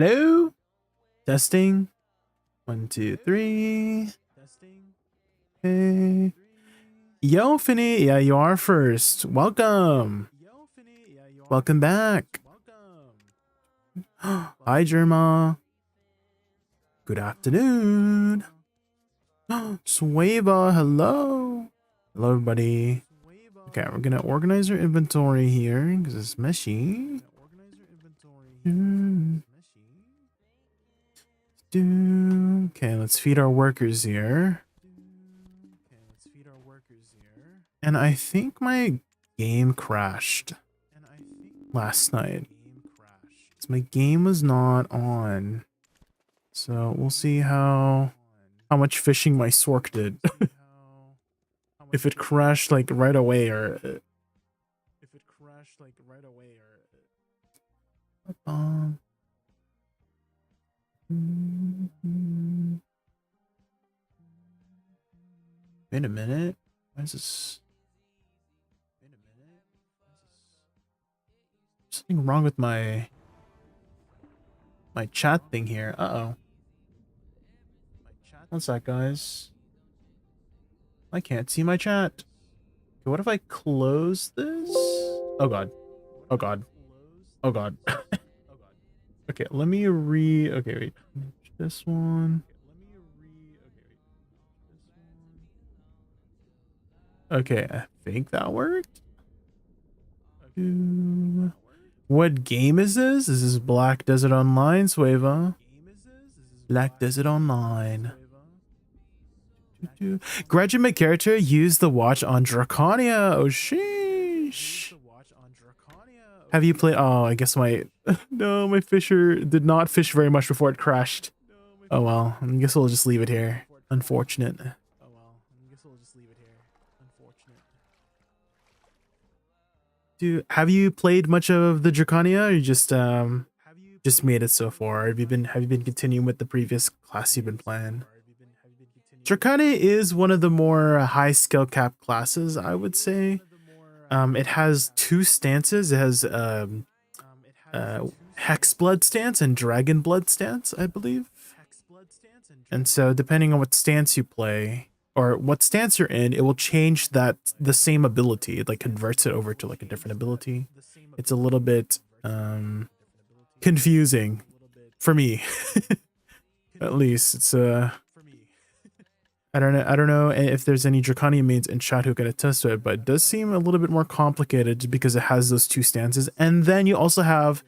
Hello? Testing. 1, 2, 3. Okay. Yo, Finny. Yeah, you are first. Welcome. Welcome back. Hi, Germa. Good afternoon. Swava, hello. Hello, everybody. Okay, we're gonna organize our inventory here because it's messy. Okay, let's feed our workers here. And I think my game crashed last night. So my game was not on. So we'll see how much fishing my Sork did. If it crashed like right away or wait a minute. Why is this? Something wrong with my chat thing here. Uh-oh. What's that, guys? I can't see my chat. Okay, what if I close this? Oh god. Oh god. Oh god. Okay, let me okay, wait. This one. Okay, I think that worked. What game is this? This is Black Desert Online, Swava. Black Desert Online. Graduate character used the watch on Draconia. Oh, sheesh. Have you played? Oh, I guess my... No, my fisher did not fish very much before it crashed. Oh, well. I guess we'll just leave it here. Unfortunate. Have you played much of the Draconia, or you just made it so far? Have you been continuing with the previous class you've been playing? Draconia is one of the more high skill cap classes, I would say. It has two stances. It has Hex Blood stance and Dragon Blood stance, I believe. And so depending on what stance you play or what stance you're in, it will change the same ability. It like converts it over to like a different ability. It's a little bit confusing for me. At least it's I don't know if there's any Draconian mains in chat who can attest to it, but it does seem a little bit more complicated because it has those two stances. And then you also have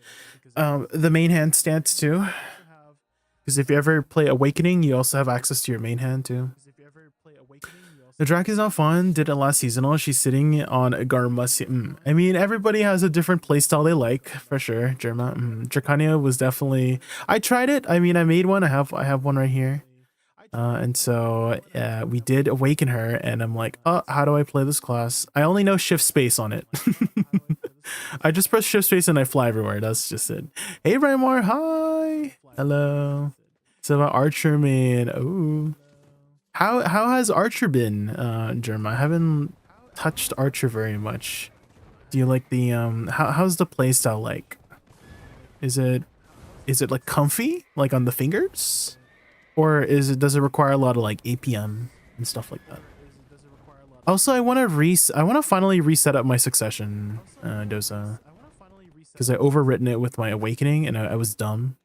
the main hand stance too. Because if you ever play Awakening, you also have access to your main hand too. The Drac is not fun. Did it last seasonal. She's sitting on a Garmusi. I mean, everybody has a different playstyle they like, for sure. Germa. Draconia was definitely... I tried it. I mean, I made one. I have one right here. And so we did awaken her, and I'm like, oh, how do I play this class? I only know shift space on it. I just press shift space and I fly everywhere. That's just it. Hey, Rymar, hi. Hello. So about Archer, man. Ooh. How has Archer been, Germa? I haven't touched Archer very much. Do you like the how's the playstyle like? Is it like comfy, like on the fingers? Or does it require a lot of like APM and stuff like that? Also, I want to finally reset up my succession, Dosa. Because I overwritten it with my awakening and I was dumb.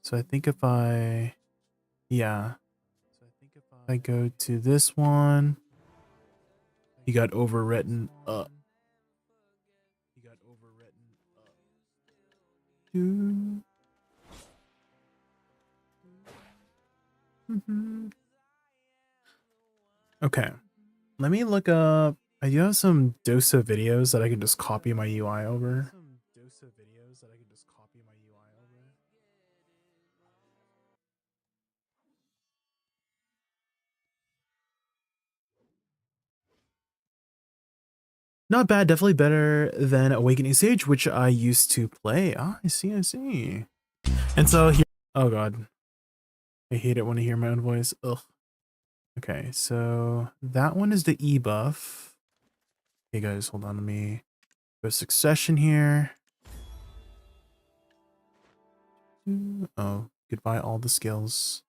So I think if I go to this one, you got overwritten up. Okay, let me look up. I do have some Dosa videos that I can just copy my UI over. Not bad, definitely better than Awakening Sage, which I used to play. Ah, I see. And so here, oh god, I hate it when I hear my own voice. Ugh. Okay, so that one is the E buff. Hey guys, hold on to me. Go succession here. Oh, goodbye all the skills.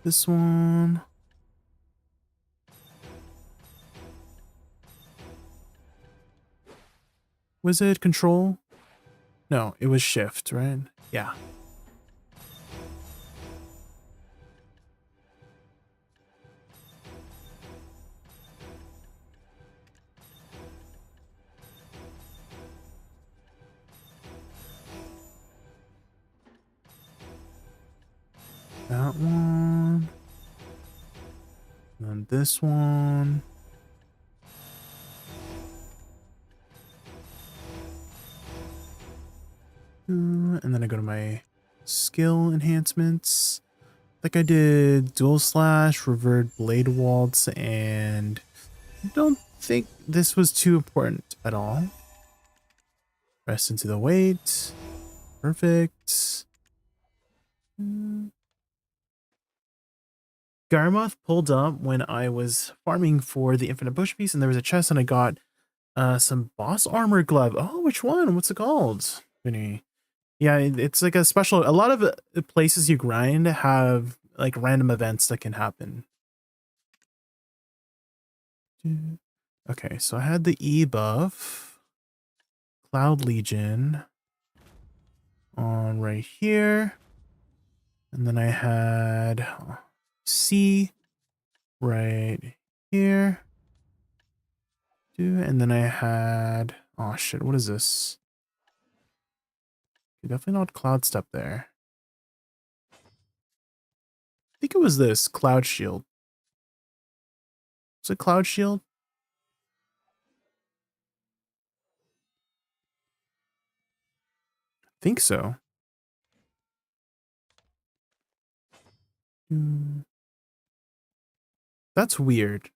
This one. Was it control? No, it was shift, right? Yeah. That one. And then this one. And then I go to my skill enhancements. Like I did dual slash, revert blade waltz, and I don't think this was too important at all. Press into the weight. Perfect. Garmoth pulled up when I was farming for the infinite bush piece, and there was a chest, and I got some boss armor glove. Oh, which one? What's it called? Vinny? Yeah, it's like a special. A lot of the places you grind have like random events that can happen. Okay, so I had the E buff, Cloud Legion on right here, and then I had C right here, and then I had, oh shit, what is this? Definitely not Cloud Step there. I think it was this Cloud Shield. Was it Cloud Shield? I think so. That's weird.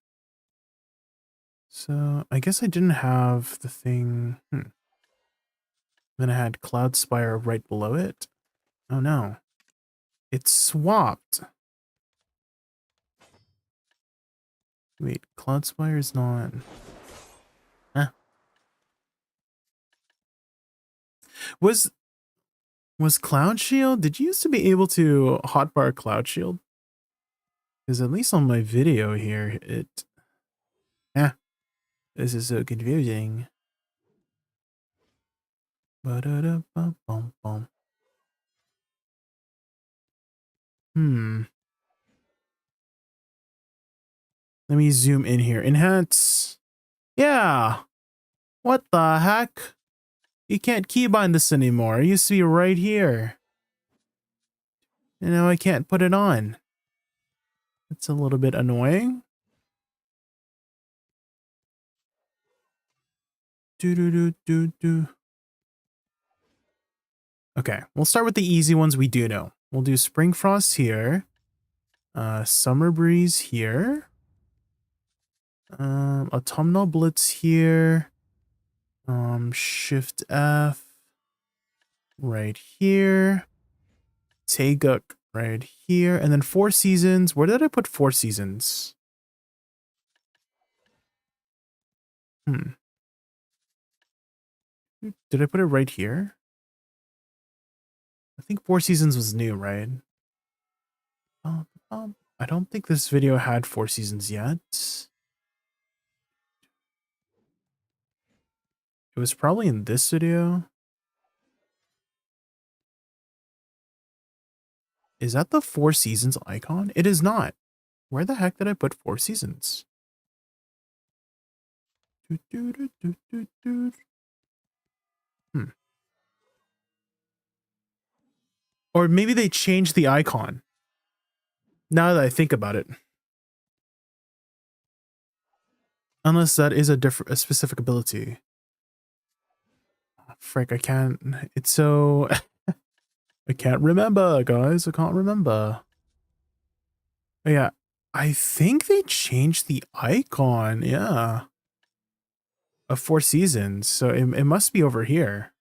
So I guess I didn't have the thing. Then I had Cloud Spire right below it. Oh no. It's swapped. Wait, Cloud Spire is not. Huh. Was Cloud Shield? Did you used to be able to hotbar Cloud Shield? Because at least on my video here, it. This is so confusing. Ba-da-da-bum-bum-bum. Let me zoom in here. Enhance. Yeah. What the heck? You can't keybind this anymore. It used to be right here. And now I can't put it on. It's a little bit annoying. Okay, we'll start with the easy ones we do know. We'll do Spring Frost here. Summer Breeze here. Autumnal Blitz here. Shift F right here. Taeguk right here. And then 4 Seasons. Where did I put 4 Seasons? Did I put it right here? I think 4 Seasons was new, right? I don't think this video had 4 Seasons yet. It was probably in this video. Is that the 4 Seasons icon? It is not. Where the heck did I put 4 Seasons? Or maybe they changed the icon. Now that I think about it. Unless that is a specific ability. Oh, frick, I can't. It's so... I can't remember, guys. I can't remember. Oh, yeah. I think they changed the icon. Yeah. Of 4 Seasons. So it must be over here.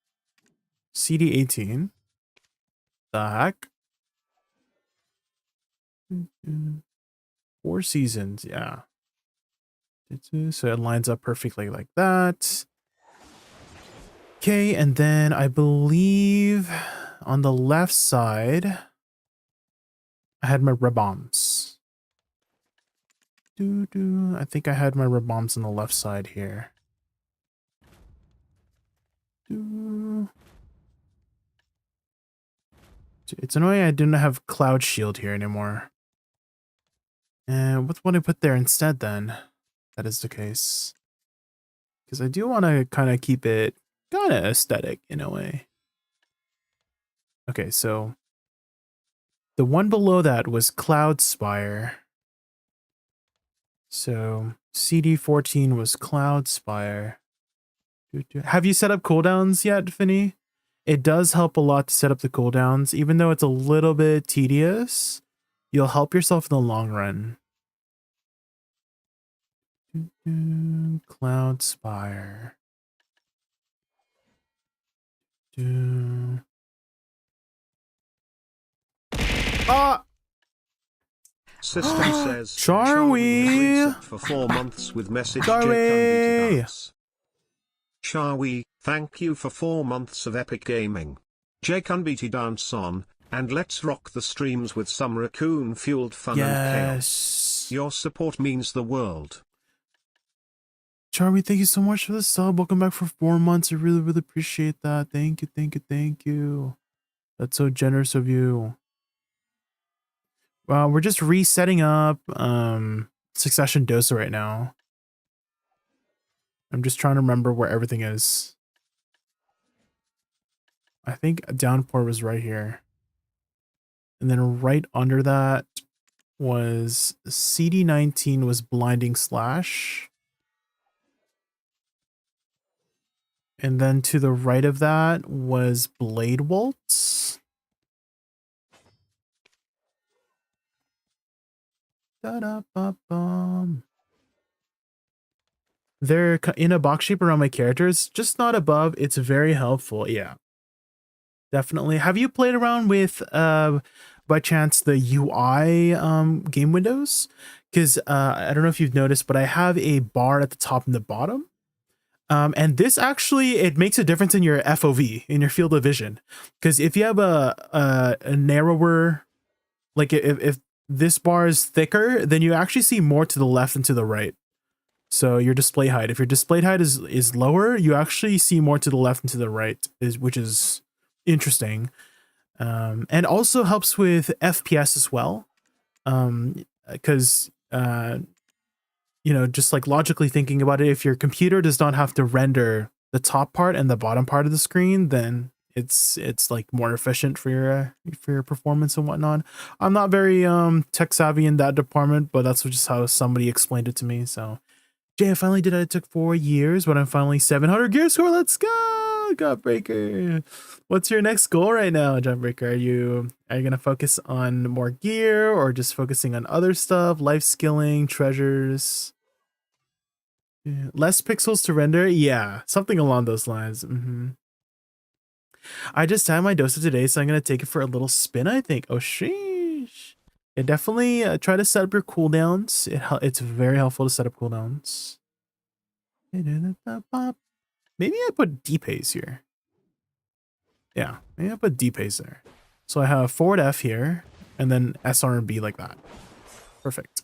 CD18. The heck? 4 seasons, yeah. So it lines up perfectly like that. Okay, and then I believe on the left side, I had my red bombs. I think I had my red bombs on the left side here. It's annoying I didn't have Cloud Shield here anymore. And what would I put there instead then? That is the case. Because I do want to kind of keep it kind of aesthetic in a way. Okay, so the one below that was Cloud Spire. So CD14 was Cloud Spire. Have you set up cooldowns yet, Finny? It does help a lot to set up the cooldowns, even though it's a little bit tedious. You'll help yourself in the long run. Cloud Spire. Ah! System says Charwie for 4 months with message Charwie! Charwie, thank you for 4 months of epic gaming. JaykunVT dance on, and let's rock the streams with some raccoon-fueled fun and chaos. Your support means the world. Charlie, thank you so much for the sub. Welcome back for 4 months. I really, really appreciate that. Thank you, thank you, thank you. That's so generous of you. Well, we're just resetting up Succession Dosa right now. I'm just trying to remember where everything is. I think Downpour was right here. And then right under that was CD19 was Blinding Slash. And then to the right of that was Blade Waltz. Da-da-ba-bum. They're in a box shape around my characters, just not above. It's very helpful. Yeah, definitely. Have you played around with, by chance, the UI game windows? Because I don't know if you've noticed, but I have a bar at the top and the bottom. And this actually, it makes a difference in your FOV, in your field of vision. Because if you have a narrower, like if this bar is thicker, then you actually see more to the left and to the right. So your display height, if your display height is lower, you actually see more to the left and to the right, which is interesting. And also helps with FPS as well. Because you know, just like logically thinking about it, if your computer does not have to render the top part and the bottom part of the screen, then it's like more efficient for your performance and whatnot. I'm not very tech savvy in that department, but that's just how somebody explained it to me. So Jay, I finally did it. It took 4 years, but I'm finally 700 gear score. Let's go, Godbreaker. What's your next goal right now, Jumbbreaker? Are you gonna focus on more gear or just focusing on other stuff, life skilling, treasures? Yeah. Less pixels to render? Yeah, something along those lines. I just had my Dosa today, so I'm gonna take it for a little spin, I think. Oh, sheesh. Yeah, definitely try to set up your cooldowns. It's very helpful to set up cooldowns. Maybe I put D-Pace here. Yeah, maybe I put D-Pace there. So I have forward F here, and then SR and B like that. Perfect.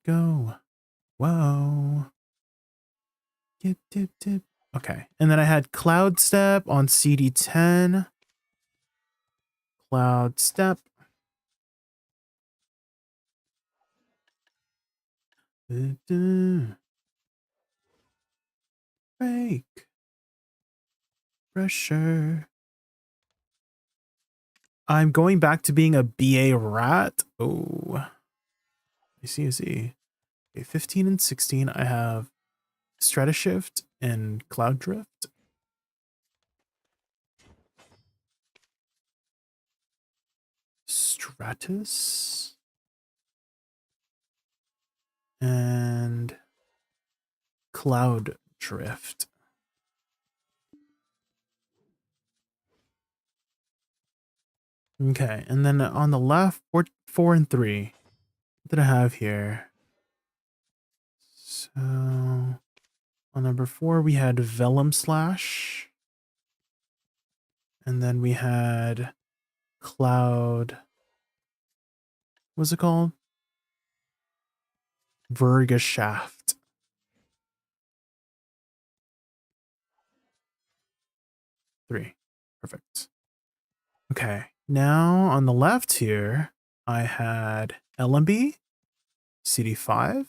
Go. Whoa. Tip. Okay, and then I had Cloud Step on CD10. Cloud Step. Break. Pressure. I'm going back to being a BA rat. Oh. I see. Okay, 15 and 16, I have Stratashift and Cloud Drift. Stratus. And Cloud Drift. Okay, and then on the left, 4 and 3. What did I have here? So on number 4, we had Vellum Slash. And then we had Cloud. What's it called? Verga Shaft. 3. Perfect. Okay. Now on the left here, I had LMB, CD5,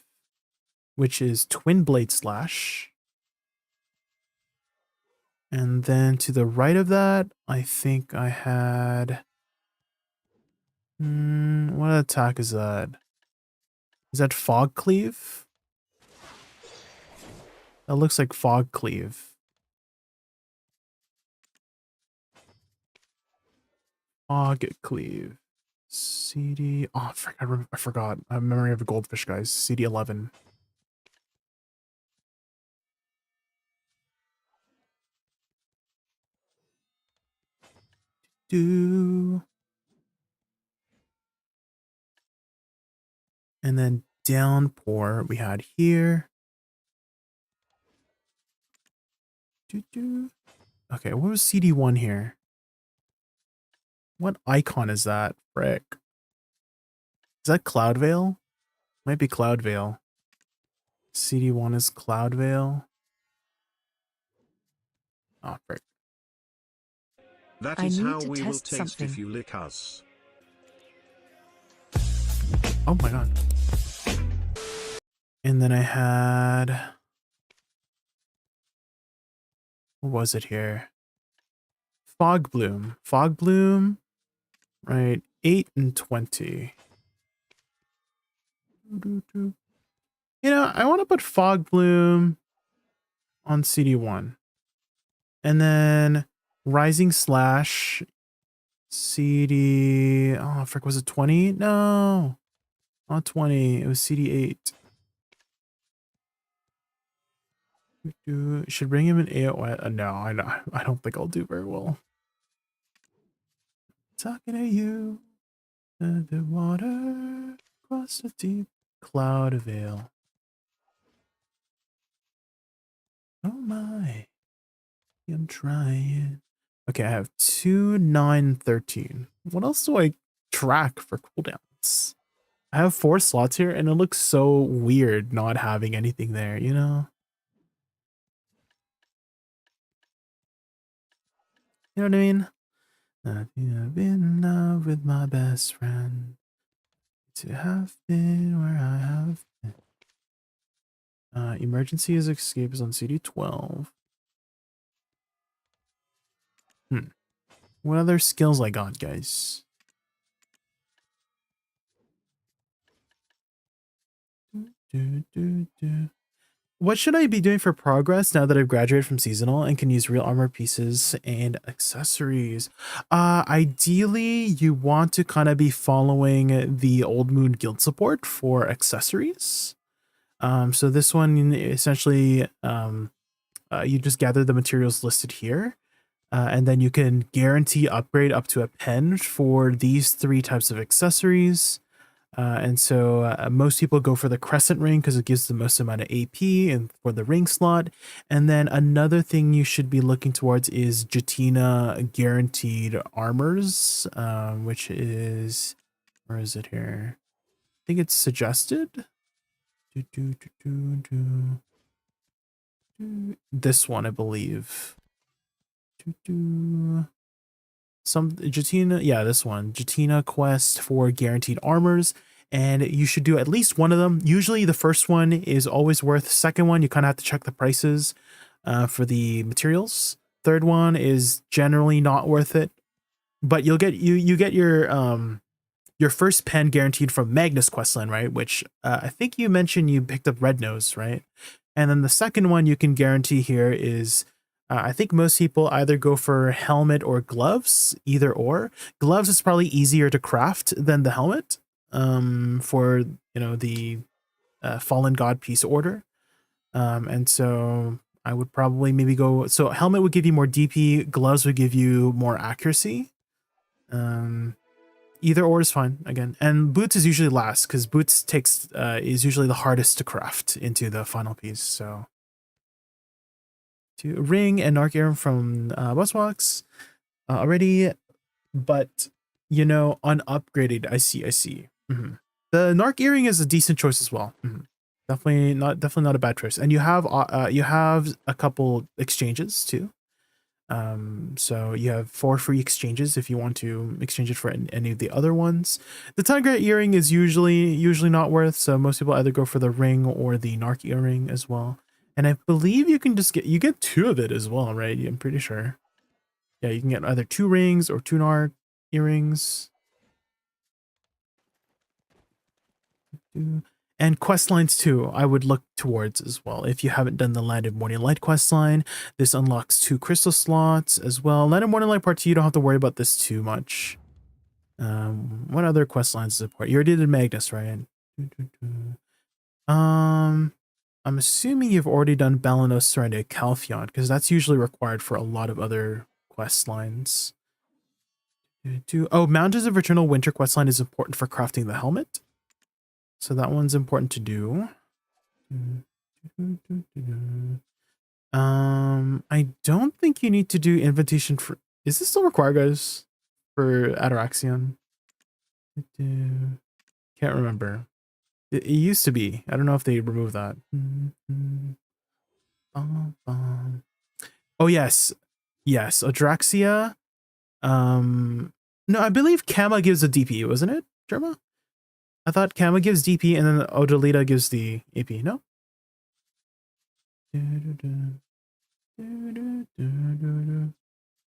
which is Twin Blade Slash. And then to the right of that, I think I had... what attack is that? Is that Fog Cleave? That looks like Fog Cleave. Fog Cleave. CD... Oh, I forgot. I have memory of a goldfish, guys. CD11. And then Downpour we had here. Okay, what was CD1 here? What icon is that? Frick. Is that Cloud Veil? Might be Cloud Veil. CD1 is Cloud Veil. Oh, frick. That is how we will taste if you lick us. Oh my god. And then I had... What was it here? Fog Bloom. Fog Bloom. Right. 8 and 20. You know, I want to put Fog Bloom on CD1. And then Rising Slash CD... Oh, frick, was it 20? No. Not 20. It was CD8. Should bring him an AOS. No, I don't think I'll do very well. Talking to you. The water across the deep cloud of veil. Oh my. I'm trying. Okay, I have 2, 9, 13. What else do I track for cooldowns? I have 4 slots here, and it looks so weird not having anything there, you know? You know what I mean? I've been in love with my best friend. To have been where I have been. Emergency is escape is on CD12. What other skills I got, guys? What should I be doing for progress now that I've graduated from seasonal and can use real armor pieces and accessories? Ideally, you want to kind of be following the Old Moon Guild support for accessories. So this one, essentially, you just gather the materials listed here. And then you can guarantee upgrade up to a pen for these 3 types of accessories. And so most people go for the crescent ring because it gives the most amount of AP and for the ring slot. And then another thing you should be looking towards is Jatina guaranteed armors, which is, where is it here? I think it's suggested. This one, I believe. Some Jatina, yeah, this one, Jatina quest for guaranteed armors, and you should do at least one of them. Usually the first one is always worth. Second one, you kind of have to check the prices for the materials. Third one is generally not worth it, but you'll get you get your first pen guaranteed from Magnus questline, right? Which I think you mentioned you picked up Red Nose, right? And then the second one you can guarantee here is I think most people either go for helmet or gloves, either or. Gloves is probably easier to craft than the helmet for, you know, the Fallen God Piece order. And so I would probably maybe go, so helmet would give you more DP, gloves would give you more accuracy. either or is fine again. And boots is usually last because boots takes is usually the hardest to craft into the final piece. So to ring and narc earring from Busbox already, but you know, unupgraded. I see. The narc earring is a decent choice as well. Definitely not a bad choice. And you have a couple exchanges too. So you have 4 free exchanges if you want to exchange it for any of the other ones. The tiger earring is usually not worth, so most people either go for the ring or the narc earring as well. And I believe you can just get 2 of it as well, right? I'm pretty sure. Yeah, you can get either 2 rings or 2 narc earrings. And quest lines too, I would look towards as well. If you haven't done the Land of Morning Light quest line, this unlocks 2 crystal slots as well. Land of Morning Light Part 2, you don't have to worry about this too much. What other quest lines support? You already did Magnus, right? I'm assuming you've already done Balanos Surrender Calphion, because that's usually required for a lot of other quest lines. Oh, Mountains of Eternal Winter quest line is important for crafting the helmet. So that one's important to do. I don't think you need to do invitation for. Is this still required, guys? For Ataraxion? Can't remember. It used to be. I don't know if they removed that. Oh yes, Adraxia. No, I believe Kama gives a DP, wasn't it, Germa? I thought Kama gives DP and then Odalita gives the AP. No.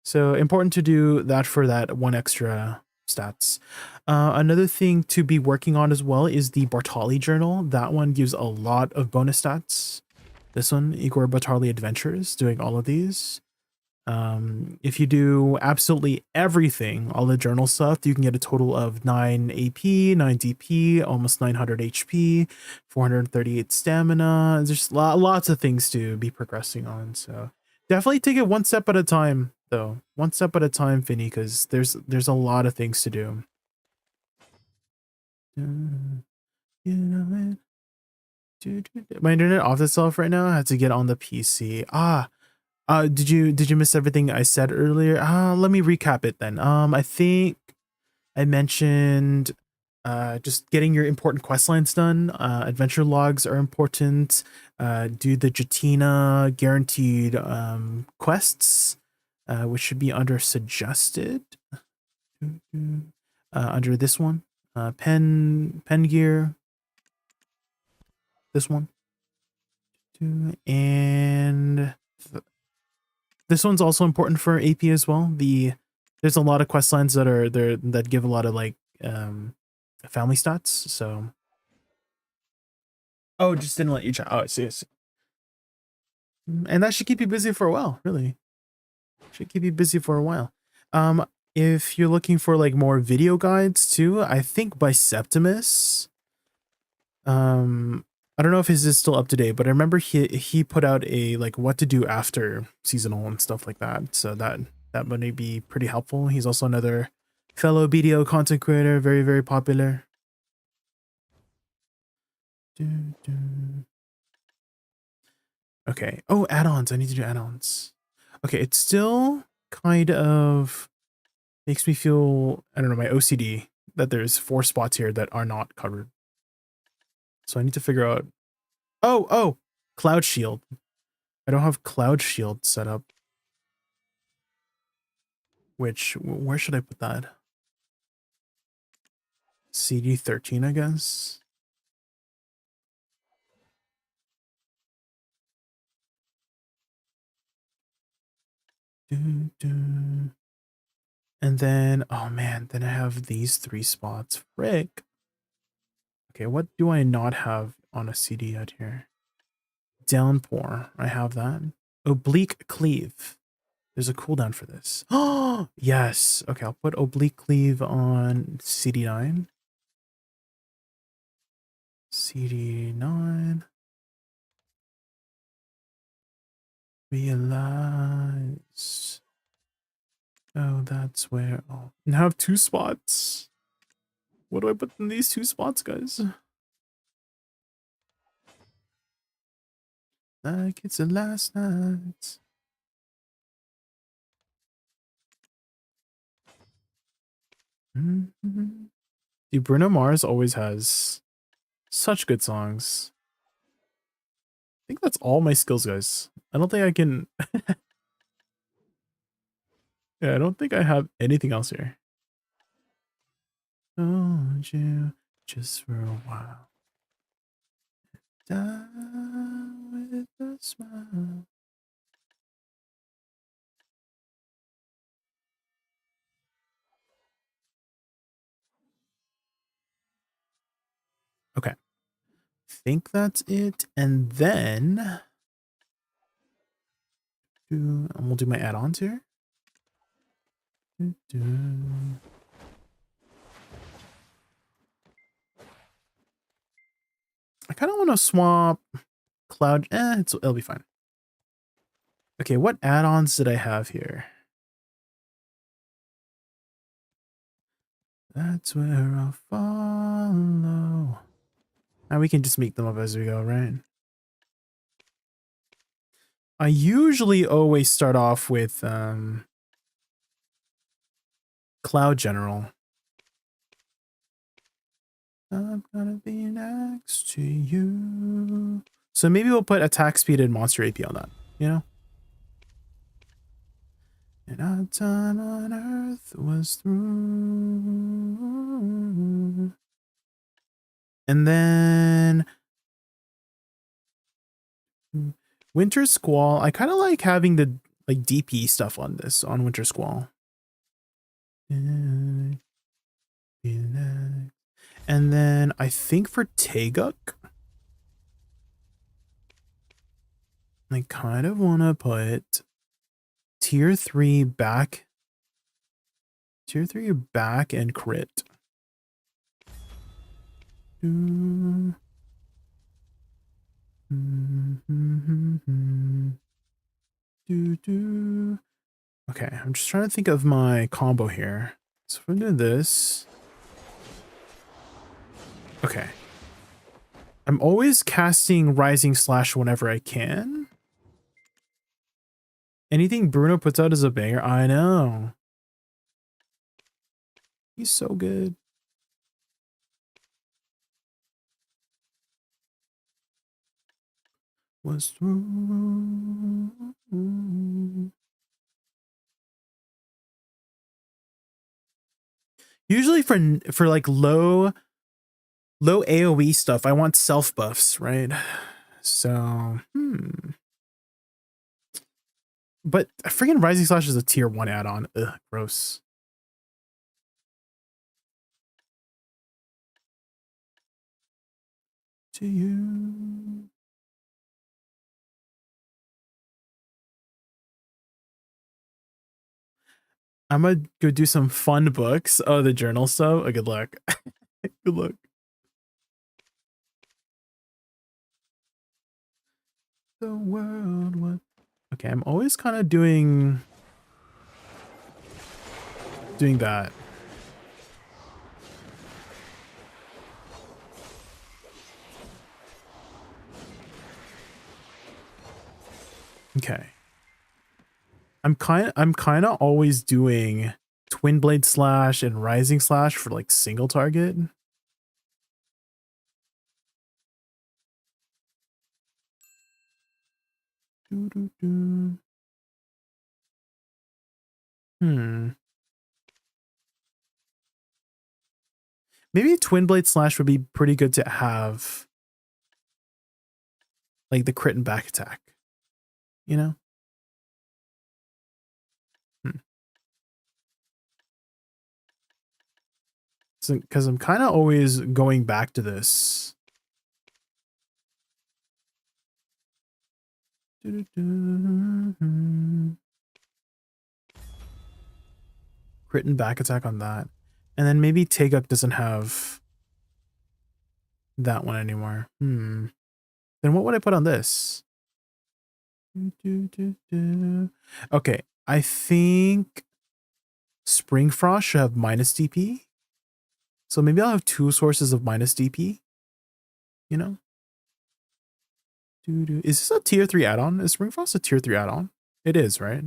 So important to do that for that 1 extra stats. Another thing to be working on as well is the Bartali journal. That one gives a lot of bonus stats. This one, Igor Bartali Adventures, doing all of these. If you do absolutely everything, all the journal stuff, you can get a total of 9 AP, 9 DP, almost 900 HP, 438 stamina. There's lots of things to be progressing on. So definitely take it one step at a time, though. One step at a time, Finny, because there's a lot of things to do. My internet off itself right now. I had to get on the PC. Did you miss everything I said earlier? Let me recap it then. I think I mentioned just getting your important quest lines done. Adventure logs are important. Do the Jatina guaranteed quests, which should be under suggested. Under this one, pen gear. This one, and this one's also important for AP as well. There's a lot of quest lines that are there that give a lot of like family stats. So just didn't let you chat. Oh, I see. And that should keep you busy for a while, really. Should keep you busy for a while. If you're looking for like more video guides too, I think by Septimus. I don't know if his is still up to date, but I remember he put out a like what to do after seasonal and stuff like that. So that might be pretty helpful. He's also another fellow BDO content creator, very, very popular. Okay. Oh, add-ons. I need to do add-ons. Okay, it still kind of makes me feel, I don't know, my OCD that there's 4 spots here that are not covered. So I need to figure out. Oh, Cloud Shield. I don't have Cloud Shield set up. Where should I put that? CD 13, I guess. And then, oh man, then I have these 3 spots. Frick. Okay, what do I not have on a CD out here? Downpour. I have that. Oblique Cleave. There's a cooldown for this. Oh, yes. Okay, I'll put Oblique Cleave on CD9. CD9. Realize. Oh, that's where. Oh, now I have 2 spots. What do I put in these 2 spots, guys? Like it's the last night. Mm-hmm. Dude, Bruno Mars always has such good songs. I think that's all my skills, guys. I don't think I can... Yeah, I don't think I have anything else here. Told you just for a while. Die with a smile. Okay. Think that's it. And then we'll do my add-ons here. I kind of want to swap cloud. It'll be fine. Okay, what add-ons did I have here? That's where I'll follow. Now we can just make them up as we go, right? I usually always start off with Cloud General. I'm gonna be next to you. So maybe we'll put attack speed and monster AP on that, you know? And our time on Earth was through. And then Winter Squall. I kind of like having the like DP stuff on this, on Winter Squall. And then I think for Teguk, I kind of want to put tier 3 back. Tier 3 back and crit. Okay, I'm just trying to think of my combo here. So if I'm doing this. Okay. I'm always casting Rising Slash whenever I can. Anything Bruno puts out is a banger. I know. He's so good. Was through. Usually for like low AoE stuff, I want self buffs, right? So, But freaking Rising Slash is a tier 1 add-on. Ugh, gross. To you. I'm gonna go do some fun books. Oh, the journal stuff. Oh, good luck. Good luck. The world, what? Okay, I'm always kind of doing that. Okay. I'm kind of always doing Twin Blade Slash and Rising Slash for like single target. Maybe Twin Blade Slash would be pretty good to have, like the crit and back attack, you know? So, because I'm kind of always going back to this. Crit and back attack on that. And then maybe Teguk doesn't have that one anymore. Then what would I put on this? Okay, I think Spring Frost should have minus DP. So maybe I'll have 2 sources of minus DP, you know? Is this a tier 3 add-on? Is Springfrost a tier 3 add-on? It is, right?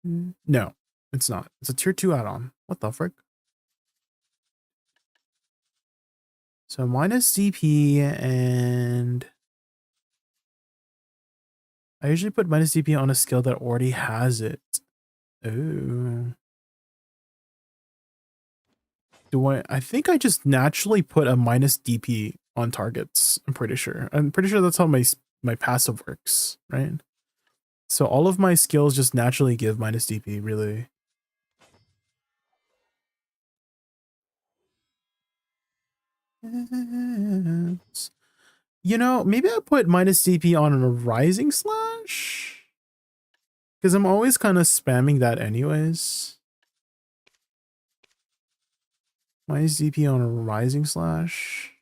No, it's not. It's a tier 2 add-on. What the frick? So minus DP, and I usually put minus DP on a skill that already has it. Oh. I think I just naturally put a minus DP on targets. I'm pretty sure that's how my passive works, right? So all of my skills just naturally give minus DP, really. You know, maybe I put minus DP on a rising slash, because I'm always kind of spamming that anyways. Minus DP on a rising slash.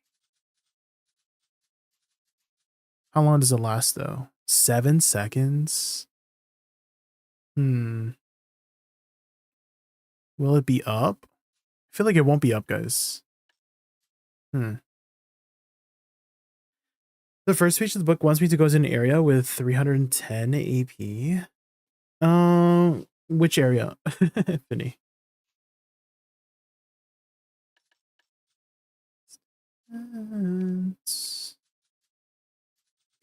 How long does it last though? 7 seconds? Will it be up? I feel like it won't be up, guys. The first page of the book wants me to go to an area with 310 AP. Which area? Finny.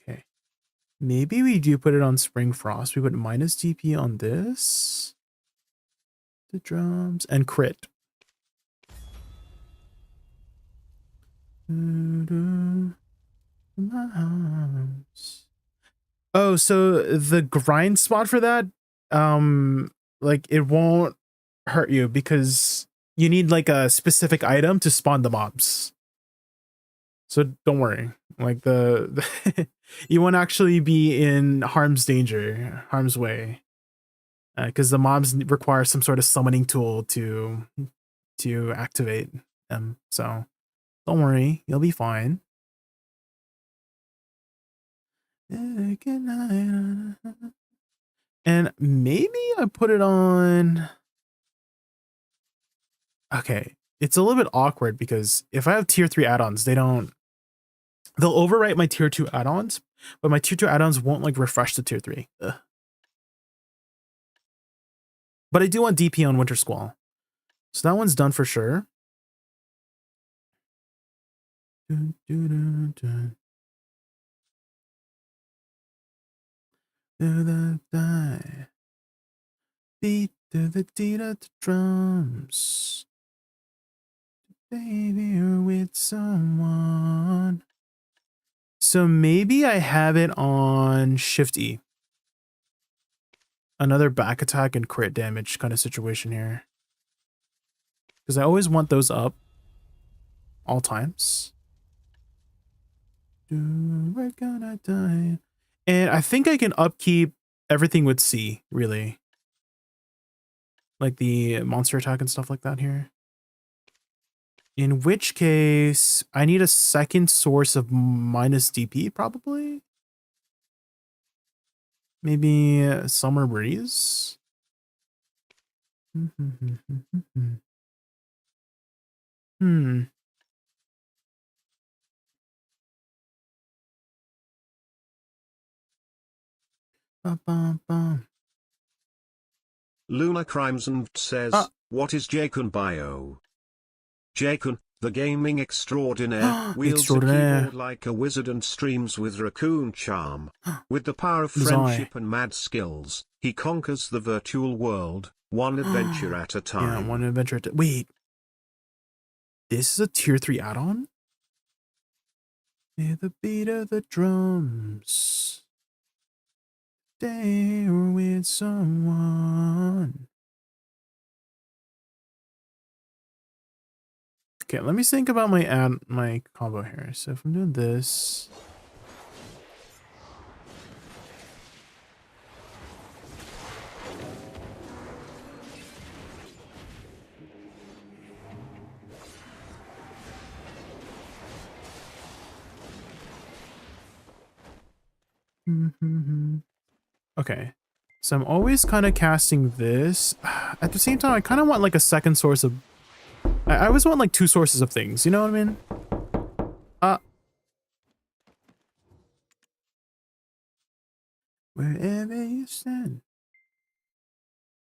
Okay. Maybe we do put it on Spring Frost. We put minus DP on this. The drums and crit. Oh, so the grind spot for that, like it won't hurt you because you need like a specific item to spawn the mobs. So don't worry. Like the you won't actually be in harm's way, because the mobs require some sort of summoning tool to activate them. So don't worry, you'll be fine. And maybe I put it on. Okay, it's a little bit awkward because if I have tier 3 add-ons, they'll overwrite my tier 2 add-ons, but my tier 2 add-ons won't like refresh to tier 3. Ugh. But I do want DP on Winter Squall. So that one's done for sure. Beat the beat of the drums. Baby, you're with someone. So maybe I have it on Shift E. Another back attack and crit damage kind of situation here. Because I always want those up all times. We're gonna die. And I think I can upkeep everything with C, really. Like the monster attack and stuff like that here. In which case, I need a second source of minus DP, probably. Maybe Summer Breeze. Luna Crimson says, what is Jaykun bio? Jaykun, the gaming extraordinaire, wields a keyboard like a wizard and streams with raccoon charm. With the power of friendship and mad skills, he conquers the virtual world, one adventure at a time. Yeah, one adventure at a time. Wait. This is a tier 3 add-on? Hear the beat of the drums. Stay with someone. Okay, let me think about my combo here. So if I'm doing this. Okay, so I'm always kind of casting this. At the same time, I kind of want like a second source of I always want like two sources of things, you know what I mean? Wherever you stand.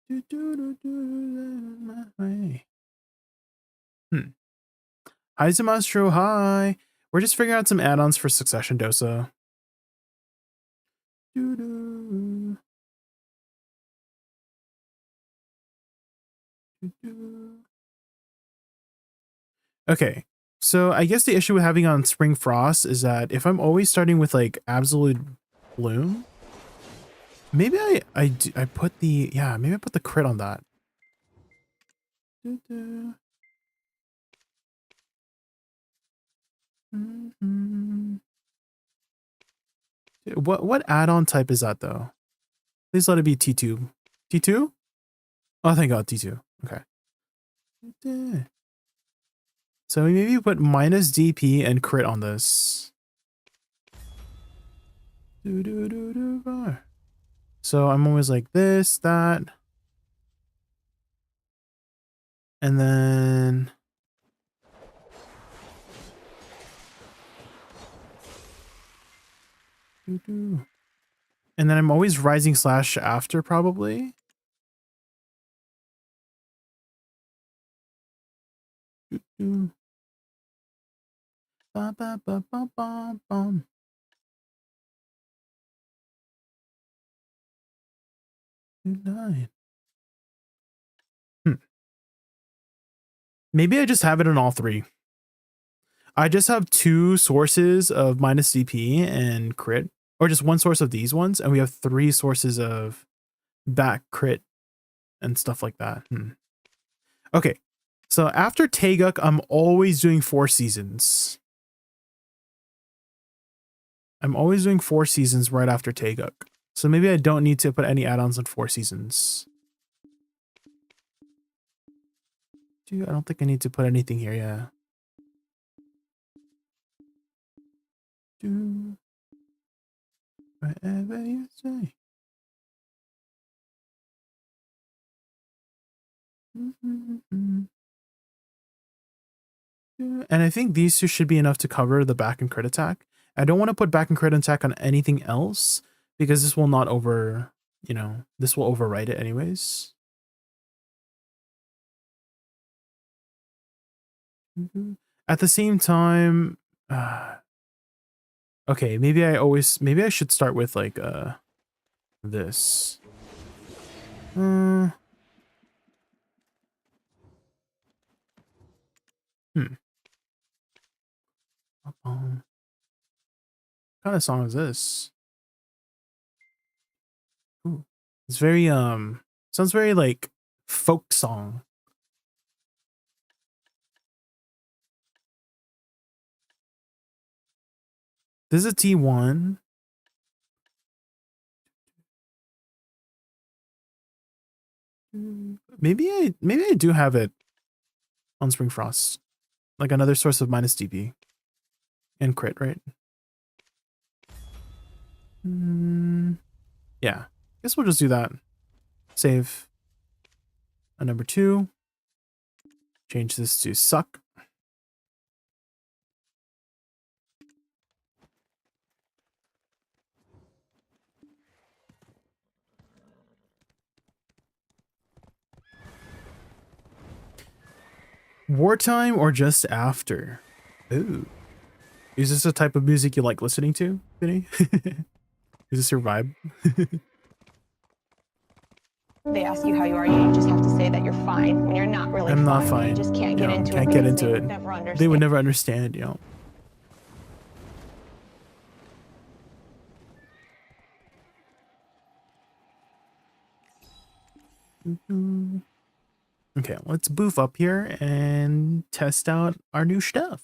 My way. Hi Zamastro, hi. We're just figuring out some add-ons for Succession Dosa. Okay, so I guess the issue with having on Spring Frost is that if I'm always starting with like Absolute Bloom, maybe I put the, yeah, maybe I put the crit on that. What add-on type is that though? Please let it be T2. T2? Oh, thank God, T2. Okay. So maybe put minus DP and crit on this. So I'm always like this, that. And then... And then I'm always rising slash after, probably. Ba, ba, ba, ba, ba, bum. Maybe I just have it on all three. I just have two sources of minus DP and crit, or just one source of these ones, and we have three sources of back crit and stuff like that. Okay, so after Taeguk, I'm always doing 4 seasons. I'm always doing 4 seasons right after Taeguk. So maybe I don't need to put any add-ons on 4 seasons. Dude, I don't think I need to put anything here, yeah. Do whatever you say. And I think these two should be enough to cover the back and crit attack. I don't want to put back and crit attack on anything else because this will not over, you know, this will overwrite it anyways. At the same time, okay, maybe I should start with like this. What kind of song is this? Ooh. It's very sounds very like folk song. This is a T1. Maybe I do have it on Spring Frost. Like another source of minus DP. And crit, right? Yeah. Guess we'll just do that. Save a number 2. Change this to suck. Wartime or just after? Ooh. Is this the type of music you like listening to, Vinny? Is this your vibe? They ask you how you are, you just have to say that you're fine when you're not really fine. I'm not fine. You just can't get into it. Can't get into it. They would never understand, you know. Okay, let's boof up here and test out our new stuff.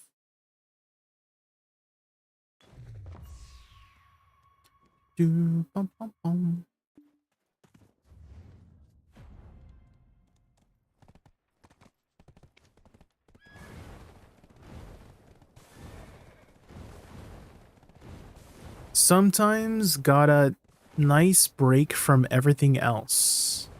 Sometimes got a nice break from everything else.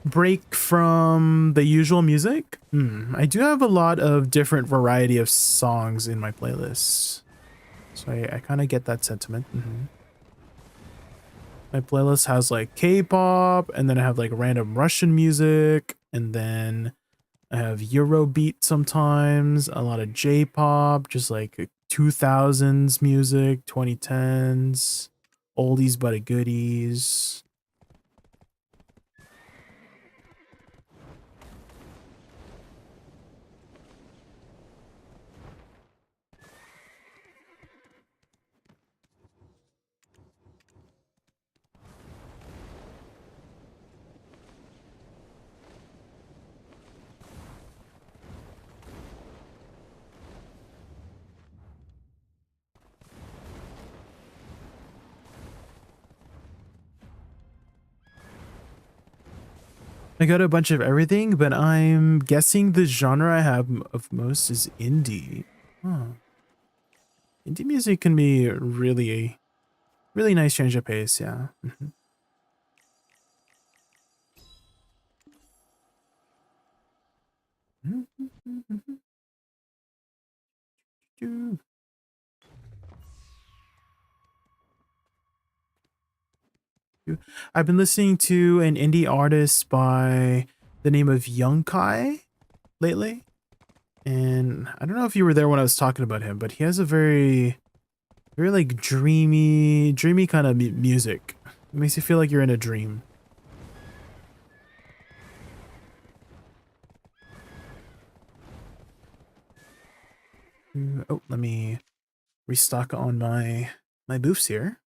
break from the usual music, I do have a lot of different variety of songs in my playlist. So I kind of get that sentiment. My playlist has like K-pop, and then I have like random Russian music, and then I have Eurobeat sometimes, a lot of J-pop, just like 2000s music, 2010s, oldies but a goodies. I got a bunch of everything, but I'm guessing the genre I have of most is indie. Huh. Indie music can be really, really nice change of pace, yeah. I've been listening to an indie artist by the name of Young Kai lately. And I don't know if you were there when I was talking about him, but he has a very like dreamy kind of music. It makes you feel like you're in a dream. Oh, let me restock on my booths here.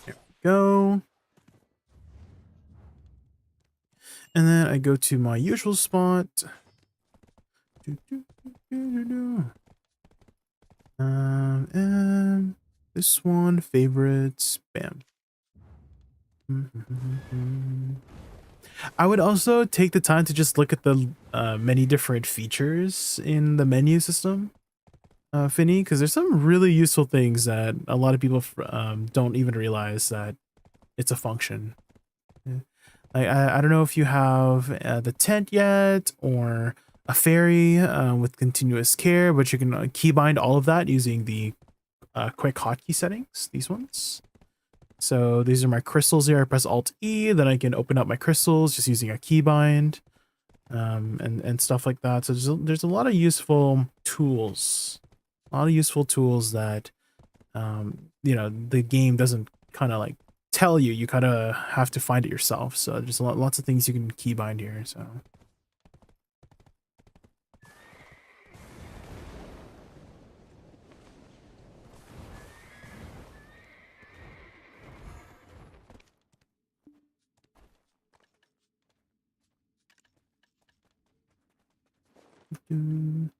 There we go. And then I go to my usual spot. And this one, favorites, bam. I would also take the time to just look at the many different features in the menu system, Finny, because there's some really useful things that a lot of people don't even realize that it's a function. Like, I don't know if you have the tent yet, or a ferry with continuous care, but you can keybind all of that using the quick hotkey settings, these ones. So these are my crystals here. I press Alt E, then I can open up my crystals just using a keybind, and stuff like that. So there's a lot of useful tools, that you know, the game doesn't kind of like tell you. You kind of have to find it yourself. So there's lots of things you can keybind here. So. Dude,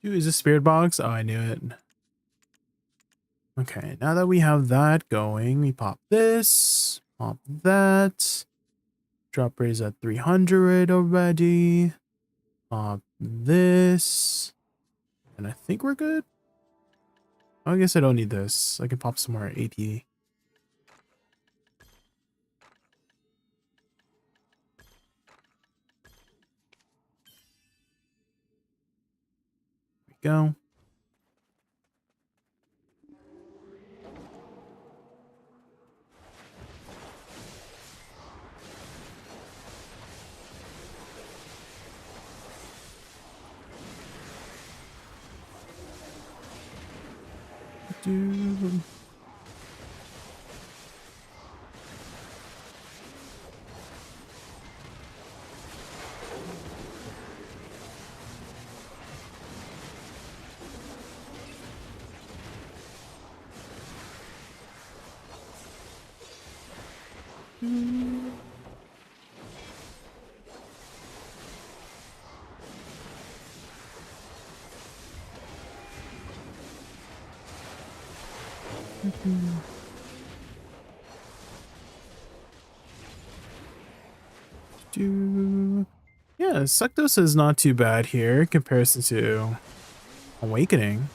is this spirit box? Oh, I knew it. Okay, now that we have that going, we pop this, pop that. Drop raise at 300 already. Pop this. And I think we're good. I guess I don't need this. I can pop some more AP. There we go. Dude. Yeah, Dosa is not too bad here in comparison to Awakening.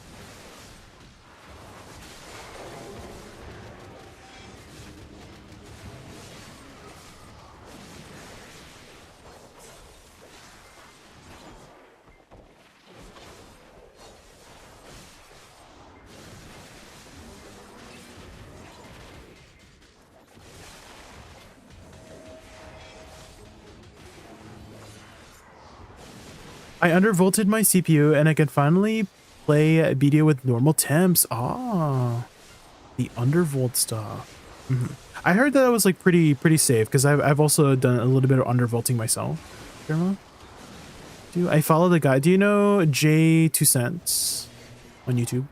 I undervolted my CPU and I can finally play a video with normal temps. Ah, the undervolt stuff. I heard that was like pretty safe because I've also done a little bit of undervolting myself. Do I follow the guy? Do you know J2 on YouTube?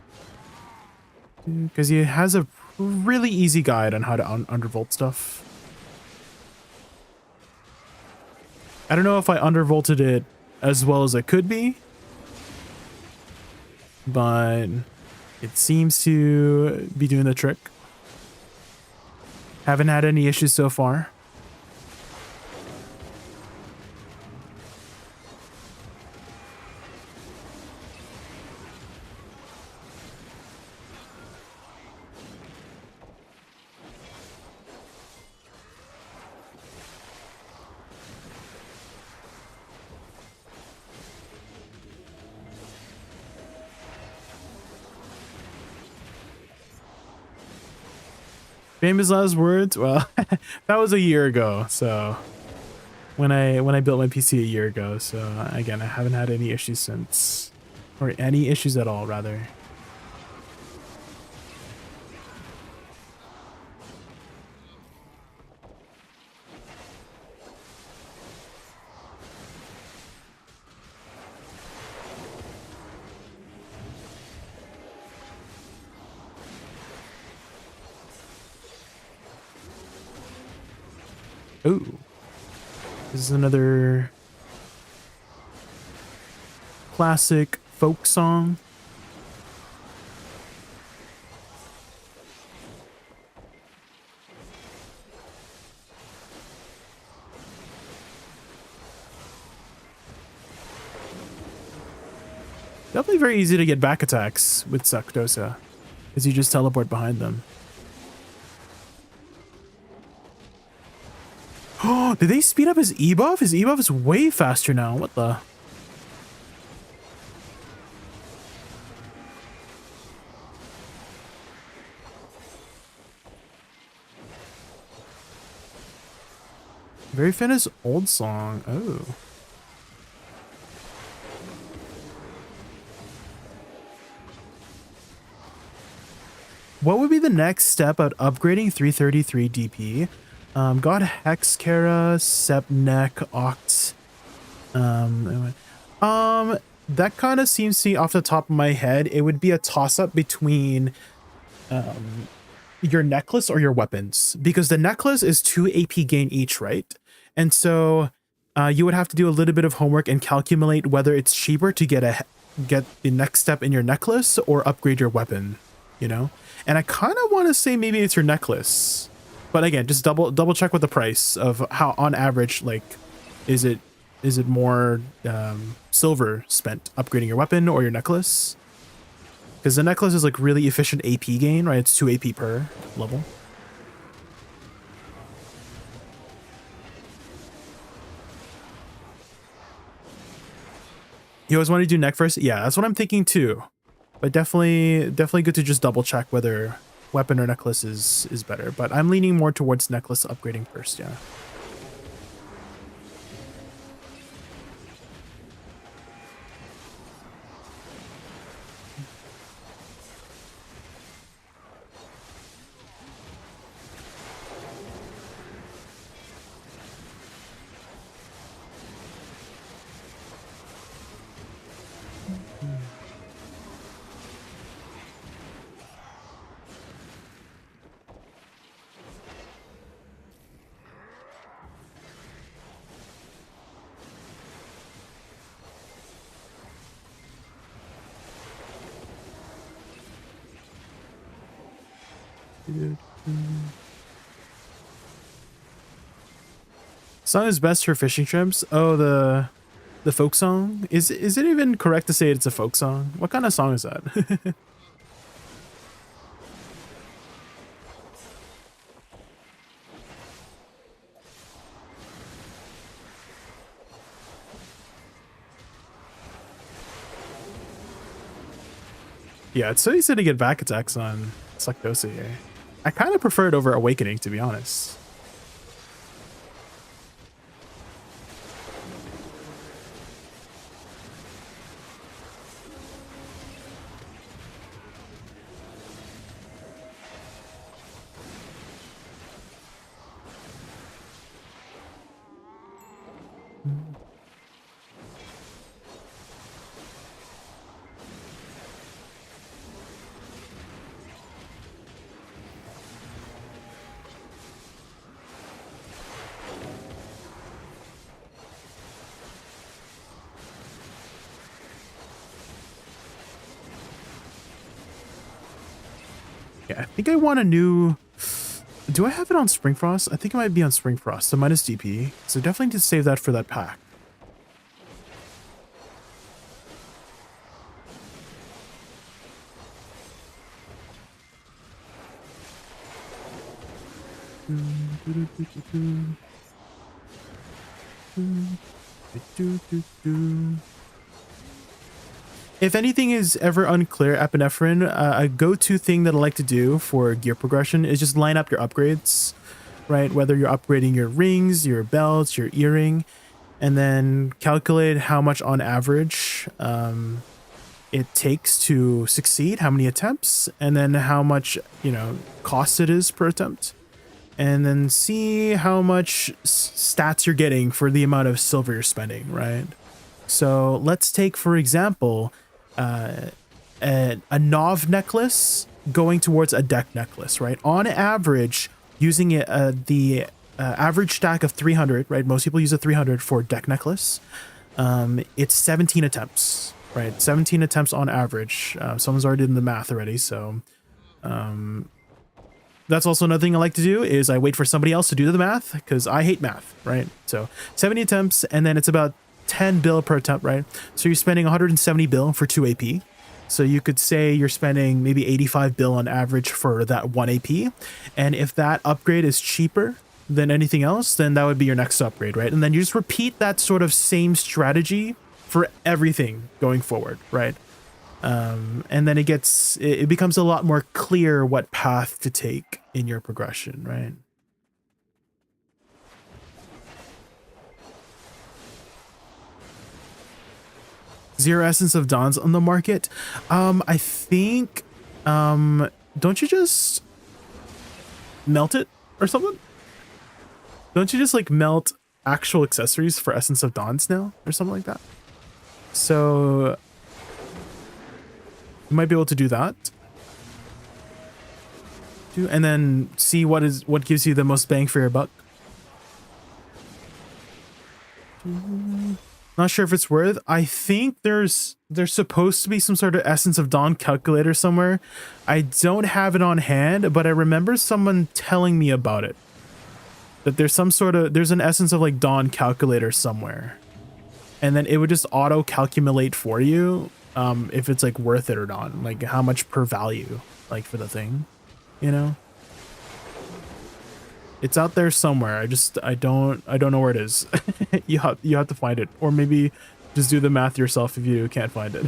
Because he has a really easy guide on how to undervolt stuff. I don't know if I undervolted it as well as it could be, but it seems to be doing the trick. Haven't had any issues so far. Famous last words? Well, that was a year ago. So when I built my PC a year ago. So again, I haven't had any issues since, or any issues at all, rather. Oh, this is another classic folk song. Definitely very easy to get back attacks with Dosa, because you just teleport behind them. Oh, did they speed up his E-buff? His E-buff is way faster now. What the? Very famous old song. Oh. What would be the next step at upgrading 333 DP? God Hex, Kara, Sep, Neck, Oct. That kind of seems to be off the top of my head. It would be a toss-up between your necklace or your weapons, because the necklace is 2 AP gain each, right? And so you would have to do a little bit of homework and calculate whether it's cheaper to get the next step in your necklace or upgrade your weapon, you know? And I kind of want to say maybe it's your necklace. But again, just double check with the price of how on average, like, is it more silver spent upgrading your weapon or your necklace? Because the necklace is like really efficient AP gain, right? It's 2 AP per level. You always want to do neck first? Yeah, that's what I'm thinking too. But definitely good to just double check whether weapon or necklace is better. But I'm leaning more towards necklace upgrading first, yeah. Song is best for fishing trips. Oh, the folk song. Is it even correct to say it's a folk song? What kind of song is that? Yeah, it's so easy to get back attacks on Dosa here. I kind of prefer it over Awakening, to be honest. Yeah, I think I want a new... Do I have it on Springfrost? I think it might be on Springfrost, so minus DP. So definitely need to save that for that pack. If anything is ever unclear, epinephrine, a go-to thing that I like to do for gear progression is just line up your upgrades, right? Whether you're upgrading your rings, your belts, your earring, and then calculate how much on average it takes to succeed, how many attempts, and then how much, you know, cost it is per attempt. And then see how much stats you're getting for the amount of silver you're spending, right? So let's take, for example, a Nov necklace going towards a deck necklace, right? On average, using it, the average stack of 300, right? Most people use a 300 for deck necklace. It's 17 attempts, right? 17 attempts on average. Someone's already done the math already, so that's also another thing I like to do is I wait for somebody else to do the math because I hate math, right? So 70 attempts, and then it's about 10 bill per attempt, right? So you're spending 170 bill for 2 AP. So you could say you're spending maybe 85 bill on average for that 1 AP. And if that upgrade is cheaper than anything else, then that would be your next upgrade, right? And then you just repeat that sort of same strategy for everything going forward, right? And then it becomes a lot more clear what path to take in your progression, right? Zero Essence of Dawn's on the market. I think, don't you just melt it or something? Don't you just like melt actual accessories for Essence of Dawns now or something like that? So you might be able to do that. And then see what gives you the most bang for your buck. Not sure if it's worth. I think there's supposed to be some sort of Essence of Dawn calculator somewhere. I don't have it on hand, but I remember someone telling me about it. That there's an Essence of like Dawn calculator somewhere. And then it would just auto calculate for you if it's like worth it or not, like how much per value, like for the thing, you know. It's out there somewhere. I don't know where it is. you have to find it, or maybe just do the math yourself if you can't find it.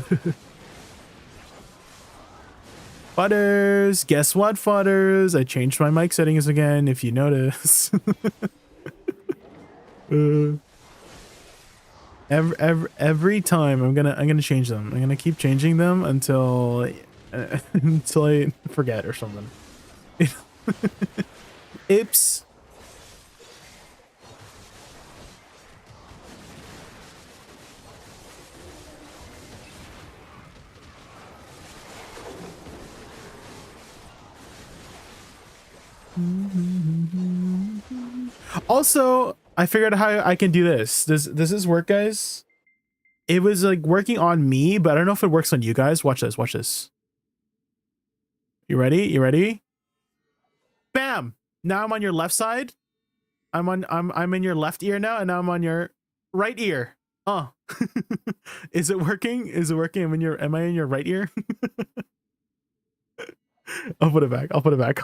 Futters, guess what, Futters? I changed my mic settings again, if you notice. Every time I'm gonna change them. I'm gonna keep changing them until I forget or something. Oops. Also, I figured out how I can do this. Does this work, guys? It was like working on me, but I don't know if it works on you guys. Watch this. Watch this. You ready? You ready? Bam! Now I'm on your left side. I'm in your left ear now, and now I'm on your right ear. Oh. Is it working? Is it working? Am I in your right ear? I'll put it back. I'll put it back.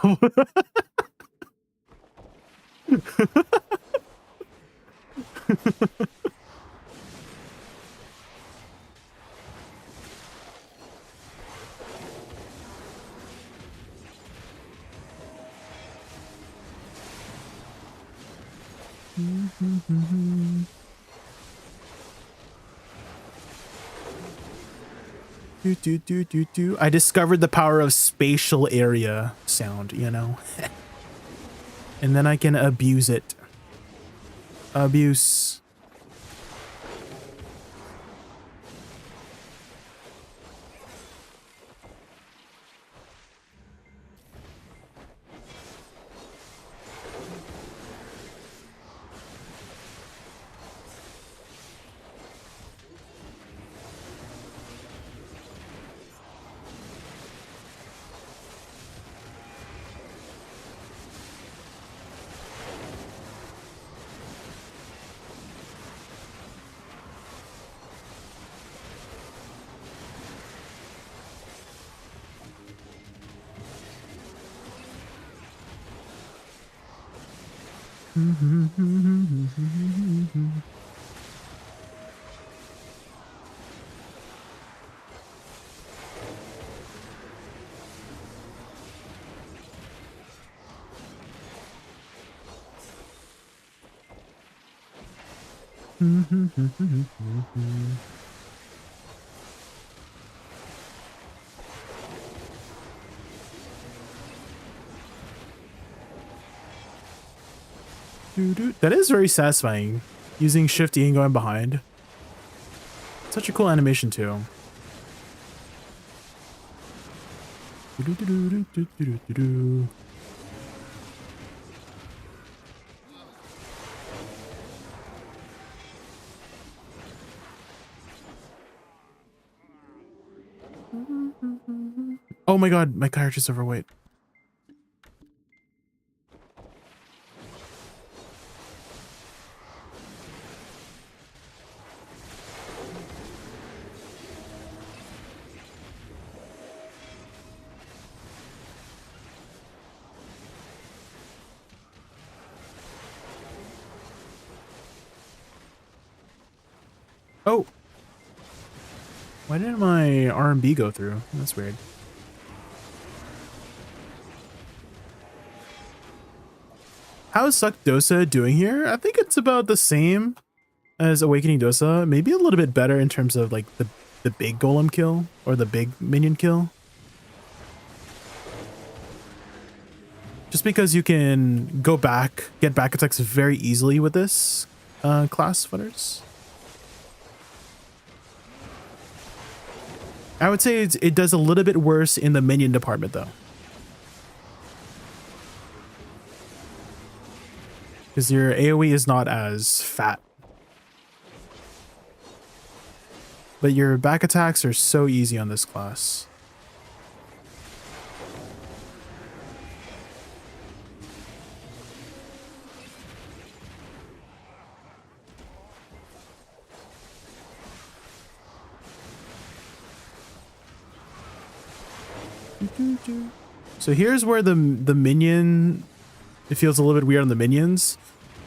I discovered the power of spatial area sound, you know. And then I can abuse it. Abuse. That is very satisfying, using Shift E and going behind. Such a cool animation too. Oh my god, my character's overweight. Oh! Why didn't my R&B go through? That's weird. How's Suck Dosa doing here? I think it's about the same as Awakening Dosa. Maybe a little bit better in terms of like the big golem kill or the big minion kill. Just because you can go back, get back attacks very easily with this class footers. I would say it does a little bit worse in the minion department though. Because your AoE is not as fat. But your back attacks are so easy on this class. So here's where the minion, it feels a little bit weird on the minions,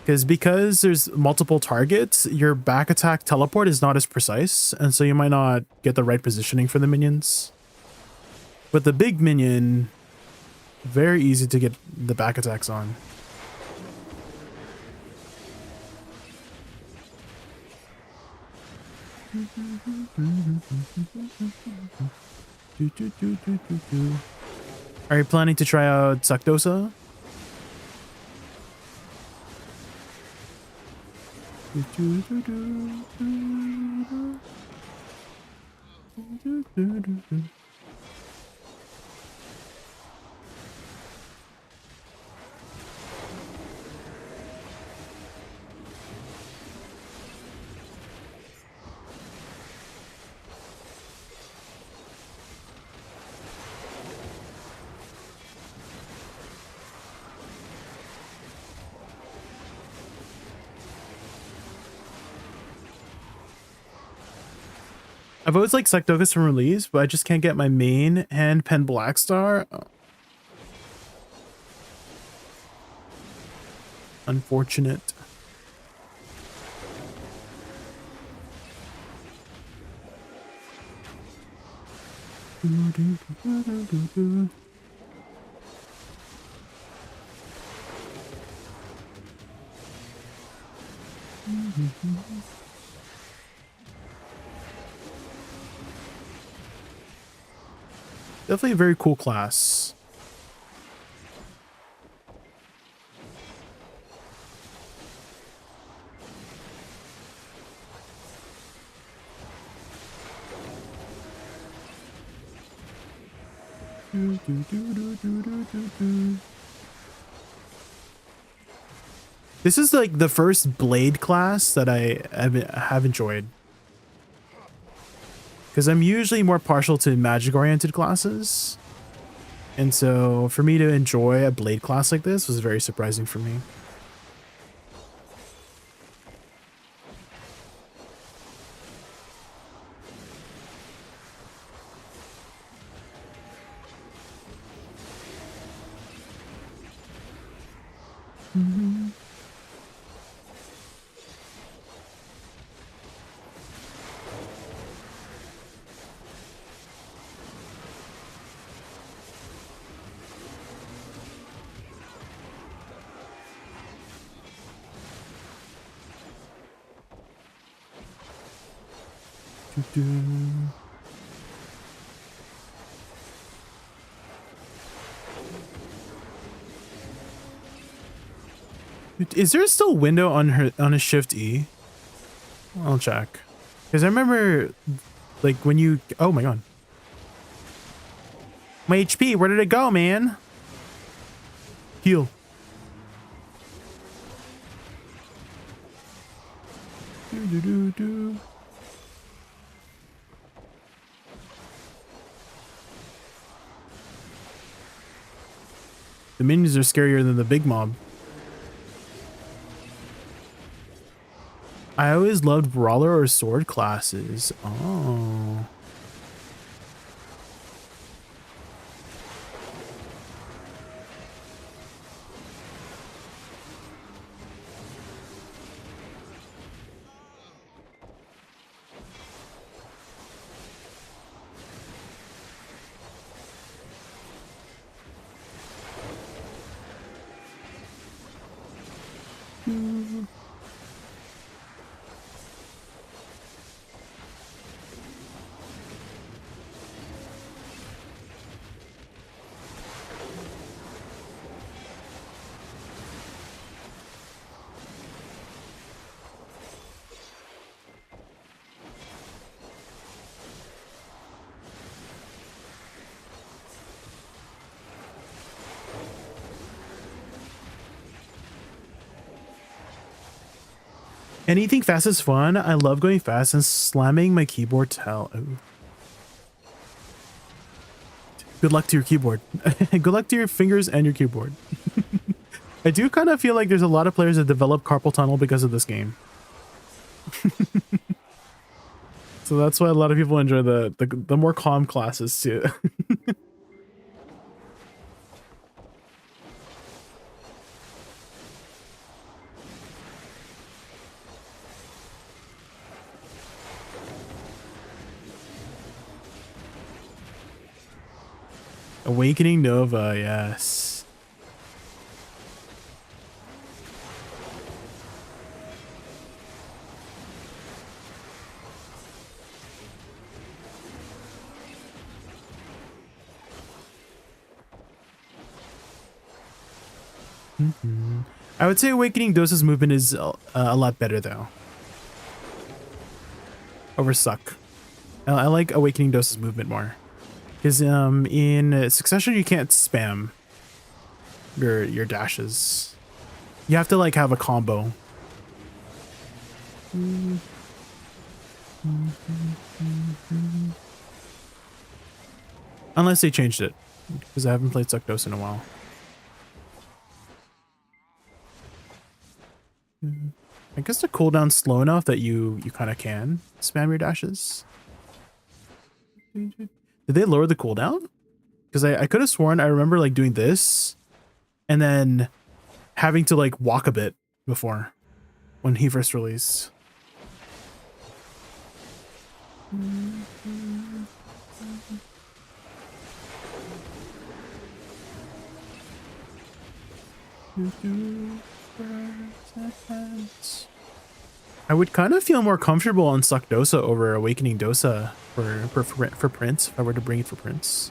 because there's multiple targets, your back attack teleport is not as precise, and so you might not get the right positioning for the minions. But the big minion, very easy to get the back attacks on. Are you planning to try out Suck Dosa? I've always liked Sectogus from release, but I just can't get my main hand pen Blackstar. Oh. Unfortunate. Definitely a very cool class. This is like the first blade class that I have enjoyed. Because I'm usually more partial to magic-oriented classes. And so for me to enjoy a blade class like this was very surprising for me. Is there still a window on a shift E? I'll check. Because I remember like when you, oh my god. My HP, where did it go, man? Heal. The minions are scarier than the big mob. I always loved brawler or sword classes. Oh. Anything fast is fun. I love going fast and slamming my keyboard to hell. Ooh. Good luck to your keyboard. Good luck to your fingers and your keyboard. I do kind of feel like there's a lot of players that develop carpal tunnel because of this game. So that's why a lot of people enjoy the more calm classes too. Awakening Nova, yes. I would say Awakening Dosa's movement is a lot better though. Over Suck. I like Awakening Dosa's movement more. Because in Succession you can't spam your dashes. You have to like have a combo. Unless they changed it. Because I haven't played Suck Dosa in a while. I guess the cooldown's slow enough that you kind of can spam your dashes. they lower the cooldown? Because I could have sworn I remember like doing this and then having to like walk a bit before when he first released. I would kind of feel more comfortable on Suck Dosa over Awakening Dosa for Prince if I were to bring it for Prince.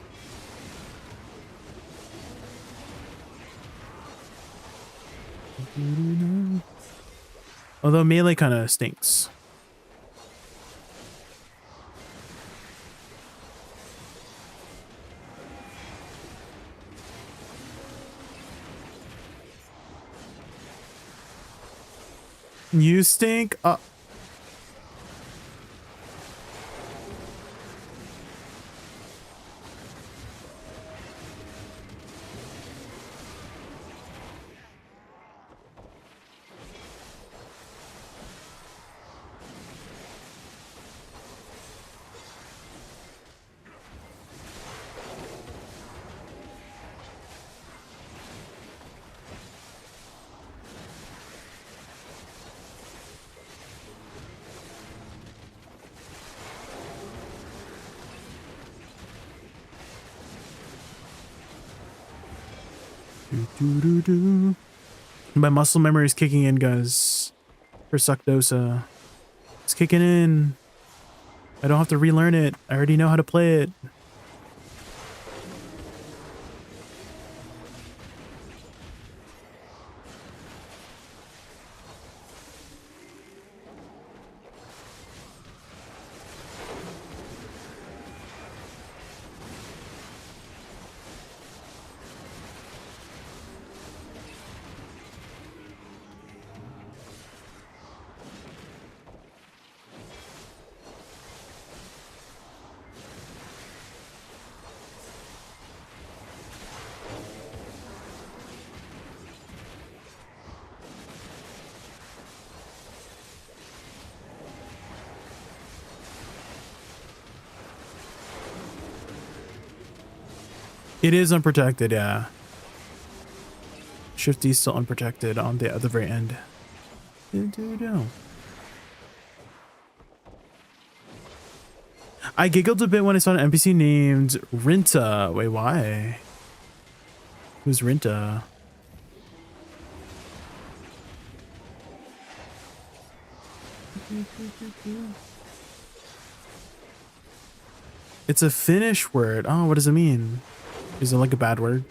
Although melee kind of stinks. You stink. My muscle memory is kicking in, guys. For Suck Dosa. It's kicking in. I don't have to relearn it. I already know how to play it. It is unprotected, yeah. Shift D is still unprotected on the at the very end. I giggled a bit when I saw an NPC named Rinta. Wait, why? Who's Rinta? It's a Finnish word. Oh, what does it mean? Is it like a bad word?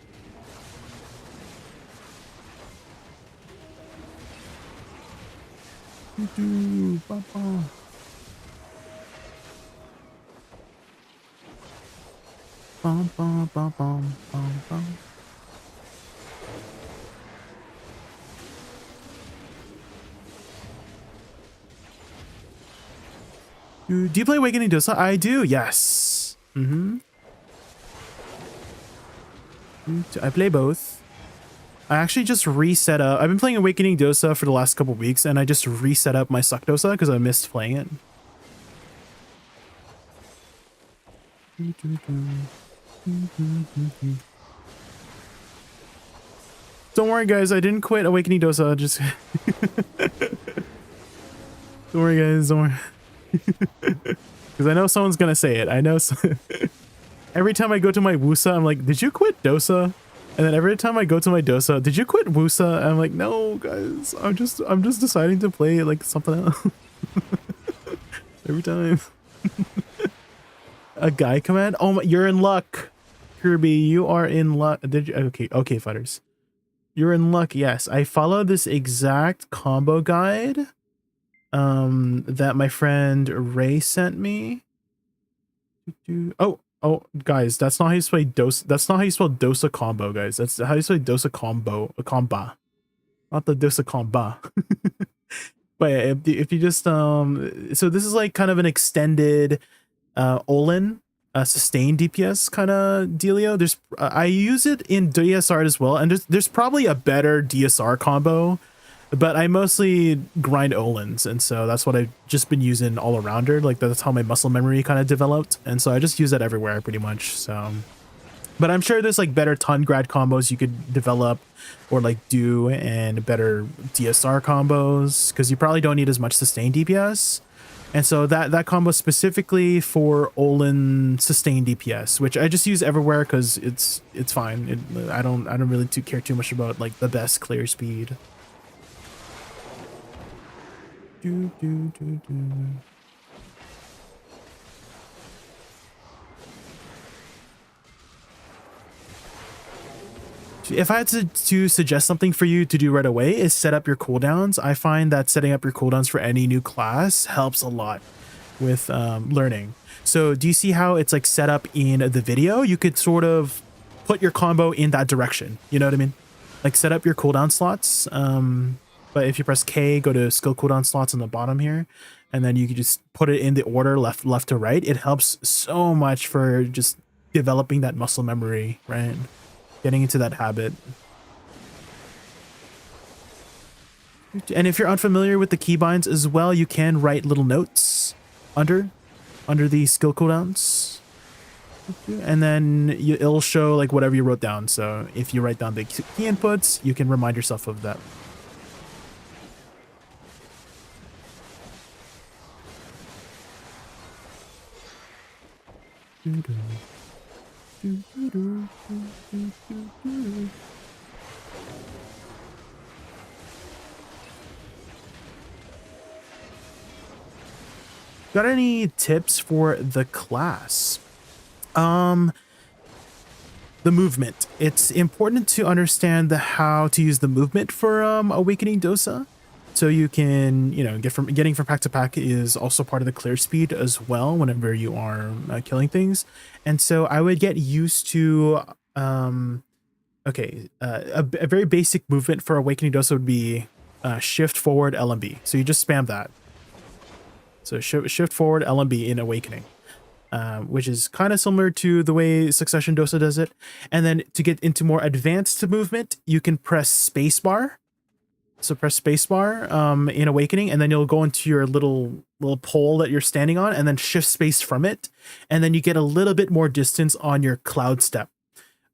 Do you play Awakening Dosa? I do, yes. I play both. I actually just reset up. I've been playing Awakening Dosa for the last couple weeks, and I just reset up my Suck Dosa because I missed playing it. Don't worry, guys. I didn't quit Awakening Dosa. Just don't worry, guys. Don't worry. Because I know someone's gonna say it. I know. Every time I go to my Woosa, I'm like, "Did you quit Dosa?" And then every time I go to my Dosa, "Did you quit Woosa?" And I'm like, "No, guys. I'm just deciding to play like something else." Every time. A guy command? Oh my! You're in luck, Kirby. You are in luck. Did you? Okay, fighters. You're in luck. Yes, I followed this exact combo guide. That my friend Ray sent me. Oh, guys, that's not how you spell Dosa. That's not how you spell Dosa combo, guys. That's how you spell Dosa combo, a comba, not the Dosa comba. But yeah, if you just so this is like kind of an extended Olin sustained DPS kind of dealio. There's I use it in DSR as well, and there's probably a better DSR combo But I mostly grind Olins, and so that's what I've just been using all arounder. Like that's how my muscle memory kind of developed, and so I just use that everywhere pretty much. So, but I'm sure there's like better ton grad combos you could develop, or like do, and better DSR combos because you probably don't need as much sustained DPS. And so that combo specifically for Olin sustained DPS, which I just use everywhere because it's fine. I don't really care too much about like the best clear speed. If I had to suggest something for you to do right away is set up your cooldowns. I find that setting up your cooldowns for any new class helps a lot with learning. So do you see how it's like set up in the video? You could sort of put your combo in that direction. You know what I mean? Like set up your cooldown slots. But if you press K, go to skill cooldown slots on the bottom here, and then you can just put it in the order left to right. It helps so much for just developing that muscle memory, right? Getting into that habit. And if you're unfamiliar with the keybinds as well, you can write little notes under the skill cooldowns. And then it'll show like whatever you wrote down. So if you write down the key inputs, you can remind yourself of that. Got any tips for the class? The movement. It's important to understand how to use the movement for awakening Dosa. So you can, getting from pack to pack is also part of the clear speed as well whenever you are killing things. And so I would get used to, a very basic movement for awakening Dosa would be shift forward LMB. So you just spam that. So shift forward LMB in awakening, which is kind of similar to the way Succession Dosa does it. And then to get into more advanced movement, you can press spacebar. So press spacebar in awakening, and then you'll go into your little pole that you're standing on, and then shift space from it, and then you get a little bit more distance on your cloud step.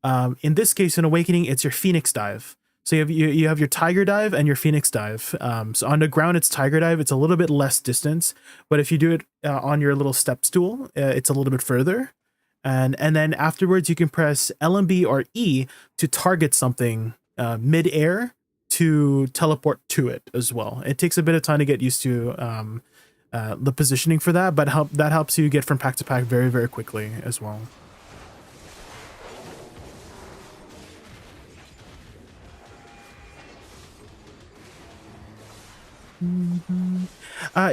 In this case, in awakening, it's your phoenix dive. So you have your tiger dive and your phoenix dive. So on the ground, it's tiger dive. It's a little bit less distance, but if you do it on your little step stool, it's a little bit further. And then afterwards, you can press LMB or E to target something mid-air to teleport to it as well. It takes a bit of time to get used to the positioning for that, but that helps you get from pack to pack very, very quickly as well.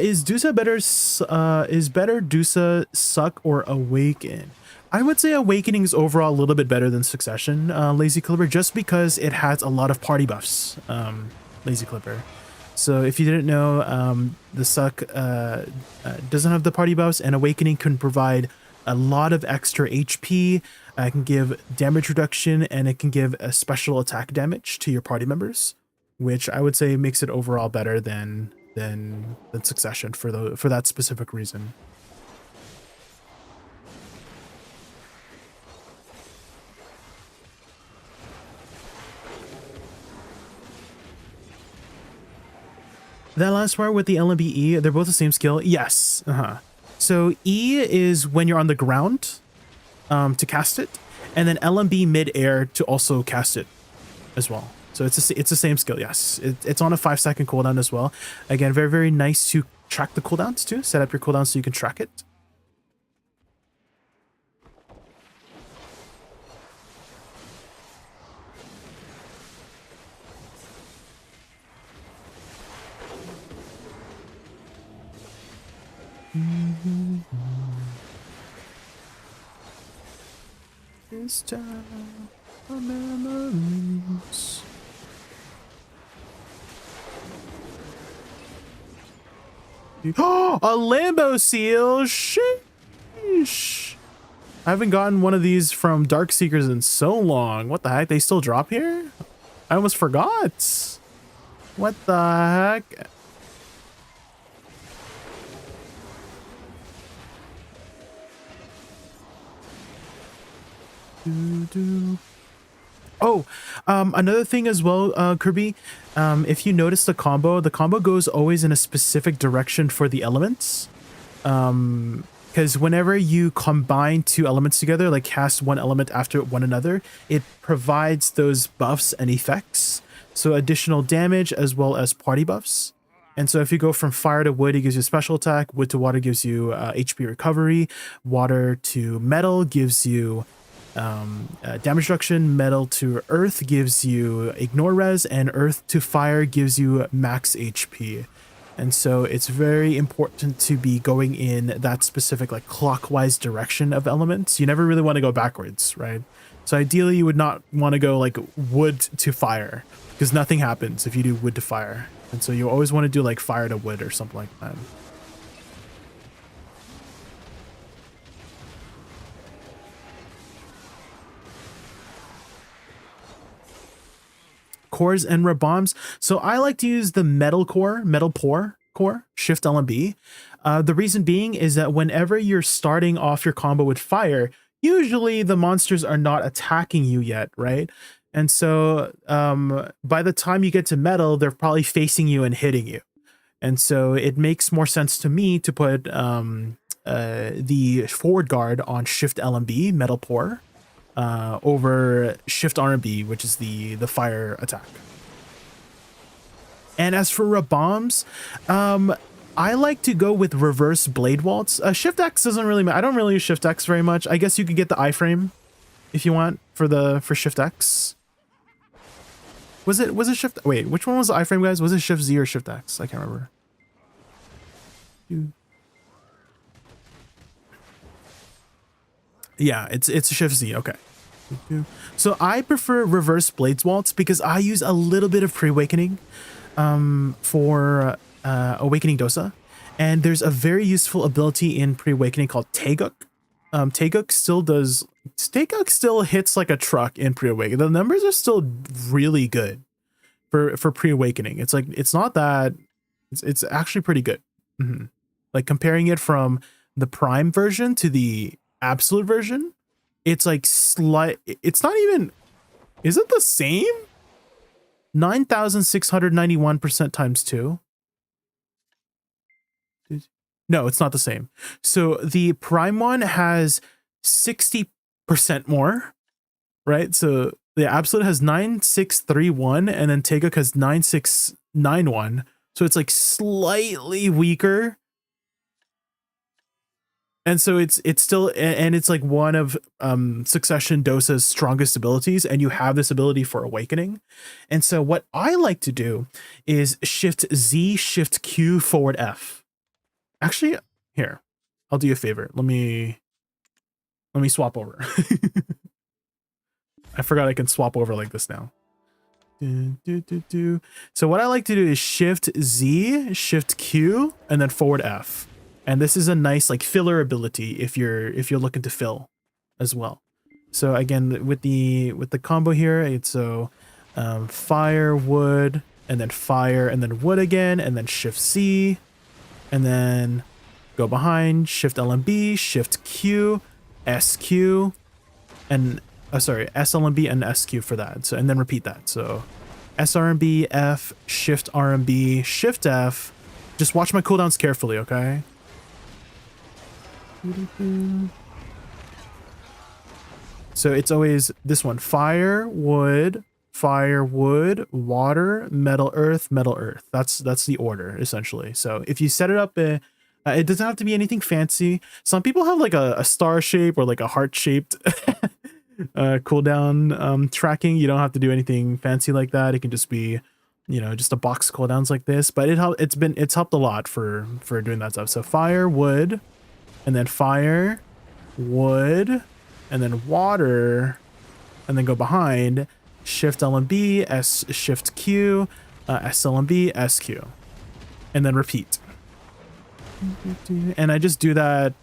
Is Dosa better? Is better Dosa suck or awaken? I would say Awakening is overall a little bit better than Succession, Lazy Clipper, just because it has a lot of party buffs, Lazy Clipper. So if you didn't know, the Suck doesn't have the party buffs, and Awakening can provide a lot of extra HP. It can give damage reduction, and it can give a special attack damage to your party members, which I would say makes it overall better than Succession for that specific reason. That last part with the LMB-E, they're both the same skill. Yes. So E is when you're on the ground to cast it, and then LMB mid-air to also cast it as well. So it's the same skill. Yes, it's on a 5-second cooldown as well. Again, very, very nice to track the cooldowns too. Set up your cooldown so you can track it. This time of memories. Oh, a Lambo seal! Sheesh! I haven't gotten one of these from Dark Seekers in so long. What the heck? They still drop here? I almost forgot. What the heck? Oh, another thing as well, Kirby, if you notice the combo goes always in a specific direction for the elements. Because whenever you combine two elements together, like cast one element after one another, it provides those buffs and effects. So additional damage as well as party buffs. And so if you go from fire to wood, it gives you special attack. Wood to water gives you HP recovery. Water to metal gives you damage reduction. Metal to earth gives you ignore res. And earth to fire gives you max HP. And so it's very important to be going in that specific like clockwise direction of elements. You never really want to go backwards, right? So ideally you would not want to go like wood to fire because nothing happens if you do wood to fire. And so you always want to do like fire to wood or something like that. Cores and bombs. So I like to use the metal core, shift LMB. The reason being is that whenever you're starting off your combo with fire, usually the monsters are not attacking you yet, right? And so by the time you get to metal, they're probably facing you and hitting you. And so it makes more sense to me to put the forward guard on shift LMB, metal pour, over shift RMB, which is the fire attack. And as for bombs, I like to go with reverse blade waltz. Shift X doesn't really matter. I don't really use shift X very much. I guess you could get the iframe if you want for shift X. Was it shift? Wait, which one was the iframe, guys? Was it shift Z or shift X? I can't remember. Yeah, it's shift Z. Okay. So I prefer reverse blades waltz because I use a little bit of pre-awakening for awakening Dosa, and there's a very useful ability in pre-awakening called Taeguk. Taeguk still hits like a truck in pre-awakening. The numbers are still really good for pre-awakening. It's like it's actually pretty good. Like comparing it from the prime version to the absolute version, it's like it's not even, is it the same? 9,691% times 2. No, it's not the same. So the prime one has 60% more, right? So the absolute has 9631 and then Taeguk has 9691. So it's like slightly weaker. And so it's still, and it's like one of Succession Dosa's strongest abilities, and you have this ability for awakening. And so what I like to do is shift Z, shift Q, forward F. Actually, here, I'll do you a favor. Let me swap over. I forgot I can swap over like this now. So what I like to do is shift Z, shift Q, and then forward F. And this is a nice like filler ability if you're looking to fill as well. So again, with the combo here, it's fire, wood, and then fire, and then wood again, and then shift C, and then go behind, shift LMB, shift Q, SQ, and SLMB and SQ for that. So and then repeat that. So SRMB, F, shift RMB, shift F. Just watch my cooldowns carefully, okay? So it's always this one: fire, wood, water, metal, earth, metal, earth. That's the order essentially. So if you set it up, it doesn't have to be anything fancy. Some people have like a star shape or like a heart shaped cooldown tracking. You don't have to do anything fancy like that. It can just be, you know, just a box cooldowns like this. But it's helped a lot for doing that stuff. So fire, wood, and then fire, wood, and then water, and then go behind, shift LMB, S, shift Q, SLMB, SQ, and then repeat. And I just do that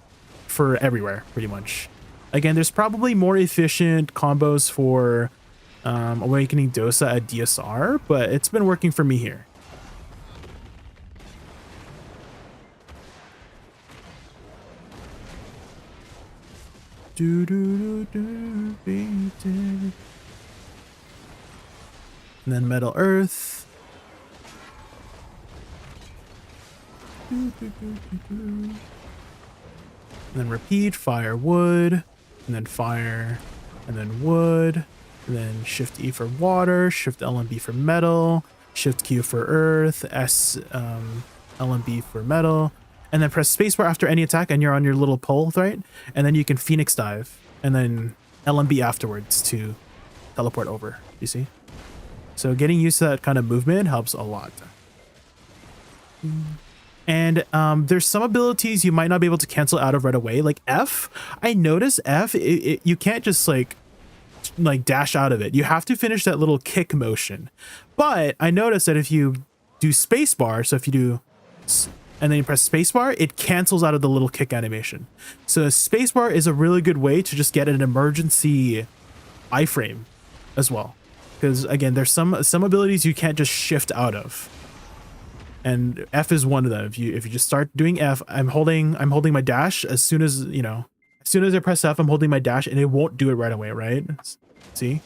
for everywhere, pretty much. Again, there's probably more efficient combos for Awakening Dosa at DSR, but it's been working for me here. Do, do, do, do, beat it. And then Metal Earth. Do, do, do, do, do. And then repeat, fire, wood, and then fire, and then wood, and then Shift E for water, Shift L and B for metal, Shift Q for earth, S, L and B for metal, and then press spacebar after any attack and you're on your little pole, right? And then you can Phoenix dive, and then L and B afterwards to teleport over, you see? So getting used to that kind of movement helps a lot. And there's some abilities you might not be able to cancel out of right away, like F. I notice F, you can't just like dash out of it. You have to finish that little kick motion. But I noticed that if you do spacebar, so if you do, and then you press spacebar, it cancels out of the little kick animation. So spacebar is a really good way to just get an emergency iframe as well. Because again, there's some abilities you can't just shift out of. And F is one of them. If you just start doing F, I'm holding my dash as soon as, you know, as soon as I press F, I'm holding my dash and it won't do it right away, right? See?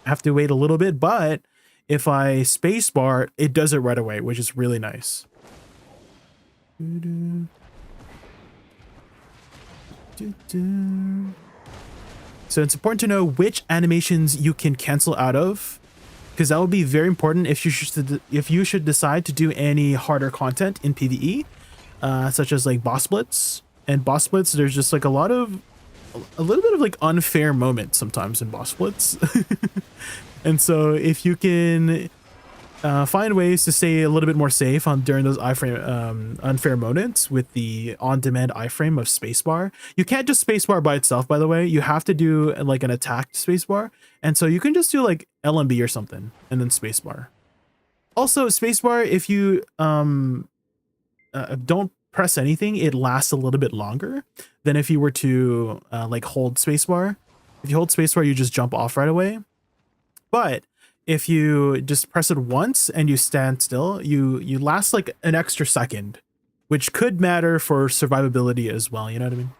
I have to wait a little bit, but if I spacebar, it does it right away, which is really nice. So it's important to know which animations you can cancel out of, because that will be very important if you should decide to do any harder content in PvE, such as like boss blitz. And boss blitz, there's just like a little bit of like unfair moments sometimes in boss blitz. And so if you can find ways to stay a little bit more safe during those iframe unfair moments with the on-demand iframe of spacebar. You can't just spacebar by itself, by the way. You have to do like an attacked spacebar, and so you can just do like LMB or something and then spacebar. Also, spacebar, if you don't press anything, it lasts a little bit longer than if you were to like hold spacebar. If you hold spacebar, you just jump off right away. But if you just press it once and you stand still, you last like an extra second, which could matter for survivability as well. You know what I mean?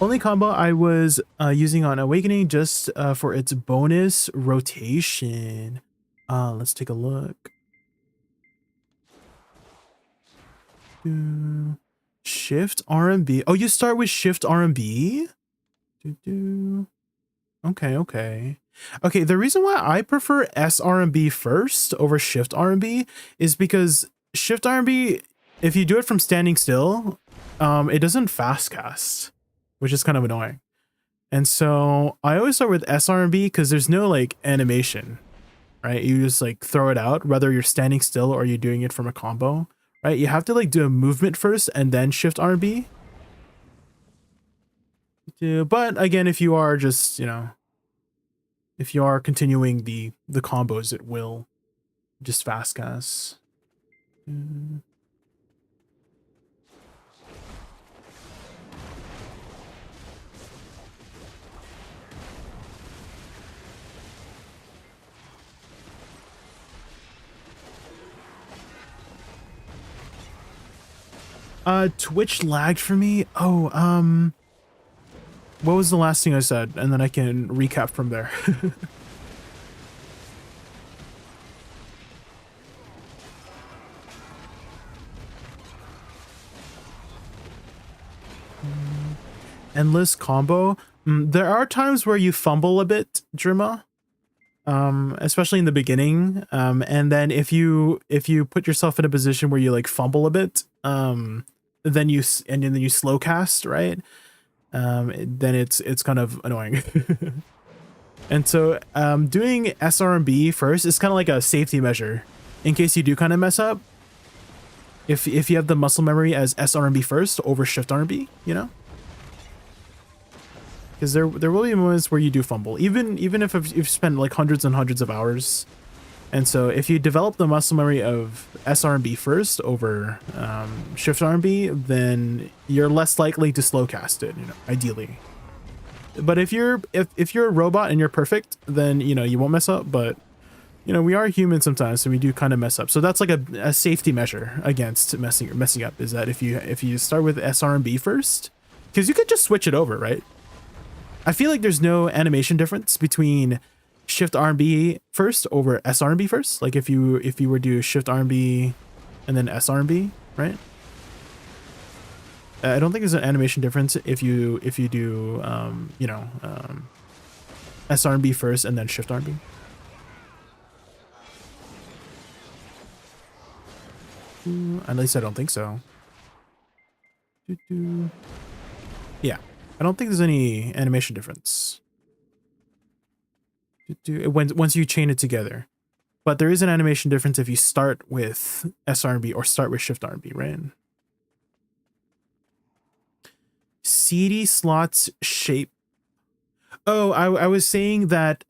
Only combo I was using on Awakening just for its bonus rotation. Let's take a look. Shift RMB. Oh, you start with Shift RMB? Okay. Okay, the reason why I prefer SRMB first over Shift RMB is because Shift RMB, if you do it from standing still, it doesn't fast cast, which is kind of annoying. And so I always start with SRMB because there's no like animation, right? You just like throw it out, whether you're standing still or you're doing it from a combo, right? You have to like do a movement first and then Shift RMB. But again, if you are just, you know, if you are continuing the combos, it will just fast cast. Twitch lagged for me. Oh, what was the last thing I said? And then I can recap from there. Endless combo. There are times where you fumble a bit, Drima. Especially in the beginning. And then if you put yourself in a position where you like fumble a bit, then you slow cast, right? Then it's kind of annoying. And so doing SRMB first is kind of like a safety measure in case you do kind of mess up. If you have the muscle memory as SRMB first over Shift RMB, you know? because there will be moments where you do fumble, even if you've spent like hundreds and hundreds of hours. And so if you develop the muscle memory of SRB first over Shift RB, then you're less likely to slow cast it, you know, ideally. But if you're a robot and you're perfect, then you know you won't mess up. But you know, we are human sometimes, so we do kind of mess up. So that's like a safety measure against messing up, is that if you start with SRB first, because you could just switch it over, right? I feel like there's no animation difference between Shift R&B first over SRB first. Like if you were to do Shift R&B and then SRB, right? I don't think there's an animation difference if you do you know, SRB first and then Shift R&B. At least I don't think so. Yeah, I don't think there's any animation difference once you chain it together. But there is an animation difference if you start with SRB or start with Shift R&B, right? CD slots shape. Oh, I was saying that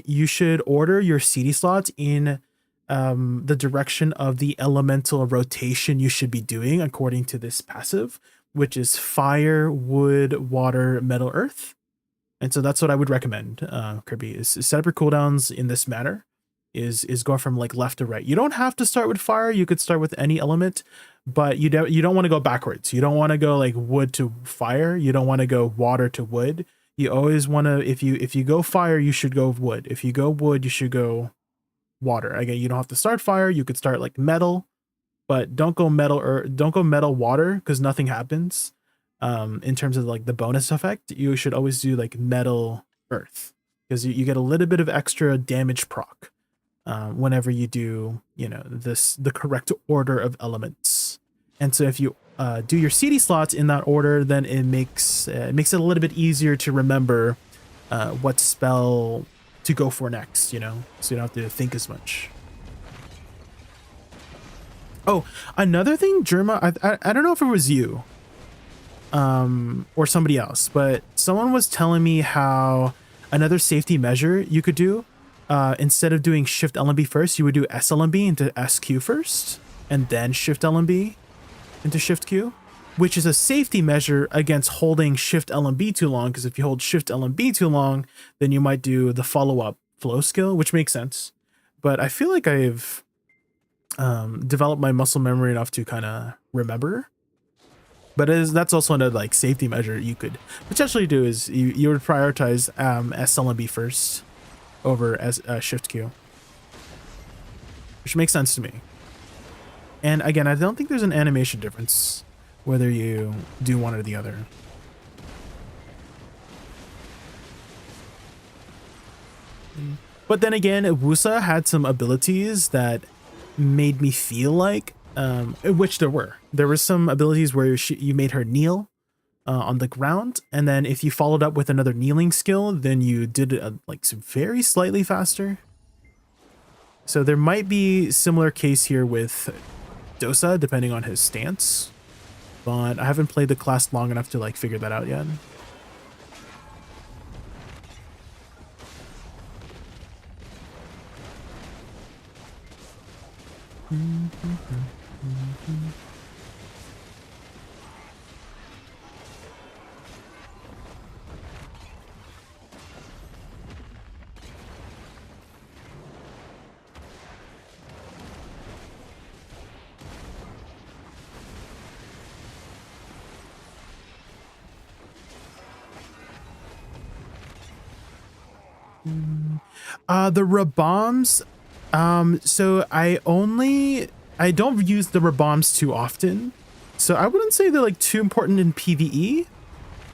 you should order your CD slots in the direction of the elemental rotation you should be doing according to this passive, which is fire, wood, water, metal, earth. And so that's what I would recommend, Kirby, is set up your cooldowns in this manner, is go from like left to right. You don't have to start with fire. You could start with any element, but you don't want to go backwards. You don't want to go like wood to fire. You don't want to go water to wood. You always want to, if you go fire, you should go wood. If you go wood, you should go water. Again, you don't have to start fire. You could start like metal, but don't go metal or don't go metal water, because nothing happens. In terms of like the bonus effect, you should always do like metal earth, because you get a little bit of extra damage proc whenever you do, you know, the correct order of elements. And so if you do your CD slots in that order, then it makes it a little bit easier to remember what spell to go for next, you know, so you don't have to think as much. Oh, another thing, Germa, I don't know if it was you or somebody else, but someone was telling me how another safety measure you could do, instead of doing Shift LMB first, you would do SLMB into SQ first, and then Shift LMB into Shift Q, which is a safety measure against holding Shift LMB too long, because if you hold Shift LMB too long, then you might do the follow-up flow skill, which makes sense. But I feel like I've developed my muscle memory enough to kind of remember. But that's also another like safety measure you could potentially do, is you would prioritize SLMB first over as Shift Q, which makes sense to me. And again, I don't think there's an animation difference whether you do one or the other. But then again, Woosa had some abilities that made me feel like, which there were some abilities where you made her kneel on the ground, and then if you followed up with another kneeling skill, then you did it like very slightly faster. So there might be similar case here with Dosa, depending on his stance, but I haven't played the class long enough to like figure that out yet. The Raboms, so I don't use the Raboms too often, so I wouldn't say they're like too important in PvE.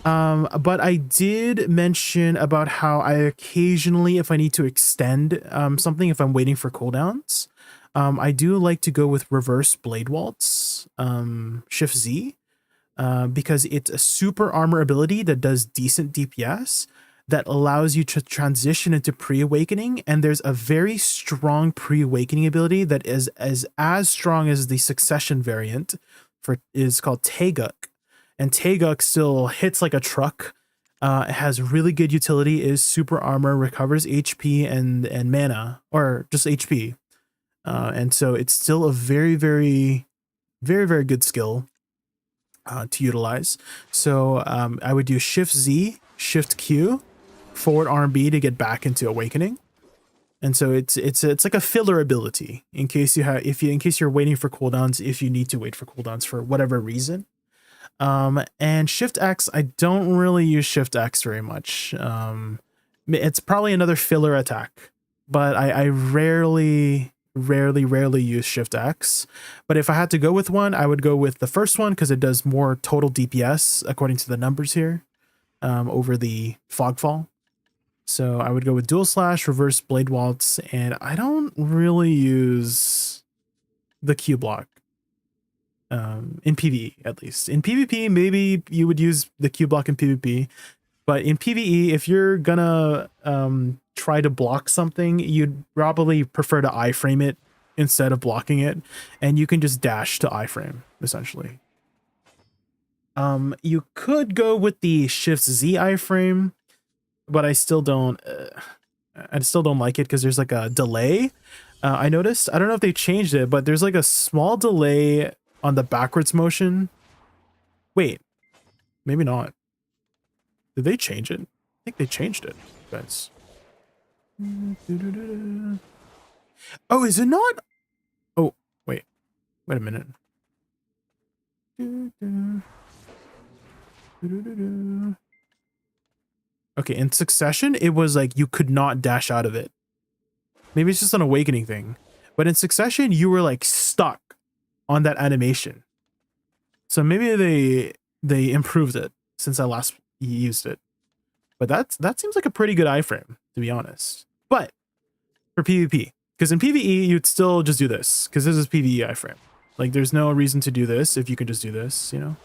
But I did mention about how I occasionally, if I need to extend something, if I'm waiting for cooldowns, I do like to go with Reverse Blade Waltz, Shift Z, because it's a super armor ability that does decent DPS, that allows you to transition into pre-awakening, and there's a very strong pre-awakening ability that is as strong as the succession variant is called Taeguk, and Taeguk still hits like a truck It has really good utility, is super armor, recovers HP and mana, or just HP. And so it's still a very, very, very, very good skill to utilize. So I would do Shift Z, Shift Q, forward RB to get back into Awakening. And so it's like a filler ability in case in case you're waiting for cooldowns, if you need to wait for cooldowns for whatever reason. And Shift X, I don't really use Shift X very much. It's probably another filler attack, but I rarely use Shift X. But if I had to go with one, I would go with the first one because it does more total DPS according to the numbers here, over the Fogfall. So I would go with Dual Slash, Reverse Blade Waltz, and I don't really use the Q block. In PvE, at least. In PvP, maybe you would use the Q block in PvP, but in PvE, if you're gonna try to block something, you'd probably prefer to iframe it instead of blocking it, and you can just dash to iframe, essentially. You could go with the Shift Z iframe, but I still don't like it because there's like a delay. I noticed, I don't know if they changed it, but there's like a small delay on the backwards motion. Wait, maybe not. Did they change it? I think they changed it, guys. Oh, is it not? Oh, wait a minute. Okay, in Succession, it was like you could not dash out of it. Maybe it's just an Awakening thing. But in Succession, you were like stuck on that animation. So maybe they improved it since I last used it. But that seems like a pretty good iframe, to be honest. But for PvP, because in PvE, you'd still just do this, because this is PvE iframe. Like, there's no reason to do this if you could just do this, you know?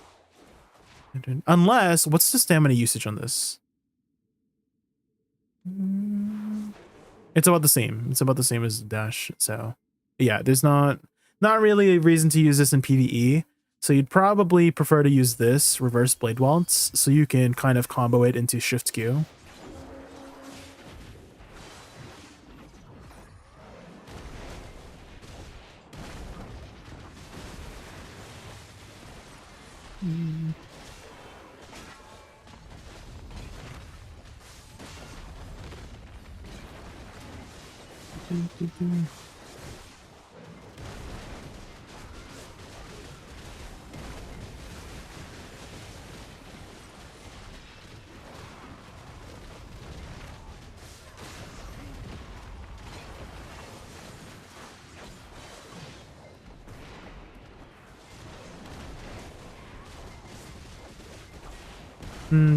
Unless, what's the stamina usage on this? It's about the same. It's about the same as dash. So yeah, there's not really a reason to use this in PvE. So you'd probably prefer to use this Reverse Blade Waltz, so you can kind of combo it into Shift Q.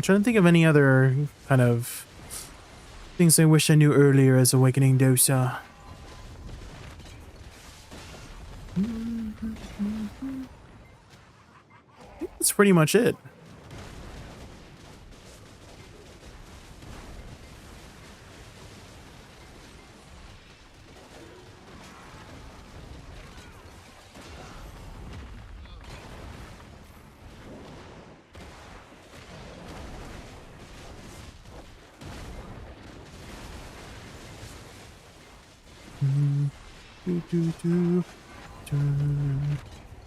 Trying to think of any other kind of things I wish I knew earlier as Awakening Dosa. I think that's pretty much it.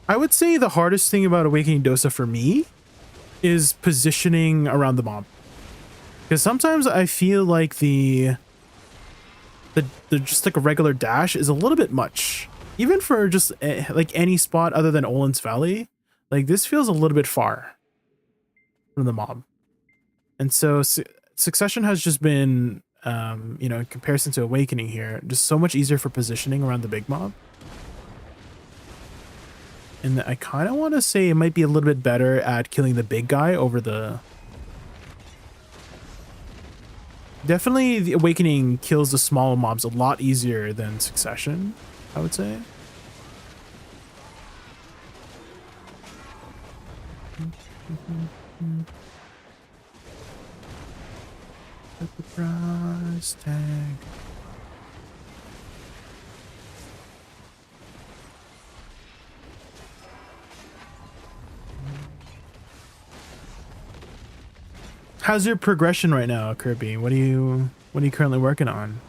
I would say the hardest thing about Awakening Dosa for me is positioning around the mob, because sometimes I feel like the just like a regular dash is a little bit much, even for just like any spot other than Olin's Valley. Like, this feels a little bit far from the mob, and so Succession has just been you know, in comparison to Awakening here, just so much easier for positioning around the big mob. And I kind of want to say it might be a little bit better at killing the big guy over the... Definitely the Awakening kills the smaller mobs a lot easier than Succession, I would say. At the price tag. How's your progression right now, Kirby? What are you currently working on?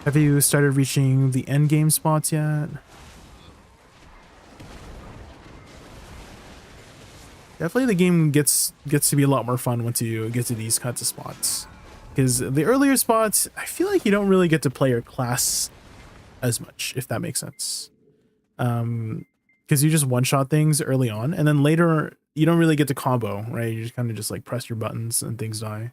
Have you started reaching the end game spots yet? Definitely the game gets to be a lot more fun once you get to these kinds of spots. Because the earlier spots, I feel like you don't really get to play your class as much, if that makes sense. Because you just one-shot things early on, and then later you don't really get to combo, right? You just kind of just like press your buttons and things die.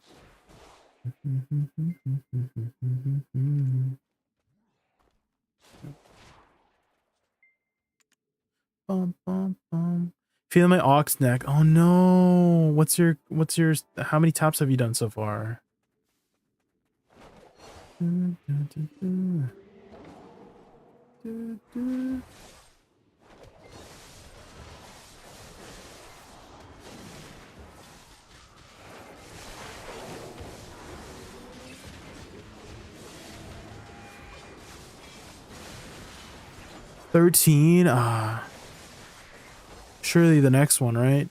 Bum, bum, bum. Feeling my ox neck. Oh no. What's your how many taps have you done so far? 13. Surely the next one, right?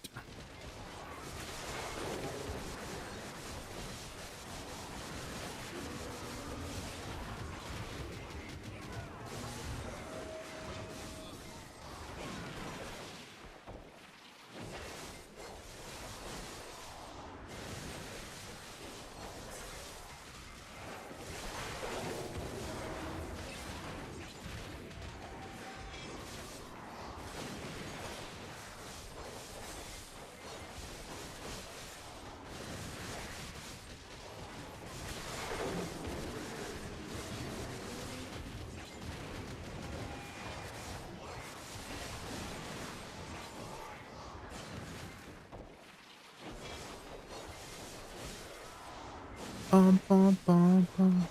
Bum, bum, bum, bum.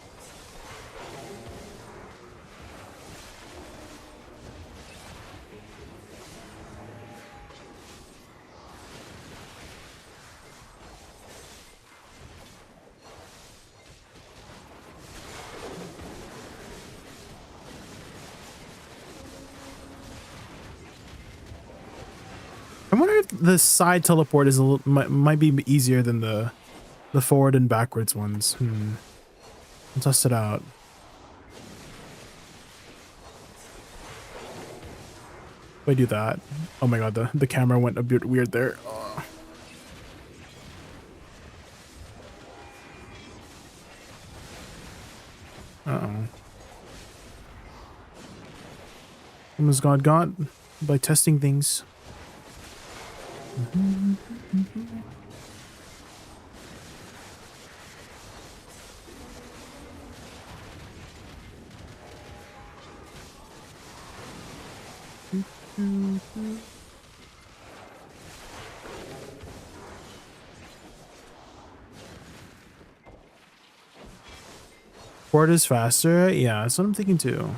I wonder if the side teleport is a little might be easier than the forward and backwards ones. I'll test it out. If I do that, oh my god, the camera went a bit weird there. Uh-oh. Almost got by testing things. Forward is faster. Yeah, that's what I'm thinking too.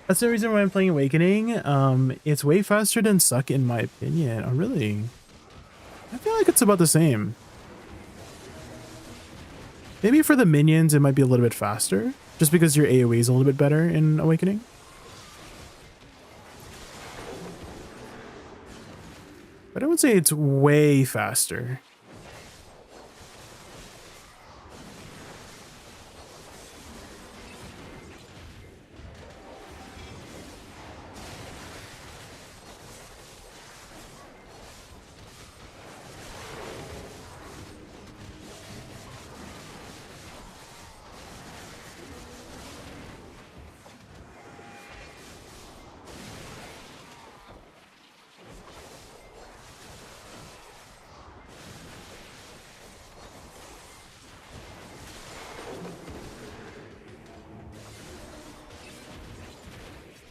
That's the reason why I'm playing Awakening. It's way faster than Suck in my opinion. Oh, really? I feel like it's about the same. Maybe for the minions, it might be a little bit faster, just because your AoE is a little bit better in Awakening. But I would say it's way faster.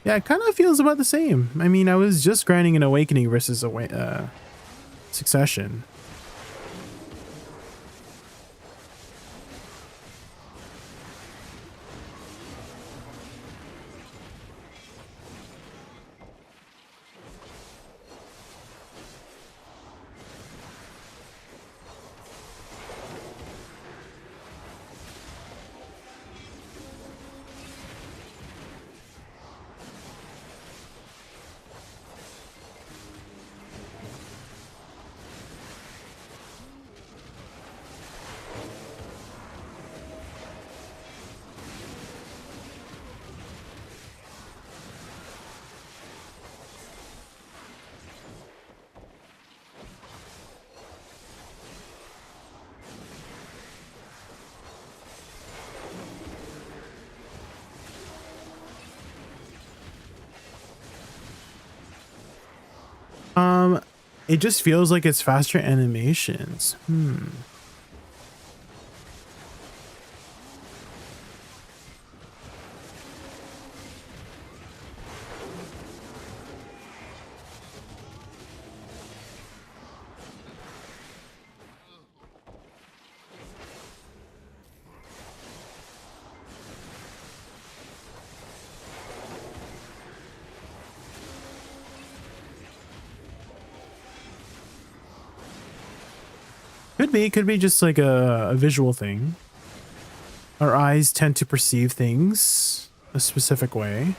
Yeah, it kind of feels about the same. I mean, I was just grinding an Awakening versus a Succession. It just feels like it's faster animations. Could be just like a visual thing. Our eyes tend to perceive things a specific way.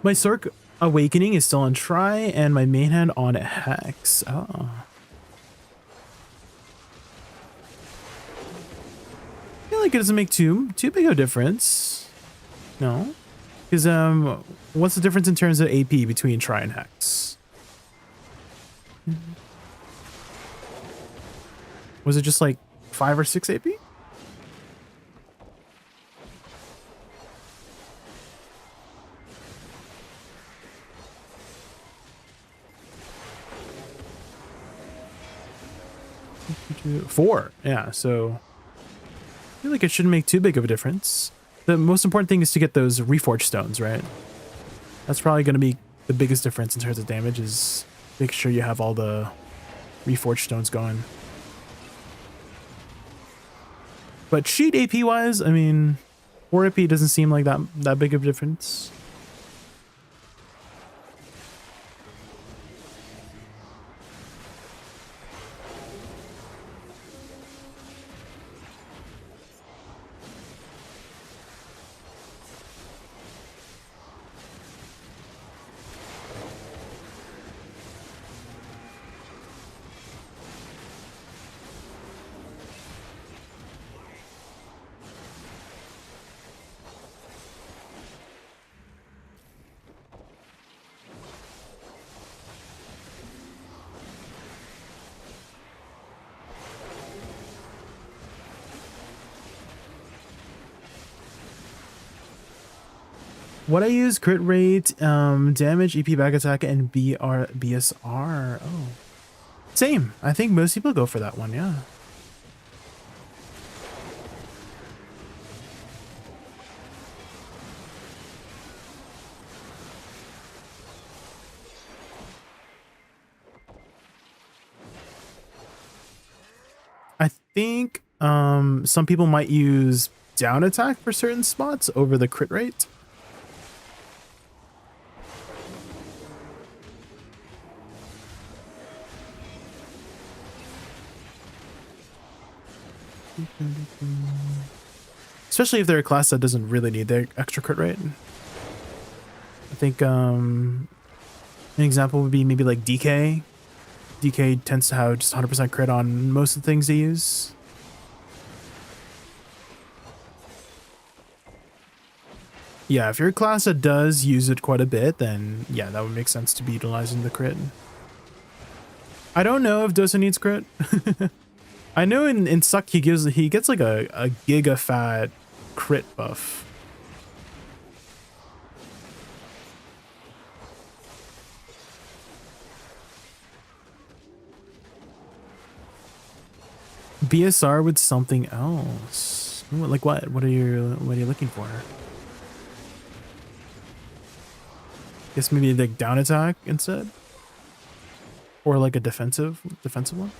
My Cirque Awakening is still on try, and my main hand on Hex. Oh. I feel like it doesn't make too big of a difference. No? Because, what's the difference in terms of AP between try and Hex? Was it just like 5 or 6 AP? Four, yeah, so I feel like it shouldn't make too big of a difference. The most important thing is to get those reforged stones, right? That's probably going to be the biggest difference in terms of damage, is make sure you have all the reforged stones going. But cheat AP wise, I mean, 4 AP doesn't seem like that big of a difference. What I use: crit rate, damage, EP back attack, and BSR. Oh, same. I think most people go for that one. Yeah. I think some people might use down attack for certain spots over the crit rate. Especially if they're a class that doesn't really need their extra crit rate. I think an example would be maybe like DK. DK tends to have just 100% crit on most of the things they use. Yeah, if you're a class that does use it quite a bit, then yeah, that would make sense to be utilizing the crit. I don't know if Dosa needs crit. I know in Suck he gets like a giga fat crit buff. BSR with something else. Like what? What are you looking for? Guess maybe like down attack instead? Or like a defensive one?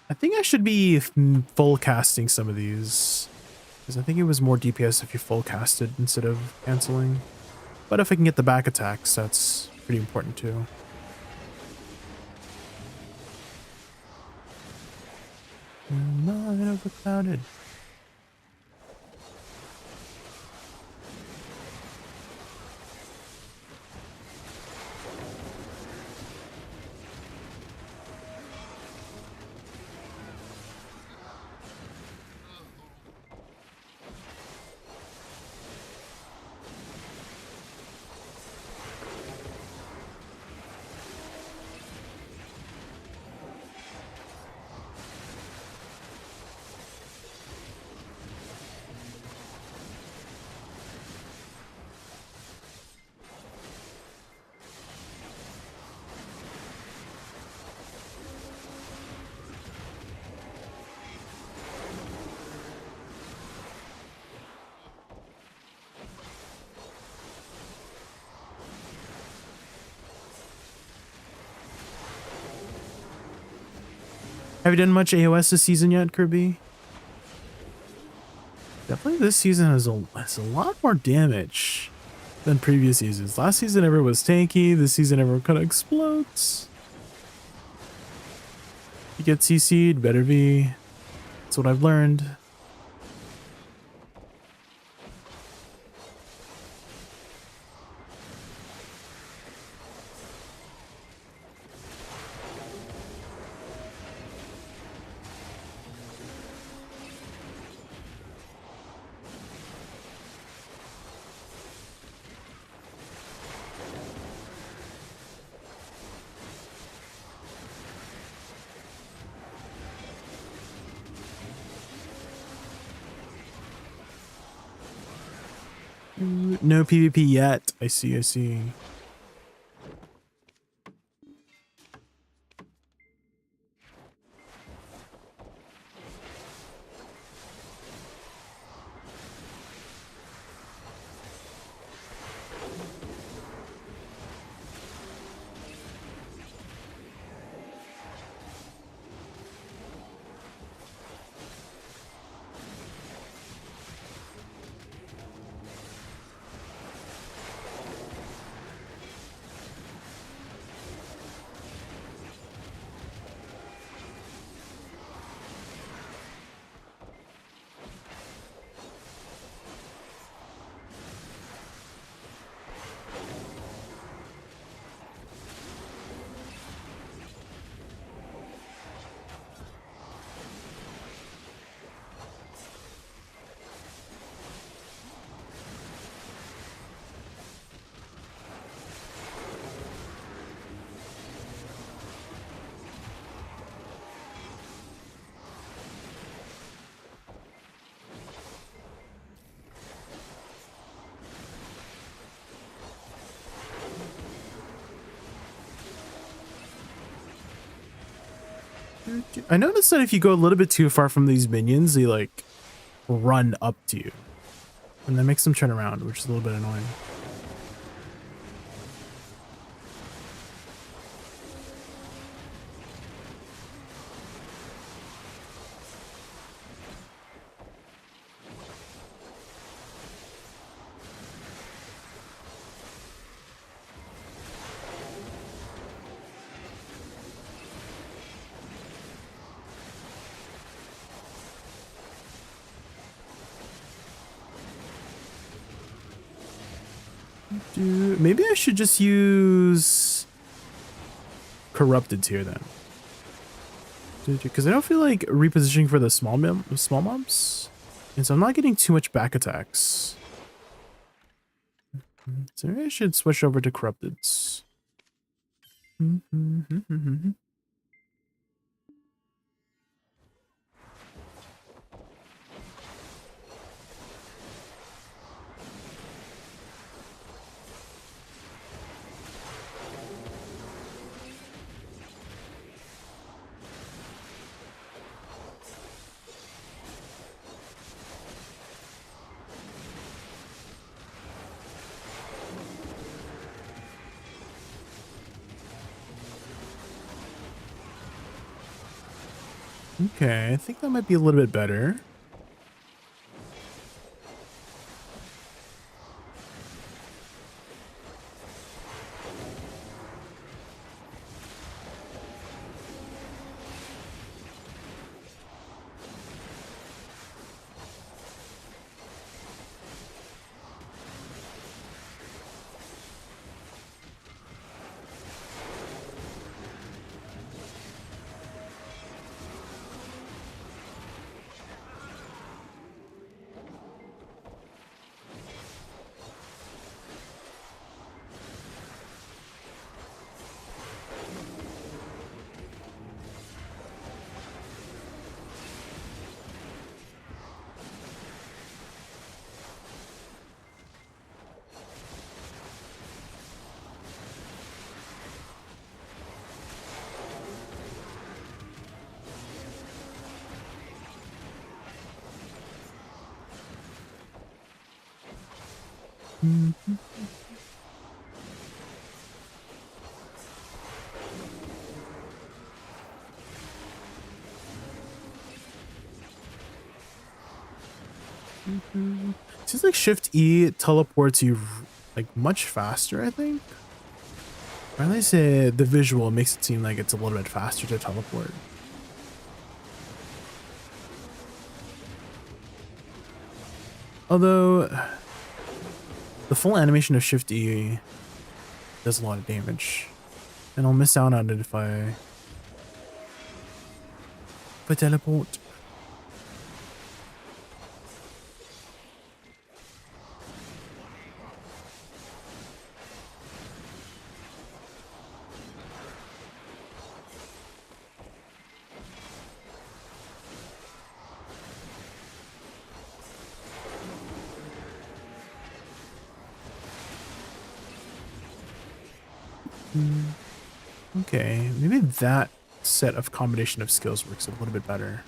I think I should be full casting some of these, because I think it was more DPS if you full casted instead of canceling. But if I can get the back attacks, that's pretty important too. Not overclouded. Have you done much AOS this season yet, Kirby? Definitely this season has a lot more damage than previous seasons. Last season everyone was tanky, this season everyone kind of explodes. You get CC'd, better be. That's what I've learned. No PvP yet. I see, I see. I noticed that if you go a little bit too far from these minions, they like run up to you. And that makes them turn around, which is a little bit annoying. Maybe I should just use corrupted here then, because I don't feel like repositioning for the small mobs, and so I'm not getting too much back attacks. So maybe I should switch over to corrupteds. Okay, I think that might be a little bit better. Seems like Shift E teleports you like much faster, I think. Or at least the visual makes it seem like it's a little bit faster to teleport. Although the full animation of Shift E does a lot of damage, and I'll miss out on it if I teleport. Okay, maybe that set of combination of skills works a little bit better.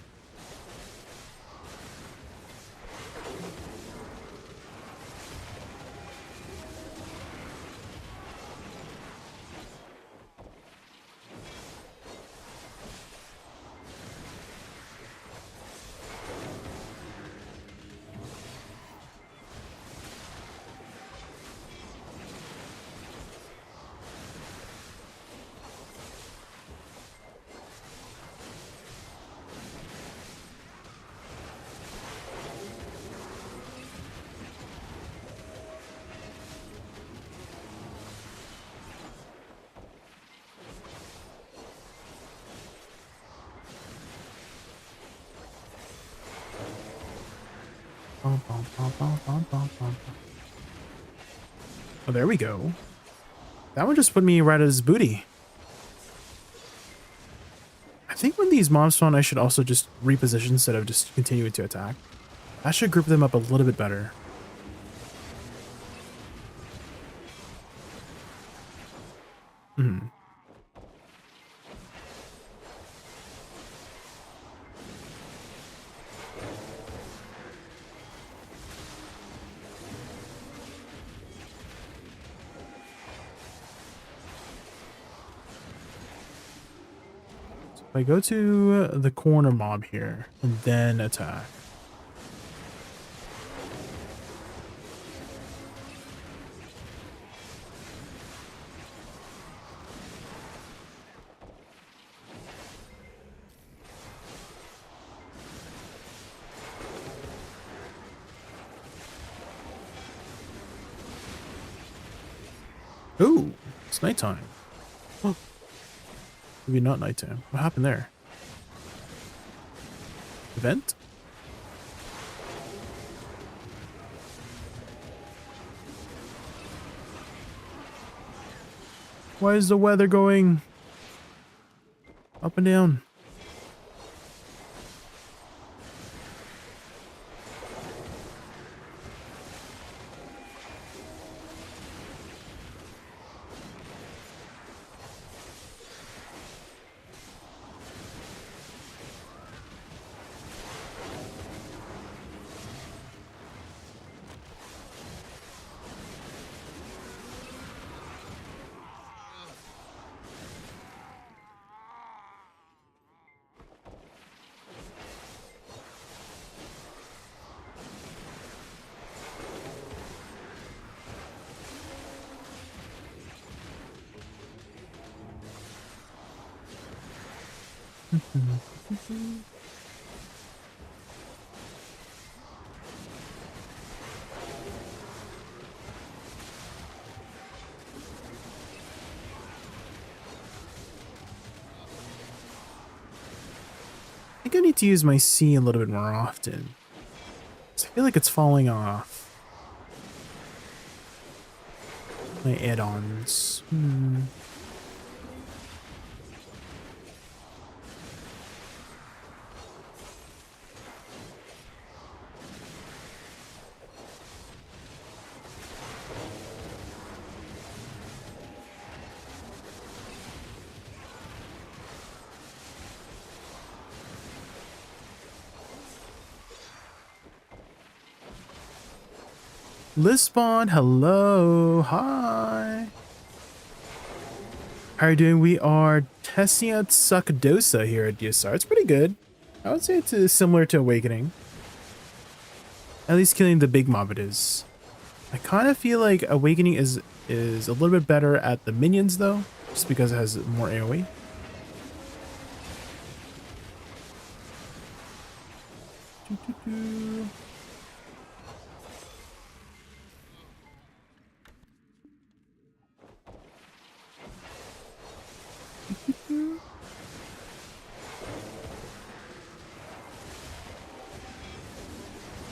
Oh, there we go. That one just put me right at his booty. I think when these mobs spawn, I should also just reposition instead of just continuing to attack. That should group them up a little bit better. If I go to the corner mob here and then attack. Ooh, it's nighttime. Oh, maybe not nighttime. What happened there? Event? Why is the weather going up and down? I think I need to use my C a little bit more often. I feel like it's falling off. My add-ons. Lisbon, hello, hi. How are you doing? We are testing out Dosa here at DSR. It's pretty good. I would say it's similar to Awakening. At least killing the big mob it is. I kind of feel like Awakening is a little bit better at the minions though, just because it has more AoE.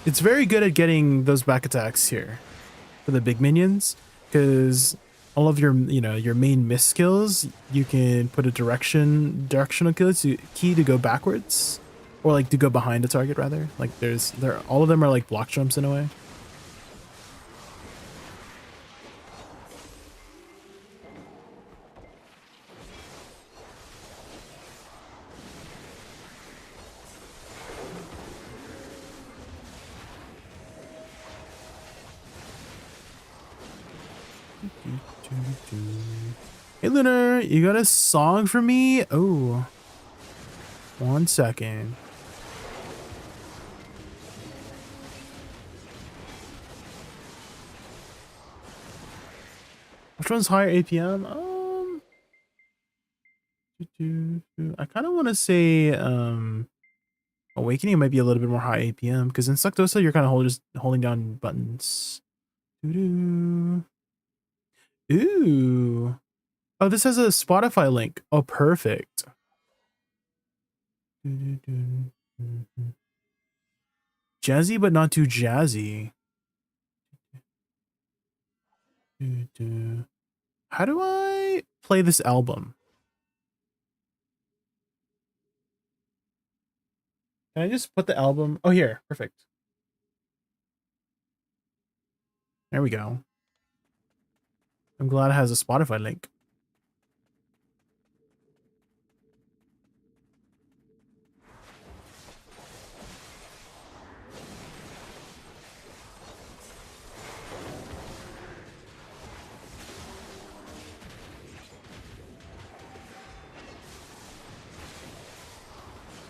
It's very good at getting those back attacks here for the big minions, because all of your your main miss skills, you can put a directional key to go backwards, or like to go behind a target rather. Like all of them are like block jumps in a way. Hey Lunar, you got a song for me? Oh, 1 second. Which one's higher APM? I kind of want to say Awakening might be a little bit more high APM, because in Dosa you're kind of just holding down buttons. Ooh. Oh, this has a Spotify link. Oh, perfect. Jazzy, but not too jazzy. How do I play this album? Can I just put the album? Oh, here. Perfect. There we go. I'm glad it has a Spotify link.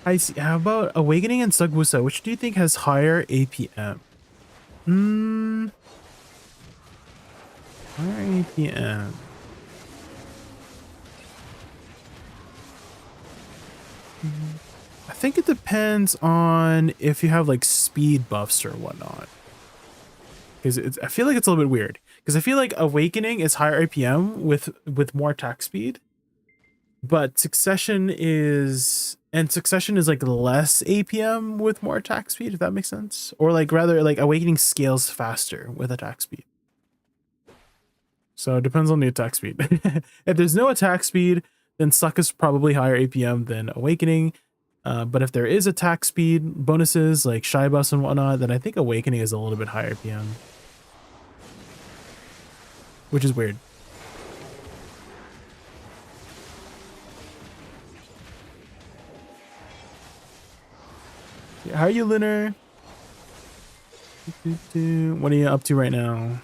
I see. How about Awakening and Woosa? Which do you think has higher APM? Higher APM. I think it depends on if you have like speed buffs or whatnot. Because I feel like it's a little bit weird. Because I feel like Awakening is higher APM with more attack speed, but Succession is like less APM with more attack speed. If that makes sense, or like rather like Awakening scales faster with attack speed. So it depends on the attack speed. If there's no attack speed, then Suck is probably higher APM than Awakening. But if there is attack speed bonuses like Shy Bus and whatnot, then I think Awakening is a little bit higher APM. Which is weird. How are you, Linner? What are you up to right now?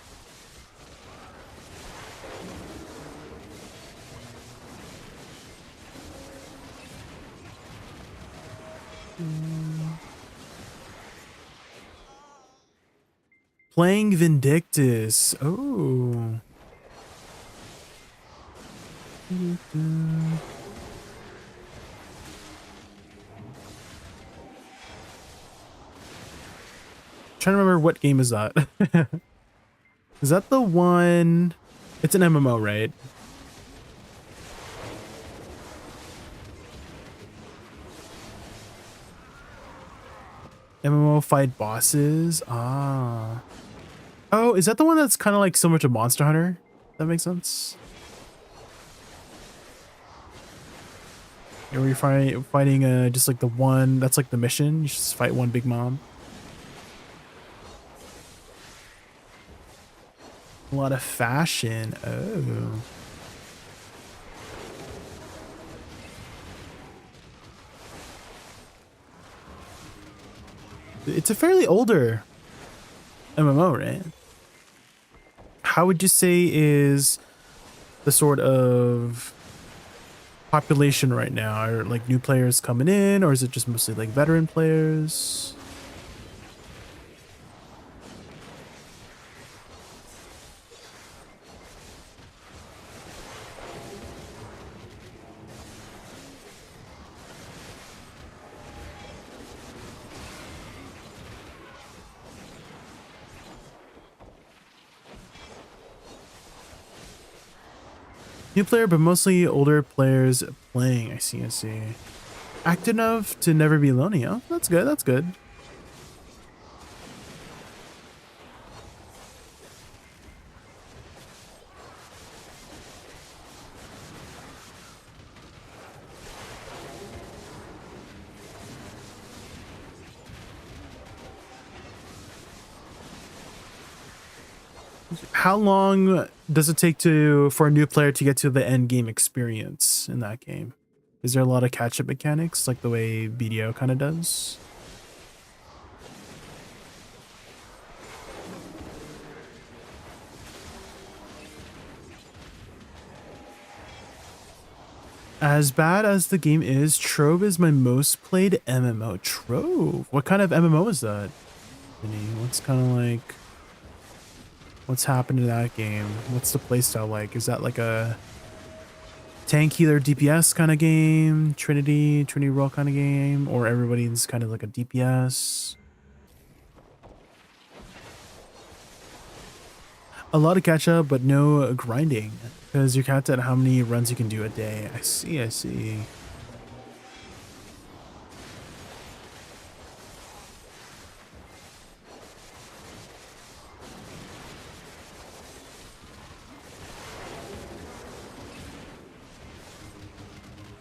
Playing Vindictus. Oh. Trying to remember what game is that. Is that the one? It's an MMO, right? MMO fight bosses. Ah. Oh, is that the one that's kind of like similar to Monster Hunter? That makes sense. Where you're fighting just like the one that's like the mission. You just fight one big mom. A lot of fashion. Oh. It's a fairly older MMO, right? How would you say is the sort of population right now? Are like new players coming in, or is it just mostly like veteran players? New player, but mostly older players playing. I see, I see. Active enough to never be lonely. Oh, that's good, that's good. How long does it take for a new player to get to the end game experience in that game? Is there a lot of catch-up mechanics like the way BDO kind of does? As bad as the game is, Trove is my most played MMO. Trove? What kind of MMO is that? What's kind of like... What's happened to that game? What's the playstyle like? Is that like a tank healer DPS kind of game? Trinity roll kind of game? Or everybody's kind of like a DPS? A lot of catch up, but no grinding. Because you're capped at how many runs you can do a day. I see, I see.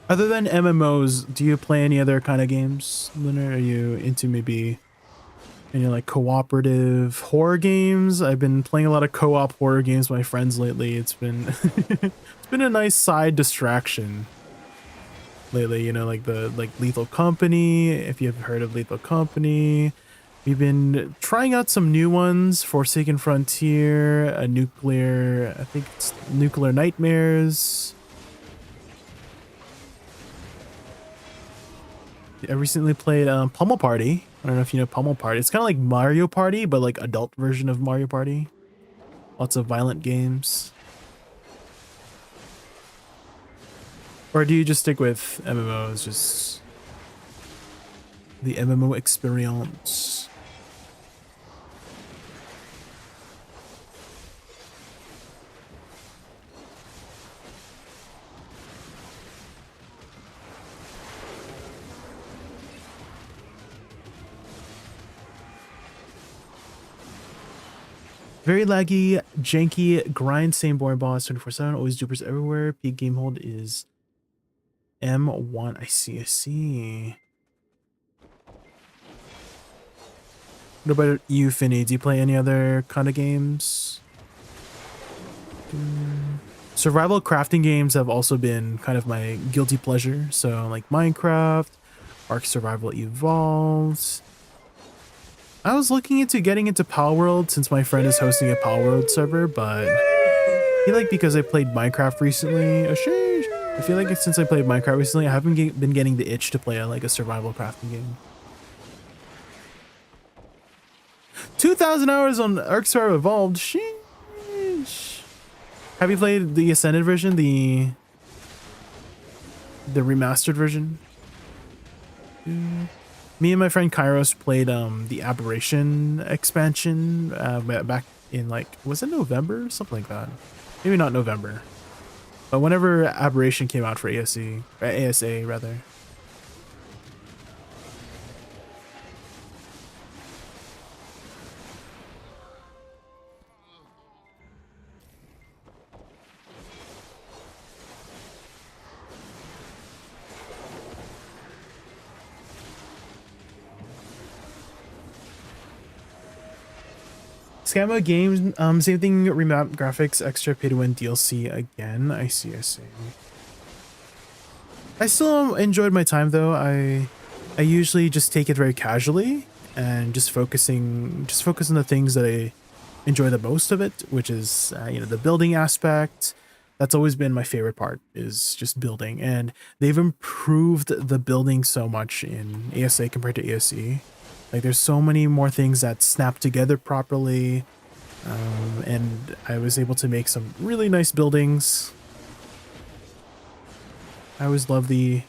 Other than MMOs, do you play any other kind of games, Lunar? Are you into maybe any like cooperative horror games? I've been playing a lot of co-op horror games with my friends lately. It's been it's been a nice side distraction lately, you know, like Lethal Company, if you've heard of Lethal Company. We've been trying out some new ones, Forsaken Frontier, I think it's Nuclear Nightmares. I recently played Pummel Party. I don't know if you know Pummel Party. It's kind of like Mario Party, but like adult version of Mario Party. Lots of violent games. Or do you just stick with MMOs? Just the MMO experience. Very laggy, janky, grind, same boring boss, 24/7, always dupers everywhere. Peak game hold is M1. I see. What about you, Finny? Do you play any other kind of games? Survival crafting games have also been kind of my guilty pleasure. So like Minecraft, Ark Survival Evolved. I was looking into getting into Palworld since my friend is hosting a Palworld server, but I feel like because I played Minecraft recently, I feel like since I played Minecraft recently, I haven't been getting the itch to play like a survival crafting game. 2,000 hours on Ark Survival Evolved. Sheesh. Have you played the Ascended version, the remastered version? Me and my friend Kairos played the Aberration expansion back in like, was it November? Something like that. Maybe not November. But whenever Aberration came out for ASA rather. Scammo games, same thing, remap graphics, extra pay to win DLC again. I see. I still enjoyed my time though. I usually just take it very casually and just focus on the things that I enjoy the most of it, which is you know, the building aspect. That's always been my favorite part, is just building, and they've improved the building so much in ASA compared to ASE. Like there's so many more things that snap together properly, and I was able to make some really nice buildings. I always love the...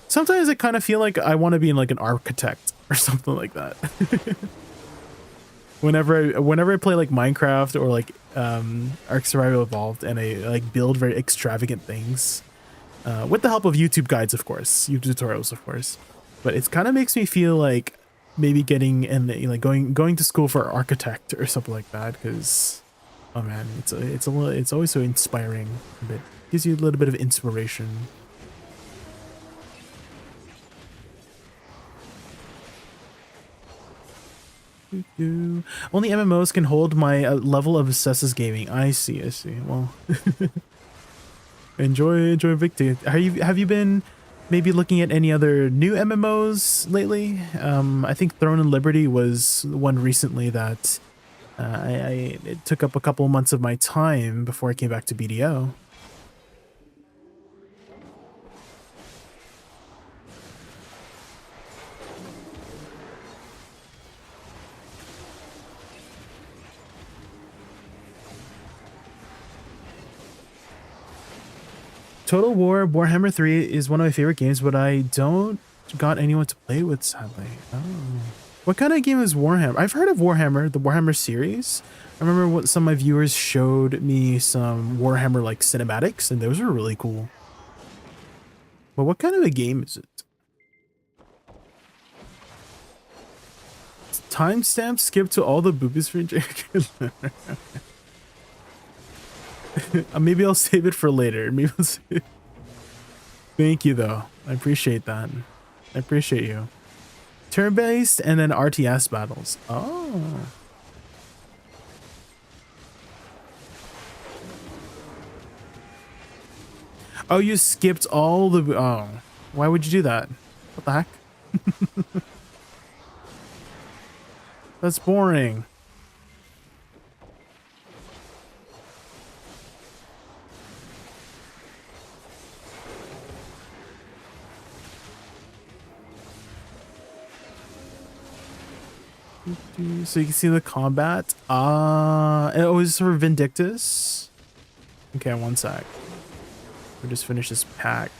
Sometimes I kind of feel like I want to be like an architect or something like that. whenever I play like Minecraft or like Ark Survival Evolved, and I like build very extravagant things, with the help of YouTube guides, of course, YouTube tutorials, of course. But it kind of makes me feel like maybe getting and like going to school for architect or something like that, because oh man, it's always so inspiring. It gives you a little bit of inspiration. Only MMOs can hold my level of obsessive gaming. I see. Well, enjoy Victor. Have you been maybe looking at any other new MMOs lately? I think Throne and Liberty was one recently that it took up a couple months of my time before I came back to BDO. Total War Warhammer 3 is one of my favorite games, but I don't got anyone to play with, sadly. Oh. What kind of game is Warhammer? I've heard of Warhammer, the Warhammer series. I remember what some of my viewers showed me some Warhammer like cinematics, and those were really cool. But what kind of a game is it? Timestamp skip to all the boobies for Jaykun. Maybe I'll save it for later. Maybe I'll save it. Thank you though. I appreciate that. I appreciate you. Turn-based and then RTS battles. Oh. Oh, you skipped all the... Oh. Why would you do that? What the heck? That's boring. So you can see the combat. It was for Vindictus. Okay, one sec. We'll just finish this pack.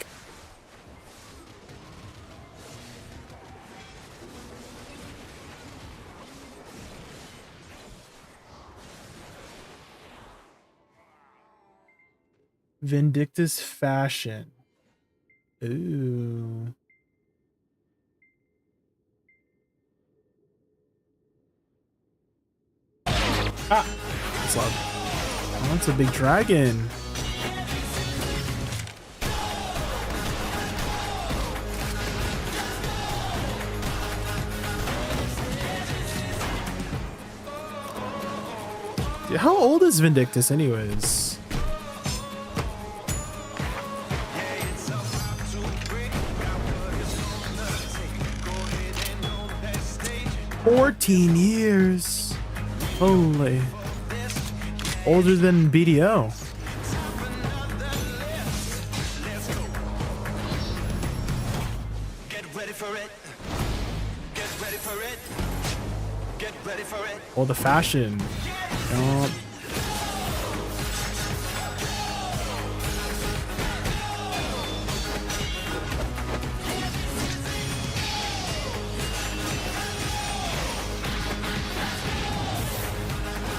Vindictus fashion. Ooh. Ah! What's up? Oh, it's a big dragon. Dude, how old is Vindictus anyways? $14 years. Holy. Older than BDO. Get ready for it. Get ready for it. Get ready for it. Oh, the fashion. Oh.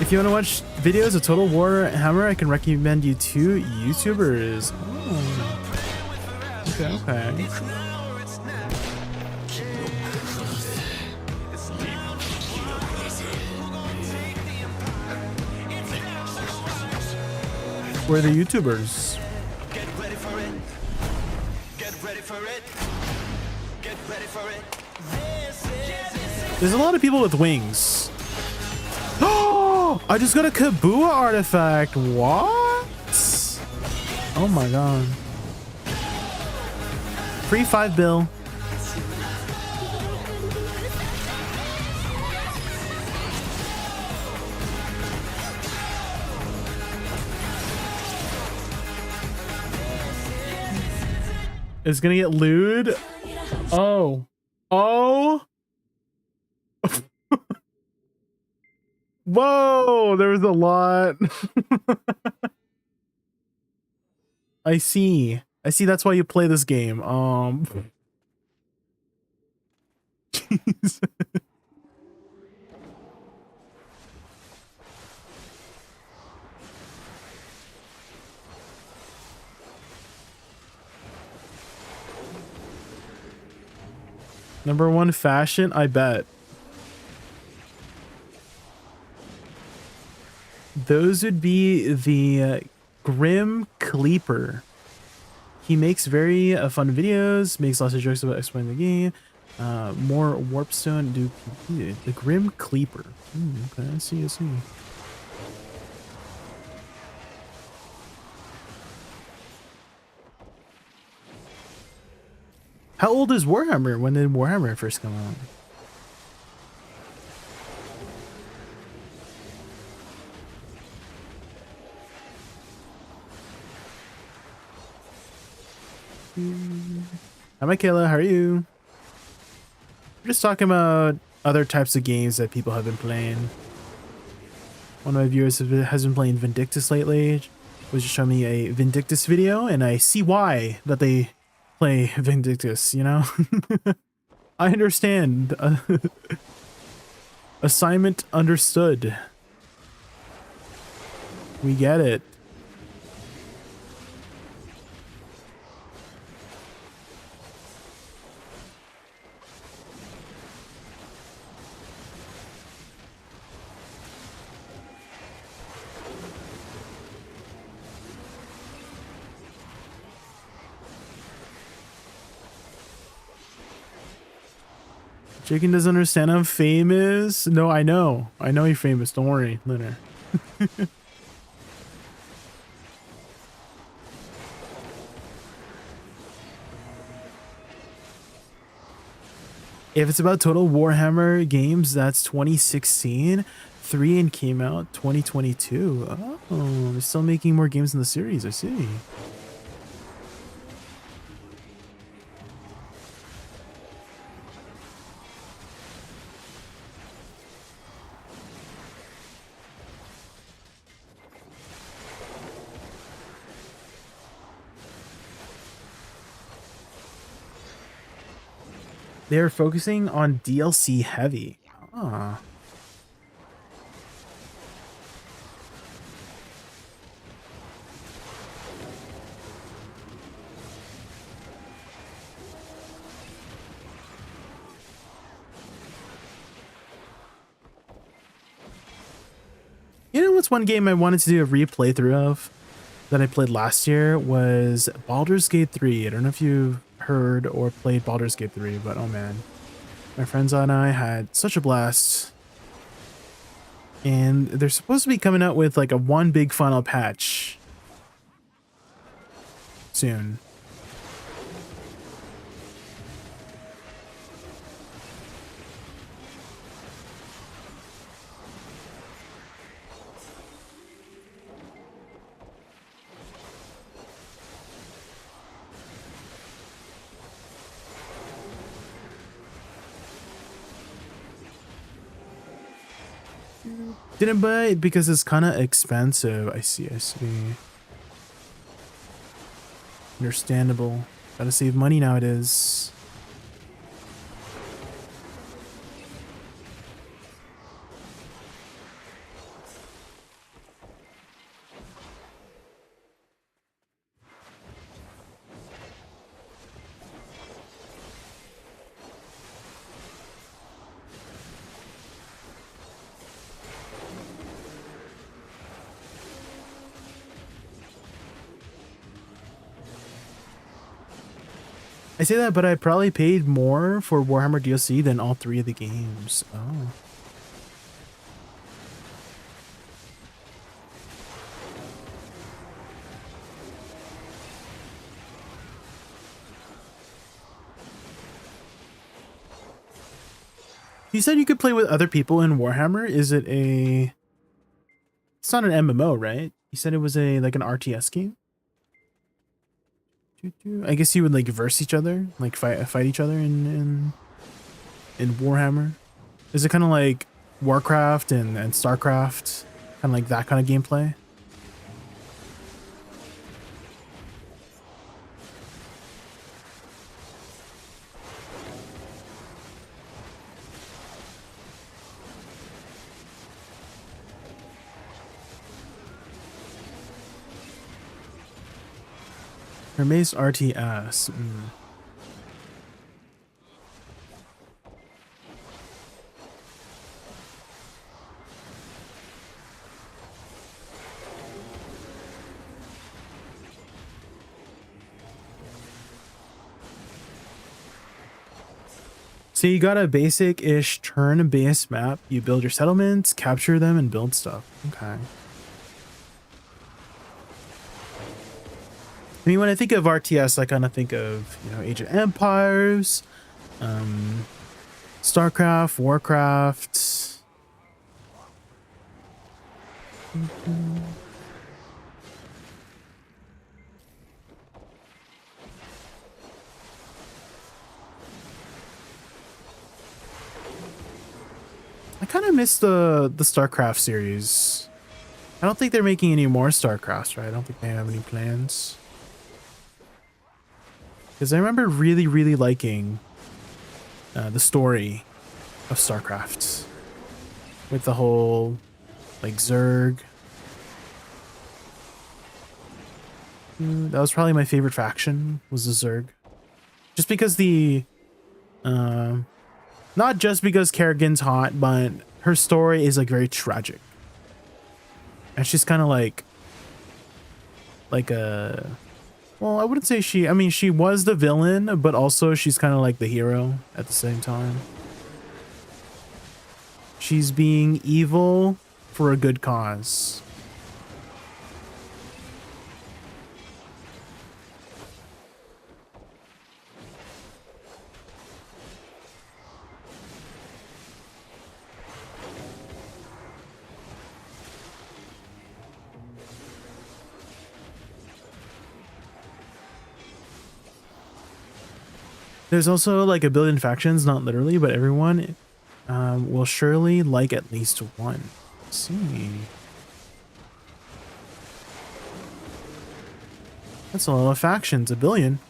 If you want to watch videos of Total War Hammer, I can recommend you 2 YouTubers. Oh. Okay, okay. Where are the YouTubers? Get ready for it. Get ready for it. Get ready for it. There's a lot of people with wings. Oh, I just got a Kabua artifact. What? Oh my god. Free 5 bill. It's gonna get lewd. Oh. Oh. Whoa, there was a lot. I see. I see that's why you play this game. Jeez. Number 1 fashion, I bet. Those would be the Grim Cleaper. He makes very fun videos, makes lots of jokes about explaining the game. More Warpstone do completed. The Grim Cleaper. Okay, I see, I see. How old is Warhammer? When did Warhammer first come out? Hi, Michaela. How are you? We're just talking about other types of games that people have been playing. One of my viewers has been playing Vindictus lately. Was just showing me a Vindictus video, and I see why that they play Vindictus, you know? I understand. Assignment understood. We get it. Jaykun doesn't understand I'm famous. No, I know. I know you're famous. Don't worry, Linner. If it's about Total Warhammer games, that's 2016. 3 came out 2022. Oh, they're still making more games in the series. I see. They're focusing on DLC heavy. Ah. You know what's one game I wanted to do a replay through of that I played last year was Baldur's Gate 3. I don't know if you've heard or played Baldur's Gate 3, but oh man. My friends and I had such a blast. And they're supposed to be coming out with like a one big final patch soon. Didn't buy it because it's kind of expensive. I see. Understandable. Gotta save money nowadays. I say that, but I probably paid more for Warhammer DLC than all 3 of the games. Oh. You said you could play with other people in Warhammer. Is it a... It's not an MMO, right? You said it was a like an RTS game? I guess you would like verse each other, like fight each other in Warhammer. Is it kind of like Warcraft and Starcraft, kind of like that kind of gameplay? Hermes RTS. So you got a basic-ish turn-based map. You build your settlements, capture them, and build stuff. Okay. I mean, when I think of RTS, I kind of think of, you know, Age of Empires, Starcraft, Warcraft. I kind of miss the StarCraft series. I don't think they're making any more StarCrafts, right? I don't think they have any plans. Because I remember really liking the story of StarCraft. With the whole, like, Zerg. That was probably my favorite faction, was the Zerg. Just because the... not just because Kerrigan's hot, but her story is, like, very tragic. And she's kind of like a... Well, I wouldn't say she... I mean, she was the villain, but also she's kind of like the hero at the same time. She's being evil for a good cause. There's also like a billion factions, not literally, but everyone will surely like at least one. Let's see. That's a lot of factions, a billion.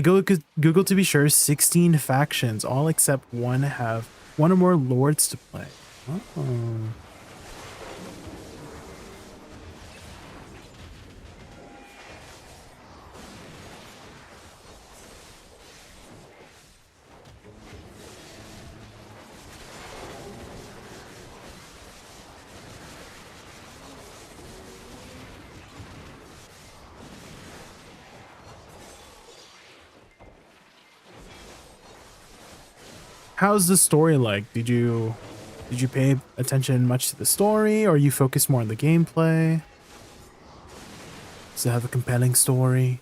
Google to be sure, 16 factions, all except one have one or more lords to play. Oh. How's the story like? Did you pay attention much to the story, or you focus more on the gameplay? Does it have a compelling story?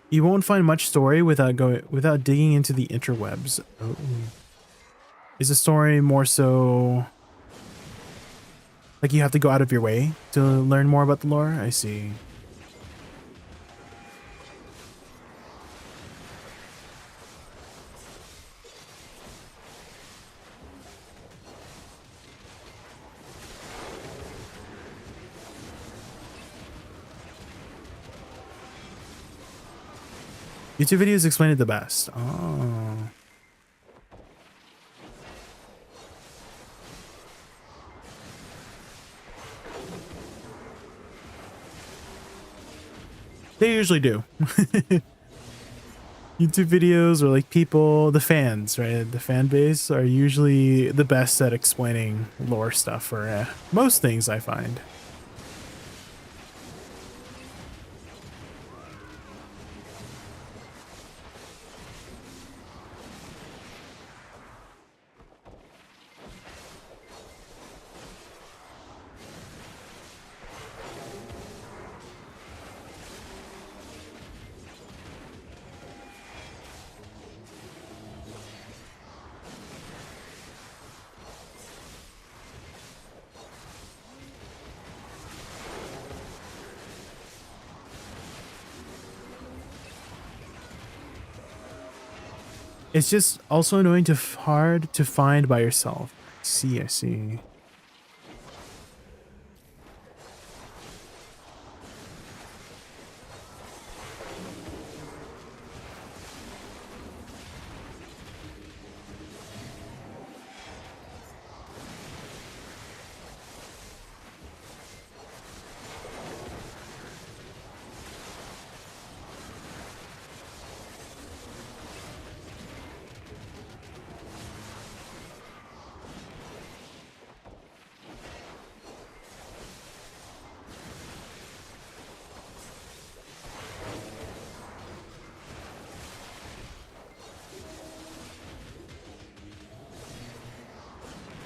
You won't find much story without digging into the interwebs. Oh. Is the story more so like you have to go out of your way to learn more about the lore? I see. YouTube videos explain it the best. Oh. They usually do. YouTube videos or like people, the fans, right? The fan base are usually the best at explaining lore stuff for most things, I find. It's just also annoying to hard to find by yourself. I see.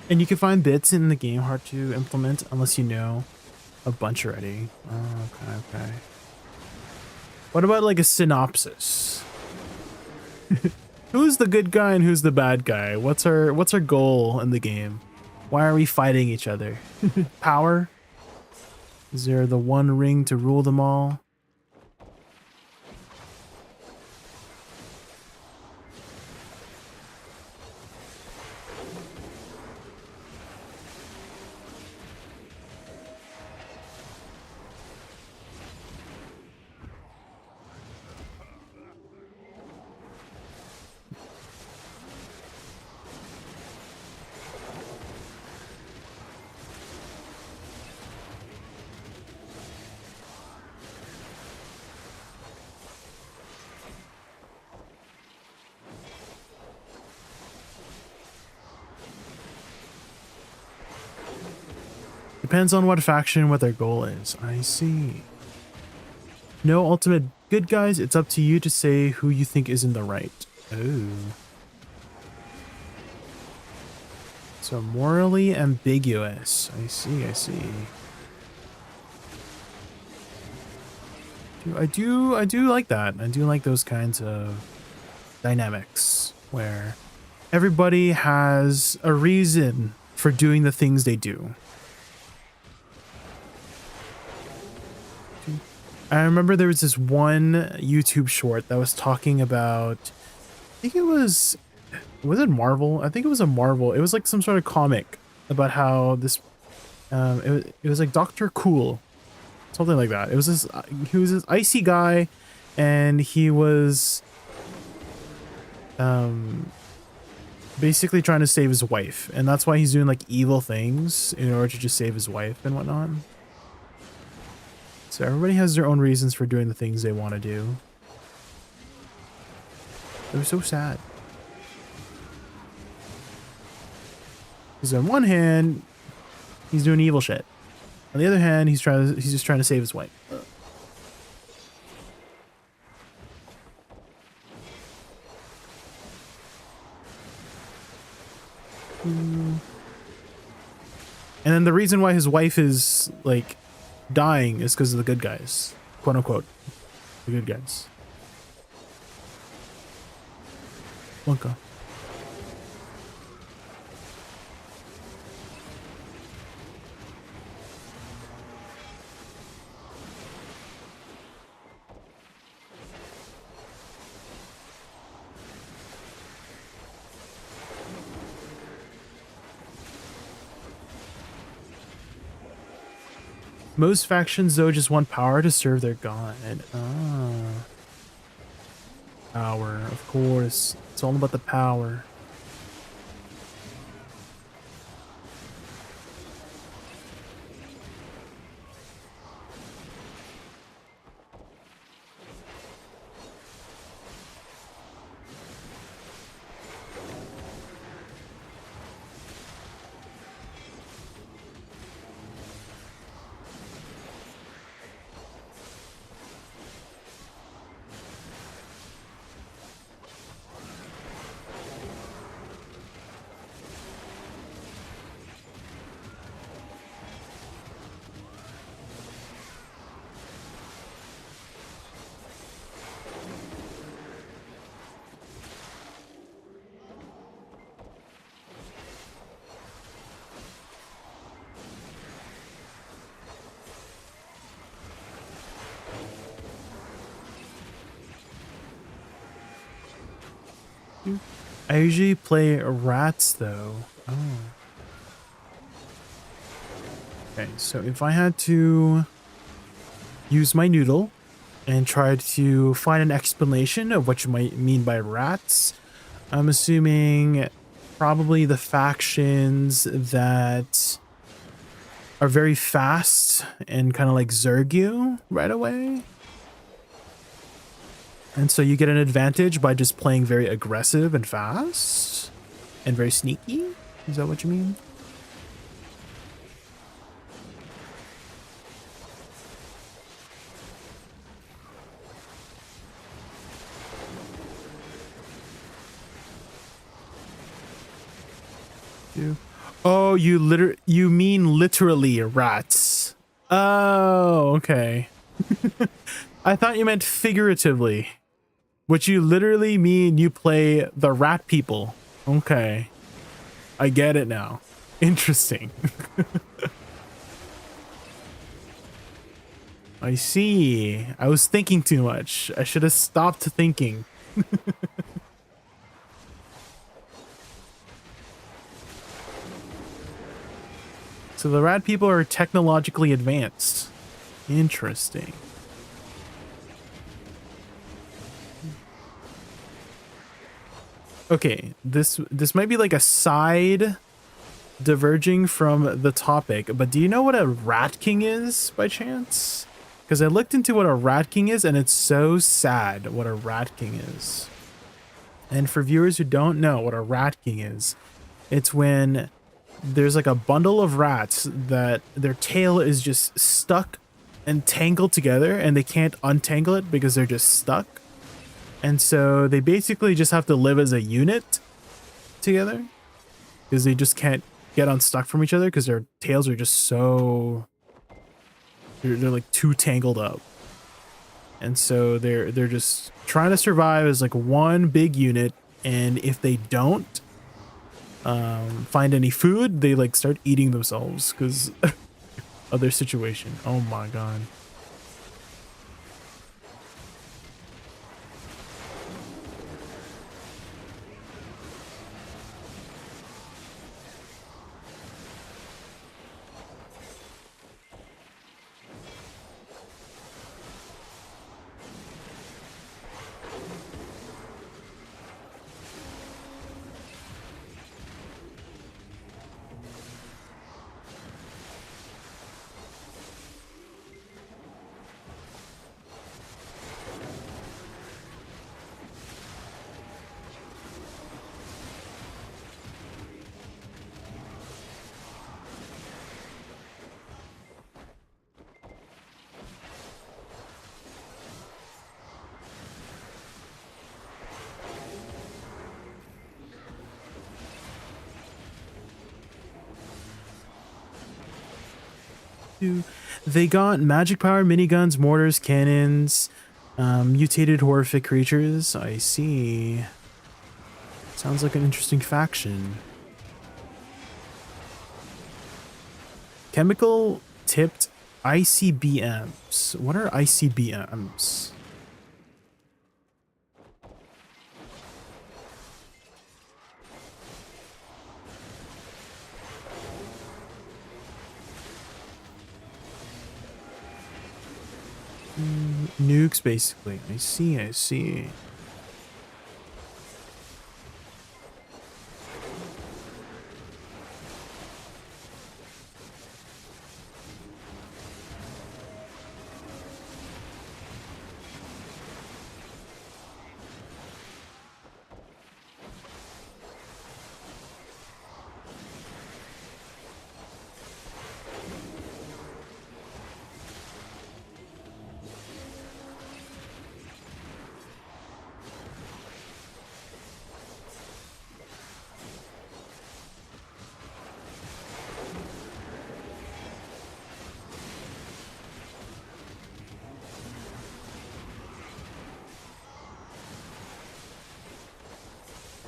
And you can find bits in the game hard to implement unless you know a bunch already. Oh, okay. What about like a synopsis? Who's the good guy and who's the bad guy? What's our goal in the game? Why are we fighting each other? Power? Is there the one ring to rule them all? Depends on what faction, what their goal is. I see. No ultimate good guys. It's up to you to say who you think is in the right. Oh. So morally ambiguous. I see. I do like that. I do like those kinds of dynamics where everybody has a reason for doing the things they do. I remember there was this one YouTube short that was talking about, I think it was it Marvel? I think it was a Marvel. It was like some sort of comic about how this, it was like Dr. Cool, something like that. It was this, he was this icy guy, and he was, basically trying to save his wife, and that's why he's doing like evil things in order to just save his wife and whatnot. So everybody has their own reasons for doing the things they want to do. It was so sad. Because on one hand, he's doing evil shit. On the other hand, he's just trying to save his wife. And then the reason why his wife is like dying is because of the good guys, quote unquote, the good guys. Wonka. Most factions, though, just want power to serve their god. Ah. Power, of course. It's all about the power. I usually play rats though. Oh. Okay, so if I had to use my noodle and try to find an explanation of what you might mean by rats, I'm assuming probably the factions that are very fast and kind of like zerg you right away. And so you get an advantage by just playing very aggressive and fast and very sneaky. Is that what you mean? Oh, you mean literally rats. Oh, okay. I thought you meant figuratively. Which you literally mean you play the rat people. Okay. I get it now. Interesting. I see. I was thinking too much. I should have stopped thinking. So the rat people are technologically advanced. Interesting. Okay, this might be like a side diverging from the topic, but do you know what a rat king is by chance? Because I looked into what a rat king is and it's so sad what a rat king is. And for viewers who don't know what a rat king is, it's when there's like a bundle of rats that their tail is just stuck and tangled together and they can't untangle it because they're just stuck. And so they basically just have to live as a unit together because they just can't get unstuck from each other because their tails are just so they're like too tangled up. And so they're just trying to survive as like one big unit, and if they don't find any food, they like start eating themselves because of their situation. Oh my god. They got magic power, miniguns, mortars, cannons, mutated horrific creatures. I see. Sounds like an interesting faction. Chemical tipped ICBMs. What are ICBMs? Nukes, basically. I see, I see.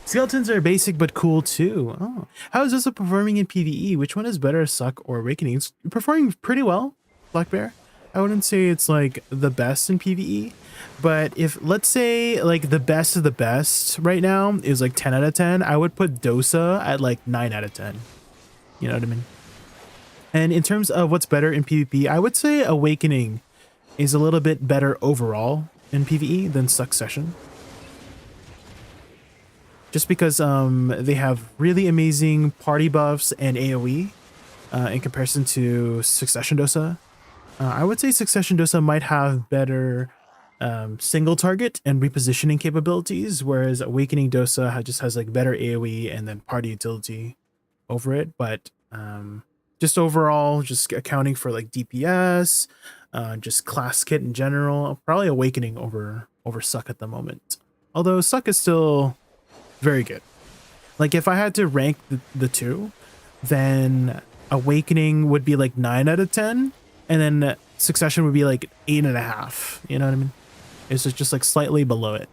Skeletons are basic but cool too. Oh, how is Dosa performing in PvE? Which one is better, Suck or Awakening? It's performing pretty well, Black Bear. I wouldn't say it's like the best in PvE, but if let's say like the best of the best right now is like 10 out of 10, I would put Dosa at like 9 out of 10. You know what I mean? And in terms of what's better in PvP, I would say Awakening is a little bit better overall in PvE than Succession. Just because they have really amazing party buffs and AoE in comparison to Succession Dosa. I would say Succession Dosa might have better single target and repositioning capabilities, whereas Awakening Dosa just has like better AoE and then party utility over it. But just overall, just accounting for like DPS, just class kit in general, probably Awakening over Suck at the moment. Although Suck is still very good. Like if I had to rank the two, then Awakening would be like 9 out of 10, and then Succession would be like 8.5. You know what I mean? It's just like slightly below it.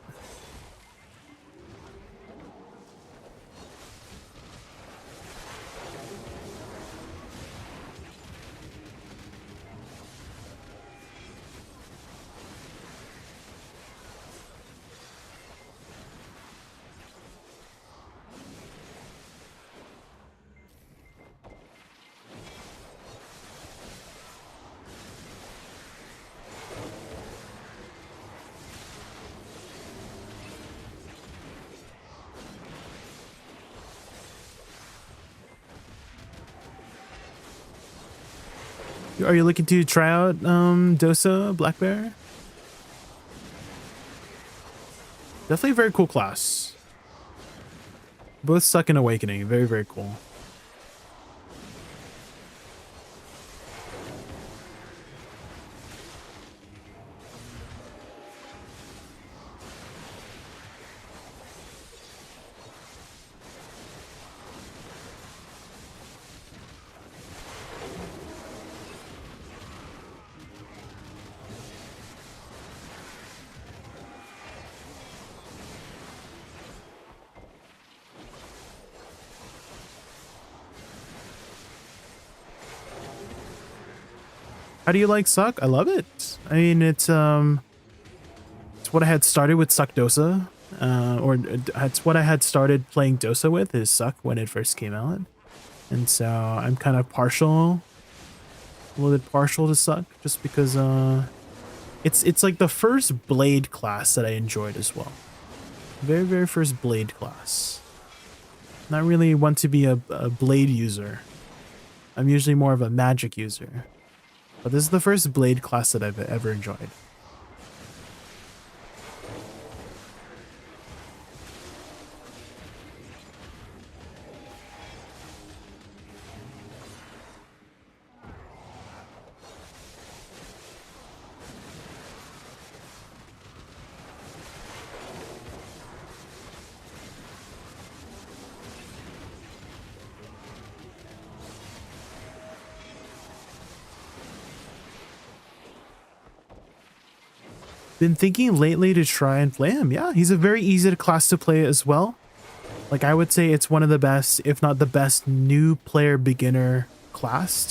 Are you looking to try out Dosa, Black Bear? Definitely a very cool class. Both Suck and Awakening. Very, very cool. How do you like Suck? I love it. I mean, it's what I had started with Suck Dosa, or it's what I had started playing Dosa with is Suck when it first came out, and so I'm kind of partial, a little bit partial to Suck just because it's like the first blade class that I enjoyed as well. Very, very first blade class. Not really want to be a blade user. I'm usually more of a magic user. But this is the first blade class that I've ever enjoyed. been thinking lately to try and play him. Yeah, he's a very easy class to play as well. Like, I would say it's one of the best, if not the best, new player beginner class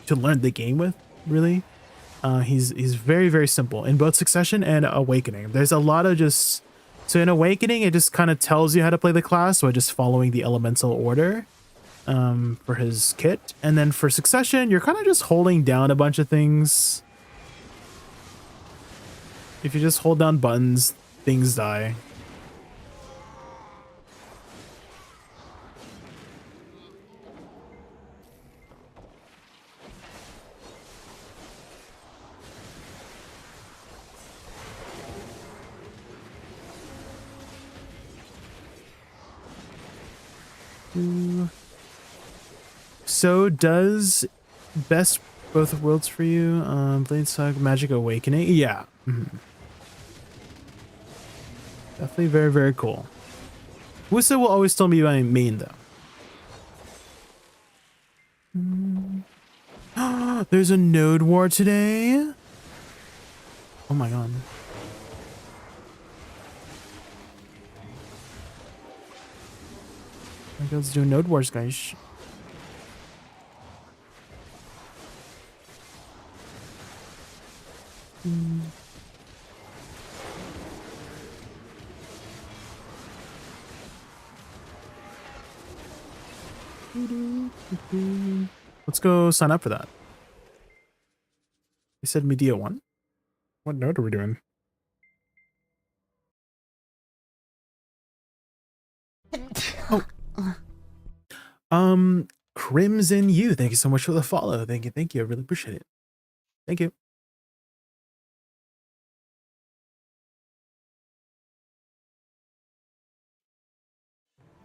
to learn the game with, really. He's very, very simple in both Succession and Awakening. There's a lot of just... So in Awakening, it just kind of tells you how to play the class by just following the elemental order for his kit. And then for Succession, you're kind of just holding down a bunch of things. If you just hold down buttons, things die. So does best both worlds for you? Blade Saga, Magic Awakening? Yeah. Definitely very, very cool. Woosa will always still be my main, though. There's a node war today. Oh my god. Let's do node wars, guys. Let's go sign up for that. They said Media 1. What node are we doing? Oh. Crimson U, thank you so much for the follow. Thank you. I really appreciate it. Thank you.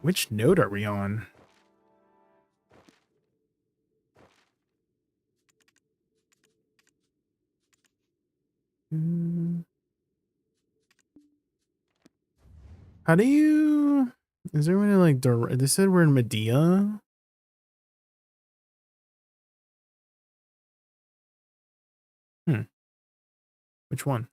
Which node are we on? How do you... Is there any like... They said we're in Medea? Which one?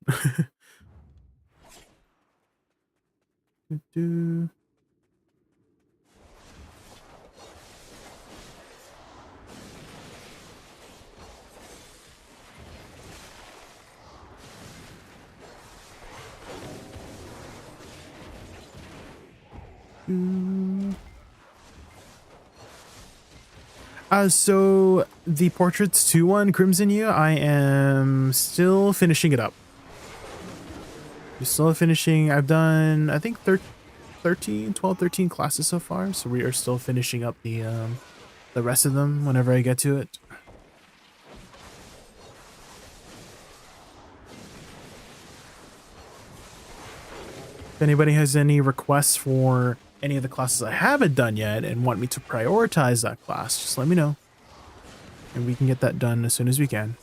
So the Portraits 2-1 Crimson U, I am still finishing it up. Still finishing. I've done, I think 13 classes so far, so we are still finishing up the rest of them whenever I get to it. If anybody has any requests for any of the classes I haven't done yet and want me to prioritize that class, just let me know. And we can get that done as soon as we can.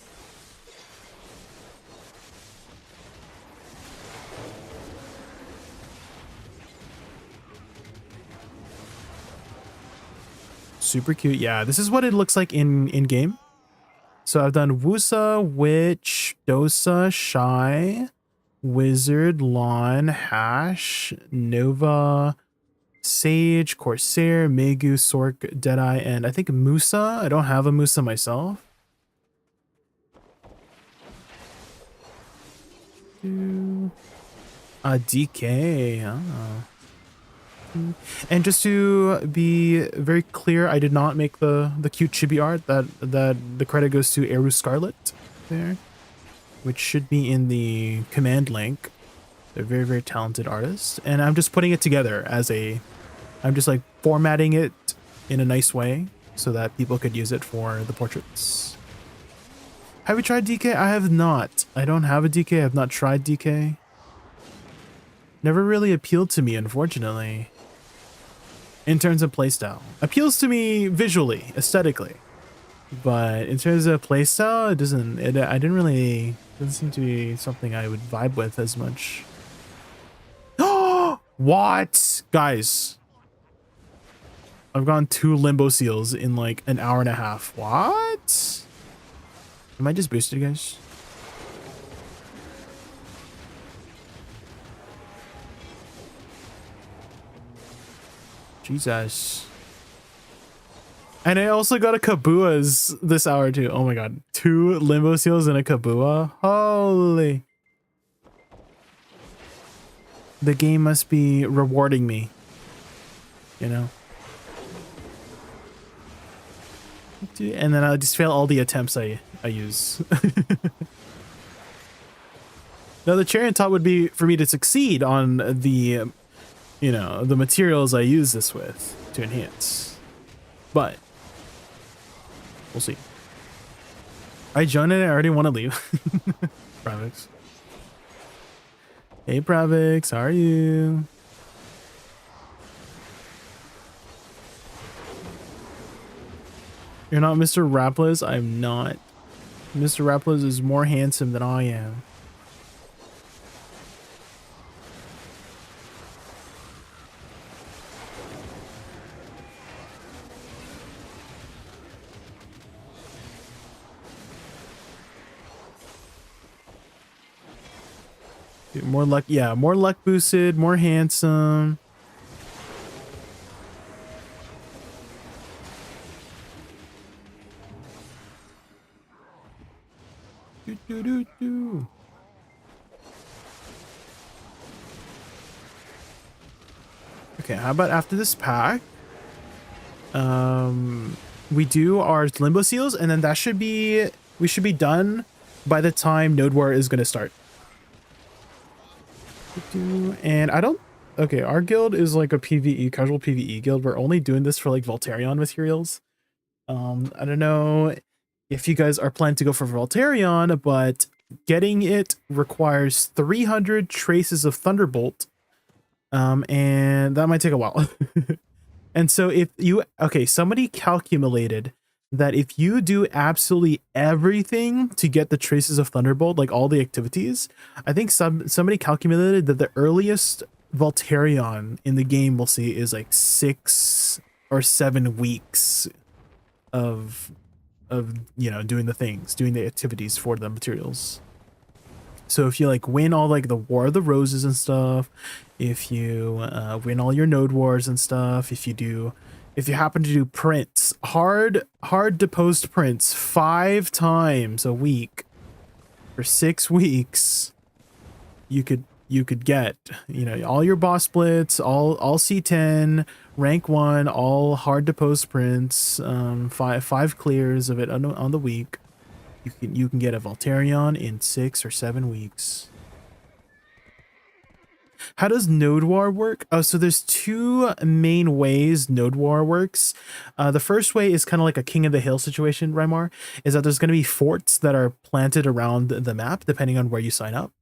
Super cute. Yeah, this is what it looks like in game. So I've done Woosa, Witch, Dosa, Shy, Wizard, Lawn, Hash, Nova, Sage, Corsair, Megu, Sork, Deadeye, and I think Musa. I don't have a Musa myself. DK. Oh. And just to be very clear, I did not make the cute chibi art. That the credit goes to Eru Scarlet there, which should be in the command link. They're very, very talented artists, and I'm just putting it together as a... I'm just like formatting it in a nice way so that people could use it for the portraits. Have you tried DK? I have not. I don't have a DK. I have not tried DK. Never really appealed to me, unfortunately. In terms of playstyle. Appeals to me visually, aesthetically. But in terms of playstyle, it doesn't... I didn't really... Doesn't seem to be something I would vibe with as much. What? Guys. I've gotten 2 limbo seals in like an hour and a half. What? Am I just boosted, guys? Jesus. And I also got a Kabua's this hour too. Oh my god. 2 limbo seals and a Kabua. Holy. The game must be rewarding me. You know? And then I'll just fail all the attempts I use. Now the cherry on top would be for me to succeed on the, you know, the materials I use this with to enhance. But we'll see. I joined it. I already want to leave. Pravix. Hey Pravix, how are you? You're not Mr. Raplis? I'm not. Mr. Raplis is more handsome than I am. Dude, more luck, yeah, more luck boosted, more handsome. Do. Okay, how about after this pack, we do our limbo seals, and then that should be, we should be done by the time Node War is going to start. And I don't, okay, our guild is like a PvE, casual PvE guild. We're only doing this for like Voltarion materials. I don't know if you guys are planning to go for Voltarion, but getting it requires 300 traces of Thunderbolt. And that might take a while. And so if you, okay, somebody calculated that if you do absolutely everything to get the traces of Thunderbolt, like all the activities, I think somebody calculated that the earliest Voltarion in the game we'll see is like 6 or 7 weeks of you know, doing the things, doing the activities for the materials. So if you like win all like the War of the Roses and stuff, if you win all your Node Wars and stuff, if you happen to do prints, hard deposed prints 5 times a week for 6 weeks, you could get, you know, all your boss splits, all C10, rank 1, all hard deposed prints, 5 clears of it on the week. You can get a Voltarion in 6 or 7 weeks. How does Node War work? Oh, so there's 2 main ways Node War works. The first way is kind of like a King of the Hill situation, Rymar, is that there's going to be forts that are planted around the map depending on where you sign up.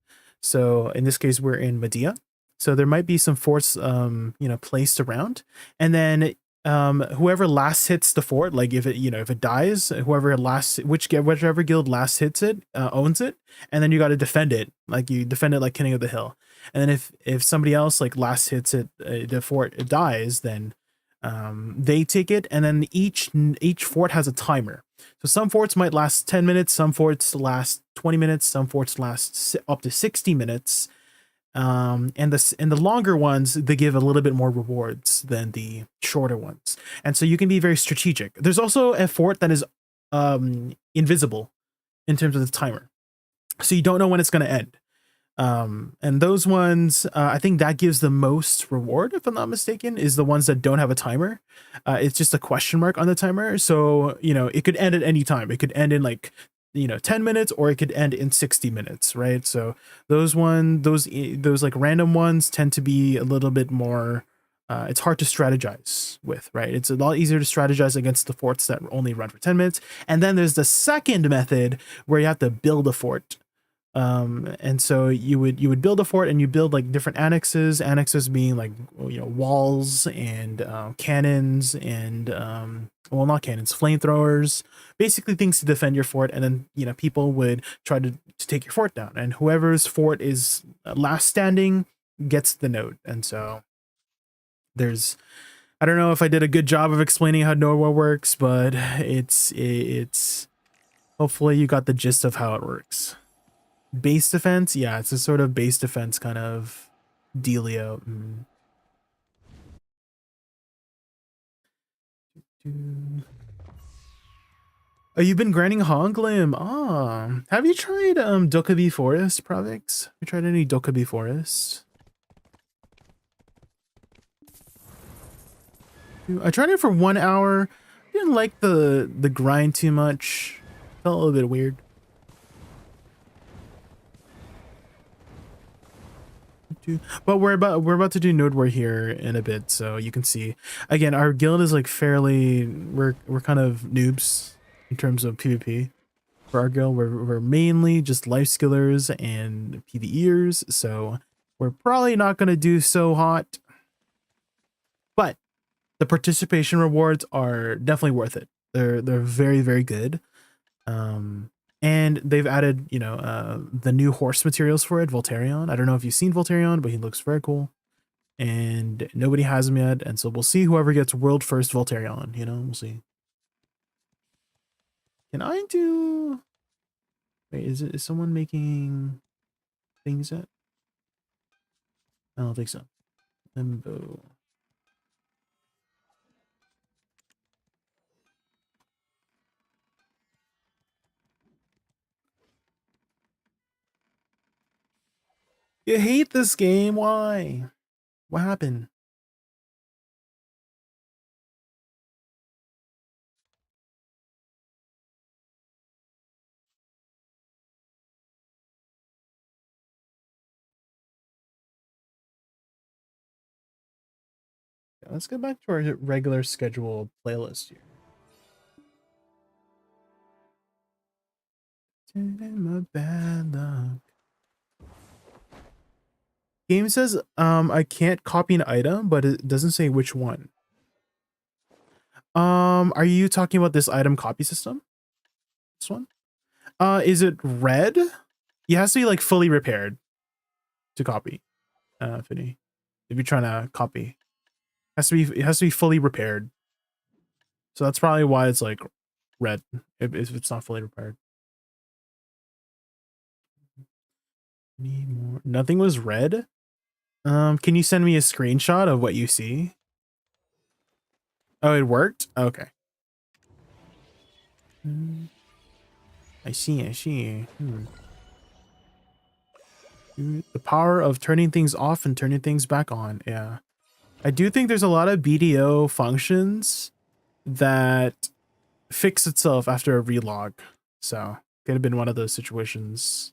So in this case, we're in Medea. So there might be some forts, you know, placed around, and then whoever last hits the fort, like if it dies, whichever guild last hits it, owns it, and then you got to defend it, like you defend it like King of the Hill. And then if somebody else like last hits it, the fort it dies, then they take it, and then each fort has a timer. So some forts might last 10 minutes, some forts last 20 minutes, some forts last up to 60 minutes. And the longer ones, they give a little bit more rewards than the shorter ones. And so you can be very strategic. There's also a fort that is invisible in terms of the timer. So you don't know when it's going to end. And those ones, I think that gives the most reward, if I'm not mistaken, is the ones that don't have a timer. It's just a question mark on the timer. So, you know, it could end at any time. It could end in like, you know, 10 minutes, or it could end in 60 minutes, right? So those like random ones tend to be a little bit more, it's hard to strategize with, right? It's a lot easier to strategize against the forts that only run for 10 minutes. And then there's the second method where you have to build a fort. And so you would build a fort, and you build like different annexes being like, you know, walls and cannons and well, not cannons, flamethrowers, basically things to defend your fort. And then, you know, people would try to take your fort down, and whoever's fort is last standing gets the node. And so there's, I don't know if I did a good job of explaining how Node War works, but it's hopefully you got the gist of how it works. Base defense, yeah, it's a sort of base defense kind of dealio. Oh, you've been grinding Hoglim. Ah, have you tried Dokkaebi Forest, Provix? Have you tried any Dokkaebi Forest? I tried it for 1 hour. Didn't like the grind too much. Felt a little bit weird. But we're about to do Node War here in a bit, so you can see. Again, our guild is like fairly we're kind of noobs in terms of PvP. For our guild, we're mainly just life skillers and PvEers, so we're probably not gonna do so hot. But the participation rewards are definitely worth it. They're very, very good. And they've added, you know, the new horse materials for it, Voltarion. I don't know if you've seen Voltarion, but he looks very cool. And nobody has him yet, and so we'll see whoever gets world first Voltarion, you know, we'll see. Can I do... Wait, is someone making things yet? I don't think so. Limbo. You hate this game, why? What happened? Let's get back to our regular scheduled playlist here. My bad luck. Game says I can't copy an item, but it doesn't say which one. Are you talking about this item copy system? This one? Is it red? It has to be like fully repaired to copy. Finny. If you're trying to copy. It has to be fully repaired. So that's probably why it's like red if it's not fully repaired. Need more. Nothing was red. Can you send me a screenshot of what you see? Oh, it worked? Okay. I see. The power of turning things off and turning things back on. Yeah. I do think there's a lot of BDO functions that fix itself after a relog. So, could have been one of those situations.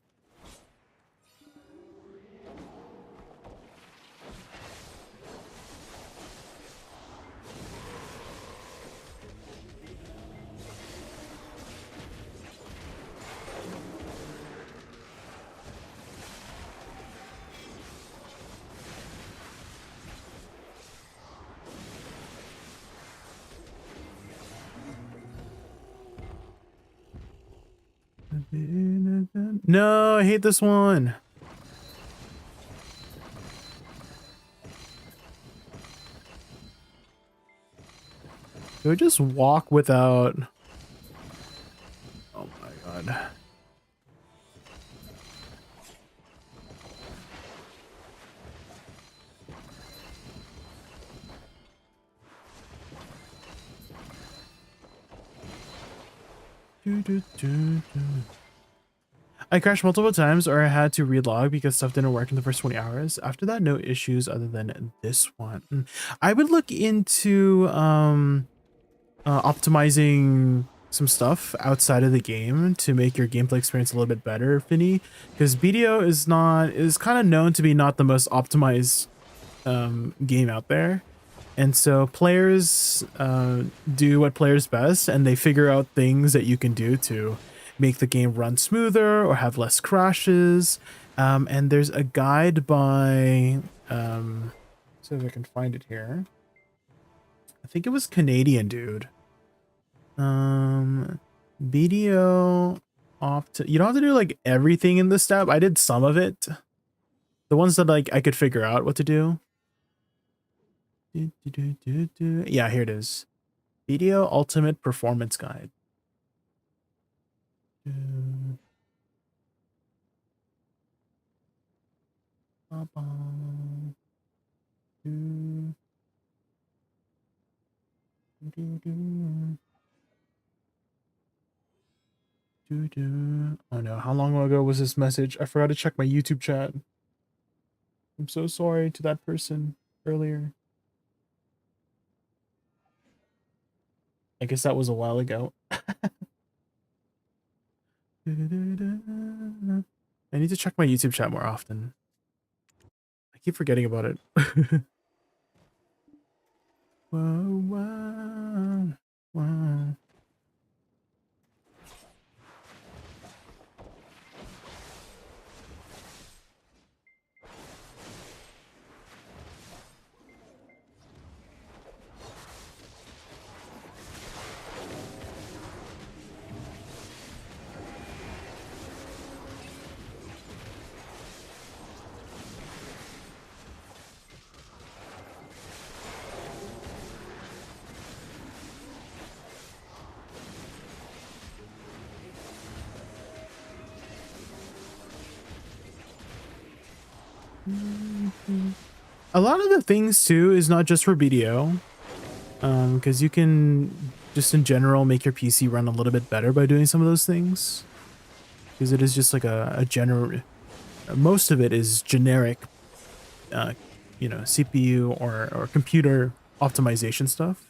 No, I hate this one. Do I just walk without... Oh my god. I crashed multiple times or I had to relog because stuff didn't work in the first 20 hours. After that, no issues other than this one. I would look into optimizing some stuff outside of the game to make your gameplay experience a little bit better, Finny, because BDO is kind of known to be not the most optimized game out there. And so players do what players best, and they figure out things that you can do to make the game run smoother or have less crashes. And there's a guide by, see if I can find it here. I think it was Canadian dude. BDO you don't have to do like everything in this step. I did some of it. The ones that like I could figure out what to do. Yeah, here it is. BDO Ultimate Performance Guide. Oh no, how long ago was this message? I forgot to check my YouTube chat. I'm so sorry to that person earlier. I guess that was a while ago. I need to check my YouTube chat more often. I keep forgetting about it. Whoa, whoa, whoa. A lot of the things too is not just for BDO, because you can just in general make your PC run a little bit better by doing some of those things, because it is just like a general, most of it is generic, you know, CPU or computer optimization stuff.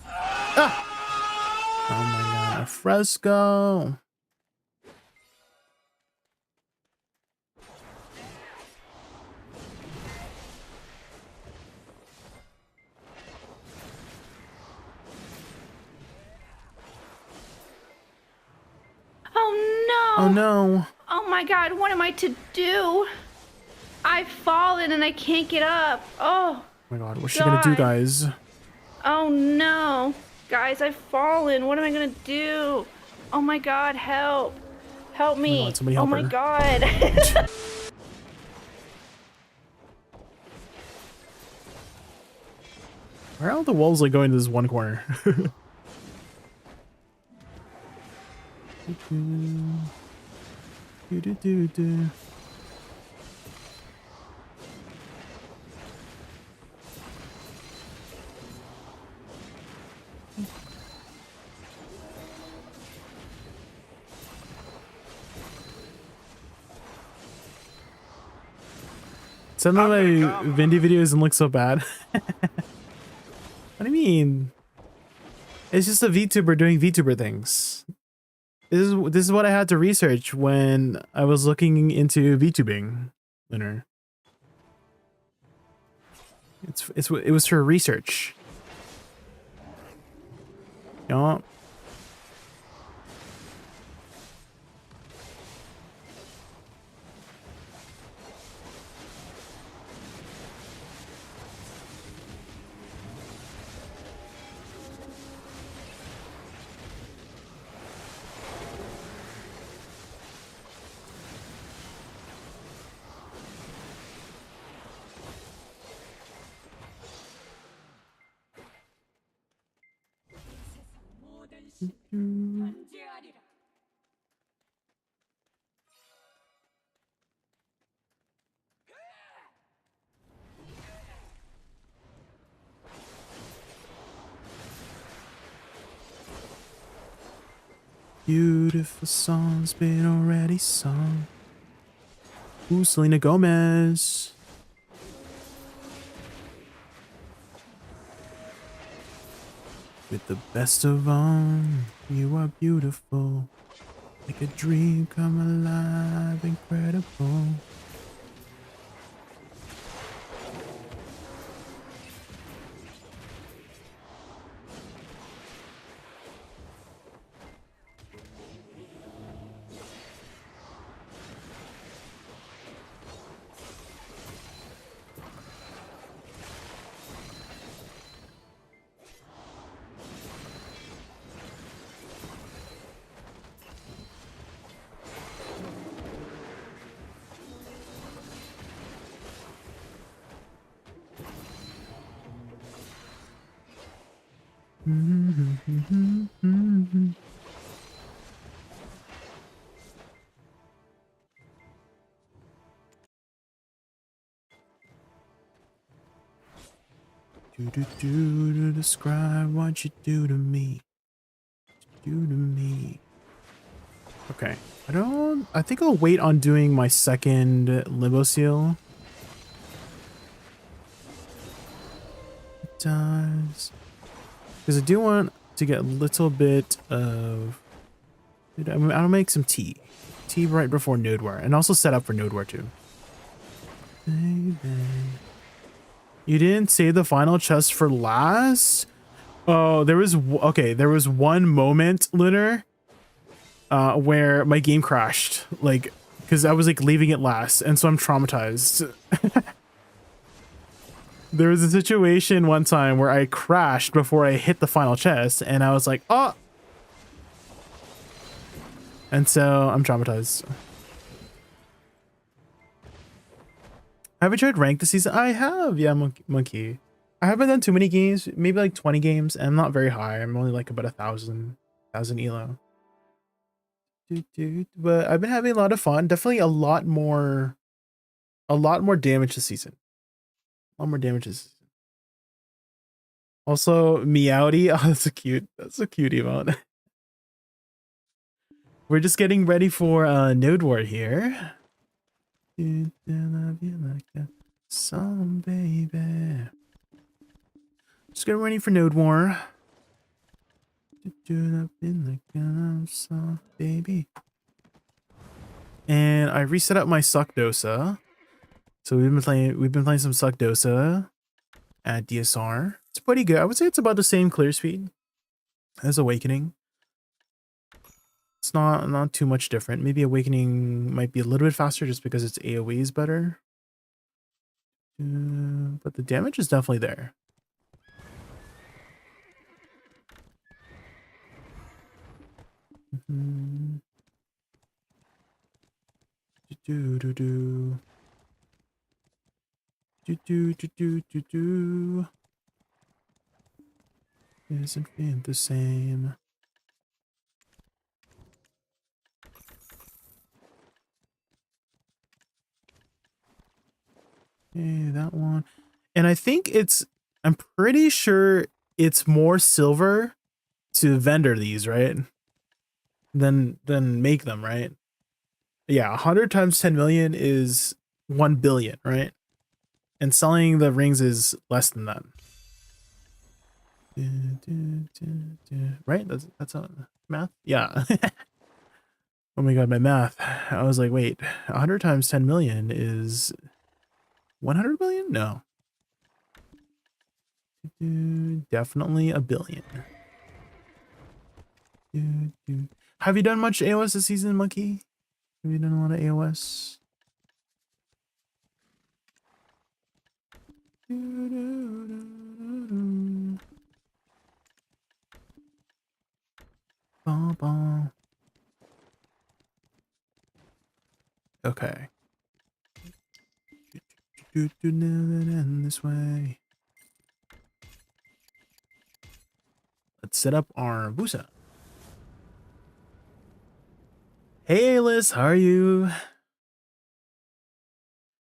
Ah! Oh my god, a fresco. Oh no! Oh no. Oh my god, what am I to do? I've fallen and I can't get up. Oh. Oh my god, what's she gonna do, guys? Oh no. Guys, I've fallen. What am I gonna do? Oh my god, help. Help me. Oh my god, somebody help my her. god. Where are all the walls like going to this one corner? Some of my Vindy videos doesn't look so bad. What do you mean? It's just a VTuber doing VTuber things. This is what I had to research when I was looking into VTubing, Lunar. It was for research. Yeah. Beautiful songs been already sung. Ooh, Selena Gomez. With the best of all, you are beautiful. Like a dream come alive, incredible. To describe what you do to me. Do to me. Okay. I think I'll wait on doing my second limbo seal. It does. Because I do want to get a little bit of... I'll make some tea. Tea right before node war. And also set up for node war too. Baby. You didn't save the final chest for last? Oh, there was one moment, Lunar, where my game crashed, like, because I was like leaving it last, and so I'm traumatized. There was a situation one time where I crashed before I hit the final chest, and I was like, oh, and so I'm traumatized. Have you tried rank this season? I have, yeah, monkey. I haven't done too many games, maybe like 20 games, and I'm not very high. I'm only like about 1,000 elo. But I've been having a lot of fun. Definitely a lot more damage this season. A lot more damage this season. Also, Meowdy. Oh, that's a cute emote. We're just getting ready for node war here. Dude, I love you like a song, baby. Just getting ready for node war. Up in the song, baby. And I reset up my suck Dosa. So we've been playing some suck Dosa at DSR. It's pretty good. I would say it's about the same clear speed as Awakening. It's not too much different. Maybe Awakening might be a little bit faster just because its AoE is better. But the damage is definitely there. Isn't it the same? Okay, that one. And I think I'm pretty sure it's more silver to vendor these, right? Than make them, right? Yeah, 100 times 10 million is 1 billion, right? And selling the rings is less than that. Right? That's a math? Yeah. Oh my god, my math. I was like, wait, 100 times 10 million is 100 million? No. Definitely a billion. Have you done much AOS this season, Monkey? Have you done a lot of AOS? Okay. This way. Let's set up our Woosa. Hey, Liz, how are you?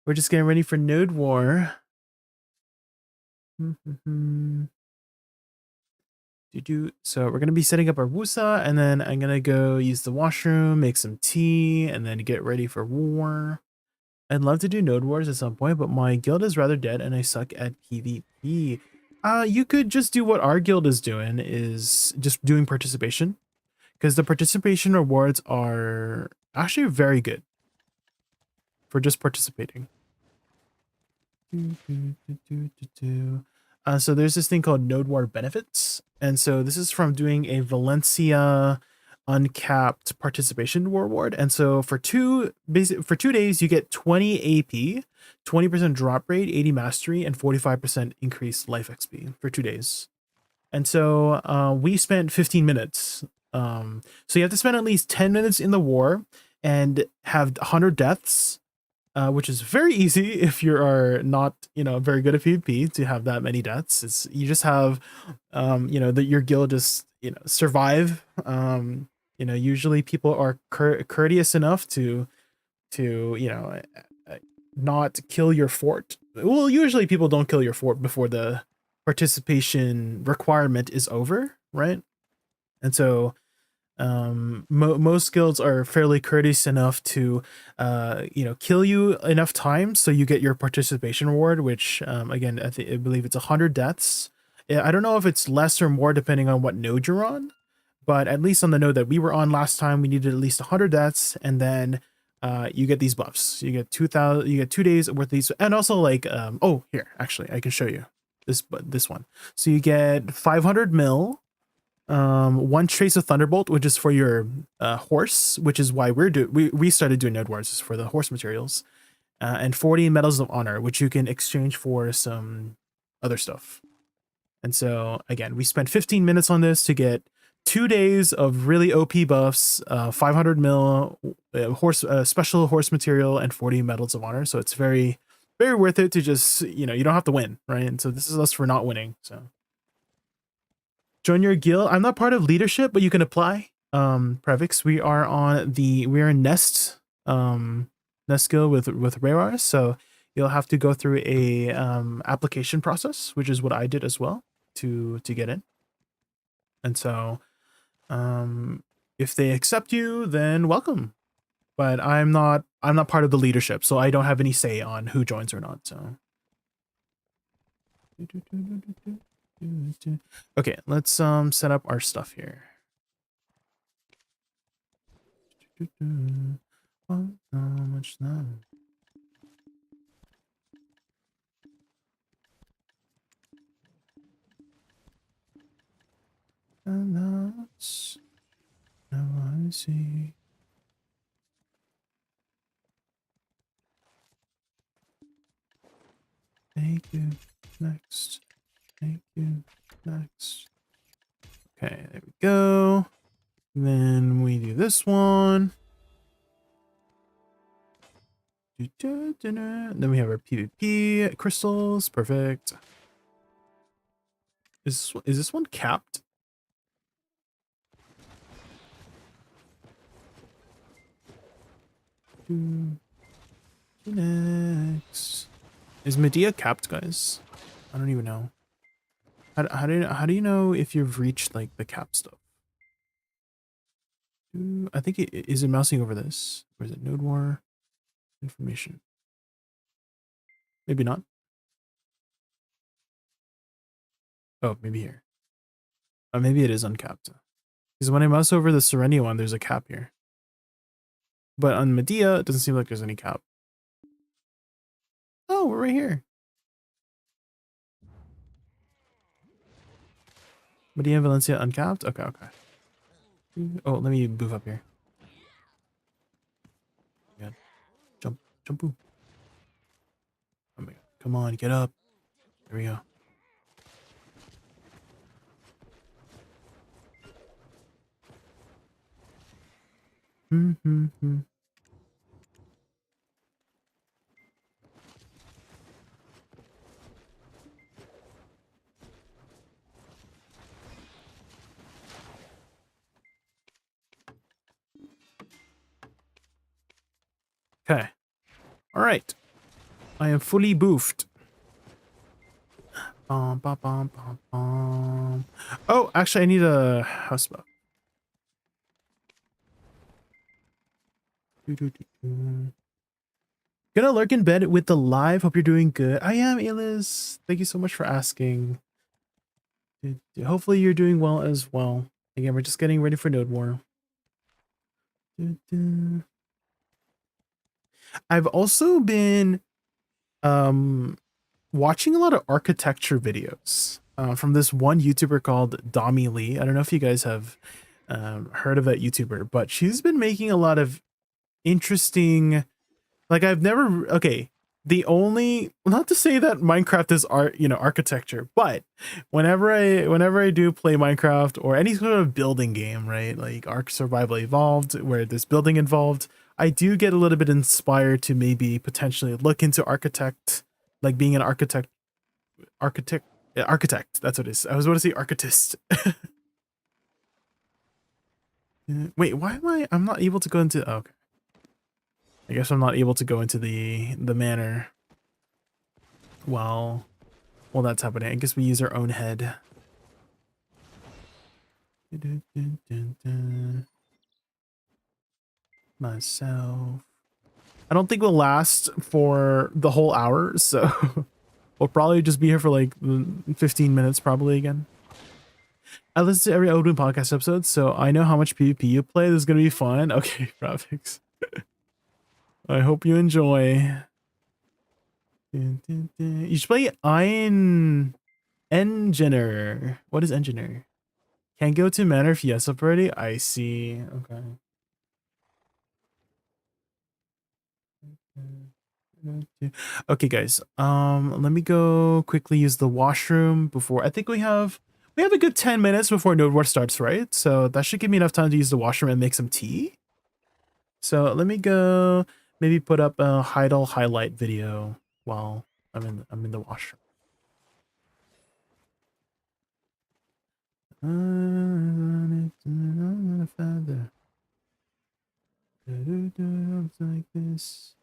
We're just getting ready for node war. So we're gonna be setting up our Woosa, and then I'm gonna go use the washroom, make some tea, and then get ready for war. I'd love to do node wars at some point, but my guild is rather dead and I suck at PvP. You could just do what our guild is doing, is just doing participation, because the participation rewards are actually very good for just participating. So there's this thing called Node War benefits, and so this is from doing a Valencia uncapped participation reward. And so for 2 days you get 20 AP, 20% drop rate, 80 mastery, and 45% increased life XP for 2 days. And so we spent 15 minutes. So you have to spend at least 10 minutes in the war and have 100 deaths, which is very easy if you are not, very good at PvP to have that many deaths. You just have, your guild just, survive. Usually people are courteous enough to not kill your fort. Well, usually people don't kill your fort before the participation requirement is over, right? And so most guilds are fairly courteous enough to kill you enough times so you get your participation reward, which again I believe it's 100 deaths. I don't know if it's less or more depending on what node you're on, but at least on the node that we were on last time, we needed at least 100 deaths, and then you get these buffs. You get 2,000. You get 2 days worth of these, and also like oh, here actually I can show you this one. So you get 500 mil. 1 trace of thunderbolt, which is for your horse, which is why we started doing node wars, is for the horse materials, and 40 medals of honor, which you can exchange for some other stuff. And so again, we spent 15 minutes on this to get 2 days of really OP buffs, 500 mil special horse material, and 40 medals of honor. So it's very, very worth it to just, you don't have to win, right? And so this is us for not winning. So join your guild. I'm not part of leadership, but you can apply. Previx, we are in Nest guild with Rarar, so you'll have to go through a application process, which is what I did as well to get in. And so if they accept you, then welcome. But I'm not part of the leadership, so I don't have any say on who joins or not. So okay, let's set up our stuff here. Oh, how much now? And that's now I see. Thank you. Next. Thank you. Next. Okay, there we go. Then we do this one. Then we have our PvP crystals. Perfect. Is this one capped? Next. Is Medea capped, guys? I don't even know. How do you know if you've reached like the cap stuff? I think is it mousing over this, or is it node war information? Maybe not. Oh, maybe here. Maybe it is uncapped. Because when I mouse over the Serenia one, there's a cap here. But on Medea, it doesn't seem like there's any cap. Oh, we're right here. Medea and Valencia uncapped? Okay, okay. Oh, let me move up here. Oh my god. Jump, jump, boom. Oh my god. Come on, get up. There we go. Okay. All right. I am fully boofed. Bum, bum, bum, bum, bum. Oh, actually, I need a house buff. Gonna lurk in bed with the live. Hope you're doing good. I am, Eliz. Thank you so much for asking. Hopefully you're doing well as well. Again, we're just getting ready for Node War. I've also been watching a lot of architecture videos from this one YouTuber called Dami Lee. I don't know if you guys have heard of that YouTuber, but she's been making a lot of interesting, like I've never, okay, the only, not to say that Minecraft is art, architecture, but whenever I do play Minecraft or any sort of building game, right, like Ark Survival Evolved, where there's building involved, I do get a little bit inspired to maybe potentially look into architect, like being an architect, that's what it is. I was about to say architect. Wait, why am I'm not able to go into, oh, okay. I guess I'm not able to go into the manor while while that's happening, I guess we use our own head. Myself. I don't think we'll last for the whole hour, so we'll probably just be here for like 15 minutes probably again. I listen to every Odin podcast episode, so I know how much PvP you play. This is going to be fun. Okay, graphics. I hope you enjoy. You should play Iron Engineer. What is Engineer? Can't go to Manor if yes up already? I see. Okay. Okay, guys. Let me go quickly use the washroom before. I think we have a good 10 minutes before Node War starts, right? So that should give me enough time to use the washroom and make some tea. So let me go maybe put up a Heidel highlight video while I'm in the washroom. Like this.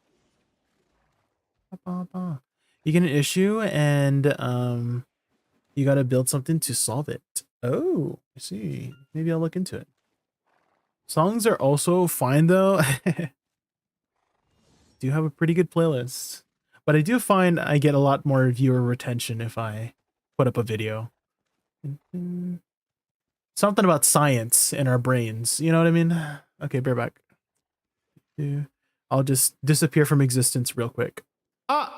You get an issue and you got to build something to solve it. Oh, I see. Maybe I'll look into it. Songs are also fine though. Do have a pretty good playlist, but I do find I get a lot more viewer retention if I put up a video. Something about science in our brains, you know what I mean? Okay, bear back. I'll just disappear from existence real quick. Ah!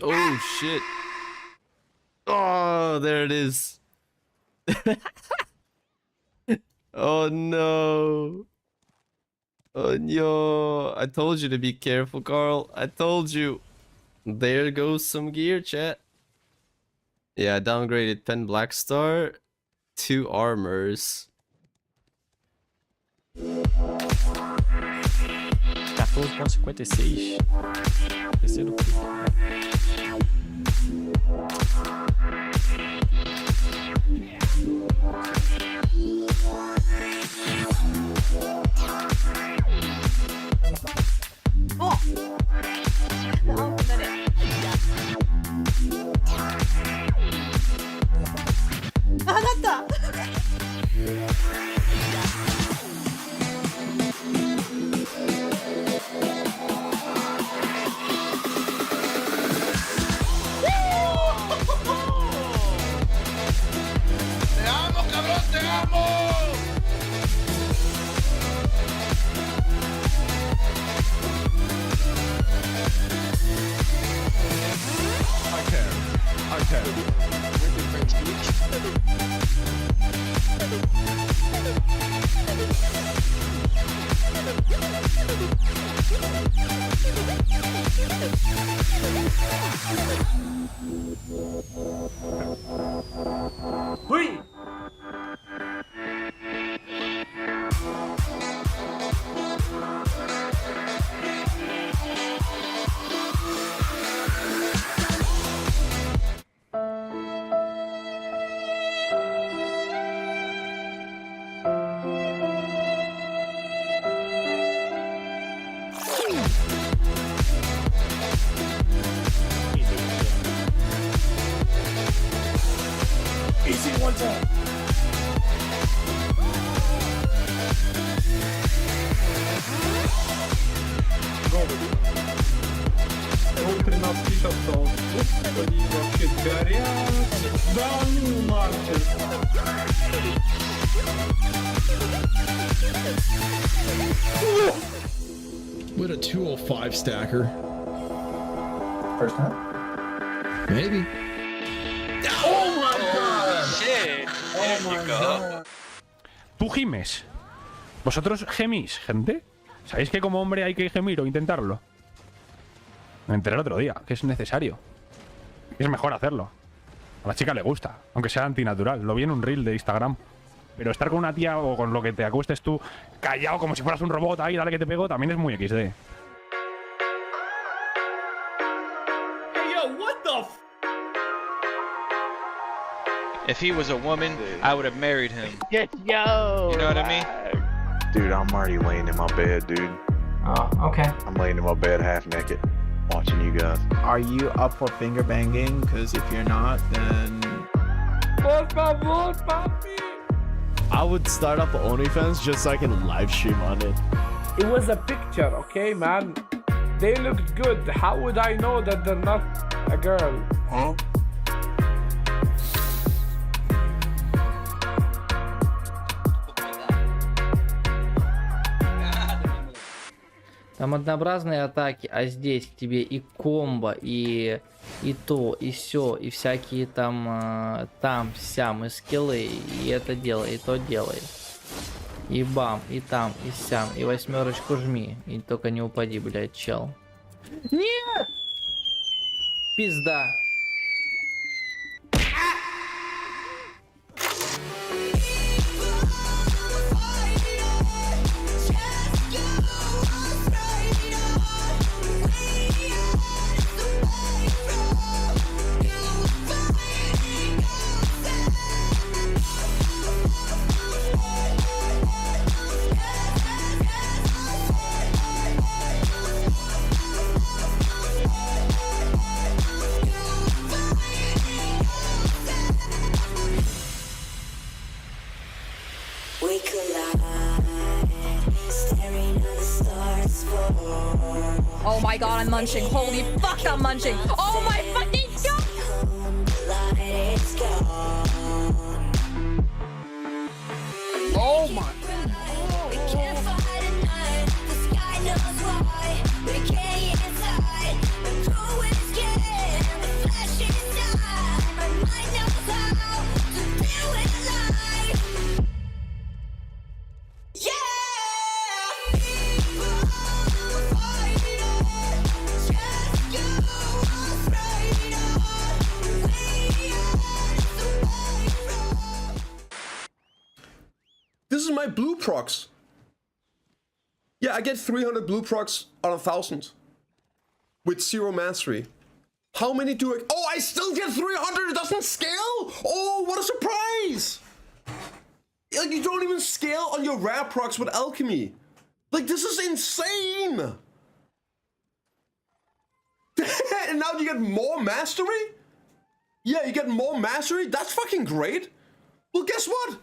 Oh shit. Oh, there it is. Oh no. Oh no. I told you to be careful, Carl. I told you. There goes some gear, chat. Yeah, downgraded Pen Black Star. 2 armors. 14,56. Terceiro pico. With a 205 stacker. First time? Maybe. Oh my god! Shit. There you go. Tú gimes. ¿Vosotros gemís, gente? ¿Sabéis que como hombre hay que gemir o intentarlo? Me enteré el otro día, que es necesario. Es mejor hacerlo. A la chica le gusta, aunque sea antinatural. Lo vi en un reel de Instagram. Pero estar con una tía o con lo que te acuestes tú callado como si fueras un robot ahí, dale que te pego, también es muy XD. Hey, yo, what the f? If he was a woman, I would have married him. Yo! You know what I mean? Dude, I'm already laying in my bed, dude. Oh, okay. I'm laying in my bed half naked, watching you guys. Are you up for finger banging? Because if you're not, then... I would start up OnlyFans just so I can live stream on it. It was a picture, okay, man? They looked good. How would I know that they're not a girl? Huh? Там однообразные атаки, а здесь к тебе и комбо, и то, и все, и всякие там, сям, и скиллы, и это делай, и то делай. И бам, и там, и сям, и 8 жми, и только не упади, блядь, чел. Нет! Пизда. Oh my god, I'm munching. Holy fuck, I'm munching. Oh my fucking god! Oh my... This is my blue procs. Yeah, I get 300 blue procs on 1,000 with 0 mastery. How many do I... Oh, I still get 300. It doesn't scale. Oh, what a surprise. Like, you don't even scale on your rare procs with alchemy. Like, this is insane. And now you get more mastery? Yeah, you get more mastery? That's fucking great. Well, guess what?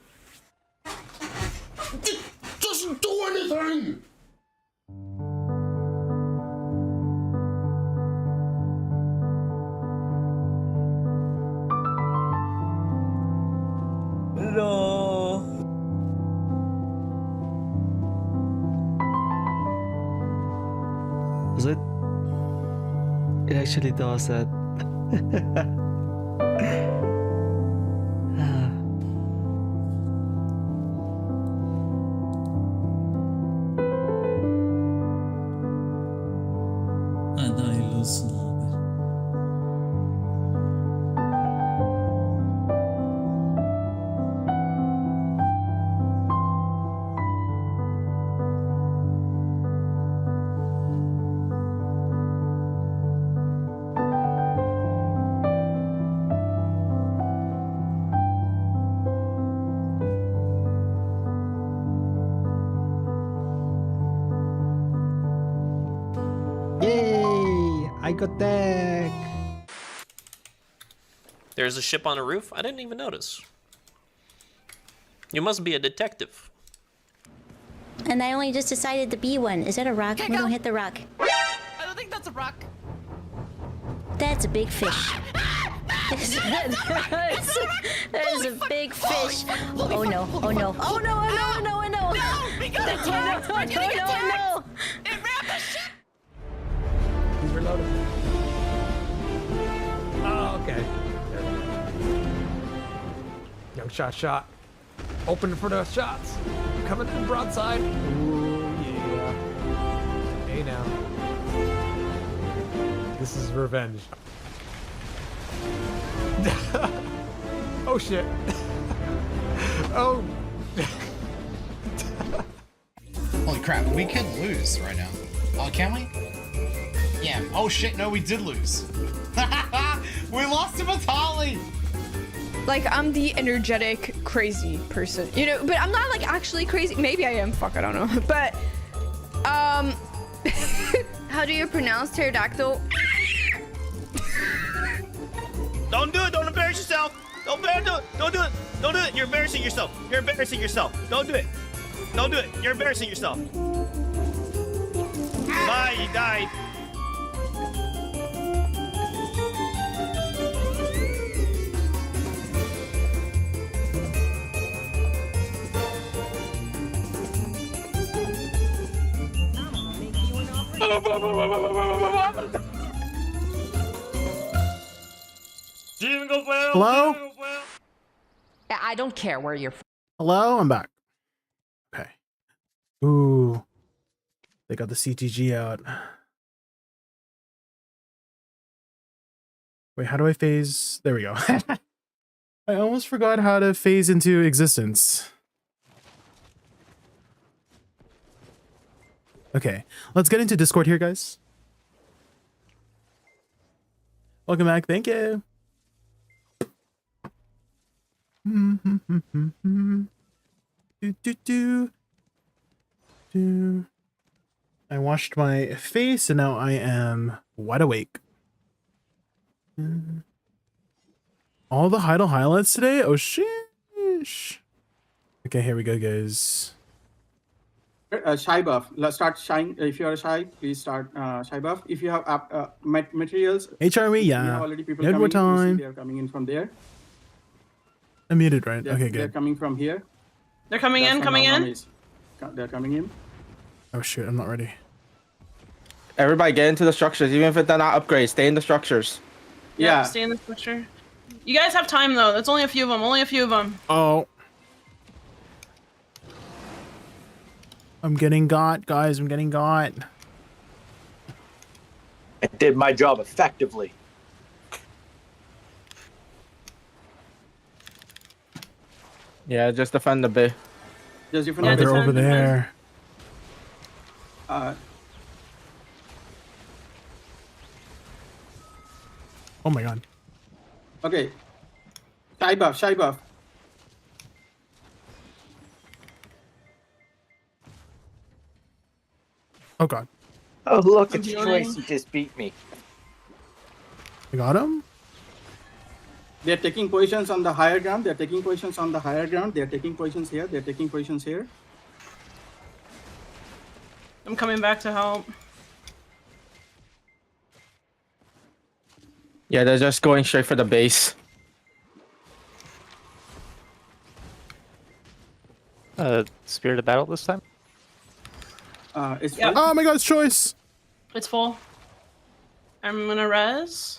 It doesn't do anything! No. Was it? It actually does that. Yay! I got deck! There's a ship on a roof? I didn't even notice. You must be a detective. And I only just decided to be one. Is that a rock? We don't hit the rock. I don't think that's a rock. That's a big fish. That is a big fish. Oh no, oh no. Oh no, oh no, oh no, oh no. No, we got attacked. We're gonna get attacked. It rammed the ship. He's reloaded. Oh, okay. Young shot. Open for the shots. Coming in broadside. Ooh, yeah. Hey now. This is revenge. Oh shit. Oh. Holy crap, we could lose right now. Oh, can we? Yeah. Oh shit, no, we did lose. We lost to Batali! Like, I'm the energetic, crazy person, you know, but I'm not like actually crazy. Maybe I am, fuck, I don't know. But, How do you pronounce pterodactyl? Don't do it. Don't embarrass yourself. Don't do it. Don't do it. Don't do it. You're embarrassing yourself. You're embarrassing yourself. Don't do it. Don't do it. You're embarrassing yourself. Bye. You died. Hello? I don't care where you're from. Hello? I'm back. Okay. Ooh. They got the CTG out. Wait, how do I phase? There we go. I almost forgot how to phase into existence. Okay, let's get into Discord here, guys. Welcome back. Thank you. I washed my face and now I am wide awake. All the idle highlights today? Oh, sheesh. Okay, here we go, guys. Shy buff. Let's start shying. If you are shy, please start shy buff. If you have materials, HRE, yeah. You have already people Good coming. time. They are coming in from there. I'm muted, right? Okay, They're good. coming from here. They're coming in, coming in. They're coming in. Oh shoot, I'm not ready. Everybody get into the structures, even if they're not upgrades. Stay in the structures. Yeah, stay in the structure. You guys have time though. That's only a few of them. Only a few of them. Oh. I'm getting got, guys. I'm getting got. I did my job effectively. Yeah, just defend the bay. Just defend Oh, the they're over there. Uh, Oh my god. okay. Shy buff, shy buff. Oh god. Oh, look, I'm it's healing. Joyce. He just beat me. I got him? They're taking positions on the higher ground. They're taking positions on the higher ground. They're taking positions here. They're taking positions here. I'm coming back to help. Yeah, they're just going straight for the base. Spirit of battle this time? It's Yep. Oh my god, it's choice. It's full. I'm gonna res.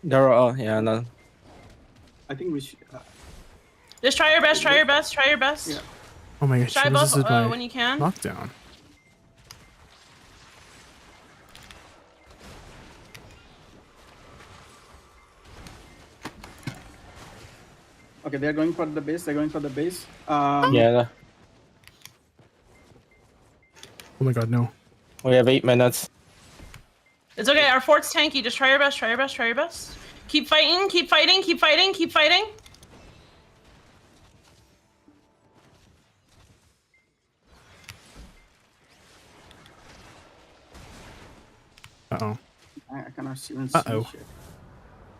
They're all, yeah, no. I think we should. Just try your best. Try your best. Try your best. Yeah. Oh my god, Shy choice buff is my when you can. knockdown. Okay, they're going for the base. They're going for the base. Yeah. Oh my god, no. We have 8 minutes. It's okay. Our fort's tanky. Just try your best. Try your best. Try your best. Keep fighting. Keep fighting. Keep fighting. Keep fighting. Uh-oh. I cannot even see shit.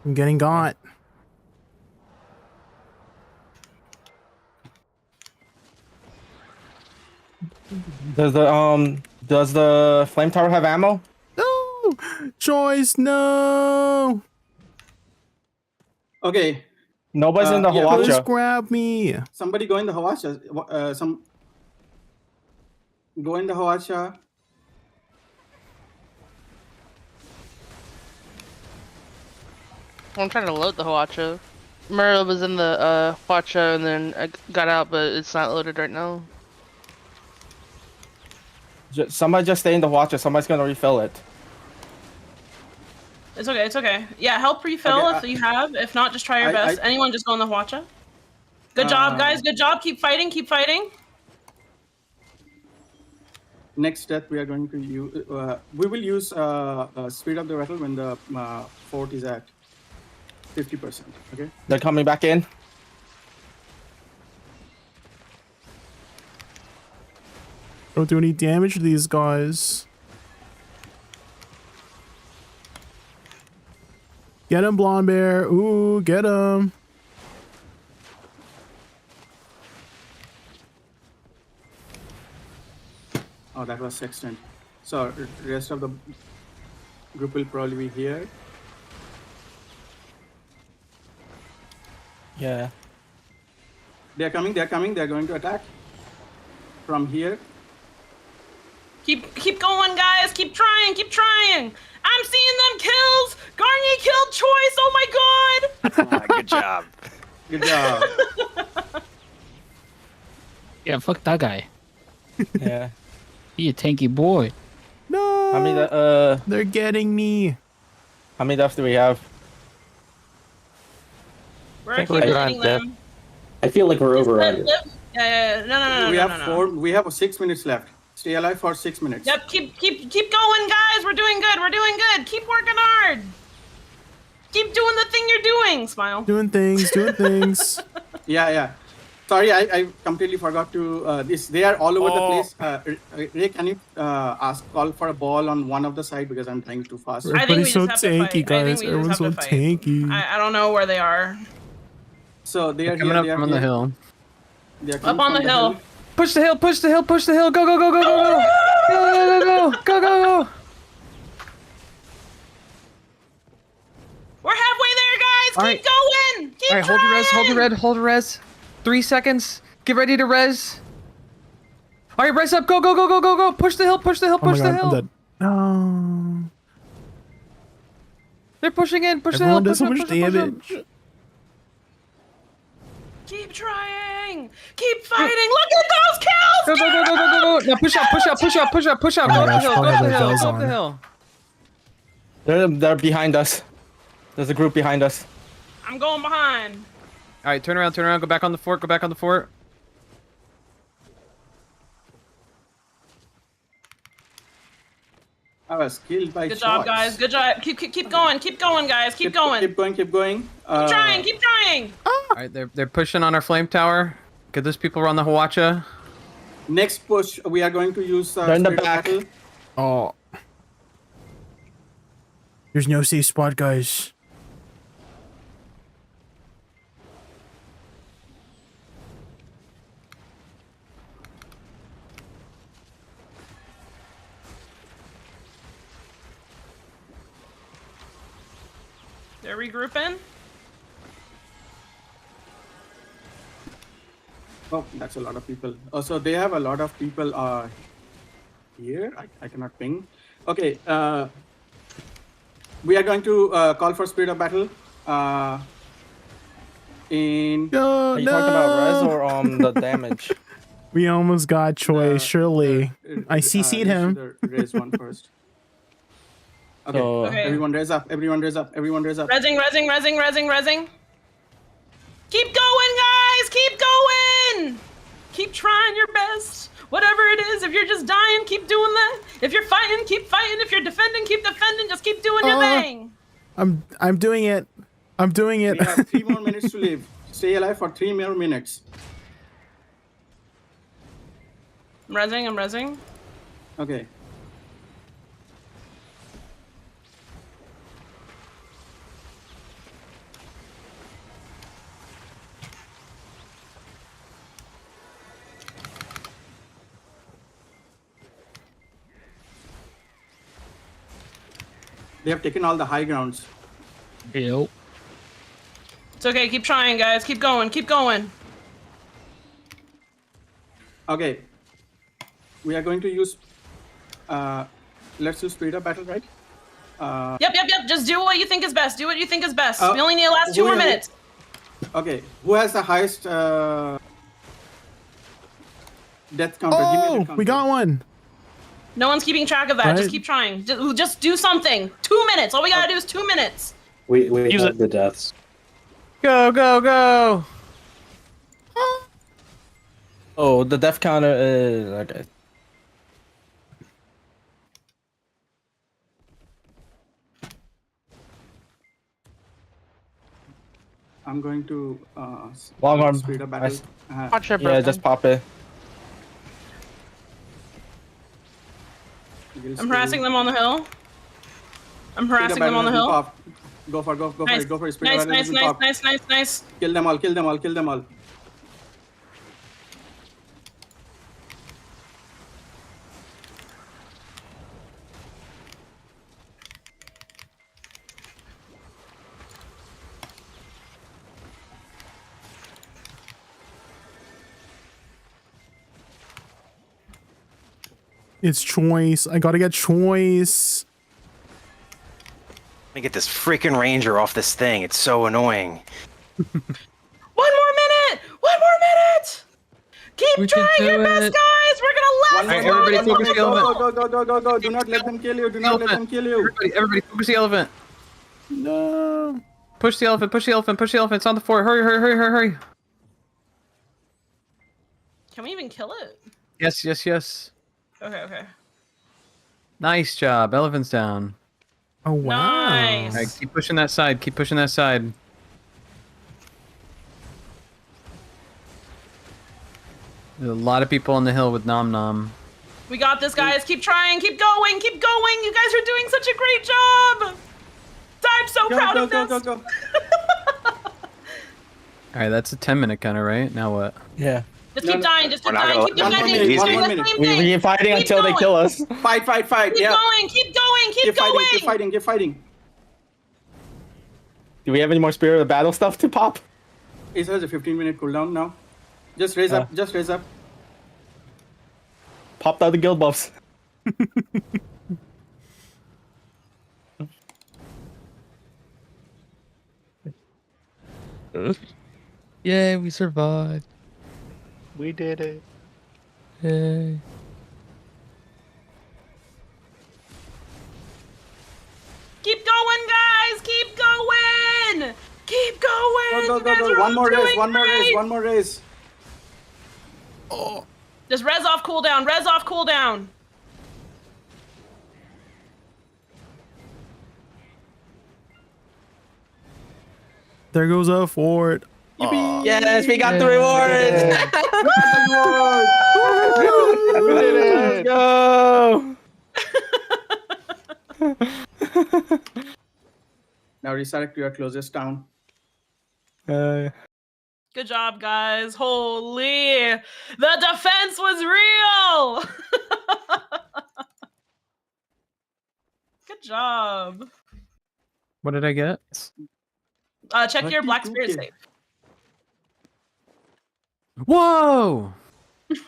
I'm getting got. Does the flame tower have ammo? No! Choice, no! Okay. Nobody's in the yeah, Hawacha. Just grab me. Somebody go in the Hawacha. Go in the Hawacha. I'm trying to load the Hawacha. Murra was in the Hawacha and then I got out, but it's not loaded right now. Somebody just stay in the Hawacha. Somebody's gonna refill it. It's okay. It's okay. Yeah, help refill Okay, if you have. If not, just try your best. Anyone, just go in the Hwacha. Good job, guys. Good job. Keep fighting. Keep fighting. Next step, we are going to use. We will use speed up the battle when the fort is at 50%. Okay. They're coming back in. Don't do any damage to these guys. Get him, Blonde Bear. Ooh, get him. Oh, that was Sextant. So rest of the group will probably be here. Yeah. They're coming. They're coming. They're going to attack from here. Keep going, guys. Keep trying. Keep trying. I'm seeing them kills. Garnier killed Choice. Oh my god. Good job. Good job. Yeah, fuck that guy. Yeah. He a tanky boy. No. How many? They're getting me. How many deaths do we have? We're think keep we're hitting good on them. I feel like we're over Live, on it. live. Yeah. No. We have no. four. We have 6 minutes left. Stay alive for 6 minutes. Yep. Keep going, guys. We're doing good. We're doing good. Keep working hard. Keep doing the thing you're doing. Smile. Doing things. Yeah. Sorry, I completely forgot to this. They are all over the place. Ray, can you call for a ball on one of the side because I'm trying too fast. Everybody's so tanky, guys. Everyone's so tanky. I don't know where they are. So they are coming here. up They are on the here. hill. They are Up coming on the from hill. Push the hill, push the hill, push the hill. Go, go, go, go, go, go, go. Go. We're halfway there, guys. All Keep right. going. Keep All right, hold your res. 3 seconds. Get ready to res. All right, res up. Go. Push the hill, push the hill, Oh my push the god, I'm hill. dead. No. They're pushing in. Push the hill. Everyone does Push so them, much push them, push them. damage. Keep trying. Keep fighting. Look at those kills. Go. Now push up. Oh my Go up the gosh, hill, Paul go up had the their hill, bells go up on. the hill. They're behind us. There's a group behind us. I'm going behind. All right, turn around. Go back on the fort. I was killed by Good job, choice. guys. Good job. Keep going. Keep going, guys. Keep going. Keep going. Keep trying. All right, they're pushing on our flame tower. Get those people around the Hawacha. Next push, we are going to use. They're in the Spirit of back. Battle. Oh. There's no safe spot, guys. They're regrouping. Oh, that's a lot of people. Also, they have a lot of people here. I cannot ping. Okay. We are going to call for Spirit of Battle. Are you talking about res or the damage? We almost got choice, surely. I CC'd him. Raise one first. Okay. So, Everyone raise up. Everyone raise up. Rezzing. Keep going, guys. Keep going. Keep trying your best. Whatever it is, if you're just dying, keep doing that. If you're fighting, keep fighting. If you're defending, keep defending. Just keep doing your thing. I'm doing it. We have 3 more minutes to live. Stay alive for 3 more minutes. I'm rezzing. Okay. They have taken all the high grounds. Yep. It's okay. Keep trying, guys. Keep going. Okay. We are going to use. Let's use Spirit of Battle, right? Yep. Just do what you think is best. We only need the last 2 who more has- minutes. Okay. Who has the highest death counter? Give me a Oh, death counter. we got one. No one's keeping track of that. Right. Just keep trying. Just do something. 2 minutes. All we gotta do is 2 minutes. We Use have it. the deaths. Go. oh, the death counter is okay. I'm going to Long arm. Spirit of Battle. Yeah, just pop it. I'm harassing them on the hill. I'm harassing them on the hill. Go for Nice. it, go for it. Nice, nice. Kill them all, kill them all, kill them all. It's choice. I gotta get choice. Let me get this freaking ranger off this thing. It's so annoying. One more minute! Keep trying your best, guys! We're gonna last Everybody focus the elephant. Go. Do not let them kill you. Do not let them kill you. Everybody focus the elephant. No. Push the elephant. It's on the fort. Hurry. Can we even kill it? Yes. Okay. Nice job. Elephant's down. Oh, wow. Nice. All right, keep pushing that side. There's a lot of people on the hill with Nom Nom. We got this, guys. Keep trying. Keep going. You guys are doing such a great job. I'm so proud of this. Go. Alright, that's a 10-minute kind of, right? Now what? Yeah. Just keep dying. Keep dying. Keep defending. Keep doing the same thing. We're fighting until they kill us. Fight. Keep fighting. Do we have any more Spirit of the Battle stuff to pop? It has a 15-minute cooldown now. Just raise up. Popped out the guild buffs. Yay, we survived. We did it. Yay. Keep going, guys. Keep going. Go. One more race. Oh. Just res off cooldown. There goes a fort. Yes, we got the rewards. We did it. Let's go. Now resurrect to your closest town. Good job, guys. Holy, the defense was real. Good job. What did I get? Check your Black Spirit save. Whoa!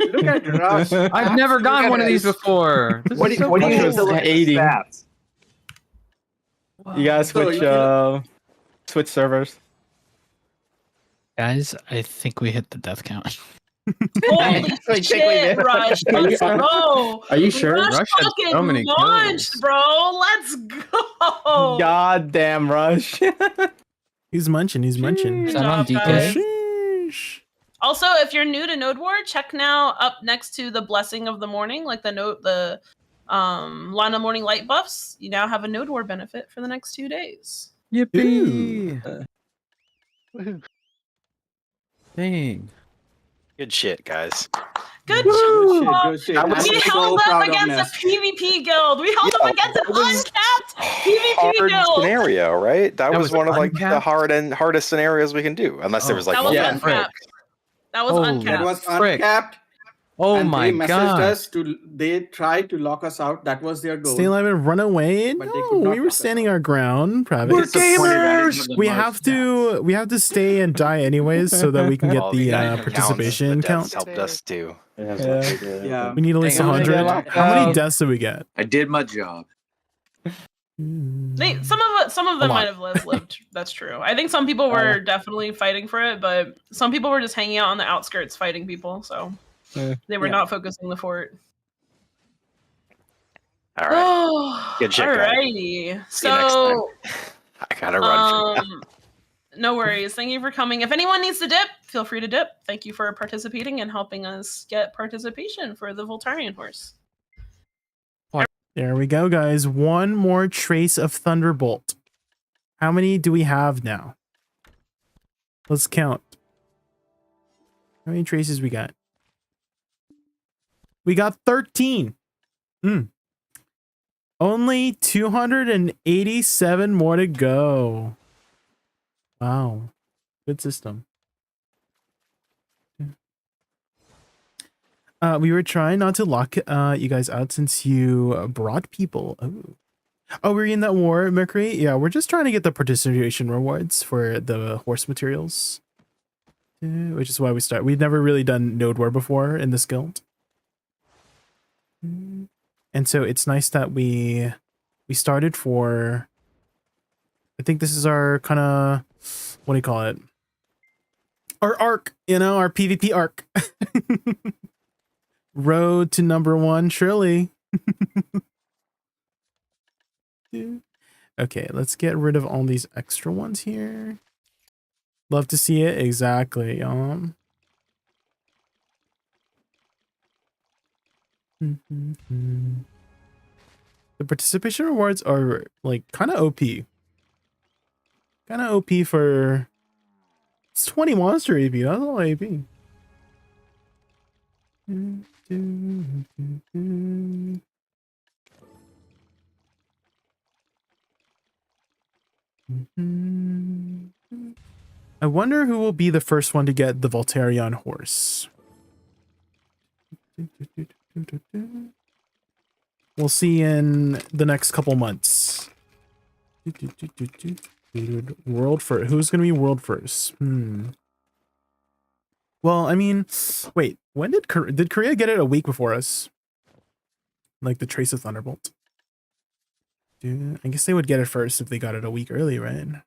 Look at Rush. I've never gotten one of these before. What do you need to look at 80? You gotta switch servers. Guys, I think we hit the death count. Holy shit, Rush. Let's go. Are you sure? Rush Rush had fucking so many launched, kills. bro. Let's go. God damn Rush. He's munching. Good I'm on job, guys. DK. Sheesh. Also, if you're new to Node War, check now up next to the Blessing of the Morning, like the Lana Morning Light buffs. You now have a Node War benefit for the next 2 days. Yippee! Dang. Good shit, guys. Good Good job. shit. We held up against a PvP guild. We held up against an uncapped PvP Hard guild. scenario, right? That was one of like the uncapped? hardest scenarios we can do, unless there was like That was multiple. uncapped. That was Holy uncapped. That was frick. uncapped. Oh and my they messaged god. us they tried to lock us out. That was their goal. Stay alive and run away? But they No, could not we were lock us standing out. our ground, Pravis. We're gamers. We have to stay and die anyways so that we can get All the counts, participation the deaths count. helped us too. Yeah. We need at least Dang, 100. How many deaths did we get? I did my job. Some of them might have lived. That's true. I think some people were definitely fighting for it, but some people were just hanging out on the outskirts fighting people. So they were not focusing the fort. All right. Good shit, guys. Alrighty. See you next So I gotta run. no worries. Thank you for coming. If anyone needs to dip, feel free to dip. Thank you for participating and helping us get participation for the Voltarian horse. There we go, guys. One more trace of Thunderbolt. How many do we have now? Let's count. How many traces we got? We got 13. Only 287 more to go. Wow. Good system. We were trying not to lock you guys out since you brought people. Oh, we're in that war, Mercury? Yeah, we're just trying to get the participation rewards for the horse materials. Which is why we start. We've never really done node war before in this guild. And so it's nice that we started for, I think this is our kind of, what do you call it? Our arc, you know, our PvP arc. Road to #1, surely. Okay, let's get rid of all these extra ones here. Love to see it, exactly. The participation rewards are like kind of OP. Kind of OP for, it's 20 monster AP. That's a lot of AP. I wonder who will be the first one to get the Voltarion horse. We'll see in the next couple months. World first. Who's gonna be world first? Well, I mean, wait. When did Korea get it? A week before us? Like the Trace of Thunderbolt. Dude, I guess they would get it first if they got it a week early, right?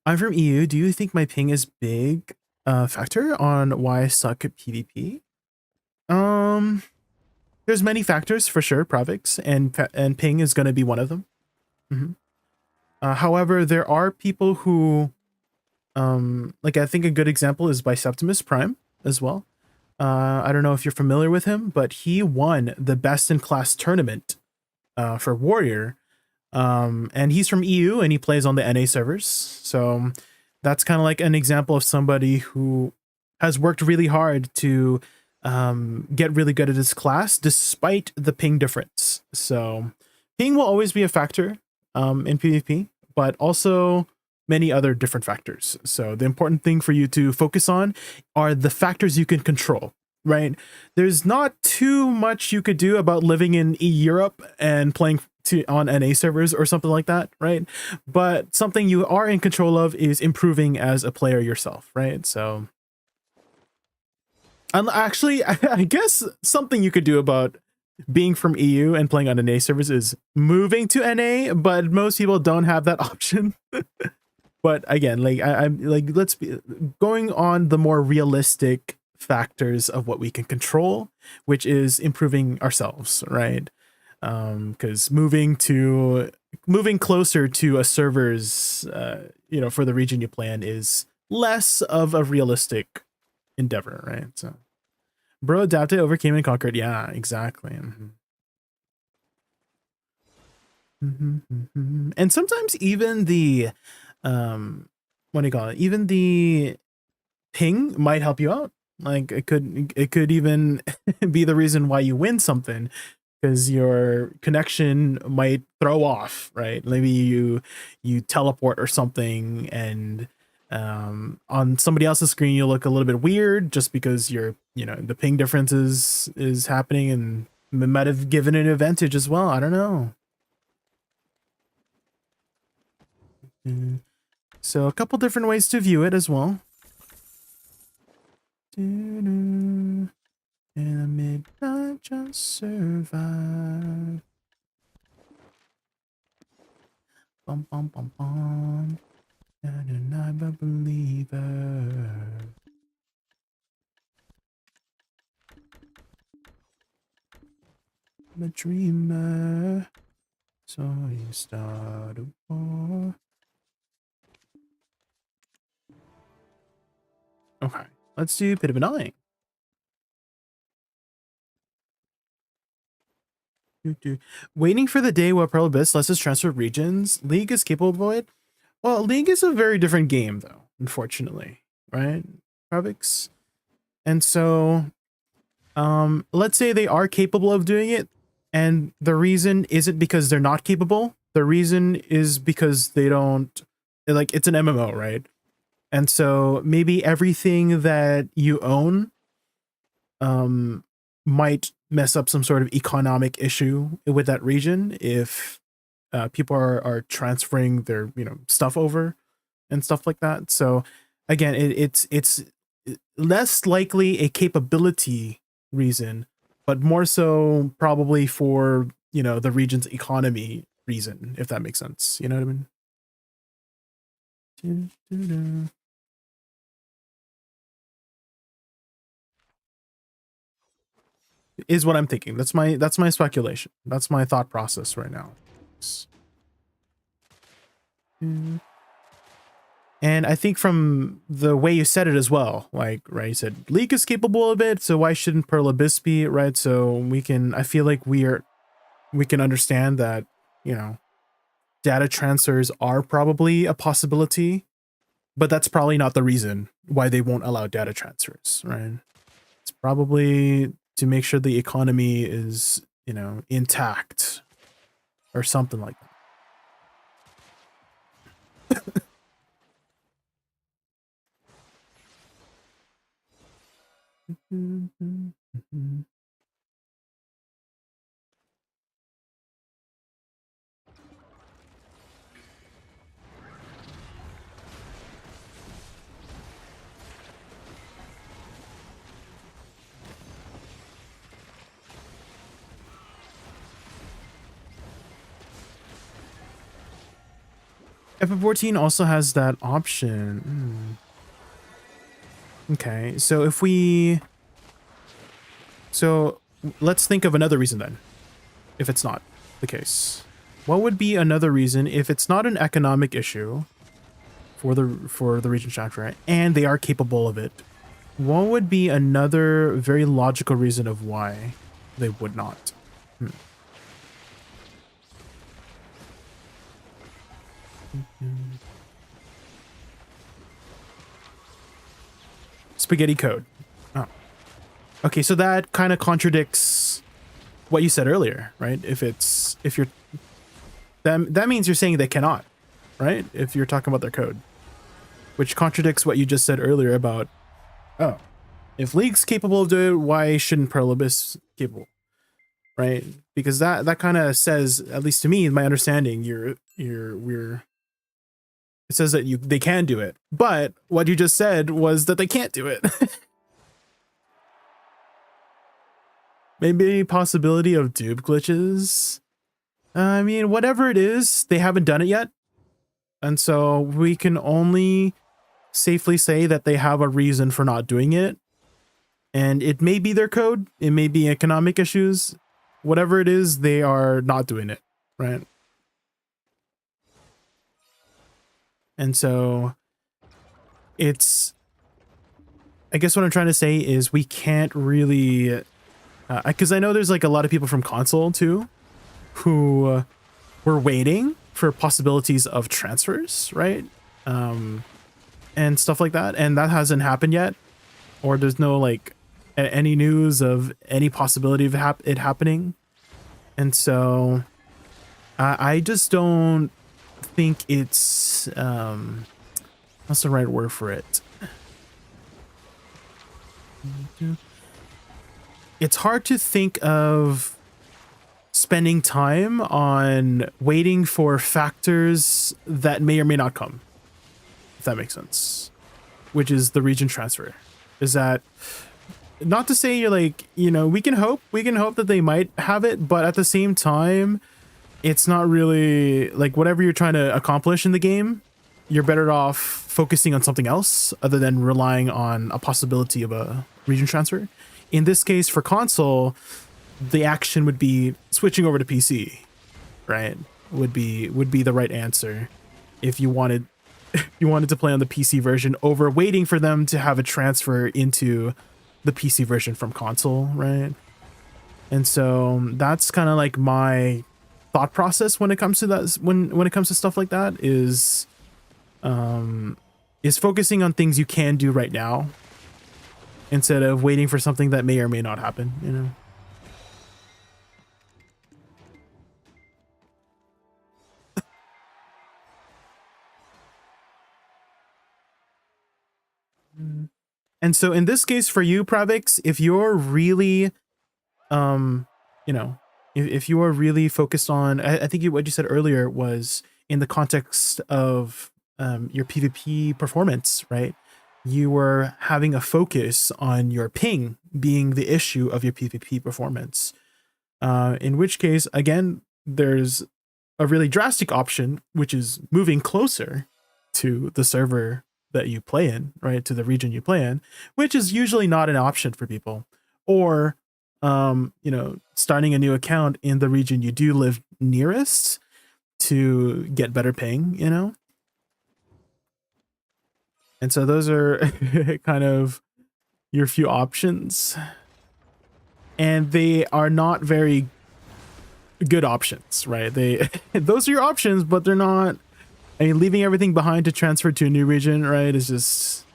I'm from EU. Do you think my ping is big factor on why I suck at PvP? There's many factors for sure, Provix, and ping is going to be one of them. However, there are people who, like I think a good example is by Septimus Prime as well. I don't know if you're familiar with him, but he won the best in class tournament for Warrior. And he's from EU and he plays on the NA servers. So that's kind of like an example of somebody who has worked really hard to get really good at his class despite the ping difference. So ping will always be a factor in PvP, but also many other different factors. So the important thing for you to focus on are the factors you can control, right? There's not too much you could do about living in Europe and playing on NA servers or something like that, right? But something you are in control of is improving as a player yourself, right? So actually, I guess something you could do about being from EU and playing on NA servers is moving to NA, but most people don't have that option. But again, like I'm like, let's be going on the more realistic factors of what we can control, which is improving ourselves, right? Because moving closer to a server's, you know, for the region you play in is less of a realistic endeavor, right? So, bro, adapted, overcame, and conquered. Yeah, exactly. And sometimes even the what do you call it? Even the ping might help you out. Like it could even be the reason why you win something, because your connection might throw off, right? Maybe you teleport or something, and on somebody else's screen you look a little bit weird just because you're, you know, the ping difference is happening, and it might have given an advantage as well. I don't know. So a couple different ways to view it as well. In a midnight just survive. Bum bum bum bum. And I'm a believer. I'm a dreamer. So you start a war. Okay, let's do a bit of an eye. Waiting for the day where Pearl Abyss lets us transfer regions. League is capable of it. Well, League is a very different game, though, unfortunately, right, Provix? And so let's say they are capable of doing it, and the reason isn't because they're not capable. The reason is because they don't, like, it's an MMO, right? And so maybe everything that you own might mess up some sort of economic issue with that region if people are transferring their, you know, stuff over and stuff like that. So again, it's less likely a capability reason, but more so probably for, you know, the region's economy reason, if that makes sense. You know what I mean? Is what I'm thinking. That's my speculation. That's my thought process right now. And I think from the way you said it as well, like, right, you said League is capable of it, so why shouldn't Pearl Abyss be, right? So I feel like we can understand that, you know, data transfers are probably a possibility, but that's probably not the reason why they won't allow data transfers, right? It's probably to make sure the economy is, you know, intact or something like that. FF14 also has that option. Okay, so let's think of another reason then, if it's not the case. What would be another reason if it's not an economic issue for the region chapter and they are capable of it? What would be another very logical reason of why they would not? Spaghetti code. Oh. Okay, so that kind of contradicts what you said earlier, right? That means you're saying they cannot, right? If you're talking about their code. Which contradicts what you just said earlier about, oh, if League's capable of doing it, why shouldn't Pearl Abyss capable? Right? Because that kind of says, at least to me, in my understanding, it says that they can do it, but what you just said was that they can't do it. Maybe a possibility of dupe glitches. I mean, whatever it is, they haven't done it yet. And so we can only safely say that they have a reason for not doing it. And it may be their code. It may be economic issues. Whatever it is, they are not doing it, right? And so I guess what I'm trying to say is we can't really, because I know there's like a lot of people from console too, who were waiting for possibilities of transfers, right? And stuff like that. And that hasn't happened yet. Or there's no like any news of any possibility of it happening. And so I just don't think it's what's the right word for it? It's hard to think of spending time on waiting for factors that may or may not come, if that makes sense, which is the region transfer. Is that not to say you're like, you know, we can hope that they might have it, but at the same time, it's not really like whatever you're trying to accomplish in the game, you're better off focusing on something else other than relying on a possibility of a region transfer. In this case, for console, the action would be switching over to PC, right? Would be the right answer if you wanted to play on the PC version over waiting for them to have a transfer into the PC version from console, right? And so that's kind of like my thought process when it comes to that. When it comes to stuff like that, is focusing on things you can do right now, instead of waiting for something that may or may not happen, you know. And so in this case for you, Pravix, if you're really, you know, if you are really focused on, I think what you said earlier was in the context of your PvP performance, right? You were having a focus on your ping being the issue of your PvP performance. In which case, again, there's a really drastic option, which is moving closer to the server that you play in, right? To the region you play in, which is usually not an option for people. Or, you know, starting a new account in the region you do live nearest to get better ping, you know? And so those are kind of your few options. And they are not very good options, right? They those are your options, but they're not. I mean, leaving everything behind to transfer to a new region, right, is just,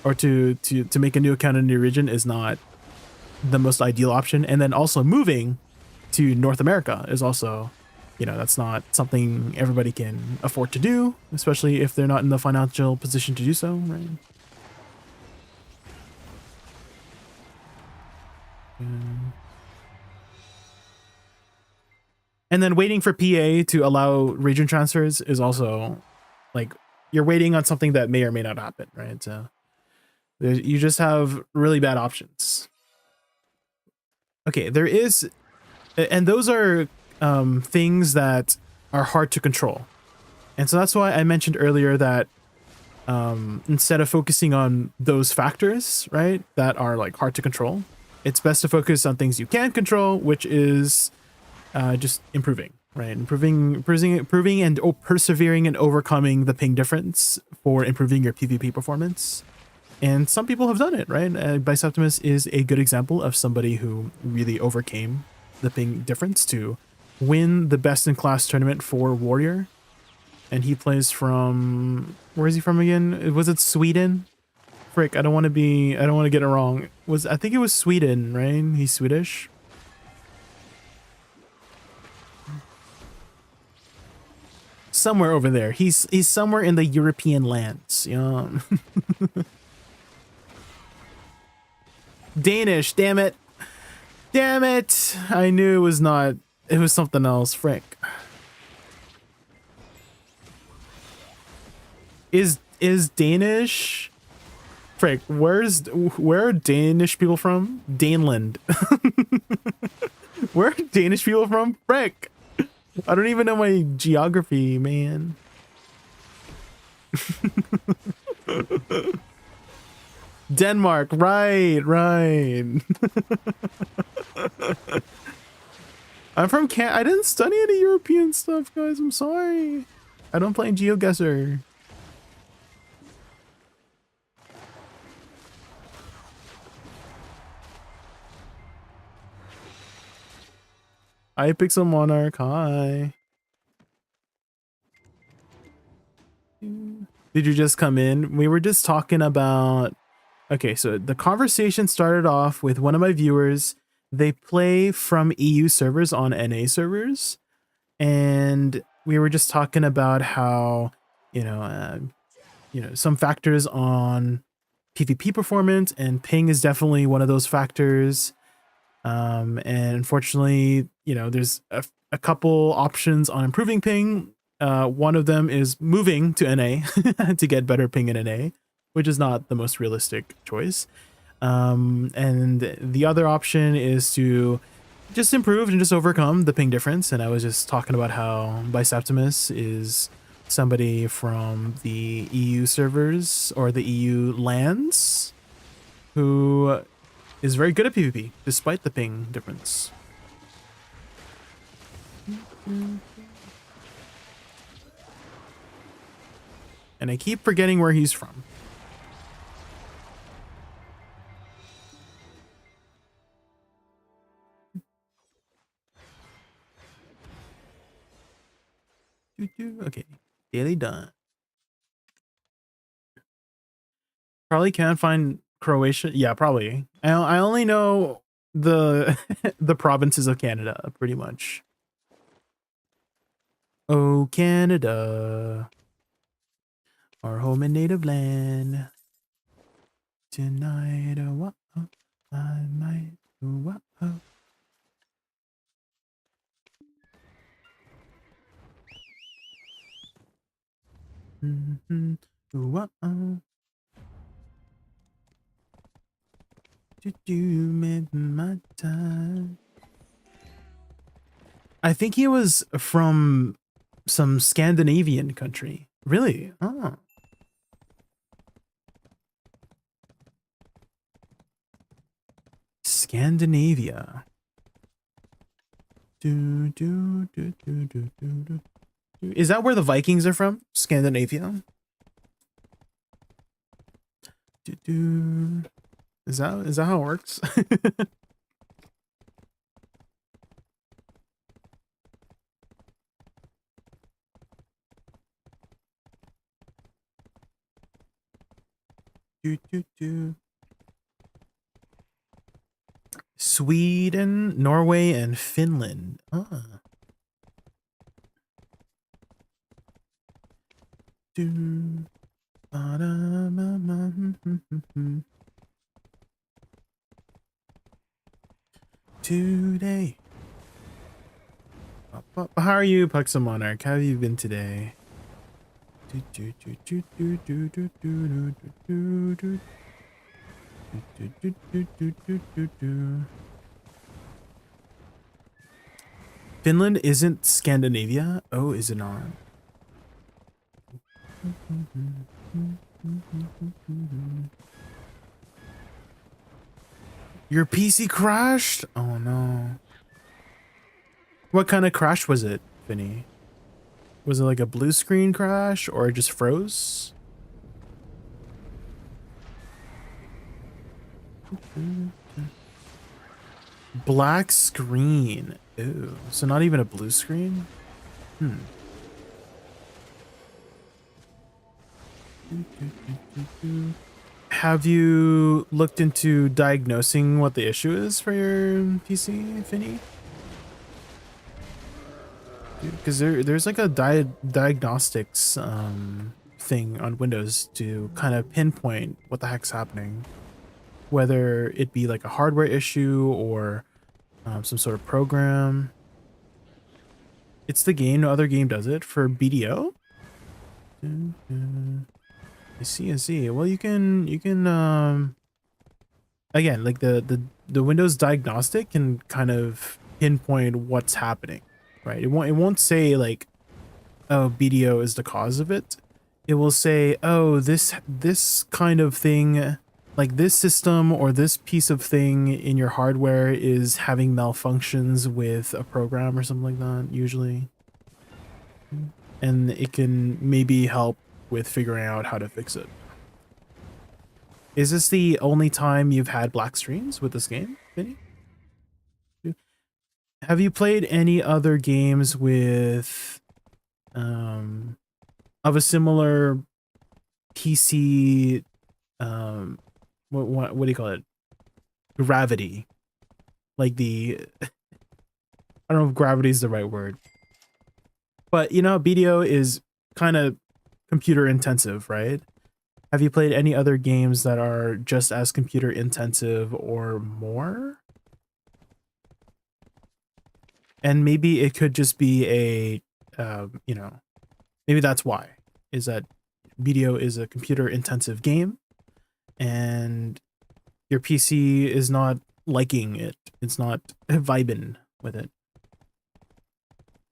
or to make a new account in a new region is not the most ideal option. And then also moving to North America is also, you know, that's not something everybody can afford to do, especially if they're not in the financial position to do so, right? And then waiting for PA to allow region transfers is also like you're waiting on something that may or may not happen, right? So you just have really bad options. Okay, there is, and those are things that are hard to control. And so that's why I mentioned earlier that instead of focusing on those factors, right, that are like hard to control, it's best to focus on things you can control, which is just improving, right? Improving and persevering and overcoming the ping difference for improving your PvP performance. And some people have done it, right? Biceptimus is a good example of somebody who really overcame the ping difference to win the best in class tournament for Warrior. And he plays from, where is he from again? Was it Sweden? Frick, I don't want to get it wrong. I think it was Sweden, right? He's Swedish. Somewhere over there. He's somewhere in the European lands. Yeah. Danish, damn it. Damn it. I knew it was not. It was something else. Frick. Is Danish? Frick, where are Danish people from? Daneland. Where are Danish people from? Frick. I don't even know my geography, man. Denmark, right. I'm from I didn't study any European stuff, guys. I'm sorry. I don't play GeoGuessr. Hi, Pixel Monarch. Hi. Did you just come in? We were just talking about... Okay, so the conversation started off with one of my viewers. They play from EU servers on NA servers. And we were just talking about how, you know, some factors on PvP performance, and ping is definitely one of those factors. And unfortunately, you know, there's a couple options on improving ping. One of them is moving to NA to get better ping in NA, which is not the most realistic choice. And the other option is to just improve and just overcome the ping difference. And I was just talking about how Biceptimus is somebody from the EU servers or the EU lands who is very good at PvP despite the ping difference. And I keep forgetting where he's from. Okay, daily done. Probably can't find Croatia? Yeah, probably. I only know the the provinces of Canada, pretty much. Oh, Canada, our home and native land. Tonight, oh, I might, oh, mm-hmm, oh, my time. I think he was from some Scandinavian country. Really? Oh. Scandinavia. Is that where the Vikings are from? Scandinavia? Is that how it works? Sweden, Norway, and Finland. Ah. Today. How are you, Puxa Monarch? How have you been today? Finland isn't Scandinavia? Oh, is it not? Your PC crashed? Oh no. What kind of crash was it, Finny? Was it like a blue screen crash or it just froze? Black screen. Ooh, so not even a blue screen? Have you looked into diagnosing what the issue is for your PC, Finny? Because there's like a diagnostics thing on Windows to kind of pinpoint what the heck's happening, whether it be like a hardware issue or some sort of program. It's the game. No other game does it for BDO. I see. Well, you can again, like the Windows diagnostic can kind of pinpoint what's happening, right? It won't say like, oh, BDO is the cause of it. It will say, oh, this kind of thing, like this system or this piece of thing in your hardware is having malfunctions with a program or something like that, usually. And it can maybe help with figuring out how to fix it. Is this the only time you've had black screens with this game, Vinny? Have you played any other games with of a similar PC what do you call it? Gravity. Like the I don't know if gravity is the right word. But you know, BDO is kind of computer intensive, right? Have you played any other games that are just as computer intensive or more? And maybe it could just be a, you know, maybe that's why, is that BDO is a computer intensive game and your PC is not liking it. It's not vibing with it.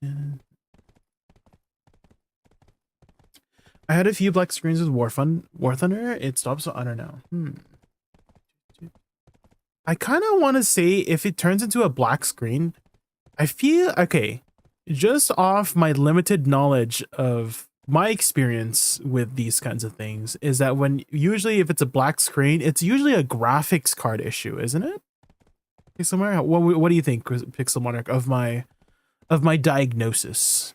Yeah. I had a few black screens with War Thunder. It stopped, so I don't know. I kind of want to say if it turns into a black screen, I feel okay. Just off my limited knowledge of my experience with these kinds of things is that when usually if it's a black screen, it's usually a graphics card issue, isn't it? Pixel Monarch, what do you think, Pixel Monarch, of my diagnosis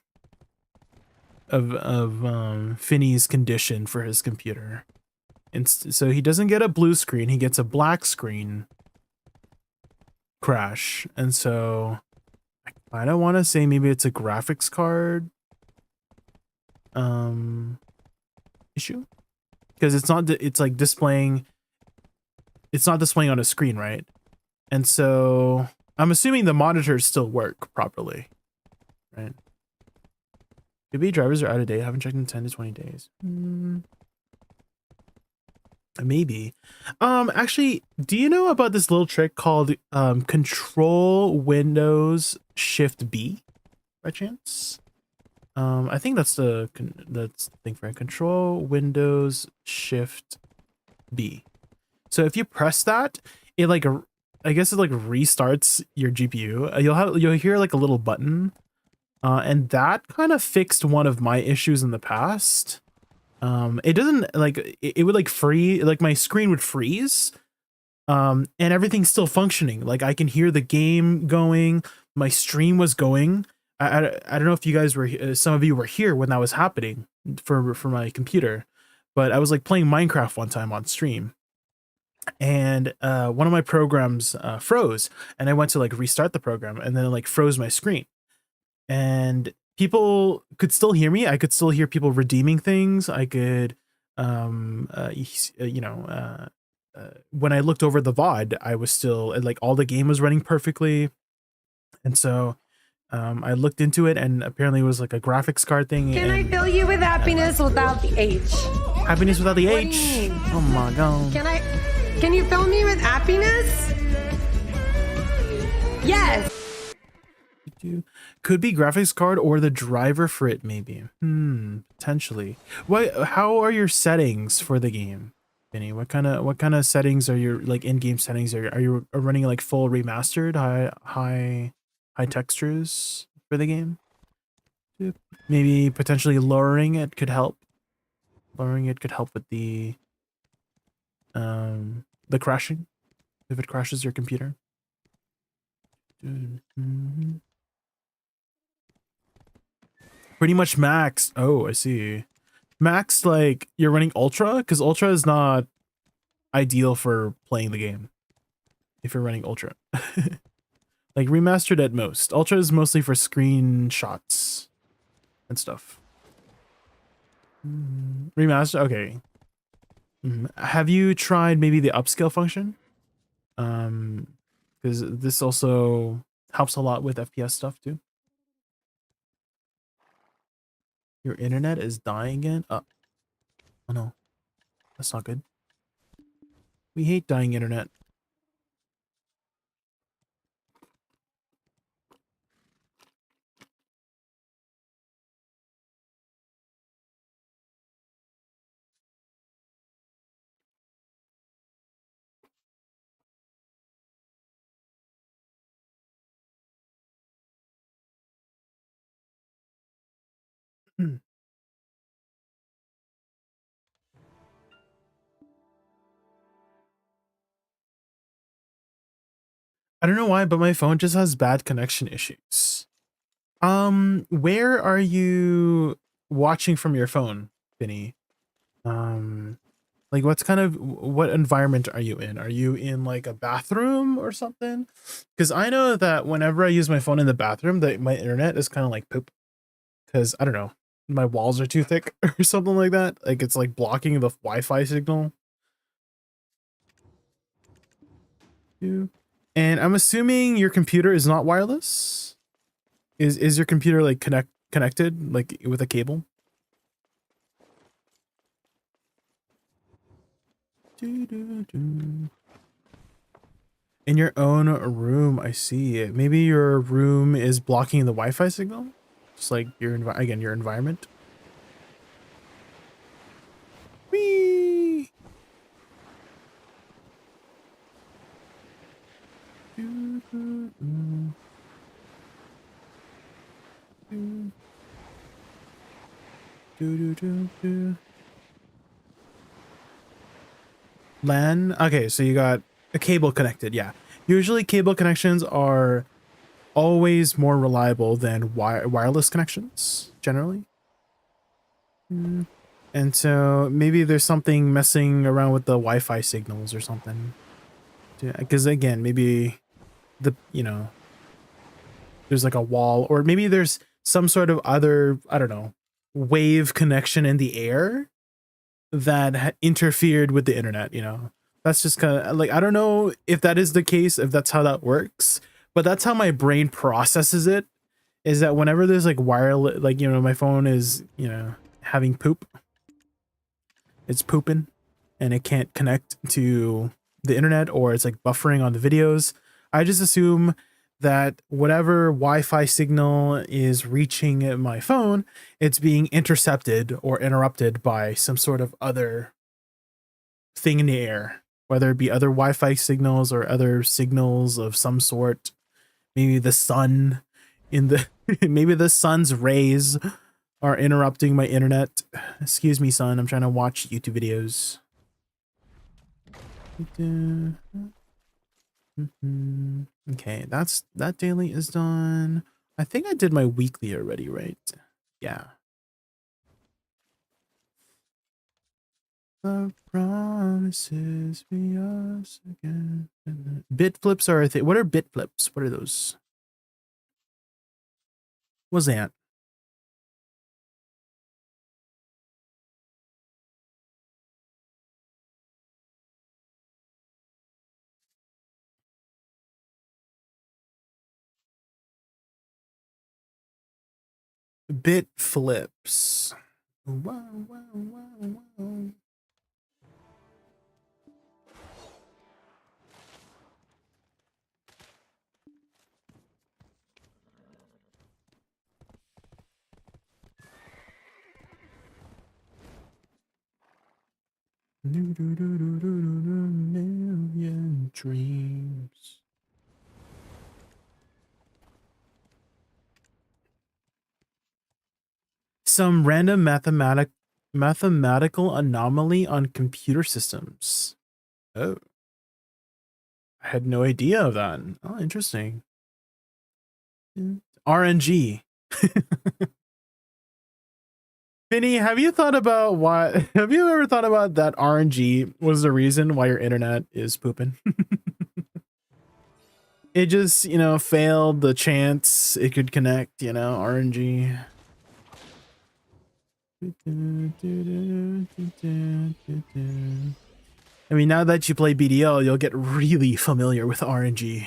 of Finny's condition for his computer? So he doesn't get a blue screen, he gets a black screen crash. And so I don't want to say maybe it's a graphics card issue, because it's not, it's like displaying, it's not displaying on a screen, right? And so I'm assuming the monitors still work properly, right? Maybe drivers are out of date. I haven't checked in 10 to 20 days. Maybe. Actually, do you know about this little trick called Control Windows Shift B by chance? I think that's the thing for it. Control Windows Shift B. So if you press that, it like, I guess it like restarts your GPU. You'll hear like a little button. And that kind of fixed one of my issues in the past. It doesn't like, it would like my screen would freeze. And everything's still functioning. Like I can hear the game going, my stream was going. I don't know if you guys were, some of you were here when that was happening for my computer, but I was like playing Minecraft one time on stream. And one of my programs froze, and I went to like restart the program, and then it like froze my screen. And people could still hear me. I could still hear people redeeming things. I could, when I looked over the VOD, I was still like, all the game was running perfectly. And so I looked into it, and apparently it was like a graphics card thing. Can I fill you with happiness without the H? Happiness without the What H? do you mean? Oh my god. Can you fill me with happiness? Yes. Could be graphics card or the driver for it, maybe. Potentially. How are your settings for the game, Vinny? What kind of settings are your like in-game settings? Are you running like full remastered, high textures for the game? Maybe potentially lowering it could help. Lowering it could help with the crashing, if it crashes your computer. Pretty much max. Oh, I see. Max, like you're running ultra, because ultra is not ideal for playing the game if you're running ultra. Like remastered at most. Ultra is mostly for screenshots and stuff. Remaster, okay. Have you tried maybe the upscale function? Because this also helps a lot with FPS stuff too. Your internet is dying again? Oh no, that's not good. We hate dying internet. I don't know why, but my phone just has bad connection issues. Where are you watching from your phone, Vinny? Like what environment are you in? Are you in like a bathroom or something? Because I know that whenever I use my phone in the bathroom, that my internet is kind of like poop. Because I don't know, my walls are too thick or something like that. Like it's like blocking the Wi-Fi signal. And I'm assuming your computer is not wireless. Is your computer like connected like with a cable? In your own room, I see. Maybe your room is blocking the Wi-Fi signal, just like your your environment. Whee! LAN? Okay, so you got a cable connected, yeah. Usually cable connections are always more reliable than wireless connections, generally. And so maybe there's something messing around with the Wi-Fi signals or something. Because again, maybe there's like a wall, or maybe there's some sort of other, I don't know, wave connection in the air that interfered with the internet, That's just kind of like, I don't know if that is the case, if that's how that works, but that's how my brain processes it, is that whenever there's like wireless, like, my phone is, having poop, it's pooping and it can't connect to the internet, or it's like buffering on the videos, I just assume that whatever Wi-Fi signal is reaching my phone, it's being intercepted or interrupted by some sort of other thing in the air, whether it be other Wi-Fi signals or other signals of some sort. Maybe the sun maybe the sun's rays are interrupting my internet. Excuse me, son, I'm trying to watch YouTube videos. Okay, that daily is done. I think I did my weekly already, right? Yeah. The promises be us again. Bit flips are a thing. What are bit flips? What are those? What's that? Bit flips. Wow, wow, wow, wow. Million dreams. Some random mathematical anomaly on computer systems. Oh. I had no idea of that. Oh, interesting. RNG. Vinny, have you thought about have you ever thought about that RNG was the reason why your internet is pooping? It just, failed the chance it could connect, RNG. I mean, now that you play BDL, you'll get really familiar with RNG.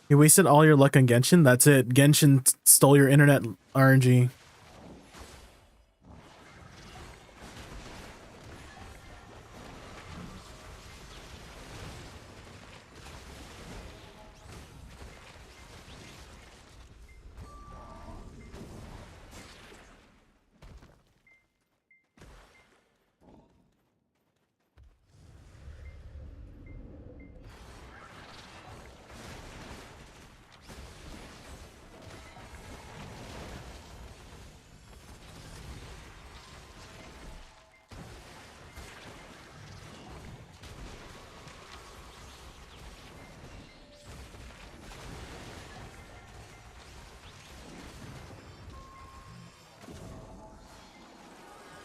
You wasted all your luck on Genshin? That's it. Genshin stole your internet, RNG.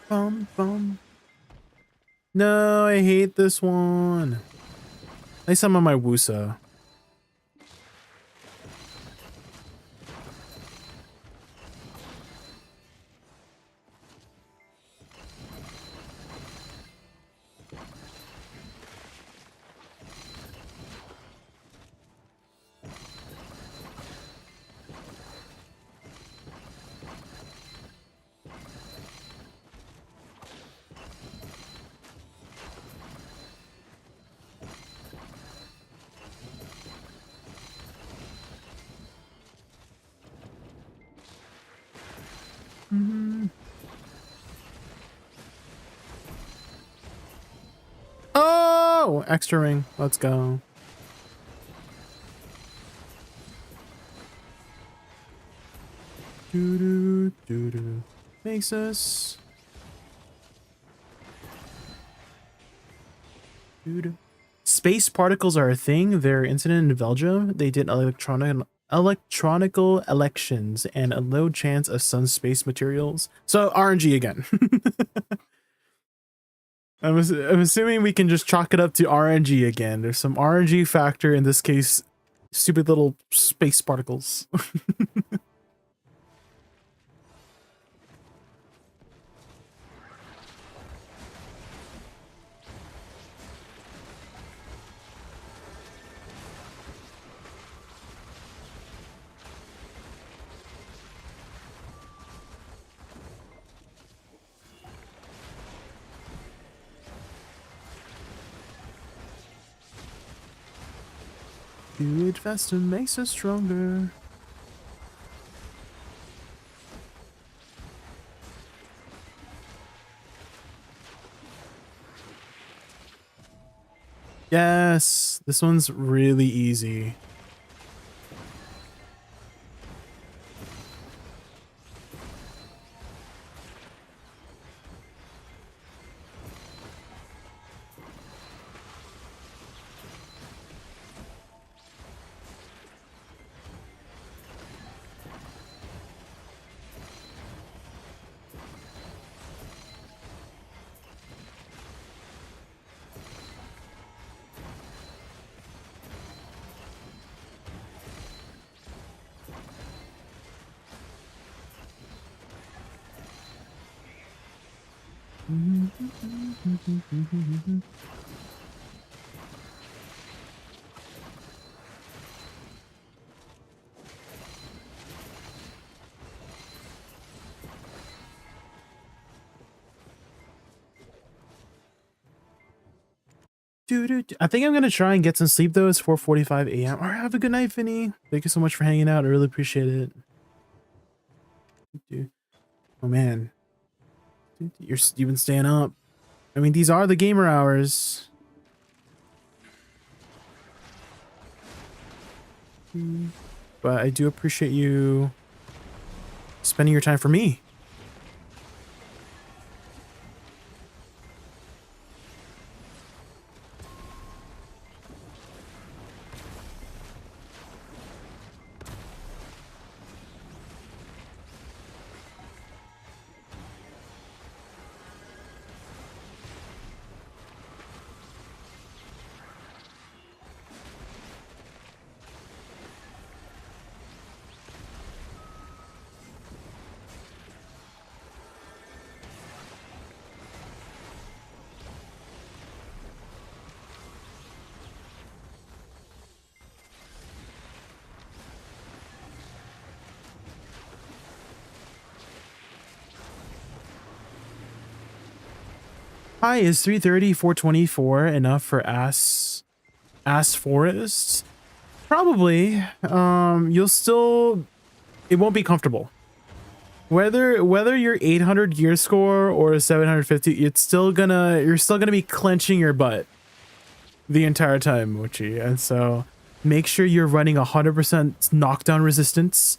Bum, bum. No, I hate this one. At least I'm on my Woosa. Oh, extra ring. Let's go. Doo doo doo doo. Makes us. Doo doo Space particles are a thing. They're incident in Belgium. They did electronical elections and a low chance of sun space materials. So RNG again. I'm assuming we can just chalk it up to RNG again. There's some RNG factor in this case. Stupid little space particles. Do it faster makes us stronger. Yes, this one's really easy. I think I'm gonna try and get some sleep though. It's 4:45 a.m. All right, have a good night, Finny. Thank you so much for hanging out. I really appreciate it. Dude. Oh man, dude, you've been staying up. I mean, these are the gamer hours. But I do appreciate you spending your time for me. Hi, is 330, 424 enough for ass forests? Probably. You'll still, it won't be comfortable. Whether you're 800 gear score or 750, you're still gonna be clenching your butt the entire time, Mochi. And so make sure you're running 100% knockdown resistance.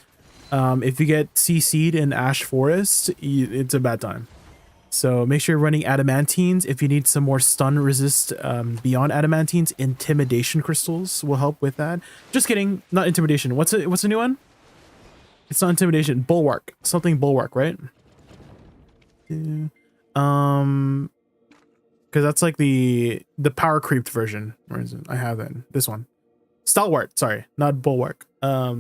If you get CC'd in Ash Forest, it's a bad time. So make sure you're running adamantines. If you need some more stun resist beyond adamantines, intimidation crystals will help with that. Just kidding, not intimidation. What's a new one? It's not intimidation. Bulwark. Something bulwark, right? Yeah. Because that's like the power creeped version. Where is it? I have it. This one. Stalwart. Sorry, not bulwark.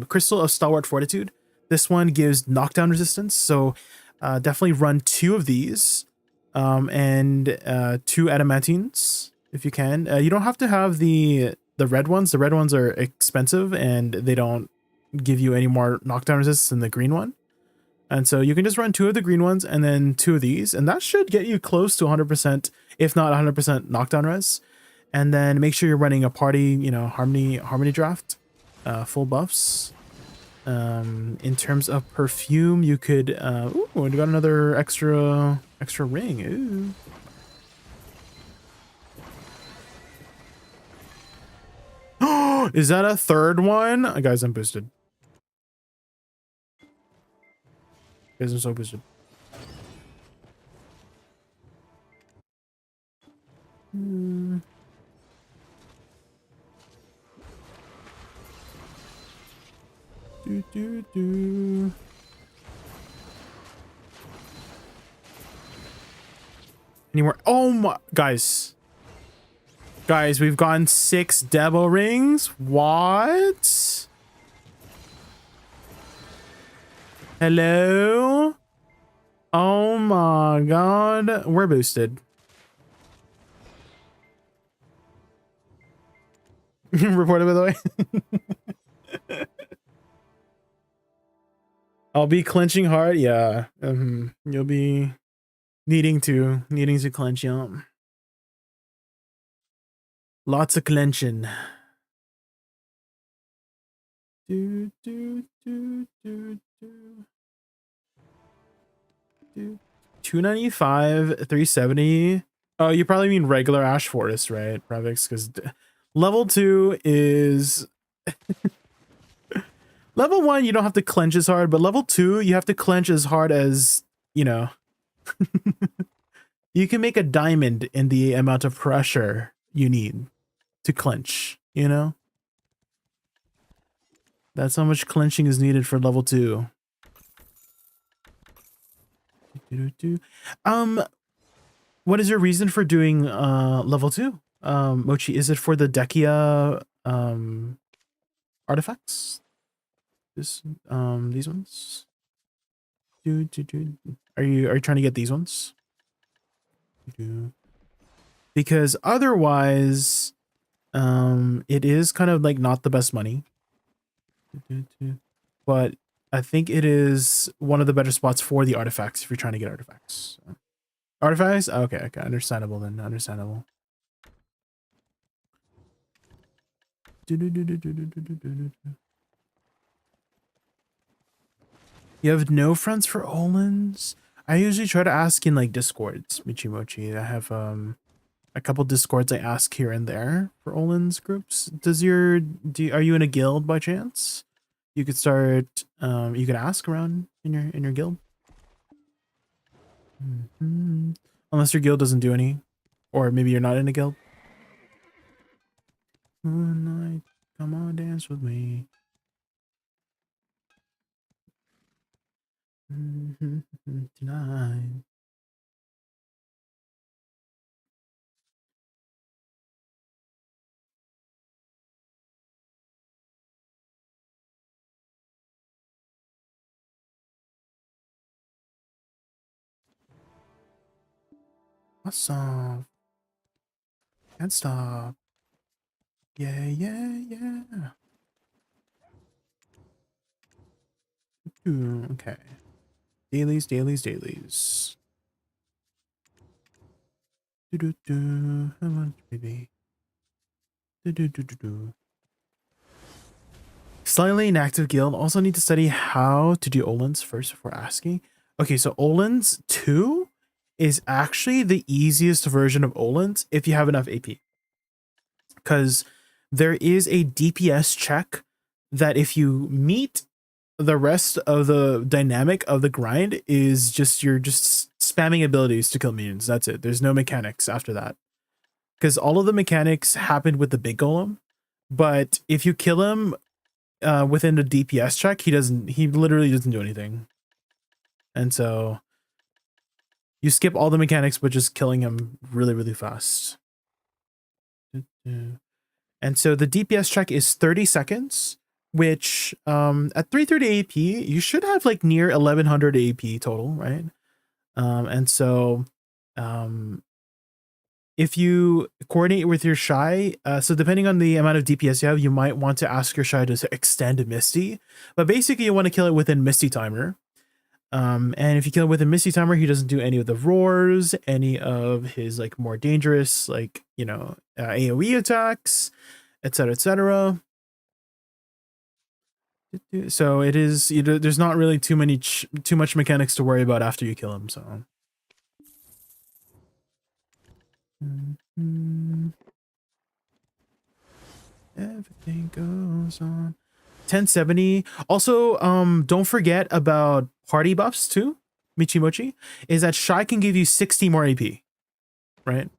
Crystal of Stalwart Fortitude. This one gives knockdown resistance. So definitely run 2 of these. And 2 adamantines if you can. You don't have to have the red ones. The red ones are expensive and they don't give you any more knockdown resistance than the green one. And so you can just run 2 of the green ones and then 2 of these, and that should get you close to 100%, if not 100% knockdown res. And then make sure you're running a party, harmony draft, full buffs. In terms of perfume, you could ooh, we got another extra ring. Ooh. Is that a 3rd one? Guys, I'm boosted. Guys, I'm so boosted. Any more? Oh my, guys. Guys, we've gotten 6 Debo rings. What? Hello? Oh my god. We're boosted. Reported, by the way. I'll be clenching hard. Yeah. You'll be needing to clench, yeah. Lots of clenching. 295, 370. Oh, you probably mean regular Ash Forest, right, Pravix? Because level 2 is level 1. You don't have to clench as hard, but level 2, you have to clench as hard as, you know. You can make a diamond in the amount of pressure you need to clench, you know? That's how much clenching is needed for level 2. What is your reason for doing level 2? Mochi, is it for the Dekia artifacts? These ones? Are you trying to get these ones? Because otherwise it is kind of like not the best money. But I think it is one of the better spots for the artifacts if you're trying to get artifacts. Artifacts? Okay, understandable then. Understandable. You have no friends for Olins? I usually try to ask in like Discords, Michimochi. I have a couple Discords I ask here and there for Olins groups. Are you in a guild by chance? You could start you could ask around in your guild. Unless your guild doesn't do any. Or maybe you're not in a guild. Moonlight, come on, dance with me. Tonight. Awesome. Can't stop. Yeah. Okay. Dailies. How much, baby? Slightly inactive guild. Also need to study how to do Olins first before asking. Okay, so Olins 2 is actually the easiest version of Olins if you have enough AP. Because there is a DPS check that if you meet, the rest of the dynamic of the grind is just you're just spamming abilities to kill minions. That's it. There's no mechanics after that. Because all of the mechanics happened with the big golem. But if you kill him within the DPS check, he literally doesn't do anything. And so you skip all the mechanics but just killing him really fast. And so the DPS check is 30 seconds, which at 330 AP, you should have like near 1100 AP total, right? And so if you coordinate with your Shy, so depending on the amount of DPS you have, you might want to ask your Shy to extend Misty. But basically you want to kill it within Misty Timer. And if you kill it within Misty Timer, he doesn't do any of the roars, any of his like more dangerous, like, you know, AoE attacks, etc. So it is, there's not really too much mechanics to worry about after you kill him. So everything goes on. 1070. Also, don't forget about party buffs too. Michimochi is that Shy can give you 60 more AP, right?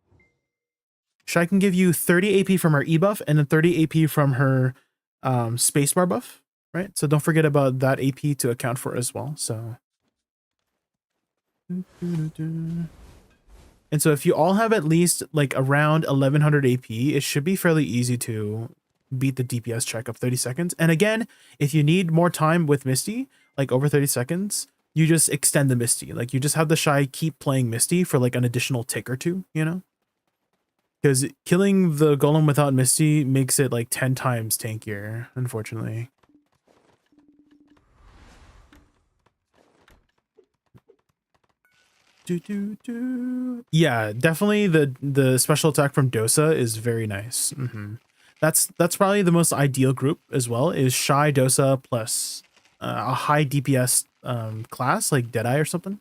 Shy can give you 30 AP from her E buff and then 30 AP from her spacebar buff. right? So don't forget about that AP to account for as well. So. And so if you all have at least like around 1100 AP, it should be fairly easy to beat the DPS check of 30 seconds. And again, if you need more time with Misty, like over 30 seconds, you just extend the Misty. Like you just have the Shy keep playing Misty for like an additional tick or two, you know? Because killing the Golem without Misty makes it like 10 times tankier, unfortunately. Yeah, definitely the special attack from Dosa is very nice. That's probably the most ideal group as well, is Shy Dosa plus a high DPS class like Deadeye or something.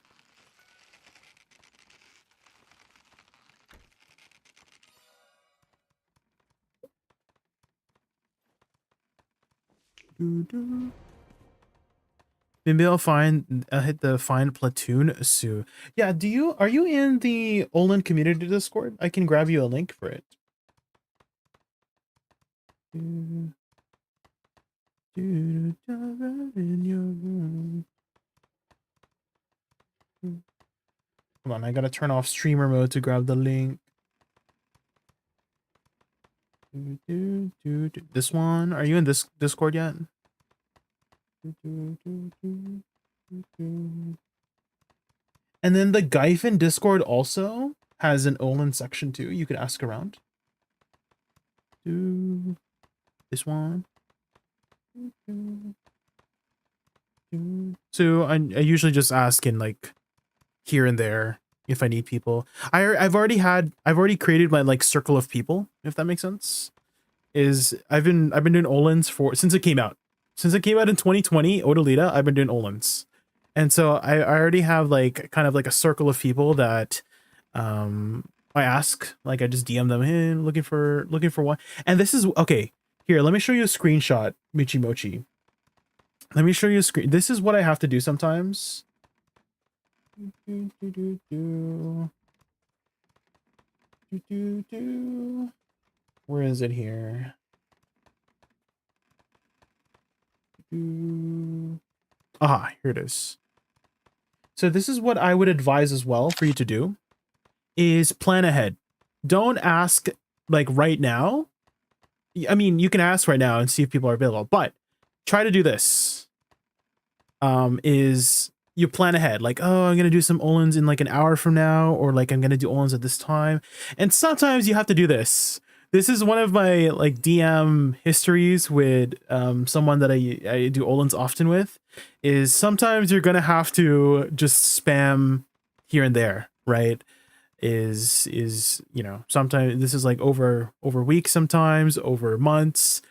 Maybe I'll hit the find platoon soon. Yeah, are you in the Olin community Discord? I can grab you a link for it. Hold on, I gotta turn off streamer mode to grab the link. This one, are you in this Discord yet? And then the Gyfin Discord also has an Olin section too. You could ask around. This one. So I usually just ask in like here and there if I need people. I've already created my like circle of people, if that makes sense. I've been doing Olins since it came out. Since it came out in 2020, Odalita, I've been doing Olins. And so I already have like kind of like a circle of people that I ask, like I just DM them, hey, looking for one. And this is okay. Here, let me show you a screenshot, Michi Mochi. Let me show you a screen. This is what I have to do sometimes. Where is it here? Aha, here it is. So this is what I would advise as well for you to do, is plan ahead. Don't ask like right now. I mean, you can ask right now and see if people are available, but try to do this. Is you plan ahead, like, oh, I'm gonna do some Olins in like an hour from now, or like I'm gonna do Olins at this time. And sometimes you have to do this. This is one of my like DM histories with someone that I do Olins often with, is sometimes you're gonna have to just spam here and there, right? Is you know, sometimes this is like over weeks, sometimes over months.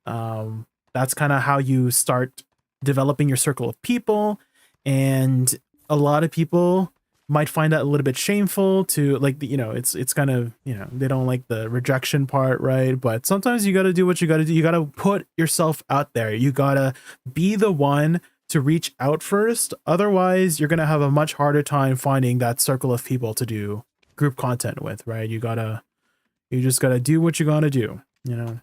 That's kind of how you start developing your circle of people, and a lot of people might find that a little bit shameful to like, you know, it's kind of, you know, they don't like the rejection part, right? But sometimes you got to do what you got to do. You got to put yourself out there. You got to be the one to reach out first. Otherwise, you're going to have a much harder time finding that circle of people to do group content with, right? You just got to do what you got to do, you know?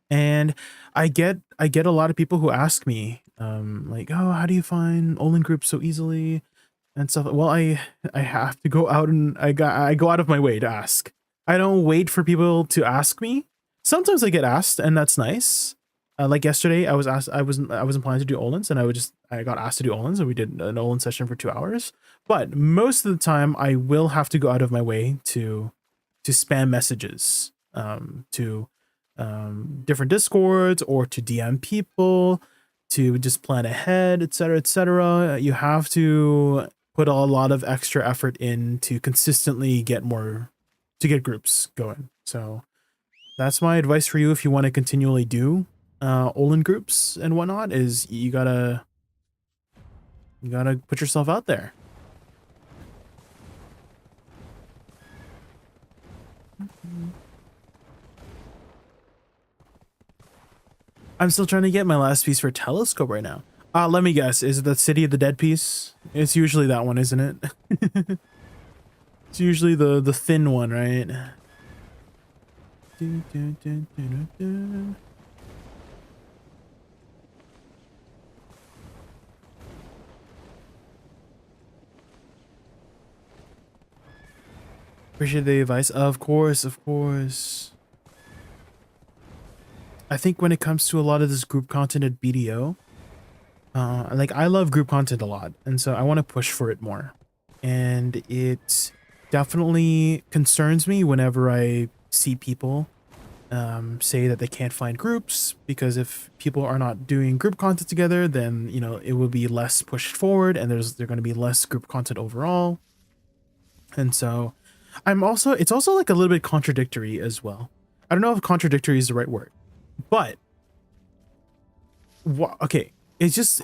And I get a lot of people who ask me, like, oh, how do you find Olin groups so easily and stuff? Well, I have to go out and I go out of my way to ask. I don't wait for people to ask me. Sometimes I get asked, and that's nice. Like yesterday, I was asked. I wasn't planning to do Olins, and I got asked to do Olins, and we did an Olin session for 2 hours. But most of the time, I will have to go out of my way to spam messages to different Discords, or to DM people, to just plan ahead, etc., etc. You have to put a lot of extra effort in to consistently get groups going. So that's my advice for you if you want to continually do Olin groups and whatnot, is you gotta put yourself out there. I'm still trying to get my last piece for Telescope right now. Let me guess. Is it the City of the Dead piece? It's usually that one, isn't it? It's usually the thin one, right? Appreciate the advice. Of course, of course. I think when it comes to a lot of this group content at BDO, like I love group content a lot, and so I want to push for it more. And it definitely concerns me whenever I see people say that they can't find groups, because if people are not doing group content together, then you know it will be less pushed forward, and there's going to be less group content overall. And so it's also like a little bit contradictory as well. I don't know if contradictory is the right word, but okay, it just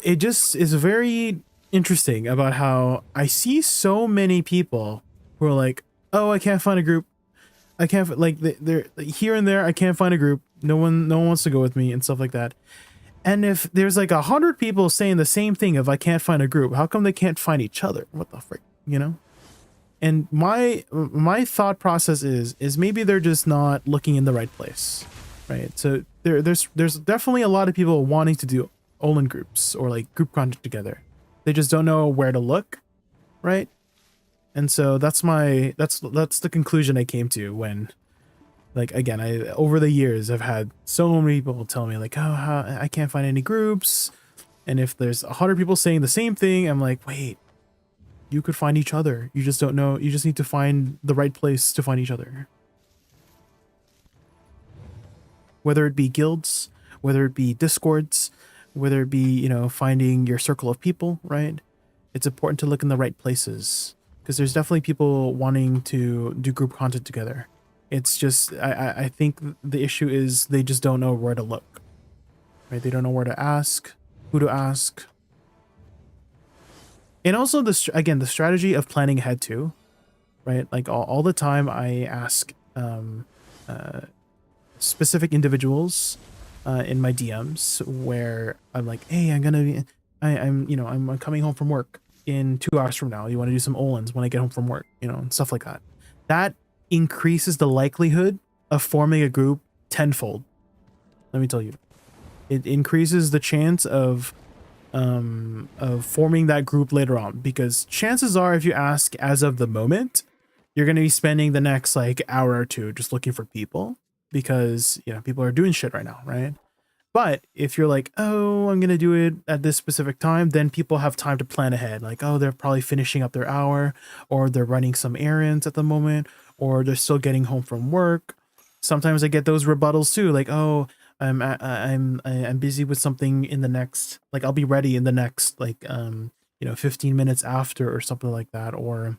is very interesting about how I see so many people who are like, oh, I can't find a group. I can't, like, they're here and there. I can't find a group. No one wants to go with me and stuff like that. And if there's like 100 people saying the same thing of I can't find a group, how come they can't find each other? What the frick, you know? And my thought process is maybe they're just not looking in the right place, right? So there's definitely a lot of people wanting to do Olin groups or like group content together. They just don't know where to look, right? And so that's the conclusion I came to when, like, again, over the years I've had so many people tell me like, oh, I can't find any groups. And if there's 100 people saying the same thing, I'm like, wait, you could find each other. You just don't know. You just need to find the right place to find each other. Whether it be guilds, whether it be discords, whether it be, you know, finding your circle of people, right? It's important to look in the right places, because there's definitely people wanting to do group content together. It's just, I think the issue is they just don't know where to look, right? They don't know where to ask, who to ask. And also, the strategy of planning ahead too, right? Like all the time I ask specific individuals in my DMs where I'm like, hey, I'm coming home from work in 2 hours from now. You want to do some Olins when I get home from work, you know, and stuff like that. That increases the likelihood of forming a group tenfold. Let me tell you, it increases the chance of forming that group later on, because chances are, if you ask as of the moment, you're going to be spending the next like hour or two just looking for people, because, you know, people are doing shit right now, right? But if you're like, oh, I'm going to do it at this specific time, then people have time to plan ahead. Like, oh, they're probably finishing up their hour, or they're running some errands at the moment, or they're still getting home from work. Sometimes I get those rebuttals too. Like, oh, I'm busy with something in the next, like, I'll be ready in the next, like, 15 minutes after, or something like that. Or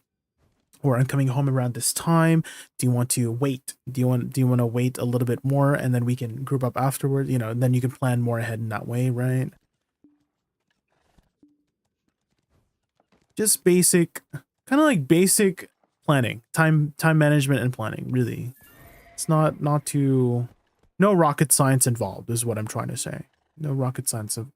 I'm coming home around this time. Do you want to wait? Do you want to wait a little bit more, and then we can group up afterwards? You know, and then you can plan more ahead in that way, right? Just basic, kind of like basic planning, time management and planning. Really, it's not too, no rocket science involved, is what I'm trying to say. No rocket science involved.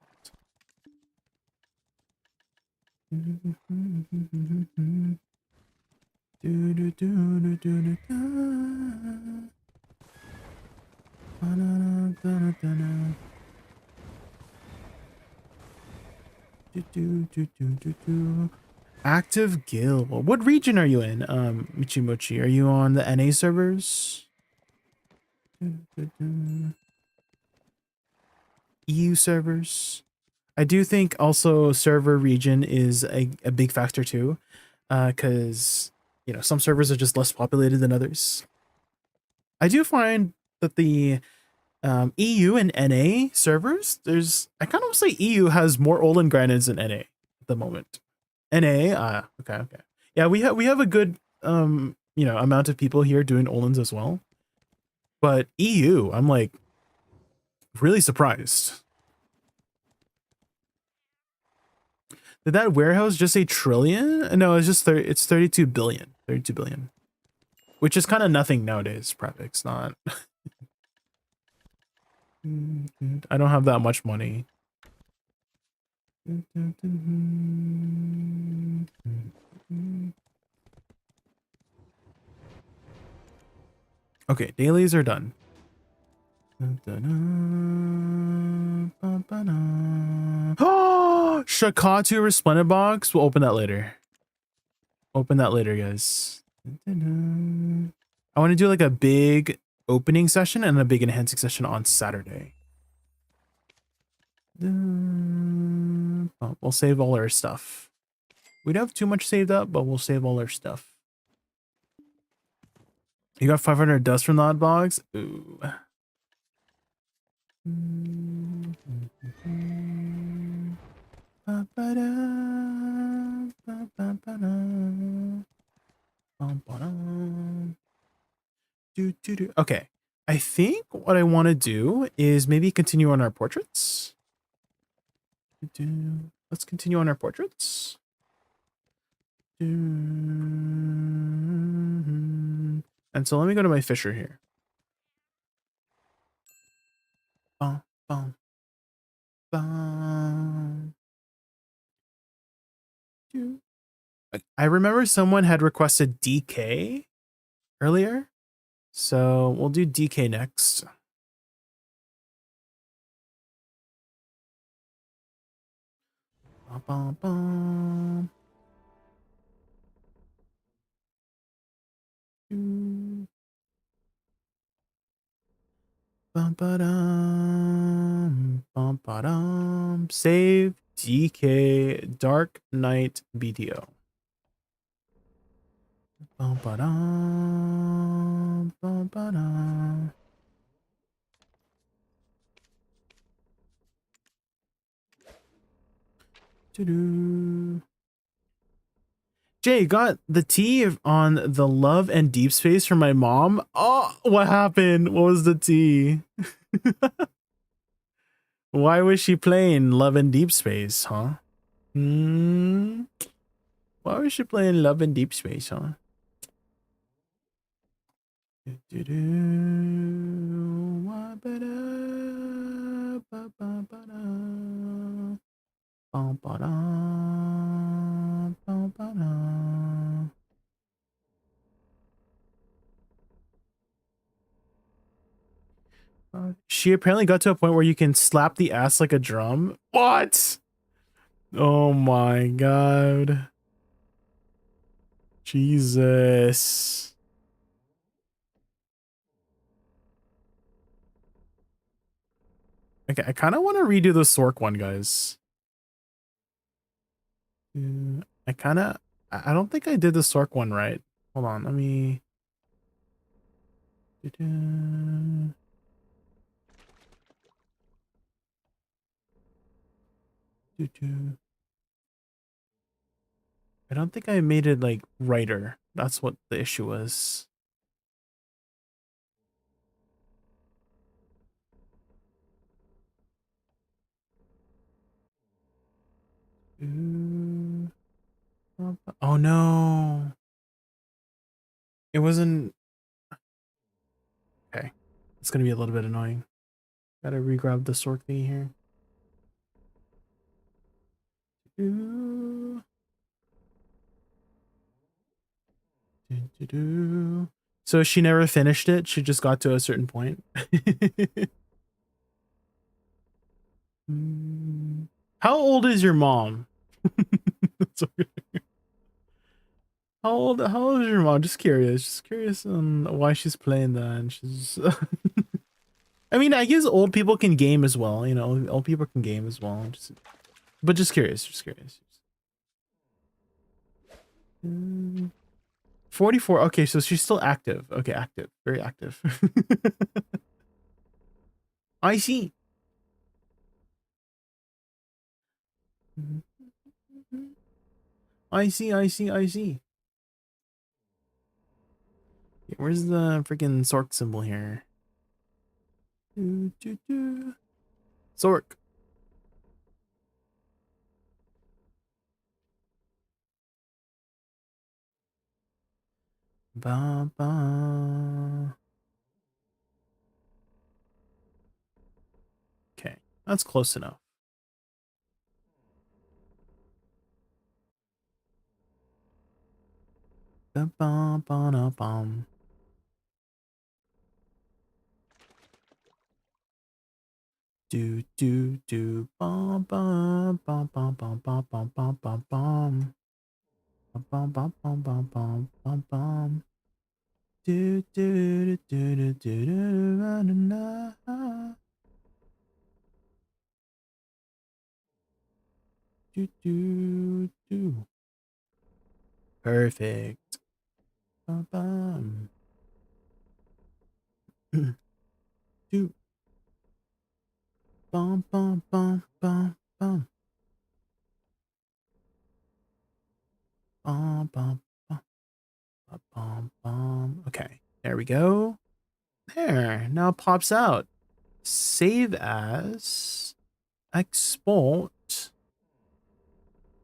Active guild. What region are you in, Michimochi? Are you on the NA servers? EU servers? I do think also server region is a big factor too, because, you know, some servers are just less populated than others. I do find that the EU and NA servers, I kind of say EU has more Olin granids than NA at the moment. NA, okay. Yeah, we have a good amount of people here doing Olins as well. But EU, I'm like really surprised. Did that warehouse just say trillion? No, it's just it's 32 billion. 32 billion. Which is kind of nothing nowadays, Prefix, not. I don't have that much money. Okay, dailies are done. Oh, Shakatu Resplendent box. We'll open that later. Open that later, guys. I want to do like a big opening session and a big enhancing session on Saturday. We'll save all our stuff. We don't have too much saved up, but we'll save all our stuff. You got 500 dust from the odd box? Ooh. Okay. I think what I want to do is maybe continue on our portraits. Let's continue on our portraits. And so let me go to my Fisher here. Bum, bum, bum. I remember someone had requested DK earlier, so we'll do DK next. Bum, bum, bum. Bum, ba-dum, bum, ba-dum. Save DK Dark Knight BDO. Bum, ba-dum, bum, ba-dum. Doo-doo. Jay, got the tea on the Love and Deep Space from my mom. Oh, what happened? What was the tea? Why was she playing Love and Deep Space, huh? Why was she playing Love and Deep Space, huh? She apparently got to a point where you can slap the ass like a drum. What? Oh my god. Jesus. Okay, I kind of want to redo the Sork one, guys. I don't think I did the Sork one right. Hold on, let me... I don't think I made it like righter. That's what the issue was. Oh no. It wasn't... Okay. It's gonna be a little bit annoying. Gotta re-grab the Sork thingy here. So she never finished it. She just got to a certain point. How old is your mom? How old is your mom? Just curious on why she's playing that. And she's I mean, I guess old people can game as well, you know, old people can game as well. But just curious. 44. Okay, so she's still active. Okay, active. Very active. I see. I see. Where's the freaking Sork symbol here? Sork. Ba, ba. Okay, that's close enough. Ba, ba, ba, da, bum. Do bum bum bum bum bum bum bum bum bum bum. Bum bum bum bum bum bum bum. Do do do do do do do na. Do do do. Perfect. Bum bum. Do. Bum bum bum bum bum. Bum bum bum bum bum bum. Okay, there we go. There, now it pops out. Save as. Export.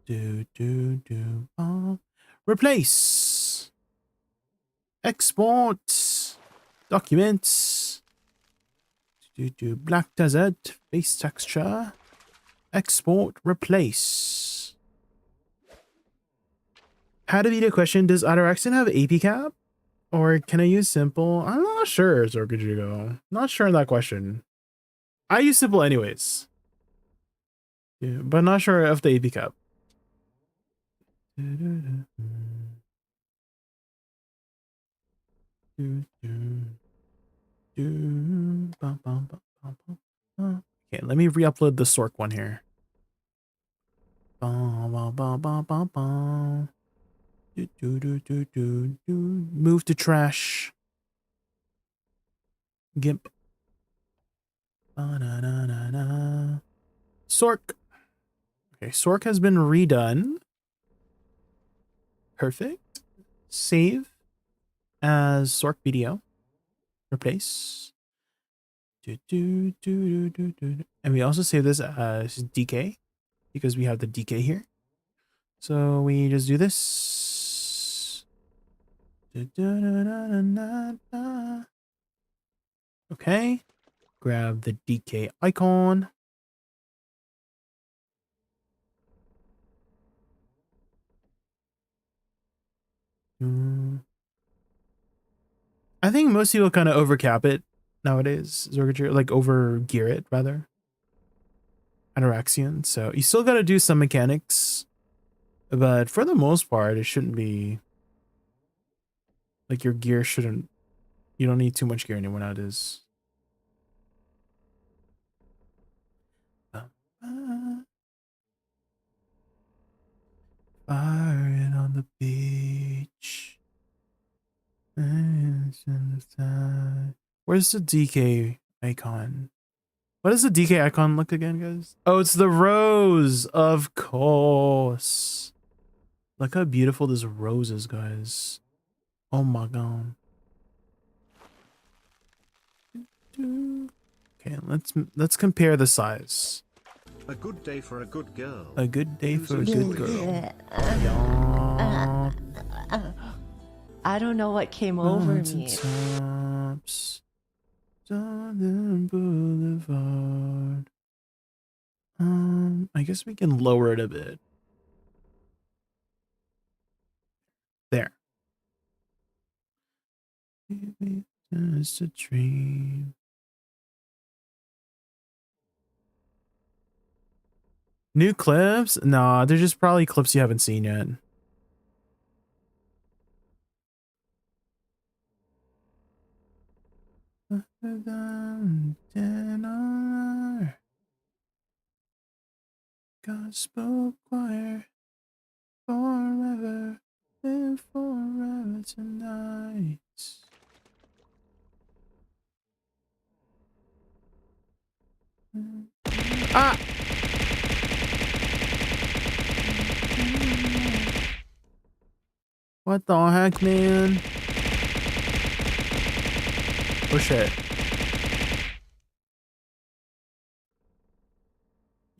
Do do do. Replace. Export. Documents. Do black desert. Face texture. Export. Replace. How to beat a question? Does Ataraxian have AP cap? Or can I use simple? I'm not sure, Zorkajugo. Not sure on that question. I use simple anyways. Yeah, but not sure of the AP cap. Okay, let me re-upload the Sork one here. Move to trash. Gimp. Sork. Okay, Sork has been redone. Perfect. Save as Sork video. Replace. And we also save this as DK because we have the DK here. So we just do this. Okay. Grab the DK icon. I think most people kind of overcap it nowadays. Zorgature, like over gear it rather. Ataraxian. So you still got to do some mechanics, but for the most part, it shouldn't be like your gear shouldn't. You don't need too much gear anymore nowadays. Firing on the beach. Where's the DK icon? What does the DK icon look again, guys? Oh, it's the rose, of course. Look how beautiful this rose is, guys. Oh my god. Okay, let's compare the size. A good day for a good girl. A good day for a good girl. I don't know what came over me. Tops, Southern Boulevard. I guess we can lower it a bit. There. Maybe just a dream. New clips? Nah, they're just probably clips you haven't seen yet. Gospel choir forever, live forever tonight. Ah! What the heck, man? Oh shit.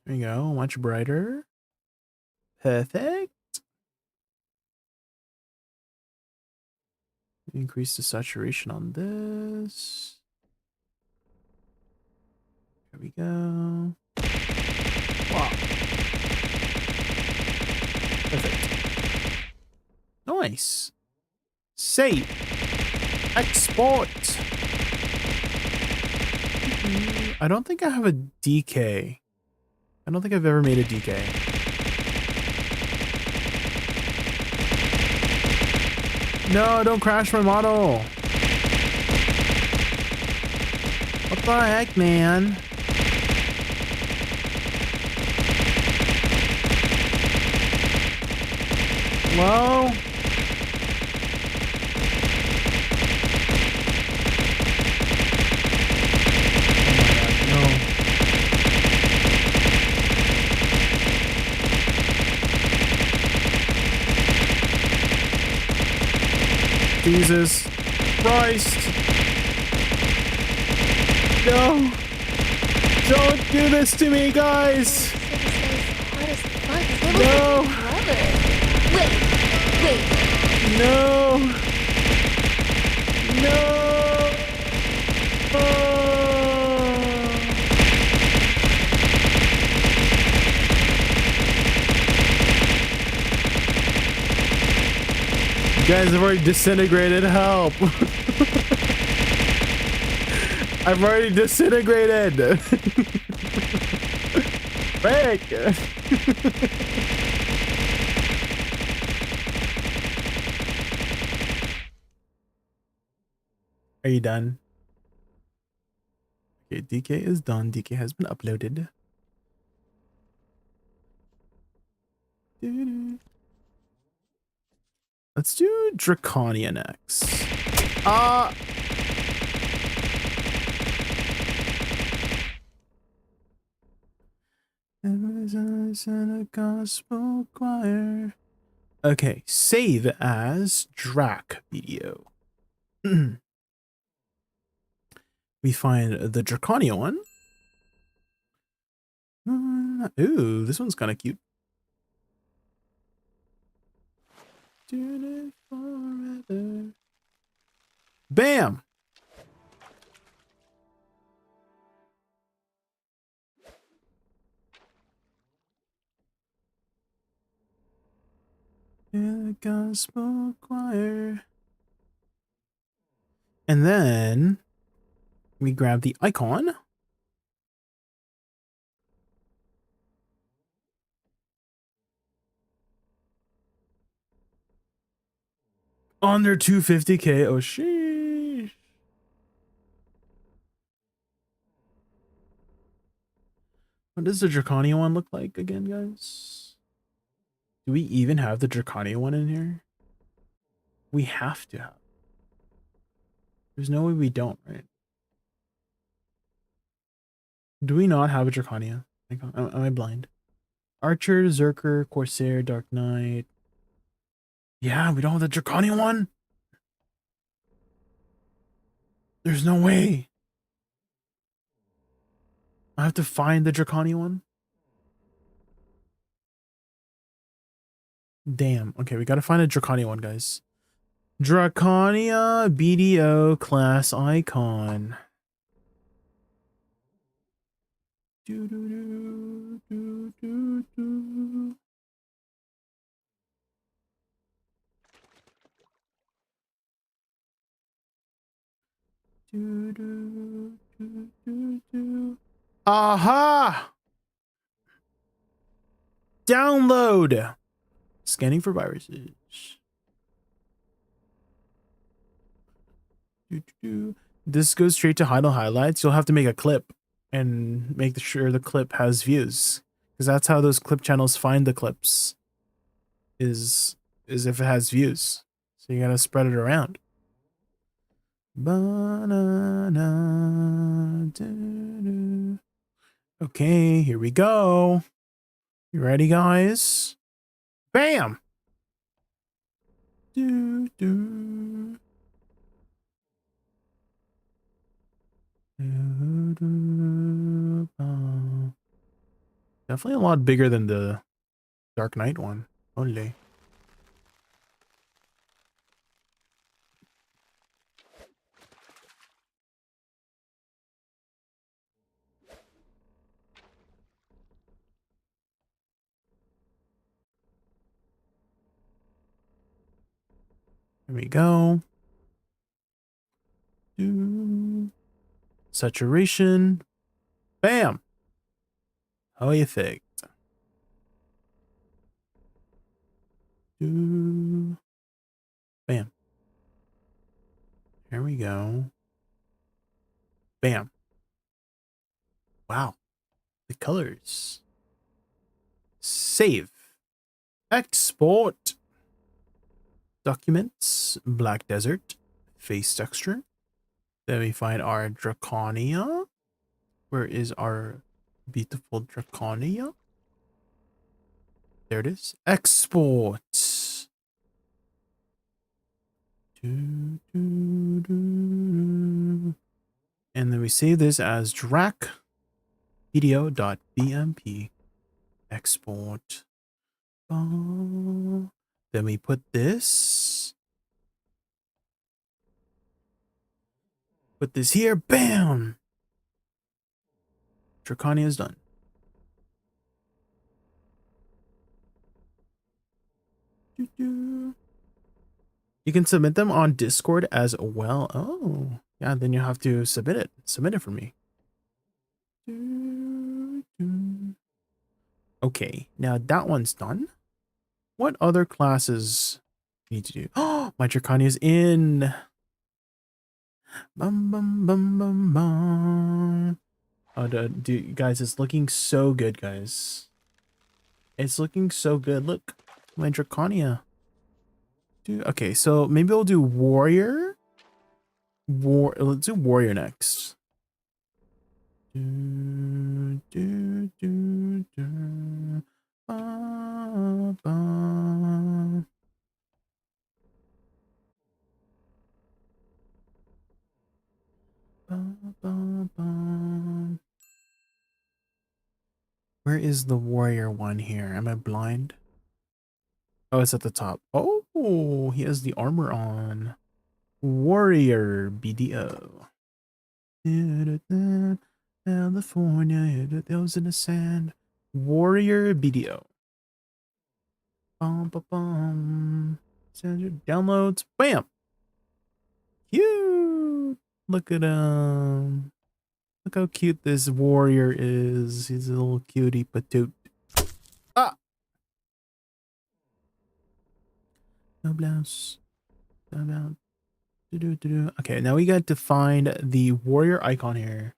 There you go, much brighter. Perfect. Increase the saturation on this. There we go. Wow. Perfect. Nice. Save. Export. I don't think I have a DK. I don't think I've ever made a DK. No, don't crash my model. What the heck, man? Hello? Jesus Christ. No. Don't do this to me, guys. No. Wait. No. No. Guys, I've already disintegrated. Help. I've already disintegrated. Frick. Are you done? Okay, DK is done. DK has been uploaded. Let's do Draconia next. Gospel choir. Okay, save as Drac video. We find the Draconia one. Ooh, this one's kind of cute. Do it forever. Bam! The gospel choir. And then we grab the icon. Under 250k. Oh, sheesh. What does the Draconia one look like again, guys? Do we even have the Draconia one in here? We have to have. There's no way we don't, right? Do we not have a Draconia? Am I blind? Archer, Zerker, Corsair, Dark Knight. Yeah, we don't have the Draconia one. There's no way. I have to find the Draconia one. Damn. Okay, we gotta find a Draconia one, guys. Draconia BDO class icon. Aha! Download. Scanning for viruses. This goes straight to Idle Highlights. You'll have to make a clip and make sure the clip has views, because that's how those clip channels find the clips. Is if it has views. So you gotta spread it around. Okay, here we go. You ready, guys? Bam! Definitely a lot bigger than the Dark Knight one. Holy. Here we go. Saturation. Bam. How you think? Bam. Here we go. Bam. Wow. The colors. Save. Export. Documents. Black Desert. Face texture. Then we find our Draconia. Where is our beautiful Draconia? There it is. Export. And then we save this as drac video.bmp. Export. Then we put this. Put this here. Bam! Draconia is done. You can submit them on Discord as well. Oh, yeah, then you have to submit it. Submit it for me. Okay, now that one's done. What other classes need to do? Oh, my Draconia is in. Bum, bum, bum, bum, bum. Oh, dude, guys, it's looking so good, guys. It's looking so good. Look, my Draconia. Dude, okay, so maybe we'll do warrior. Let's do warrior next. Ba, ba. Where is the warrior one here? Am I blind? Oh, it's at the top. Oh, he has the armor on. Warrior BDO. California, those in the sand. Warrior BDO. Bum, bum, bum. Send your downloads. Bam. Cute. Look at him. Look how cute this warrior is. He's a little cutie patoot. Ah. No blouse. No blouse. Okay, now we got to find the warrior icon here.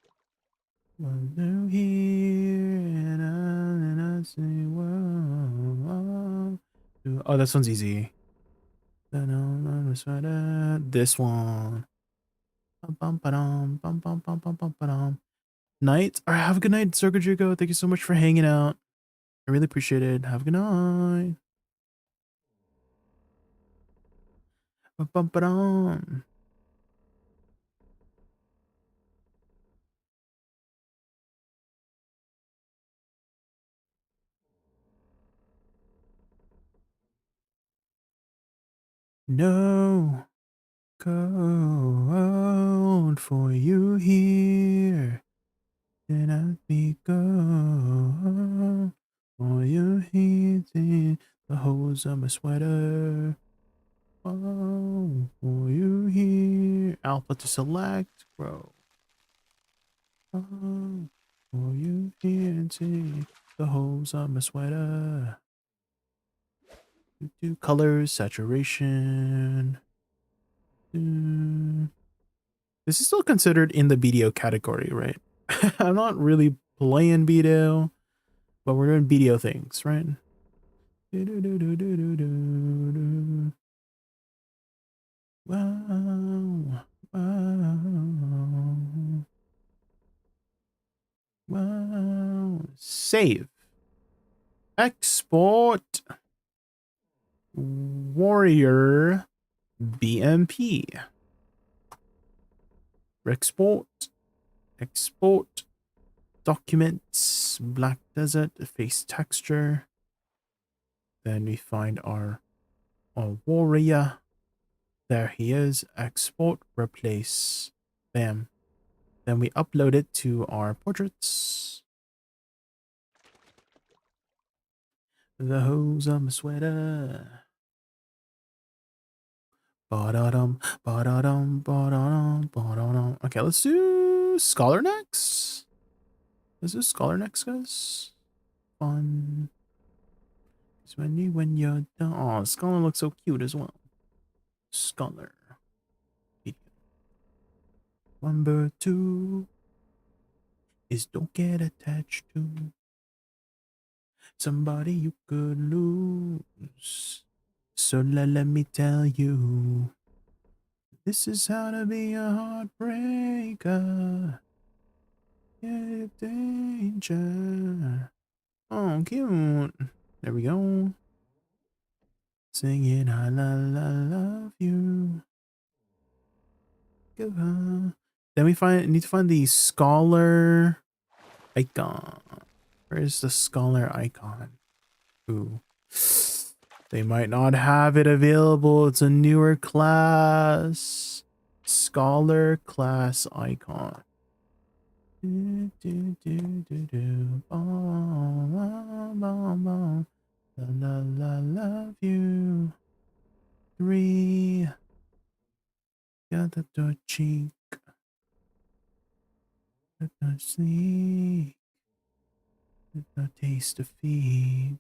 Oh, this one's easy. This one. Night. All right, have a good night, Circadrico. Thank you so much for hanging out. I really appreciate it. Have a good night. No code for you here. Then I'd be go for you here. The holes on my sweater. Oh, for you here. Alpha to select, bro. Oh, for you here. See the holes on my sweater. Do colors, saturation. This is still considered in the BDO category, right? I'm not really playing BDO, but we're doing BDO things, right? Wow. Wow. Wow. Save. Export. Warrior BMP. Export. Export. Documents. Black Desert. Face texture. Then we find our warrior. There he is. Export. Replace. Bam. Then we upload it to our portraits. The hose on my sweater. Ba-da-dum, ba-da-dum, ba-da-dum, ba-da-dum. Okay, let's do Scholar next. Let's do Scholar next, guys. Fun. It's when you're done. Oh, Scholar looks so cute as well. Scholar. Number 2 is don't get attached to somebody you could lose. So let me tell you, this is how to be a heartbreaker. Yeah, danger. Oh, cute. There we go. Singing I love you. Go on. Then we need to find the scholar icon. Where is the scholar icon? Ooh. They might not have it available. It's a newer class. Scholar class icon. Do, do, do, do, do. Bom, bom, bom, bom. La, la, love you. 3. Got the cheek. Got the sneak. Got the taste of feet.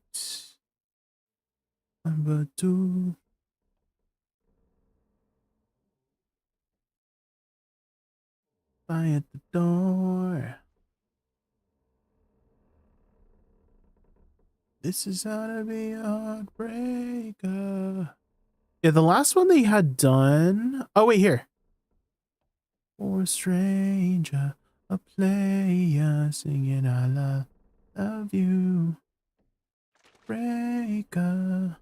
Number 2. By at the door. This is how to be a heartbreaker. Yeah, the last one they had done. Oh, wait, here. For a stranger, a player singing I love you. Breaker.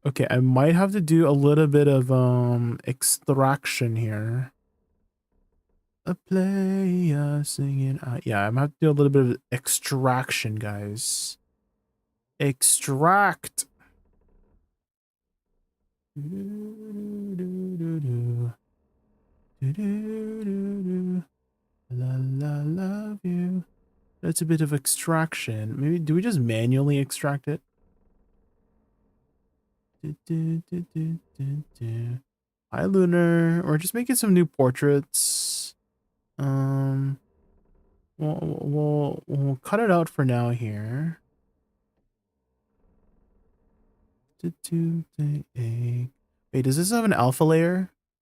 Okay, I might have to do a little bit of extraction here. A player singing yeah, I'm gonna have to do a little bit of extraction, guys. Extract. Love you. That's a bit of extraction. Maybe do we just manually extract it? Hi, Lunar. We're just making some new portraits. We'll cut it out for now here. Wait, does this have an alpha layer?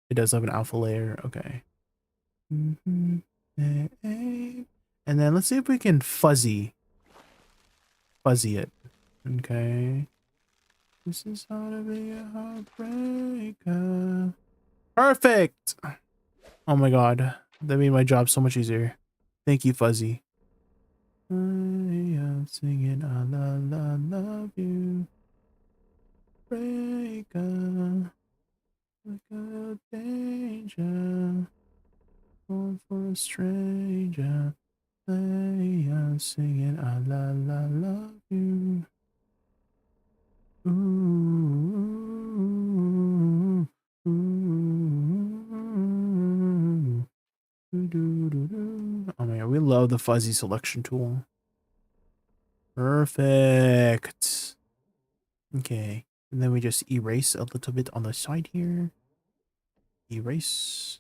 It does have an alpha layer. Okay. And then let's see if we can fuzzy it. Okay. This is how to be a heartbreaker. Perfect. Oh my god, that made my job so much easier. Thank you, Fuzzy. I am singing I love you. Breaker. Like a danger. Going for a stranger. I am singing I love you. Ooh, ooh, oh man, we love the fuzzy selection tool. Perfect. Okay, and then we just erase a little bit on the side here. Erase.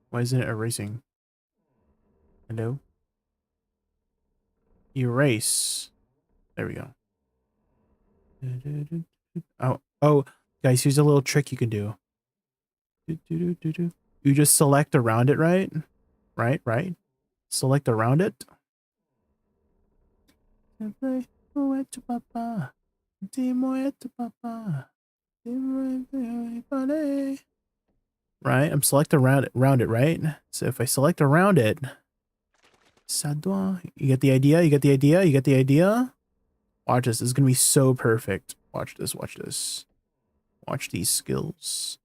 Why isn't it erasing? Hello? Erase. There we go. Oh, guys, here's a little trick you can do. You just select around it, right? Right. Select around it. Right, I'm selecting around it, right? So if I select around it, you get the idea? You get the idea? You get the idea? Watch this. This is gonna be so perfect. Watch this. Watch this. Watch these skills.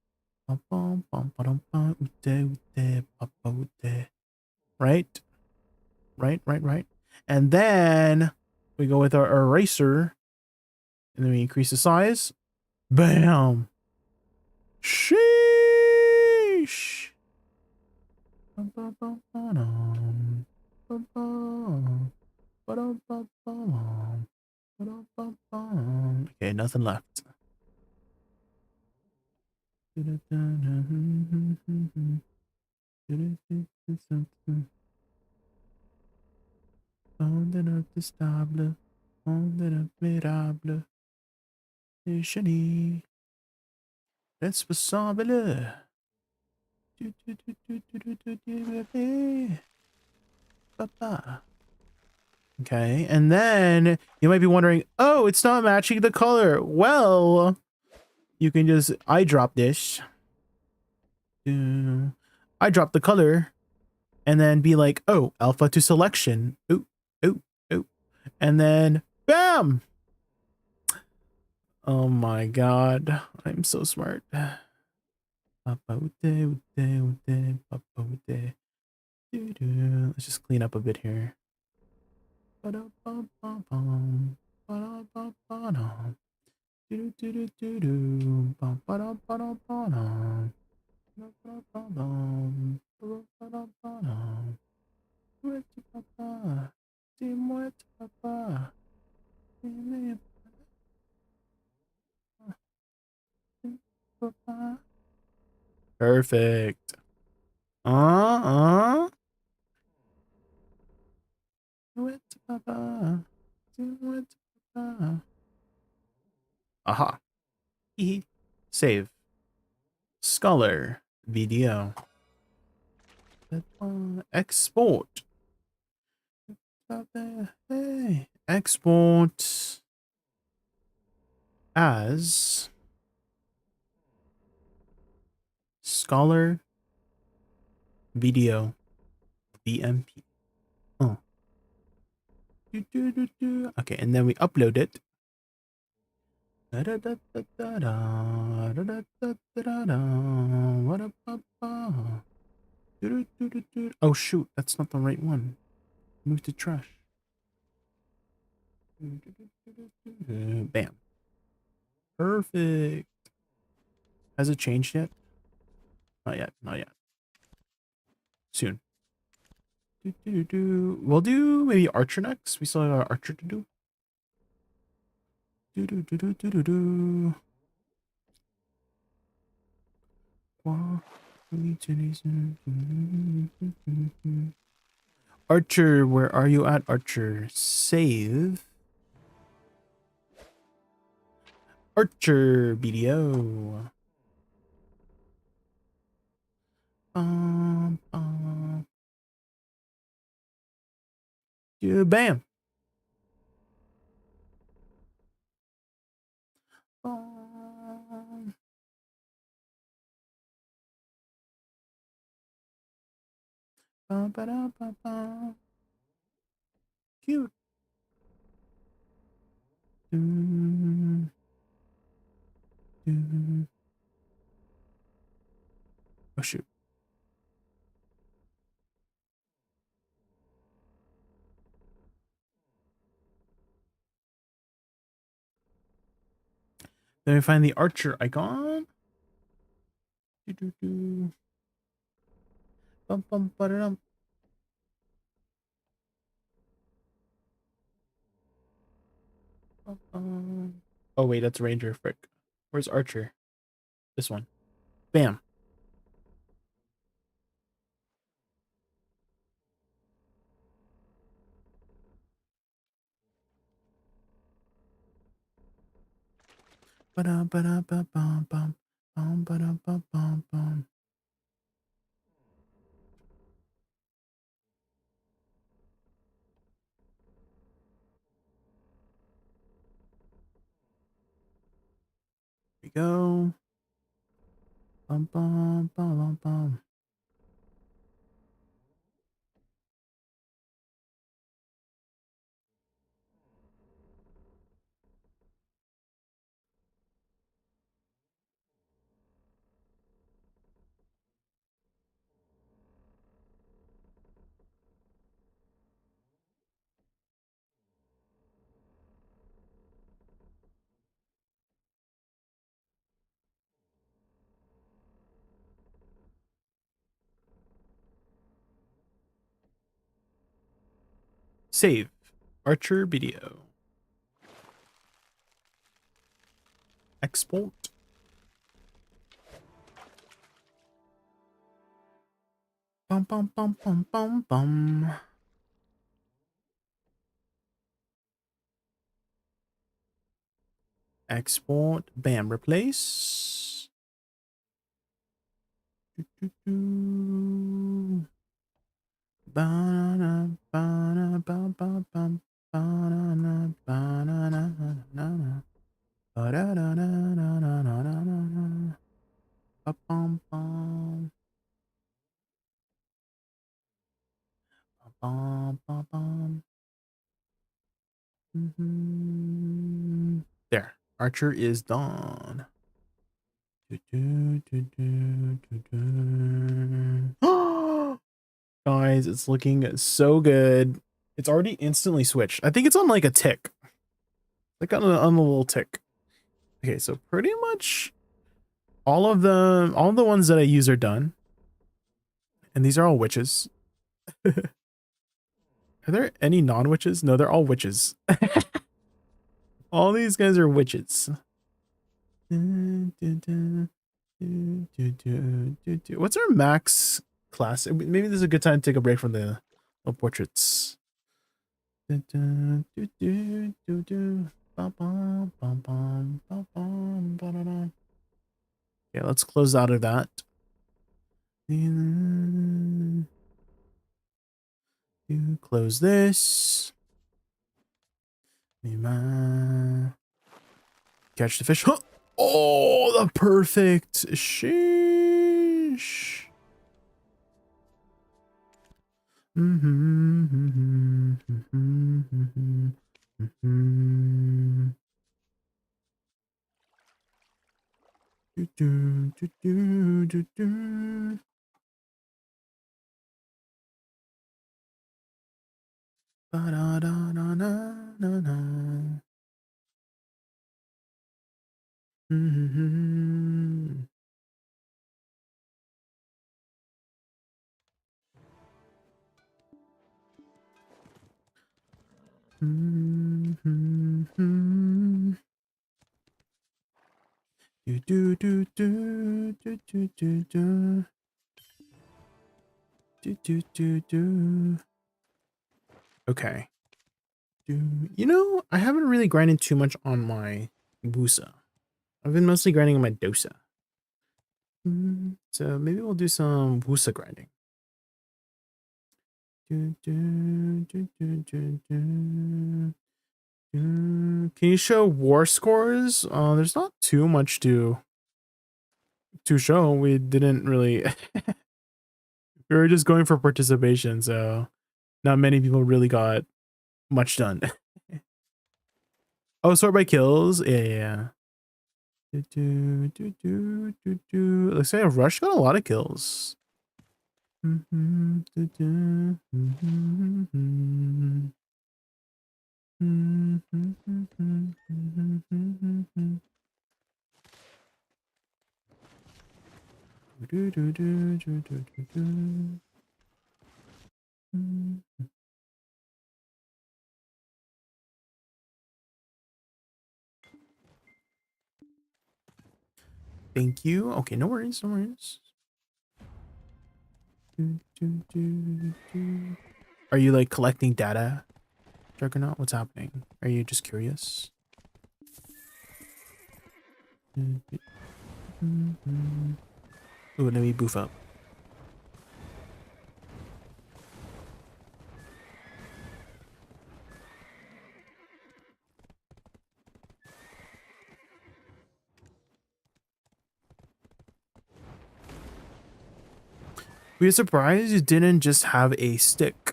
Right? Right. And then we go with our eraser. And then we increase the size. Bam! Sheesh! Okay, nothing left. Onde incontestable, onde inadmirable, chérie. Responsable. Okay, and then you might be wondering, oh, it's not matching the color. Well, you can just eyedrop this. Eyedrop the color and then be like, oh, alpha to selection. Ooh, ooh, ooh. And then bam. Oh my god. I'm so smart. Let's just clean up a bit here. Perfect. Aha. Save. Scholar video. Export. Hey. Export as Scholar video BMP. Oh. Okay, and then we upload it. Oh shoot, that's not the right one. Move to trash. Bam. Perfect. Has it changed yet? Not yet, not yet. Soon. We'll do maybe Archer next. We still have our Archer to do. Archer, where are you at, Archer? Save. Archer video. Yeah, bam. Cute. Oh shoot. Then we find the Archer icon. Bum, bum, ba-da-dum. Oh wait, that's Ranger. Frick. Where's Archer? This one. Bam. Ba-da-ba-da-ba-bum-bum. Bum-ba-da-ba-bum-bum. Here we go. Bum, bum, bum, bum, bum. Save. Archer video. Export. Bum, bum, bum, bum, bum, bum. Export. Bam. Replace. There, Archer is done. Guys, it's looking so good. It's already instantly switched. I think it's on like a tick. Like on a little tick. Okay, so pretty much all of the ones that I use are done. And these are all witches. Are there any non-witches? No, they're all witches. All these guys are witches. What's our max class? Maybe this is a good time to take a break from the portraits. Yeah, let's close out of that. Close this. Catch the fish. Huh! Oh, the perfect. Sheesh. Okay. You know, I haven't really grinded too much on my Woosa. I've been mostly grinding on my Dosa. So maybe we'll do some Woosa grinding. Can you show war scores? There's not too much to show. We didn't really we were just going for participation, so not many people really got much done. Oh, sort by kills. Yeah. Looks like Rush got a lot of kills. Thank you. Okay, no worries, no worries. Are you like collecting data, Juggernaut? What's happening? Are you just curious? Ooh, let me boof up. We were surprised you didn't just have a stick.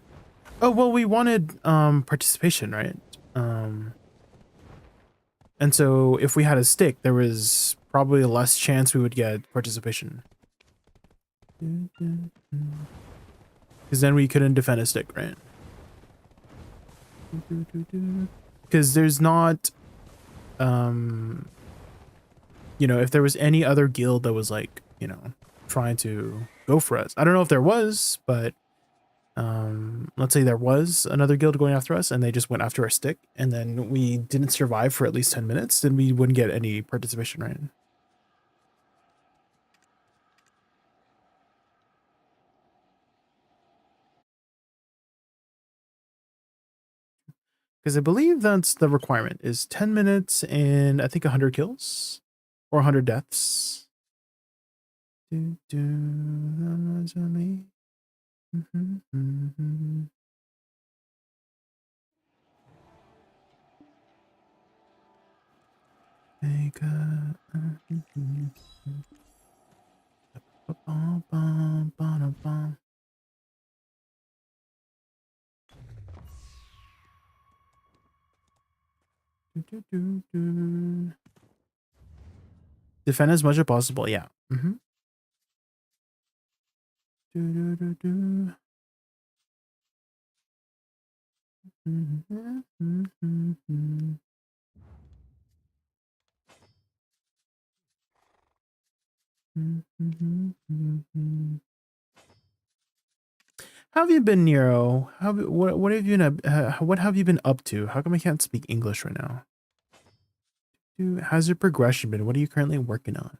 Oh, well, we wanted participation, right? And so if we had a stick, there was probably less chance we would get participation. Because then we couldn't defend a stick, right? Because there's not, you know, if there was any other guild that was like, you know, trying to go for us. I don't know if there was, but let's say there was another guild going after us and they just went after our stick and then we didn't survive for at least 10 minutes, then we wouldn't get any participation, right? Because I believe that's the requirement is 10 minutes and I think 100 kills or 100 deaths. Do, do, that was me. Mhm. Make a. Bum, bum, bum, bum. Do, do, do. Defend as much as possible, yeah. Do, do, do, do. How have you been, Nero? What have you been what have you been up to? How come I can't speak English right now? How's your progression been? What are you currently working on?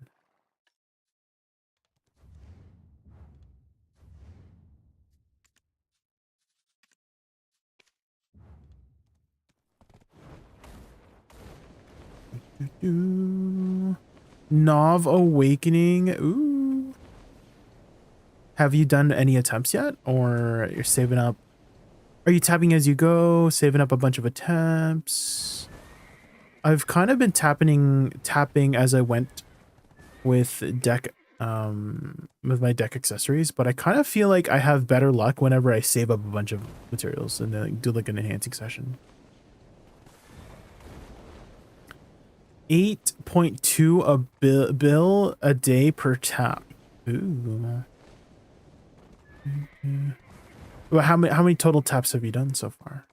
Nov Awakening. Ooh. Have you done any attempts yet? Or you're saving up? Are you tapping as you go? Saving up a bunch of attempts? I've kind of been tapping as I went with deck with my deck accessories, but I kind of feel like I have better luck whenever I save up a bunch of materials and then do like an enhancing session. 8.2 a bill a day per tap. Ooh. Well, how many total taps have you done so far?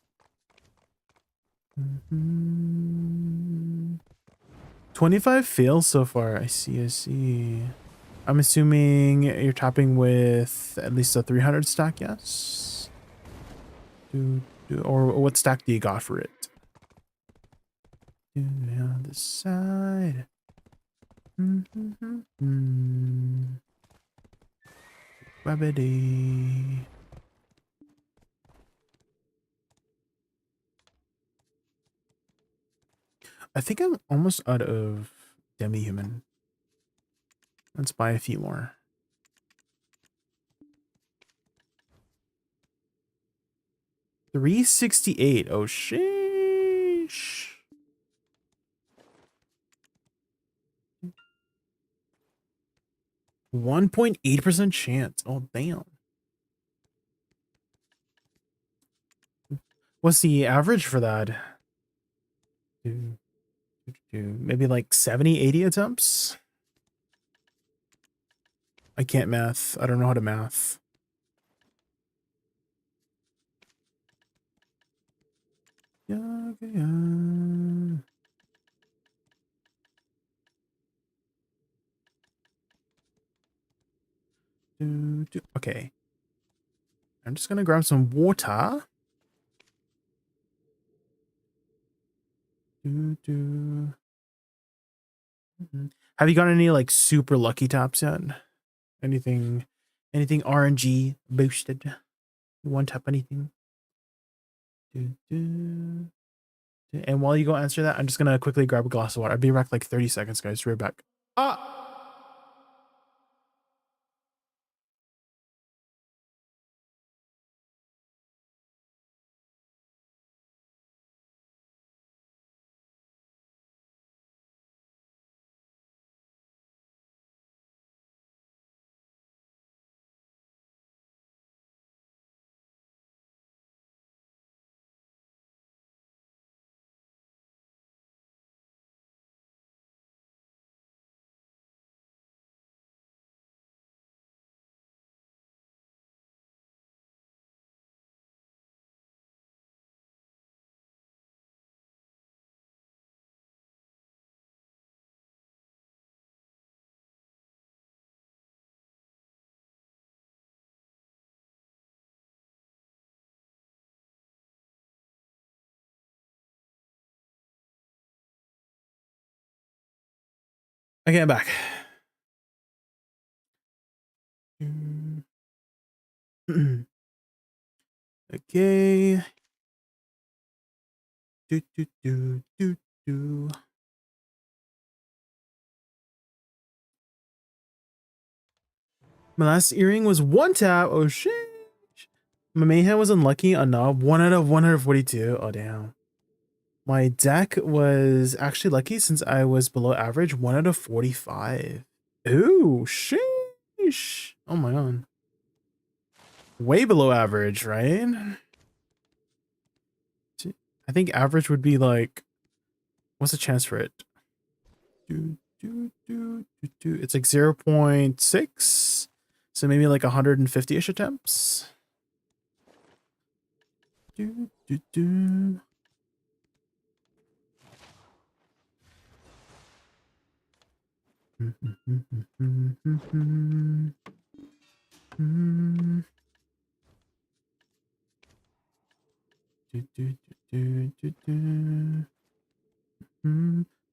25 fails so far. I see. I'm assuming you're tapping with at least a 300 stack, yes? Or what stack do you got for it? On the side. Rabbity. I think I'm almost out of demi-human. Let's buy a few more. $368. Oh, sheesh. 1.8% chance. Oh, damn. What's the average for that? Maybe like 70, 80 attempts? I can't math. I don't know how to math. Okay. I'm just gonna grab some water. Have you got any like super lucky taps yet? Anything RNG boosted? You want tap anything? And while you go answer that, I'm just gonna quickly grab a glass of water. I'll be back like 30 seconds, guys. Right back. Okay, I'm back. Okay. My last earring was 1 tap. Oh shit. My main hand was unlucky. A knob. 1 out of 142. Oh damn. My deck was actually lucky since I was below average. 1 out of 45. Ooh, sheesh. Oh my god. Way below average, right? I think average would be like, what's the chance for it? It's like 0.6. So maybe like 150-ish attempts.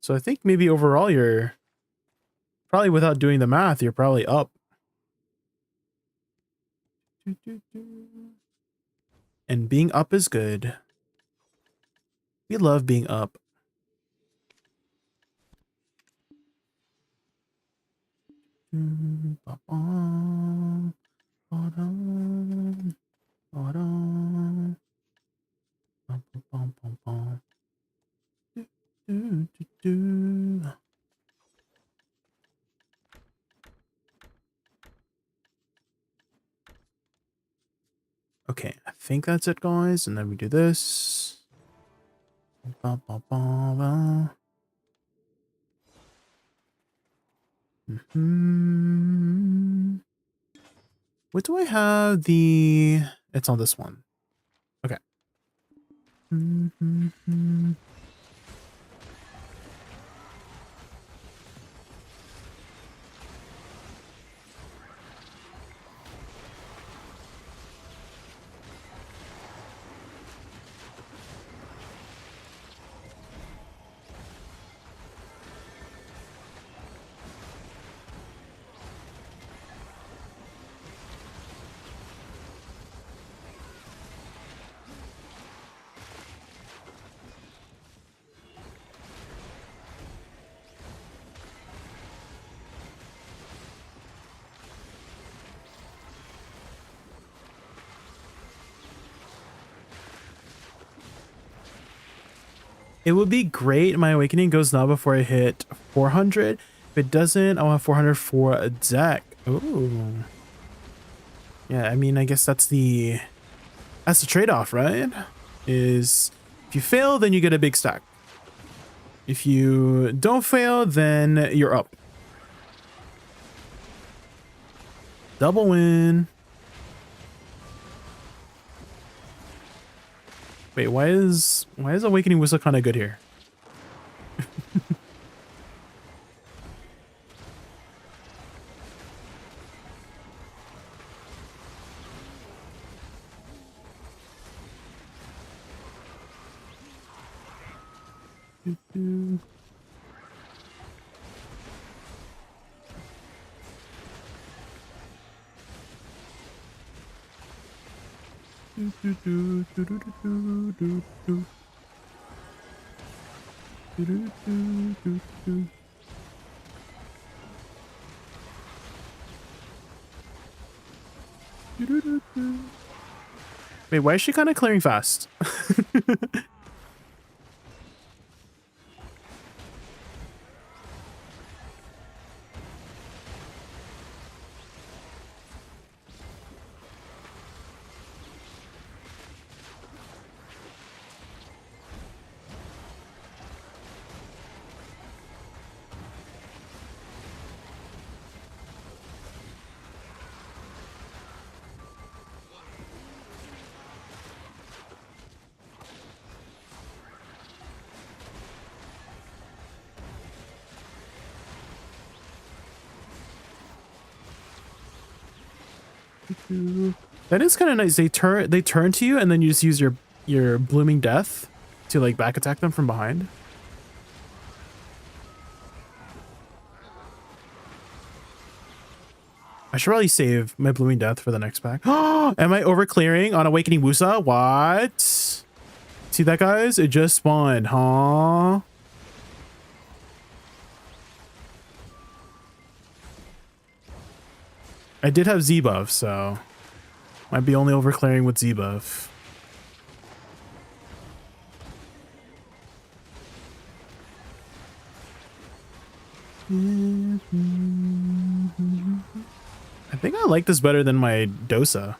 So I think maybe overall you're probably, without doing the math, you're probably up. And being up is good. We love being up. Okay, I think that's it, guys. And then we do this. What do I have? It's on this one. Okay. It would be great. My awakening goes now before I hit 400. If it doesn't, I'll have 400 for a deck. Ooh. Yeah, I mean, I guess that's the trade-off, right? Is if you fail, then you get a big stack. If you don't fail, then you're up. Double win. Wait, why is Awakening Woosa kind of good here? Wait, why is she kind of clearing fast? That is kind of nice. They turn to you and then you just use your blooming death to like back attack them from behind. I should probably save my blooming death for the next pack. Am I over clearing on Awakening Woosa? What? See that, guys? It just spawned, huh? I did have Z buff, so might be only overclearing with Z buff. I think I like this better than my Dosa.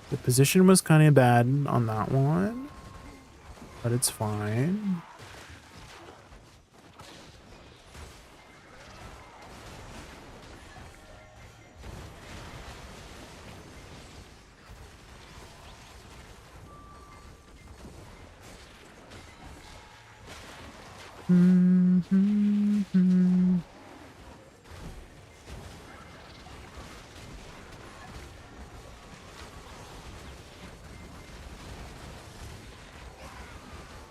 The position was kind of bad on that one, but it's fine.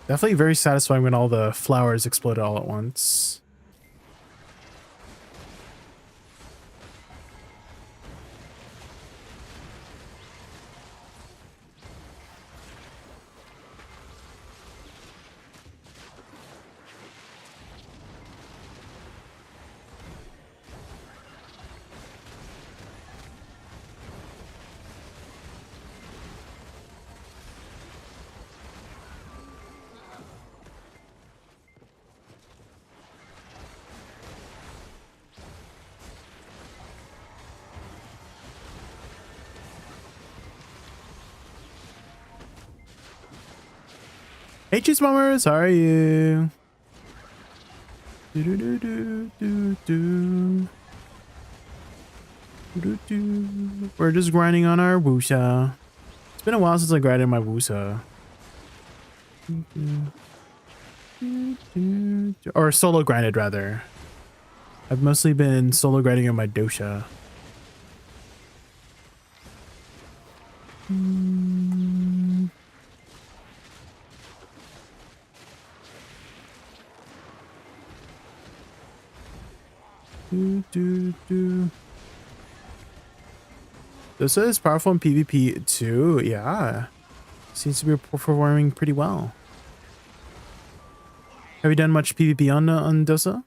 Definitely very satisfying when all the flowers exploded all at once. Hey, Cheese Bombers, how are you? We're just grinding on our Woosa. It's been a while since I grinded my Woosa. Or solo grinded, rather. I've mostly been solo grinding on my Dosa. Dosa is powerful in PvP too. Yeah, seems to be performing pretty well. Have you done much PvP on Dosa?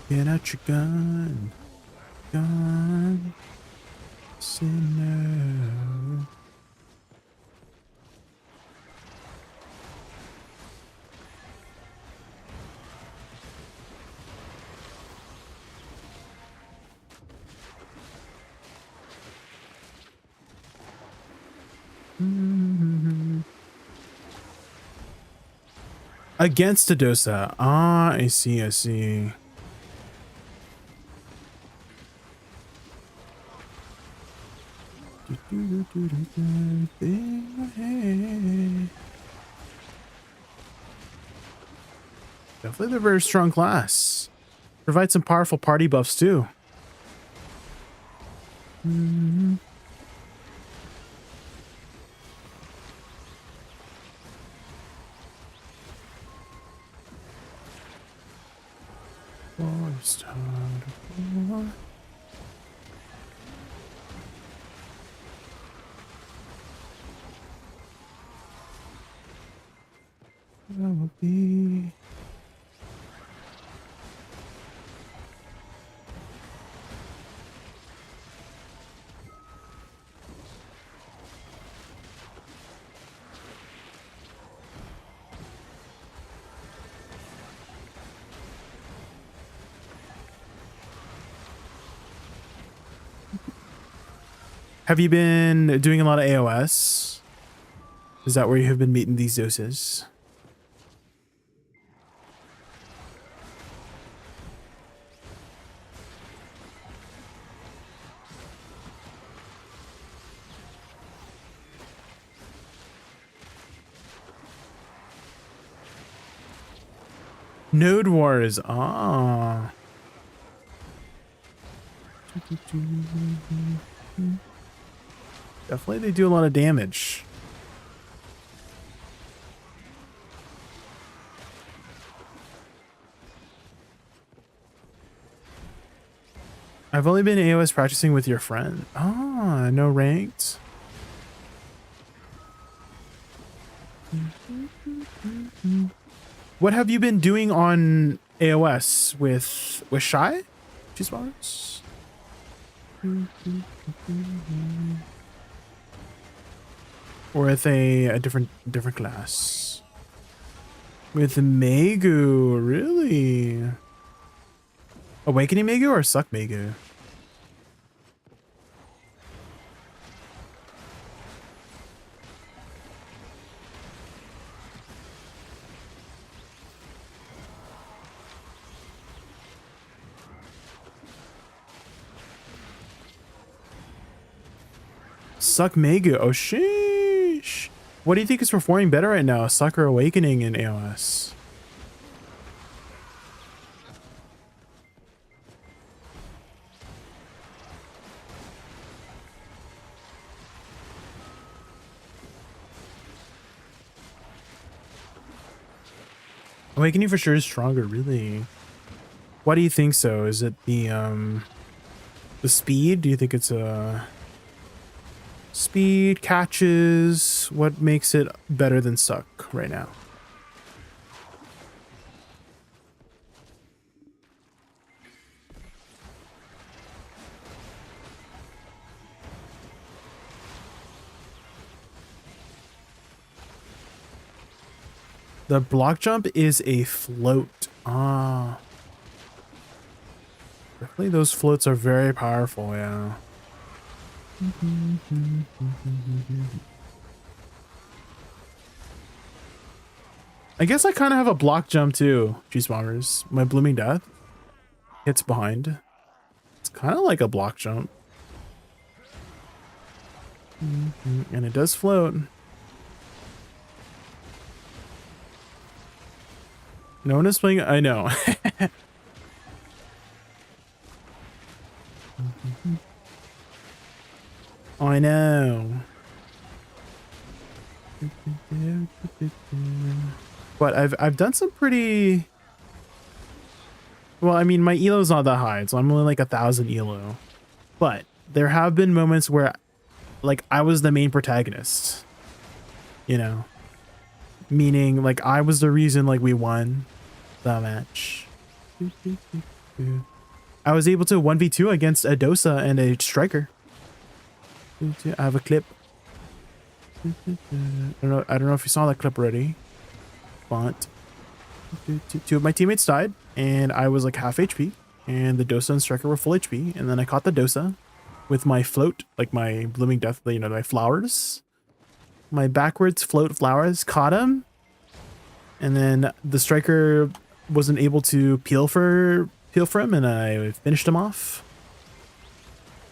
Get out your gun, gun, sinner. Against a Dosa. Ah, I see, I see. Definitely a very strong class. Provide some powerful party buffs too. I will be. Have you been doing a lot of AOS? Is that where you have been meeting these doses? Node Wars. Ah. Definitely they do a lot of damage. I've only been AOS practicing with your friend. Ah, no ranked. What have you been doing on AOS with Shy? Cheese bars? Or with a different class? With Megu, really? Awakening Megu or Suck Megu? Suck Megu. Oh, sheesh. What do you think is performing better right now? Suck or Awakening in AOS? Awakening for sure is stronger, really. Why do you think so? Is it the speed? Do you think it's speed, catches? What makes it better than Suck right now? The block jump is a float. Ah. Definitely those floats are very powerful, yeah. I guess I kind of have a block jump too, G-Spawners. My Blooming Death hits behind. It's kind of like a block jump. And it does float. No one is playing. I know. I know. But I've done some pretty. Well, I mean, my elo's not that high, so I'm only like 1,000 elo. But there have been moments where, like, I was the main protagonist. You know, meaning like I was the reason like we won the match. I was able to 1v2 against a Dosa and a striker. I have a clip. I don't know if you saw that clip already. But two of my teammates died and I was like half HP and the Dosa and striker were full HP, and then I caught the Dosa with my float, like my Blooming Death, you know, my flowers. My backwards float flowers, caught him, and then the striker wasn't able to peel for him, and I finished him off.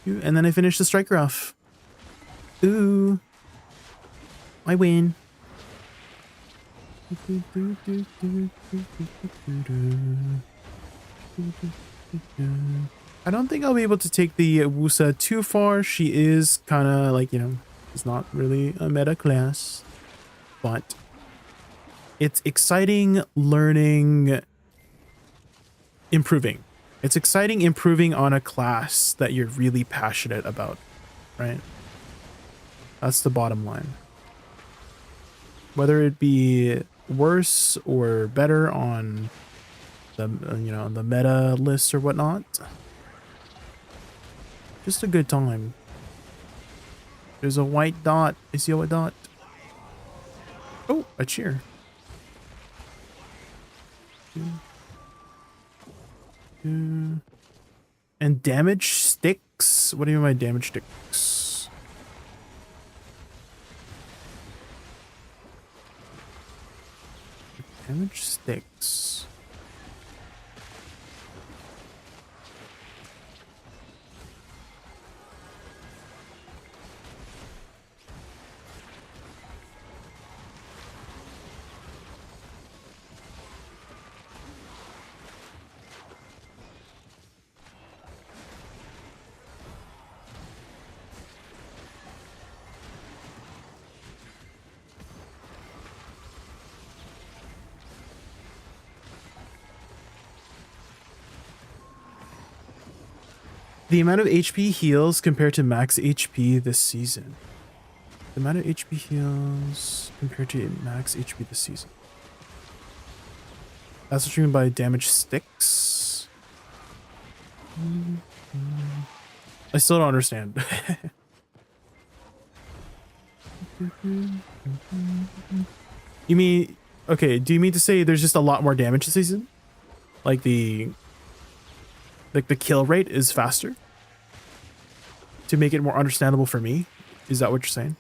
And then I finished the striker off. Ooh, I win. I don't think I'll be able to take the Woosa too far. She is kind of like, you know, it's not really a meta class, but it's exciting learning, improving. It's exciting improving on a class that you're really passionate about, right? That's the bottom line. Whether it be worse or better on the the meta lists or whatnot. Just a good time. There's a white dot. I see a white dot. Oh, a cheer. And damage sticks. What do you mean by damage sticks? Damage sticks. The amount of HP heals compared to max HP this season. The amount of HP heals compared to max HP this season. That's what you mean by damage sticks. I still don't understand. You mean, okay, do you mean to say there's just a lot more damage this season? Like the kill rate is faster? To make it more understandable for me? Is that what you're saying?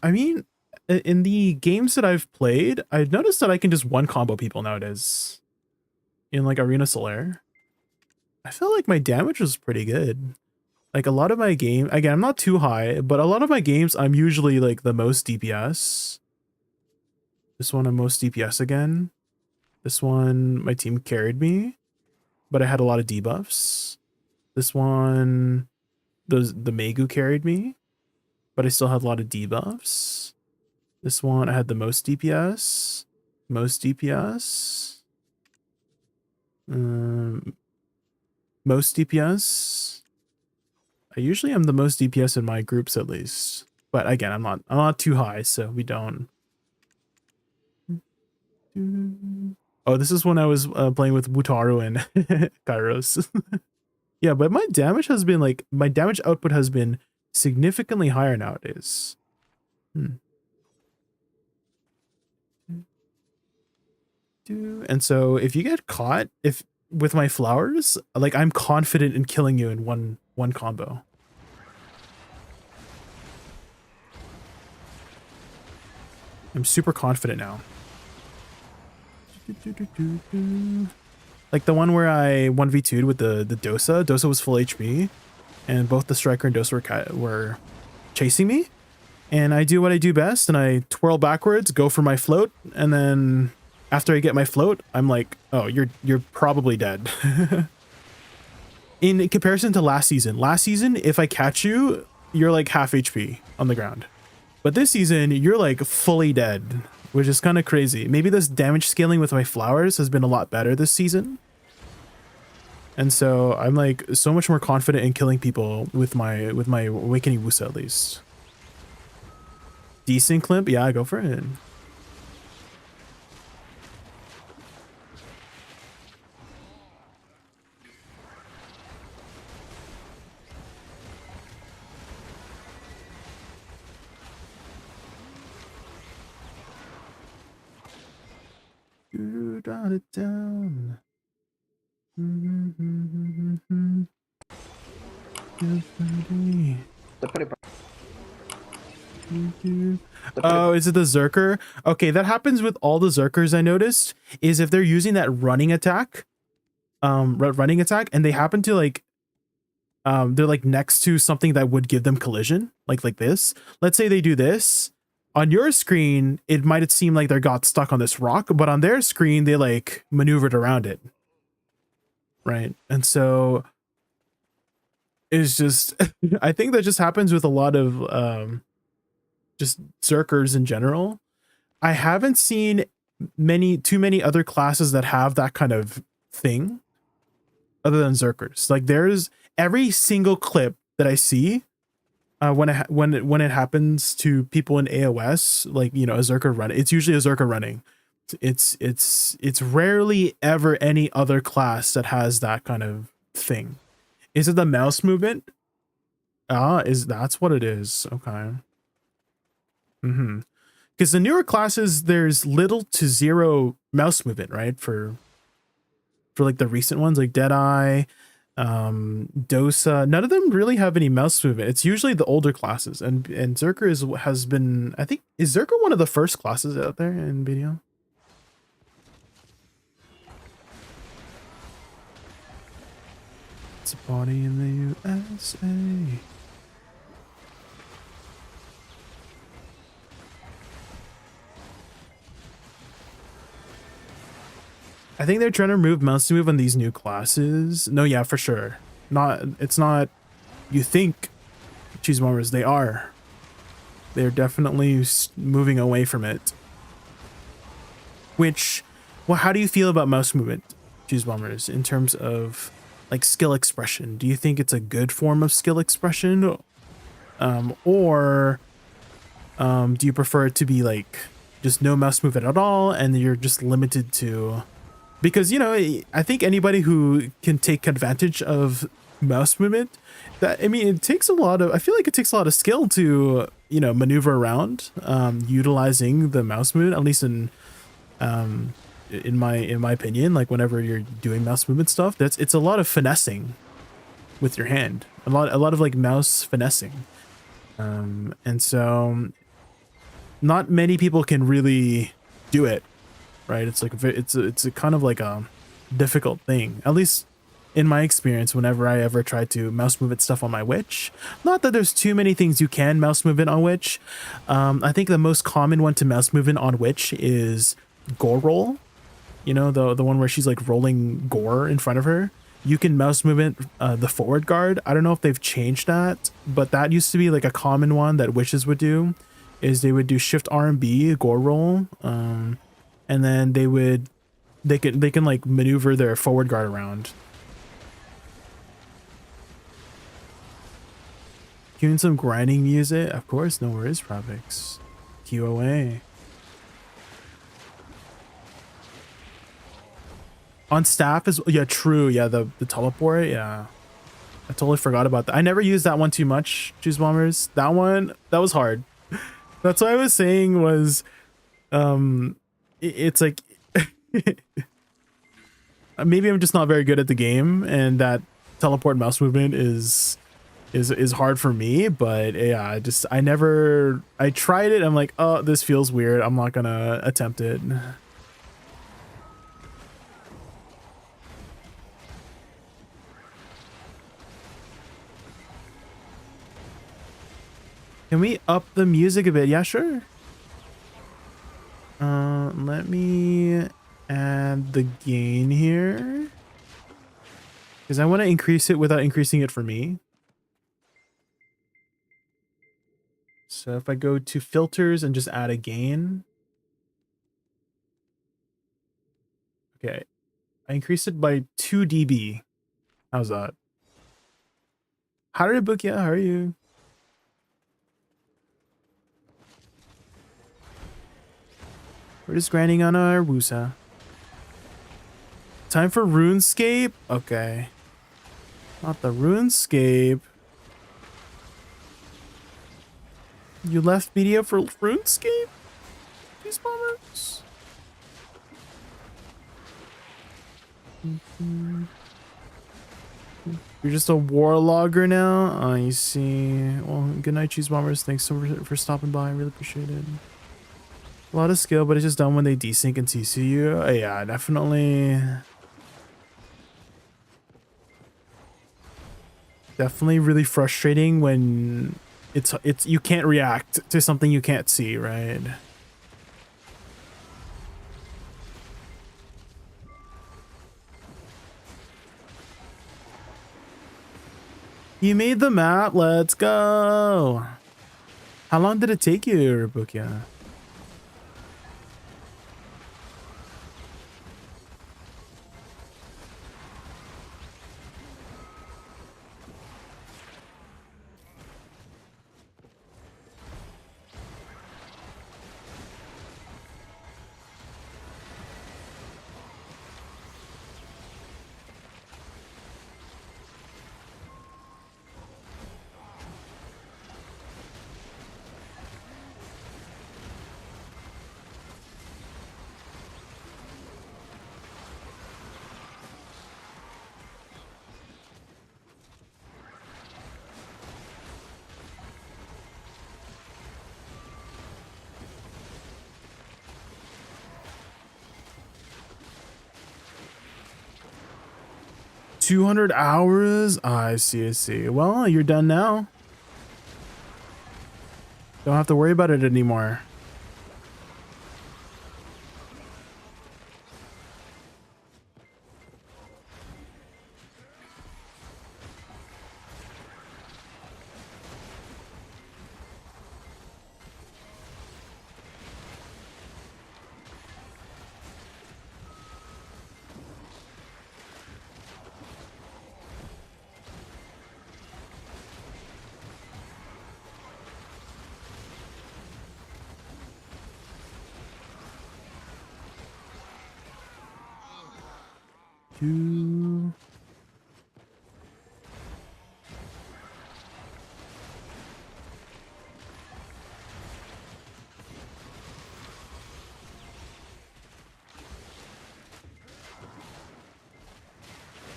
I mean, in the games that I've played, I've noticed that I can just one combo people nowadays. In like Arena Solaire. I feel like my damage was pretty good. Like a lot of my game, again, I'm not too high, but a lot of my games, I'm usually like the most DPS. This one, I'm most DPS again. This one, my team carried me, but I had a lot of debuffs. This one, the Megu carried me, but I still had a lot of debuffs. This one, I had the most DPS. Most DPS. Most DPS. I usually am the most DPS in my groups at least, but again, I'm not too high, so we don't. Oh, this is when I was playing with Wutaru and Kairos. Yeah, but my damage has been like my damage output has been significantly higher nowadays. And so if you get caught, with my flowers, like I'm confident in killing you in one combo. I'm super confident now. Like the one where I 1v2'd with the Dosa. Dosa was full HP, and both the Striker and Dosa were chasing me. And I do what I do best, and I twirl backwards, go for my float, and then after I get my float, I'm like, oh, you're probably dead. In comparison to last season, if I catch you, you're like half HP on the ground. But this season, you're like fully dead, which is kind of crazy. Maybe this damage scaling with my flowers has been a lot better this season. And so I'm like so much more confident in killing people with my Awakening Woosa at least. Decent clip? Yeah, go for it. You got it down. Oh, is it the Zerker? Okay, that happens with all the Zerkers I noticed, is if they're using that running attack, and they happen to like, they're like next to something that would give them collision, like this. Let's say they do this. On your screen, it might seem like they got stuck on this rock, but on their screen, they like maneuvered around it. Right? And so it's just, I think that just happens with a lot of just Zerkers in general. I haven't seen too many other classes that have that kind of thing other than Zerkers. Like there's every single clip that I see when it happens to people in AOS, like, you know, a Zerker run, it's usually a Zerker running. It's rarely ever any other class that has that kind of thing. Is it the mouse movement? That's what it is. Okay. Because the newer classes, there's little to zero mouse movement, right? For like the recent ones, like Deadeye, Dosa, none of them really have any mouse movement. It's usually the older classes, and Zerker has been, I think, is Zerker one of the first classes out there in BDO? It's a party in the USA. I think they're trying to remove mouse move on these new classes. No, yeah, for sure. It's not, you think, Cheese Bombers, they are. They're definitely moving away from it. Which, well, how do you feel about mouse movement, Cheese Bombers, in terms of like skill expression? Do you think it's a good form of skill expression? Or do you prefer it to be like just no mouse movement at all and you're just limited to... Because, you know, I think anybody who can take advantage of mouse movement, that, I mean, it takes a lot of, I feel like it takes a lot of skill to, you know, maneuver around, utilizing the mouse movement, at least in my opinion, like whenever you're doing mouse movement stuff, it's a lot of finessing with your hand, a lot of like mouse finessing. And so not many people can really do it. Right, it's like it's a kind of like a difficult thing, at least in my experience. Whenever I ever try to mouse movement stuff on my Witch, not that there's too many things you can mouse movement on Witch. I think the most common one to mouse movement on Witch is gore roll. You know, the one where she's like rolling gore in front of her. You can mouse movement the forward guard. I don't know if they've changed that, but that used to be like a common one that Witches would do. Is they would do Shift R and B gore roll. And then they can like maneuver their forward guard around. Cueing some grinding music, of course. No worries, Provix. QOA. On staff is, yeah, true. Yeah, the teleport. Yeah, I totally forgot about that. I never used that one too much. Juice Bombers. That one, that was hard. That's what I was saying was, it's like maybe I'm just not very good at the game, and that teleport mouse movement is hard for me. But yeah, I tried it. I'm like, oh, this feels weird. I'm not gonna attempt it. Can we up the music a bit? Yeah, sure. Let me add the gain here, because I want to increase it without increasing it for me. So if I go to filters and just add a gain. Okay. I increased it by 2 dB. How's that? How did it book? Yeah, how are you? We're just grinding on our Woosa. Time for RuneScape? Okay. Not the RuneScape. You left media for RuneScape? These bombers? You're just a warlogger now? Oh, you see. Well, good night, Cheese Bombers. Thanks so much for stopping by. I really appreciate it. A lot of skill, but it's just done when they desync and CC you. Yeah, definitely. Definitely really frustrating when it's you can't react to something you can't see, right? You made the map. Let's go. How long did it take you, Rabukia? 200 hours? I see, I see. Well, you're done now. Don't have to worry about it anymore.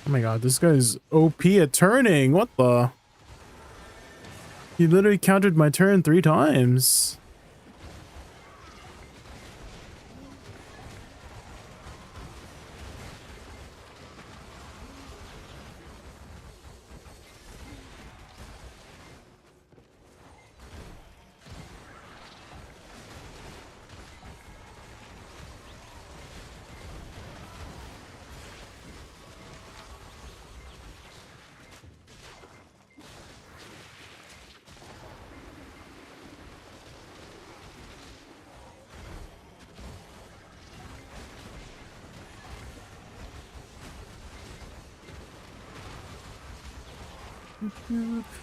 Oh my god, this guy's OP at turning. What the? He literally countered my turn 3 times.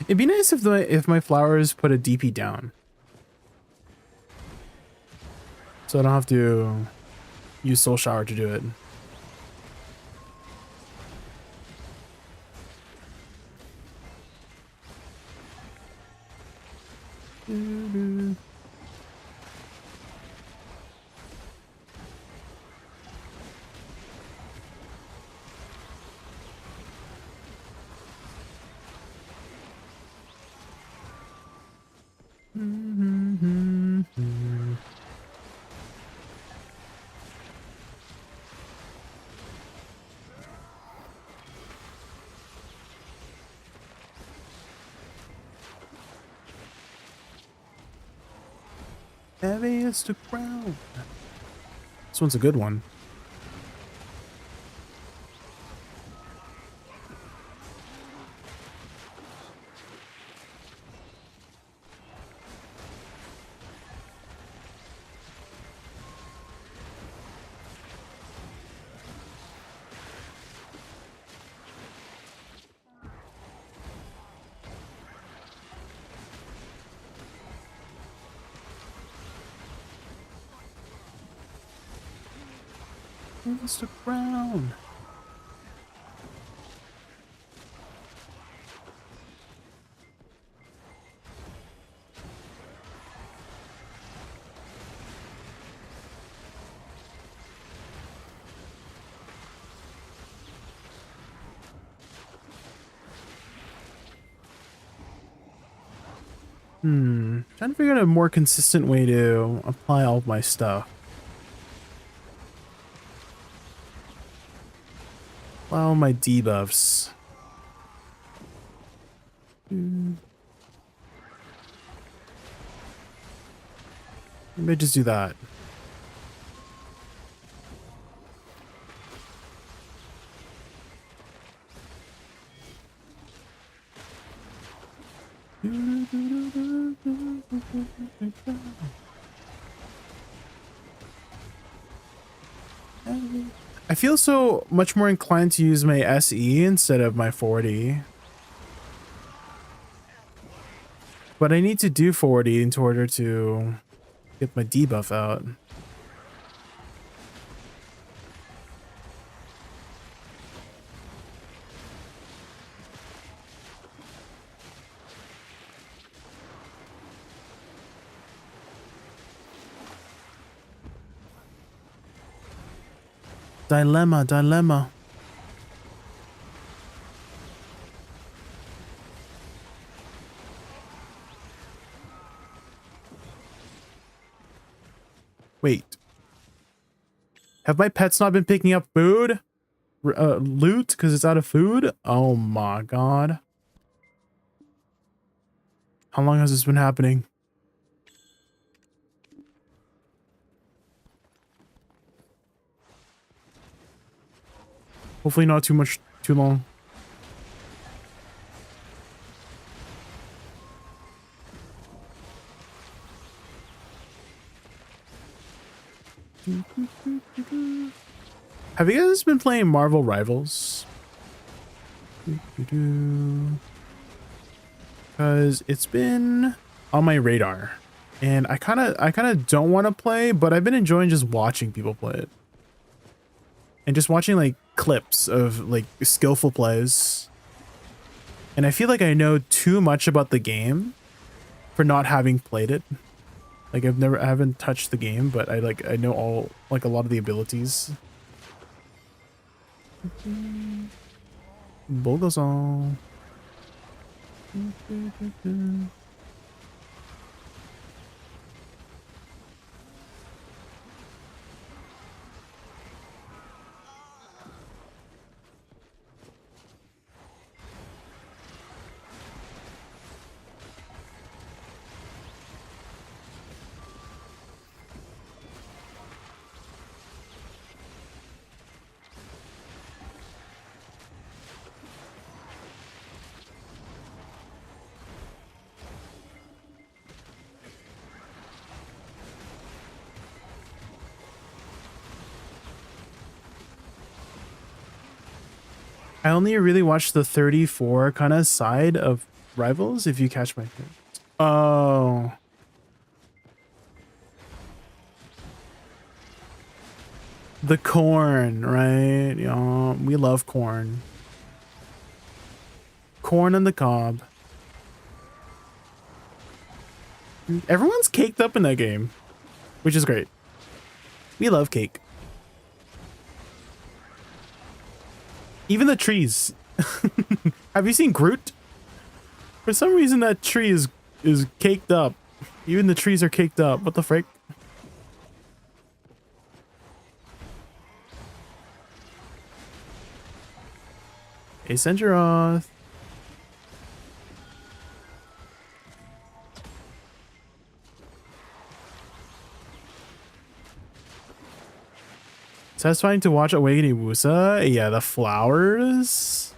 It'd be nice if my flowers put a DP down, so I don't have to use Soul Shower to do it. Heaviest to ground. This one's a good one. Mr. Brown. Trying to figure out a more consistent way to apply all of my stuff. Wow, my debuffs. Maybe I just do that. I feel so much more inclined to use my SE instead of my 40. But I need to do 40 in order to get my debuff out. Dilemma, dilemma. Wait. Have my pets not been picking up food? loot because it's out of food. Oh my god. How long has this been happening? Hopefully not too long. Have you guys been playing Marvel Rivals? Because it's been on my radar, and I kind of don't want to play, but I've been enjoying just watching people play it, and just watching like clips of like skillful plays. And I feel like I know too much about the game for not having played it. Like I haven't touched the game, but I know all like a lot of the abilities. Bogosan. I only really watched the 34 kind of side of Rivals, if you catch my drift. Oh. The corn, right? Yeah, we love corn. Corn on the cob. Everyone's caked up in that game, which is great. We love cake. Even the trees. Have you seen Groot? For some reason that tree is caked up. Even the trees are caked up. What the frick? Hey, Senjuroth. Satisfying to watch Awakening Woosa. Yeah, the flowers.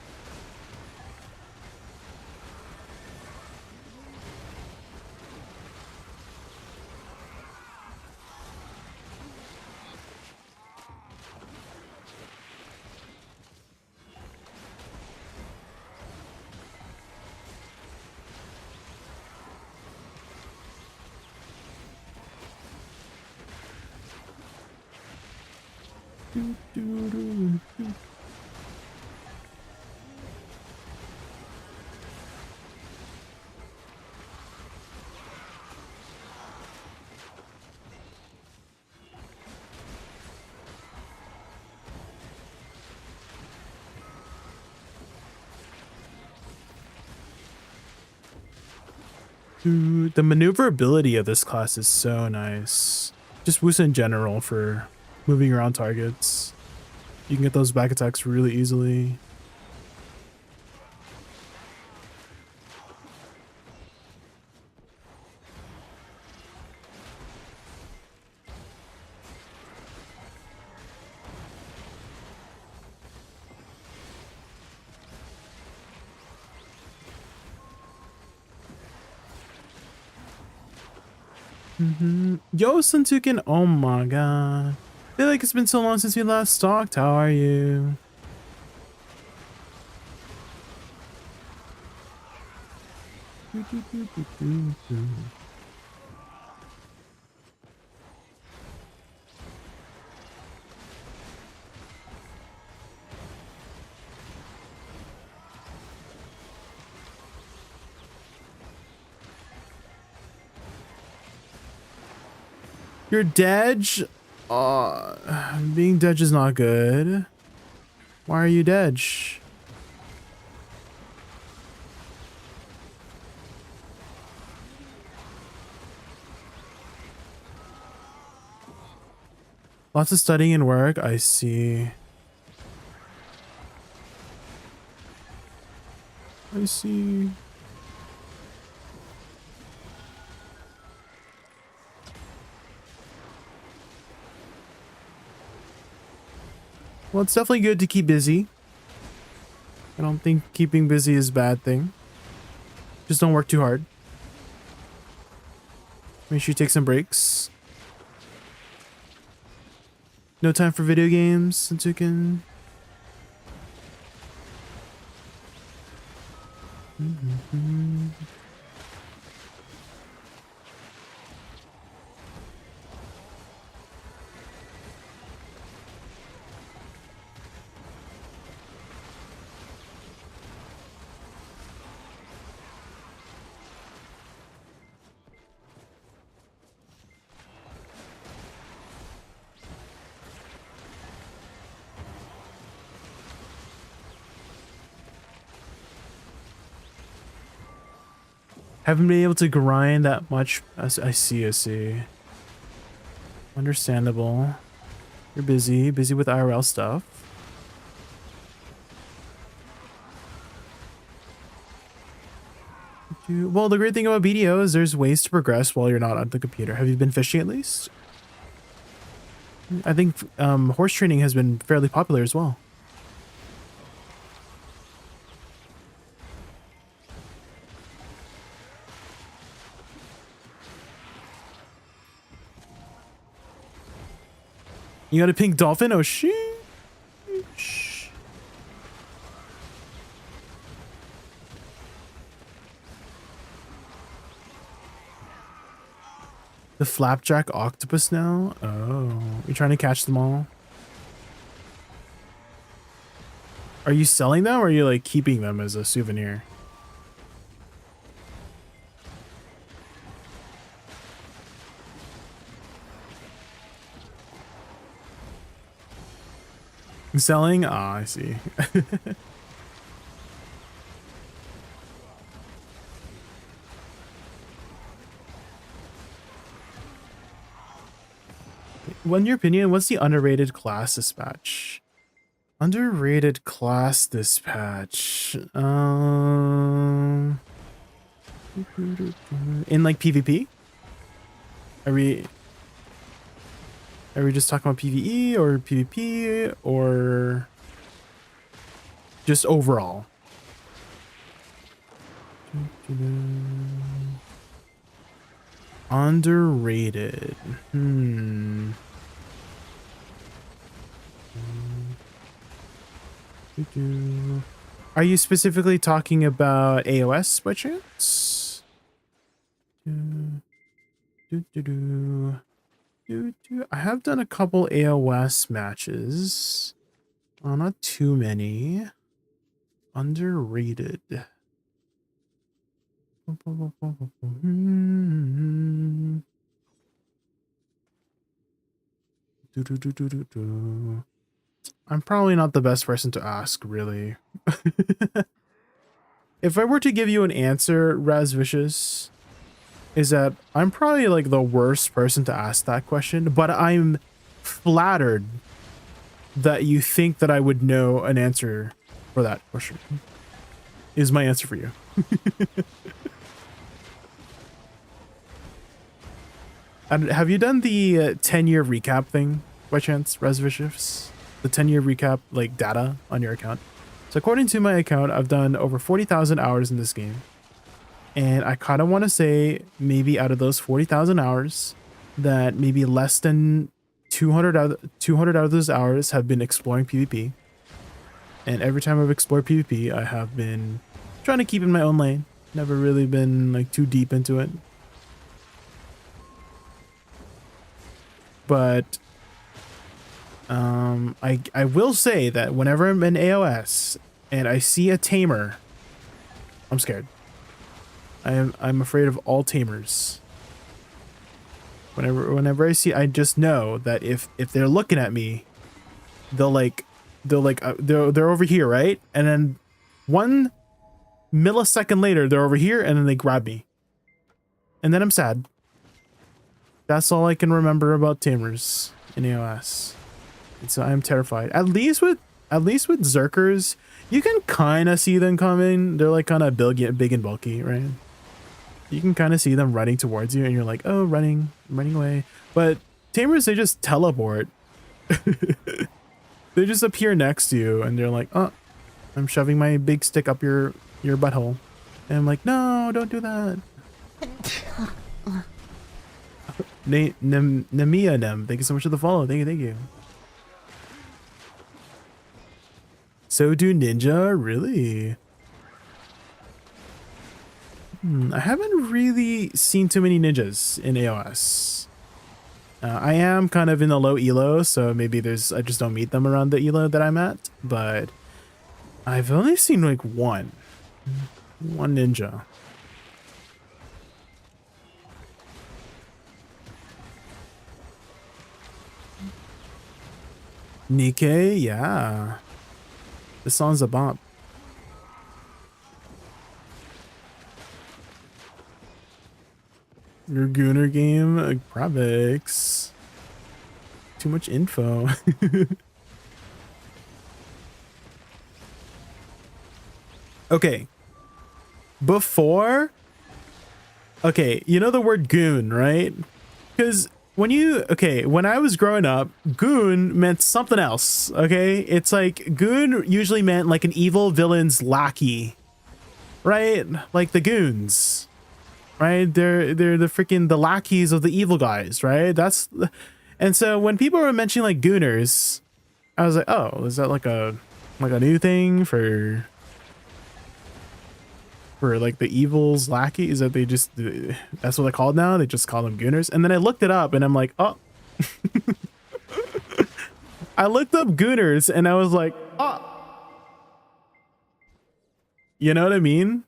Dude, the maneuverability of this class is so nice. Just Woosa in general for moving around targets. You can get those back attacks really easily. Yo, Suntukin, oh my god. I feel like it's been so long since we last talked. How are you? You're Dedge? Being Dedge is not good. Why are you Dedge? Lots of studying and work, I see. I see. Well, it's definitely good to keep busy. I don't think keeping busy is a bad thing. Just don't work too hard. Make sure you take some breaks. No time for video games, since you can. Haven't been able to grind that much. I see. Understandable. You're busy with IRL stuff. Well, the great thing about BDO is there's ways to progress while you're not on the computer. Have you been fishing at least? I think horse training has been fairly popular as well. You got a pink dolphin? Oh, sheesh. The flapjack octopus now? Oh, you're trying to catch them all? Are you selling them or are you like keeping them as a souvenir? Selling? Ah, I see. In your opinion, what's the underrated class dispatch? Underrated class dispatch. In like PvP? Are we just talking about PvE or PvP or just overall? Underrated. Are you specifically talking about AOS by chance? I have done a couple AOS matches. Not too many. Underrated. I'm probably not the best person to ask, really. If I were to give you an answer, Razvicious, is that I'm probably like the worst person to ask that question, but I'm flattered that you think that I would know an answer for that question. Is my answer for you. And have you done the 10-year recap thing by chance, Razvicious? The 10-year recap like data on your account. So according to my account, I've done over 40,000 hours in this game. And I kind of want to say maybe out of those 40,000 hours that maybe less than 200 out of those hours have been exploring PvP. And every time I've explored PvP, I have been trying to keep in my own lane. Never really been like too deep into it. But I will say that whenever I'm in AOS and I see a tamer, I'm scared. I'm afraid of all tamers. Whenever I see, I just know that if they're looking at me, they're over here, right? And then 1 millisecond later, they're over here, and then they grab me, and then I'm sad. That's all I can remember about tamers in AOS. And so I'm terrified. At least with at least with Zerkers, you can kind of see them coming. They're like kind of big and bulky, right? You can kind of see them running towards you and you're like, oh, running away. But Tamers, they just teleport. They just appear next to you and they're like, oh, I'm shoving my big stick up your butthole. And I'm like, no, don't do that. Namia Nem, thank you so much for the follow. Thank you. So do Ninja, really? I haven't really seen too many ninjas in AOS. I am kind of in the low elo, so maybe I just don't meet them around the elo that I'm at, but I've only seen like one ninja. Nikkei, yeah. This song's a bop. Your Gooner game, Pravix. Too much info. Okay. Okay, you know the word goon, right? Because when I was growing up, goon meant something else, okay? It's like, goon usually meant like an evil villain's lackey, right? Like the goons, right? They're the lackeys of the evil guys, right? And so when people were mentioning like gooners, I was like, oh, is that like a new thing for like the evil's lackey? Is that that's what they're called now? They just call them gooners. And then I looked it up and I'm like, oh. I looked up gooners and I was like, oh. You know what I mean?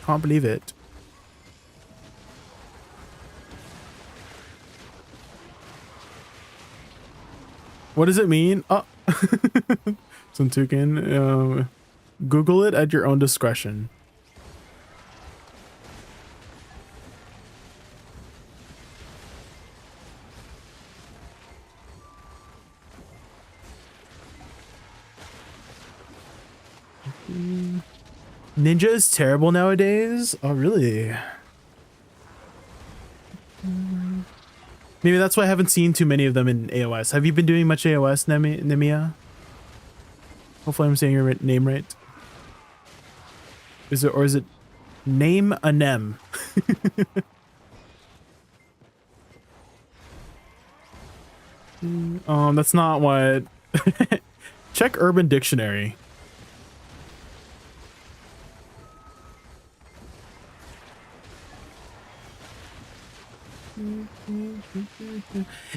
Can't believe it. What does it mean? Oh. Suntuken, Google it at your own discretion. Ninja is terrible nowadays? Oh, really? Maybe that's why I haven't seen too many of them in AOS. Have you been doing much AOS, Nemia? Hopefully I'm saying your name right. Is it name a Nem? That's not what. Check Urban Dictionary.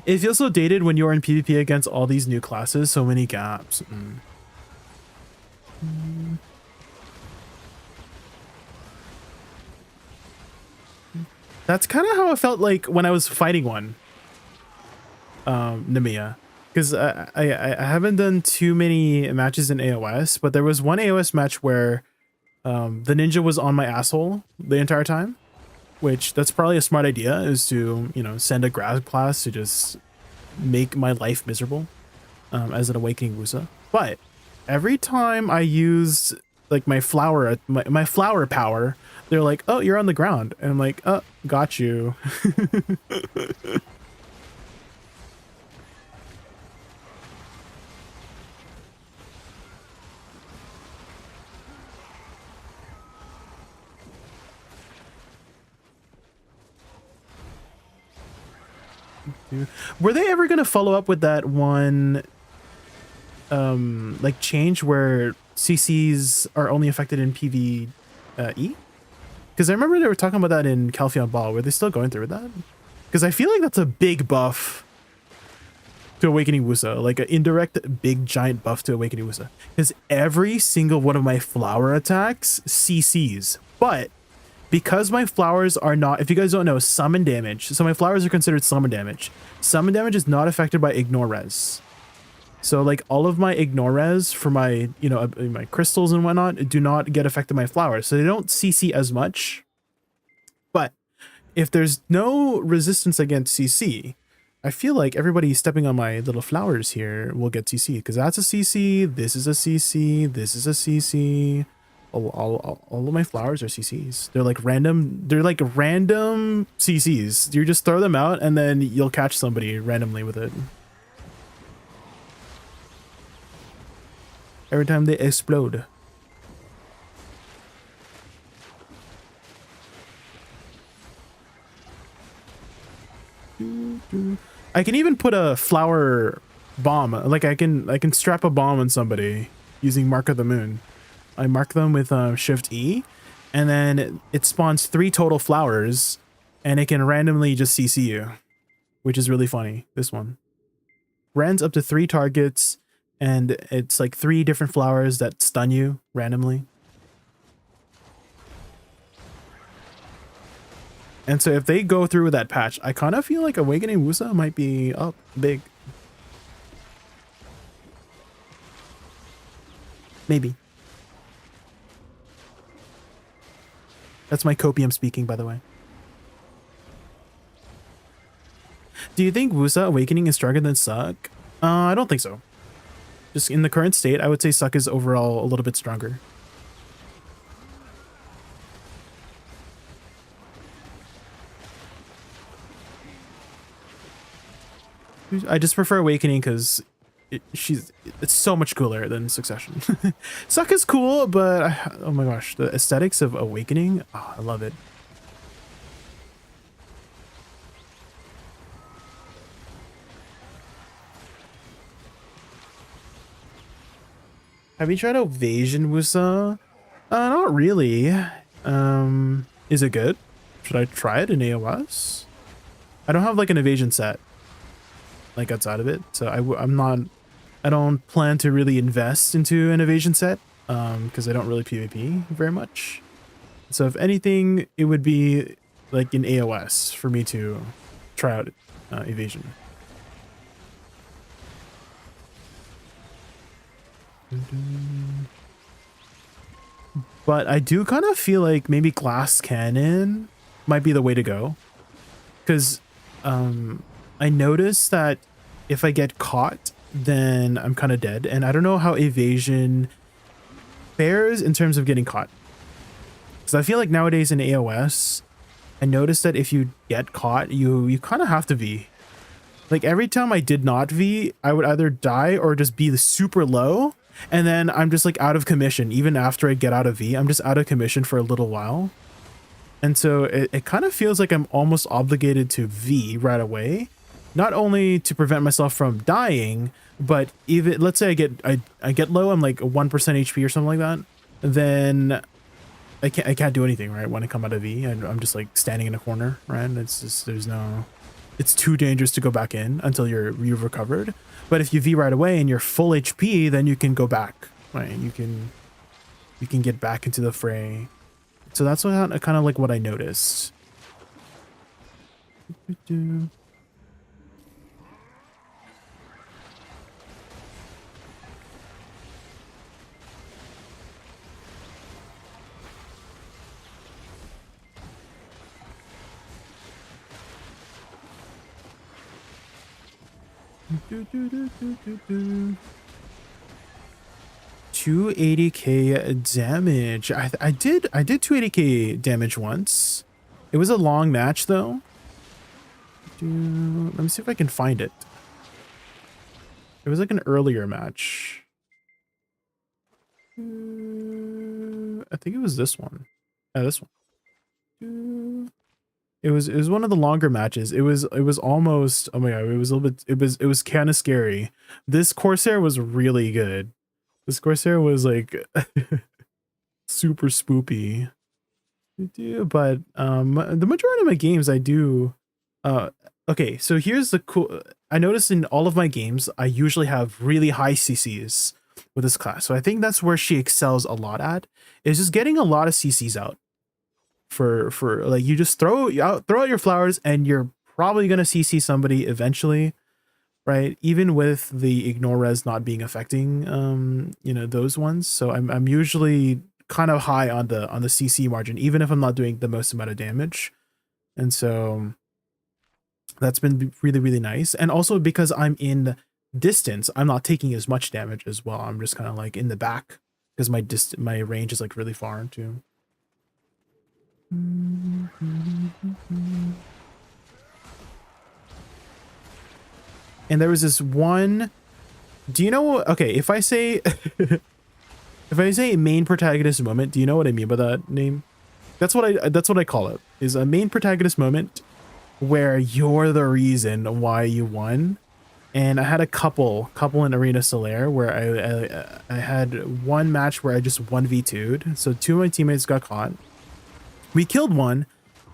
It feels so dated when you're in PvP against all these new classes, so many gaps. That's kind of how I felt like when I was fighting one, Nemia, because I haven't done too many matches in AOS, but there was one AOS match where the ninja was on my asshole the entire time. Which that's probably a smart idea, is to, send a grad class to just make my life miserable as an awakening Woosa. But every time I used like my flower power, they're like, oh, you're on the ground. And I'm like, oh, got you. Were they ever gonna follow up with that one like change where CCs are only affected in PvE? Because I remember they were talking about that in Calpheon Ball. Were they still going through with that? Because I feel like that's a big buff to Awakening Woosa, like an indirect big giant buff to Awakening Woosa. Because every single one of my flower attacks CCs, but because my flowers are not, if you guys don't know, summon damage. So my flowers are considered summon damage. Summon damage is not affected by ignore res. So like all of my ignore res for my, my crystals and whatnot do not get affected by flowers. So they don't CC as much. But if there's no resistance against CC, I feel like everybody stepping on my little flowers here will get CC, because that's a CC, this is a CC, this is a CC. All of my flowers are CCs. They're like random CCs. You just throw them out and then you'll catch somebody randomly with it. Every time they explode. I can even put a flower bomb. Like I can strap a bomb on somebody using Mark of the Moon. I mark them with Shift E, and then it spawns 3 total flowers, and it can randomly just CC you, which is really funny. This one runs up to 3 targets, and it's like 3 different flowers that stun you randomly. And so if they go through with that patch, I kind of feel like Awakening Woosa might be up big. Maybe. That's my copium speaking, by the way. Do you think Woosa Awakening is stronger than Suck? I don't think so. Just in the current state, I would say Suck is overall a little bit stronger. I just prefer Awakening because it's so much cooler than Succession. Suck is cool, but oh my gosh, the aesthetics of Awakening, oh, I love it. Have you tried Evasion Woosa? Not really. Is it good? Should I try it in AOS? I don't have like an evasion set like outside of it, so I don't plan to really invest into an evasion set because I don't really PvP very much. So if anything, it would be like in AOS for me to try out evasion. But I do kind of feel like maybe Glass Cannon might be the way to go, because I noticed that if I get caught, then I'm kind of dead, and I don't know how evasion fares in terms of getting caught. Because I feel like nowadays in AOS, I noticed that if you get caught, you kind of have to V. Like every time I did not V, I would either die or just be super low, and then I'm just like out of commission. Even after I get out of V, I'm just out of commission for a little while. And so it kind of feels like I'm almost obligated to V right away. Not only to prevent myself from dying, but even let's say I get low, I'm like 1% HP or something like that, then I can't do anything, right? When I come out of V, I'm just like standing in a corner, right? It's just it's too dangerous to go back in until you've recovered. But if you V right away and you're full HP, then you can go back, right? You can get back into the fray. So that's what kind of like what I noticed. 280k damage. I did 280k damage once. It was a long match though. Let me see if I can find it. It was like an earlier match. I think it was this one. This one. It was one of the longer matches. It was almost, oh my god, it was a little bit, it was kind of scary. This Corsair was really good. This Corsair was like super spoopy. But the majority of my games I do okay, so here's the cool, I noticed in all of my games I usually have really high CCs with this class. So I think that's where she excels a lot at, is just getting a lot of CCs out. For like, you just throw out your flowers and you're probably gonna CC somebody eventually, right? Even with the ignore res not being affecting you know, those ones. So I'm usually kind of high on the CC margin, even if I'm not doing the most amount of damage. And so That's been really, really nice. And also because I'm in distance, I'm not taking as much damage as well. I'm just kind of like in the back because my range is like really far too. And there was this one. Do you know? Okay, if I say if I say main protagonist moment, do you know what I mean by that name? That's what I call it. Is a main protagonist moment where you're the reason why you won. And I had a couple in Arena Solaire where I had one match where I just 1v2'd. So 2 of my teammates got caught. We killed one.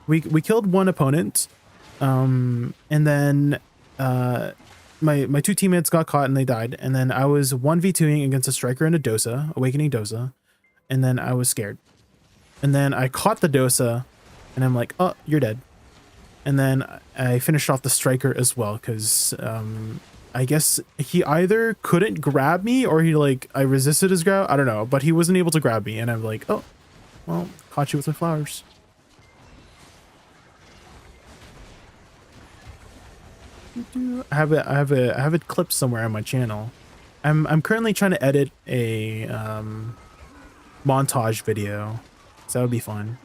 We killed one opponent. And then my 2 teammates got caught and they died. And then I was 1v2ing against a striker and a Dosa, Awakening Dosa. And then I was scared. And then I caught the Dosa and I'm like, oh, you're dead. And then I finished off the striker as well because I guess he either couldn't grab me or I resisted his grab. I don't know, but he wasn't able to grab me. And I'm like, oh, well, caught you with my flowers. I have it clipped somewhere on my channel. I'm currently trying to edit a montage video, so that would be fun.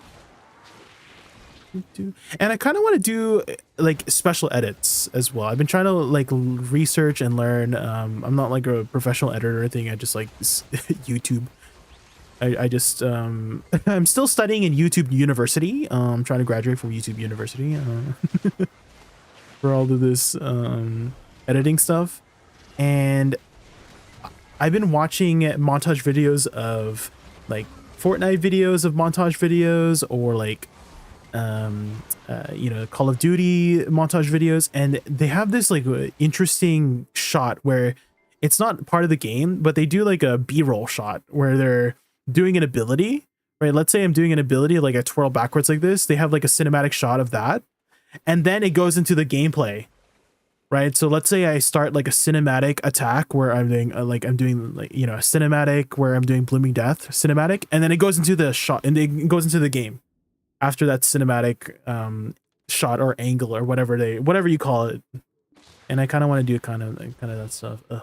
And I kind of want to do like special edits as well. I've been trying to like research and learn. I'm not like a professional editor or anything. I just like YouTube. I just I'm still studying in YouTube University. I'm trying to graduate from YouTube University for all of this editing stuff. And I've been watching montage videos of like Fortnite videos of montage videos, or like you know, Call of Duty montage videos, and they have this like interesting shot where it's not part of the game, but they do like a B-roll shot where they're doing an ability, right? Let's say I'm doing an ability like a twirl backwards like this. They have like a cinematic shot of that, and then it goes into the gameplay, right? So let's say I start like a cinematic attack where I'm doing you know, a cinematic where I'm doing Blooming Death cinematic, and then it goes into the shot and it goes into the game after that cinematic shot or angle or whatever you call it. And I kind of want to do kind of that stuff. Ugh.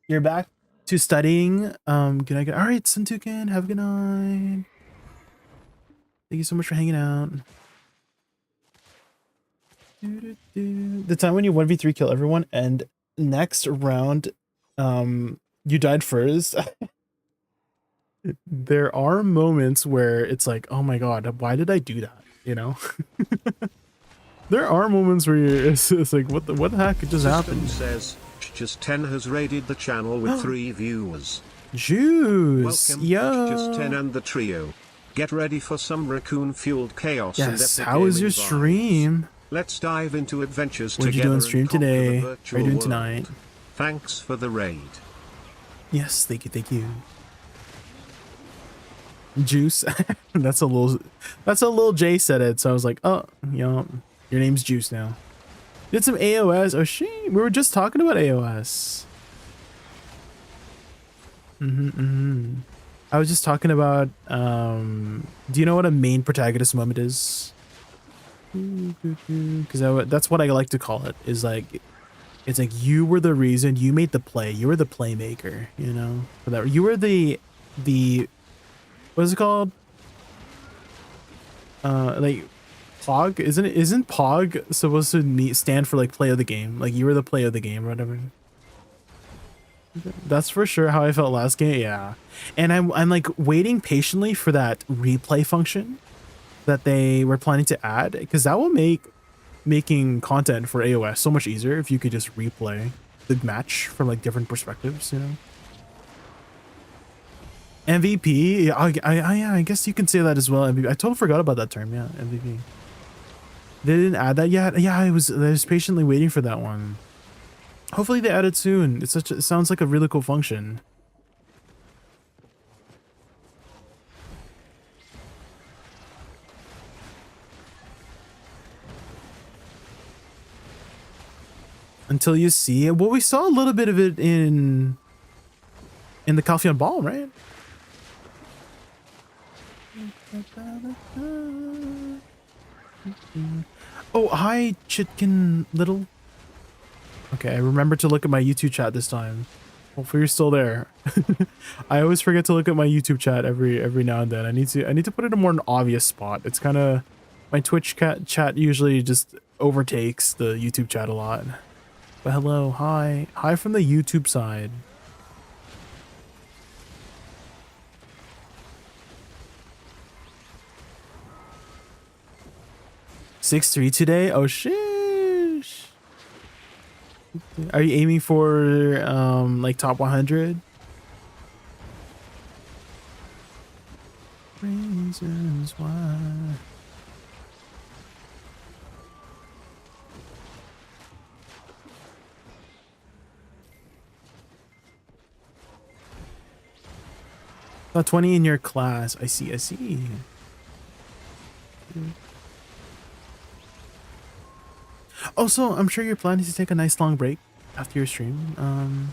You're back to studying. Good night. All right, Suntukan, have a good night. Thank you so much for hanging out. The time when you 1v3 kill everyone and next round you died first. There are moments where it's like, oh my god, why did I do that? You know? There are moments where it's like, what the heck just happened? Says, just 10 has raided the channel with 3 viewers. Juice! Welcome, Yo! Just 10 and the trio. Get ready for some raccoon-fueled chaos. Yes, and how was your vibes. stream? Let's dive into adventures What did you do on stream today? What are you doing tonight? Thanks for the raid. Yes, thank you. Juice. that's a little Jay said it, so I was like, oh, you know, your name's Juice now. Did some AOS. Oh shit, we were just talking about AOS. I was just talking about do you know what a main protagonist moment is? Because that's what I like to call it, is like, it's like you were the reason, you made the play, you were the playmaker, you know, for that. You were the what is it called? Like Pog, isn't Pog supposed to stand for like play of the game? Like you were the play of the game or whatever. That's for sure how I felt last game. Yeah. And I'm like waiting patiently for that replay function that they were planning to add, because that will make making content for AOS so much easier if you could just replay the match from like different perspectives, you know. MVP, I guess you can say that as well. MVP. I totally forgot about that term. Yeah, MVP. They didn't add that yet. Yeah, I was patiently waiting for that one. Hopefully they add it soon. It sounds like a really cool function. Until you see it. Well, we saw a little bit of it in the Calpheon Ball, right? Oh, hi, Chitkin Little. Okay, I remember to look at my YouTube chat this time. Hopefully you're still there. I always forget to look at my YouTube chat every now and then. I need to put it in more an obvious spot. It's kind of my Twitch chat usually just overtakes the YouTube chat a lot. But hello, hi from the YouTube side. (6-3) today. Oh sheesh. Are you aiming for like top 100? Reasons why. About 20 in your class. I see. Also, I'm sure you're planning to take a nice long break after your stream.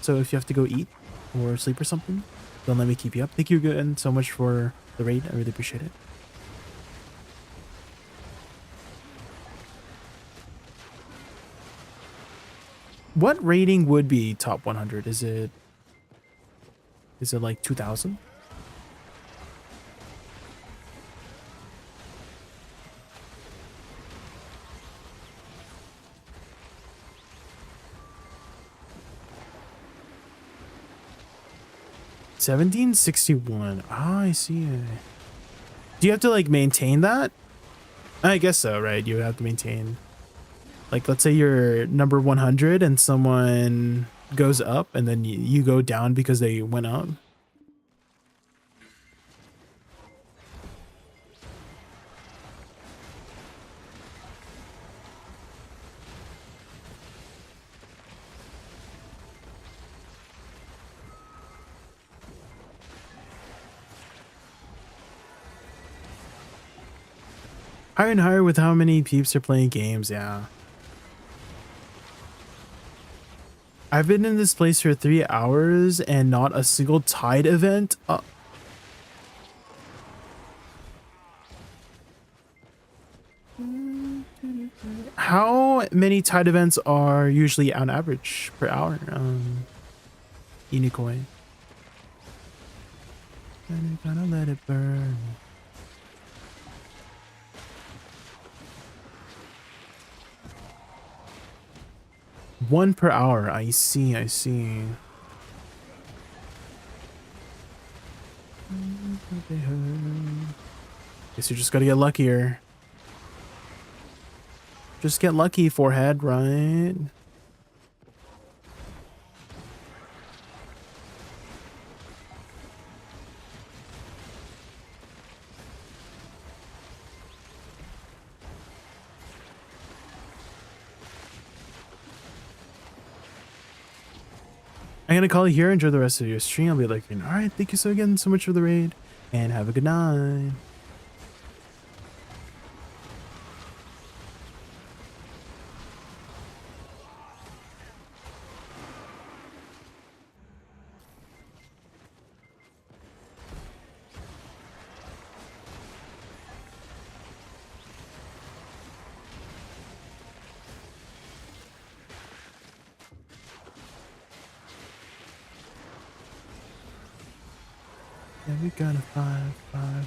So if you have to go eat or sleep or something, don't let me keep you up. Thank you again so much for the raid. I really appreciate it. What rating would be top 100? Is it like 2000? $17.61. Ah, I see it. Do you have to like maintain that? I guess so, right? You have to maintain. Like, let's say you're number 100 and someone goes up and then you go down because they went up. Higher and higher with how many peeps are playing games, yeah. I've been in this place for 3 hours and not a single tide event. How many tide events are usually on average per hour? Inikoi. Gotta let it burn. One per hour. I see. Guess you just gotta get luckier. Just get lucky, forehead, right? I'm gonna call it here. Enjoy the rest of your stream. I'll be like, all right, thank you so much for the raid, and have a good night. Yeah, we got a 5-5.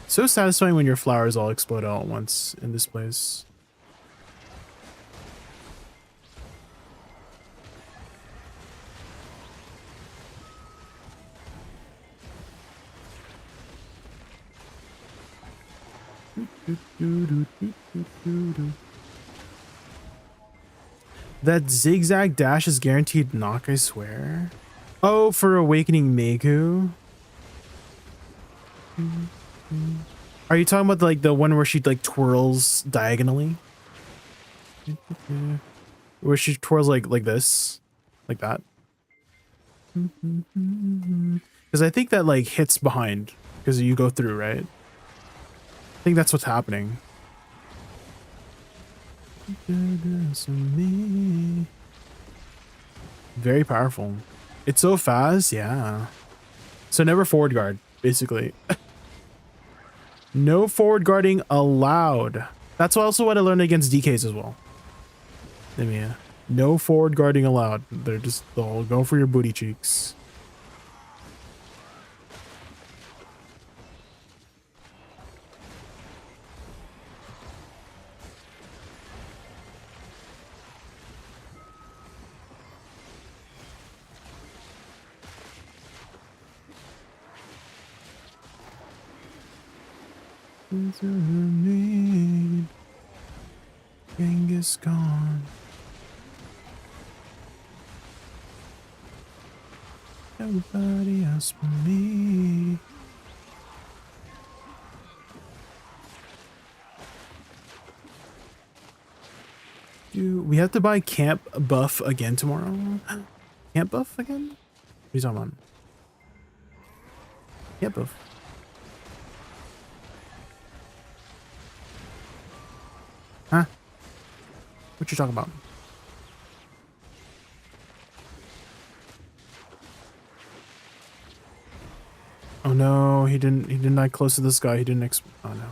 So satisfying when your flowers all explode all at once in this place. That zigzag dash is guaranteed knock, I swear. Oh, for Awakening Meiku. Are you talking about like the one where she like twirls diagonally? Where she twirls like this, like that. Because I think that like hits behind because you go through, right? I think that's what's happening. Very powerful. It's so fast, yeah. So never forward guard, basically. No forward guarding allowed. That's also what I learned against DKs as well. Yeah. No forward guarding allowed. They'll go for your booty cheeks. Genghis gone. Everybody else but me. Do we have to buy camp buff again tomorrow? Camp buff again? What are you talking about? Camp buff. Huh? What you talking about? Oh no, he didn't die close to this guy. He didn't oh no.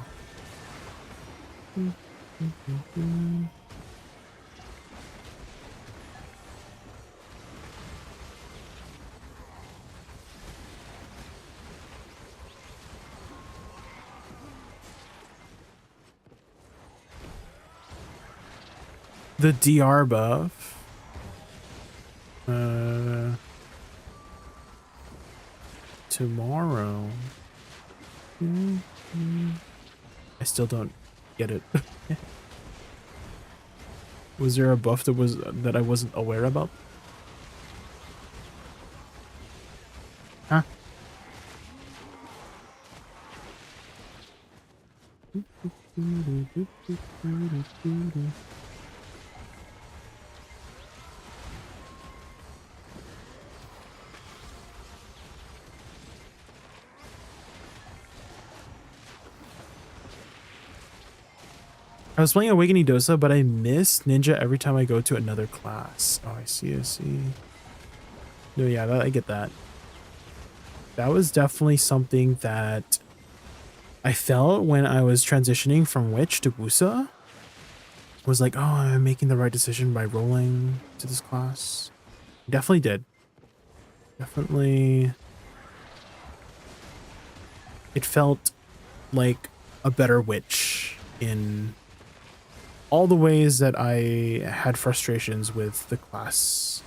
The DR buff. Tomorrow. I still don't get it. Was there a buff that I wasn't aware about? Huh? I was playing Awakening Dosa, but I miss Ninja every time I go to another class. Oh, I see. No, yeah, I get that. That was definitely something that I felt when I was transitioning from Witch to Woosa. Was like, oh, I'm making the right decision by rolling to this class. Definitely did. Definitely. It felt like a better Witch in all the ways that I had frustrations with the class.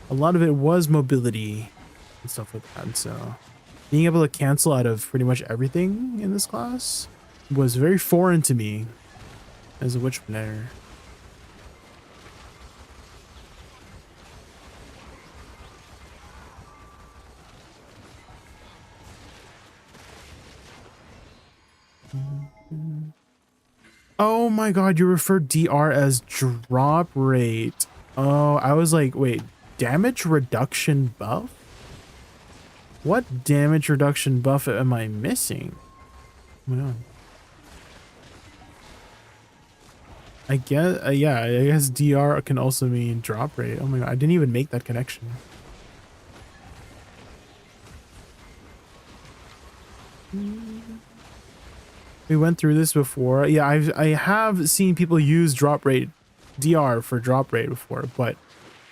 A lot of it was mobility and stuff like that. And so being able to cancel out of pretty much everything in this class was very foreign to me as a Witch player. Oh my god, you refer DR as drop rate. Oh, I was like, wait, damage reduction buff? What damage reduction buff am I missing? Oh my god. I guess, yeah, I guess DR can also mean drop rate. Oh my god, I didn't even make that connection. We went through this before. Yeah, I have seen people use drop rate, DR for drop rate before, but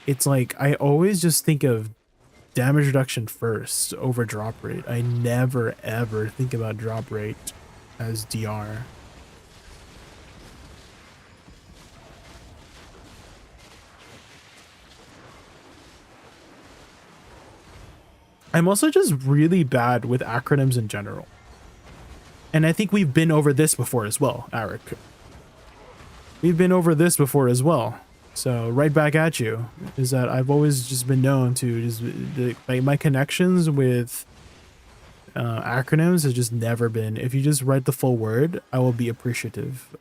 it's like I always just think of damage reduction first over drop rate. I never ever think about drop rate as DR. I'm also just really bad with acronyms in general. And I think we've been over this before as well, Eric. We've been over this before as well. So right back at you is that I've always just been known to just like my connections with acronyms has just never been, if you just write the full word, I will be appreciative.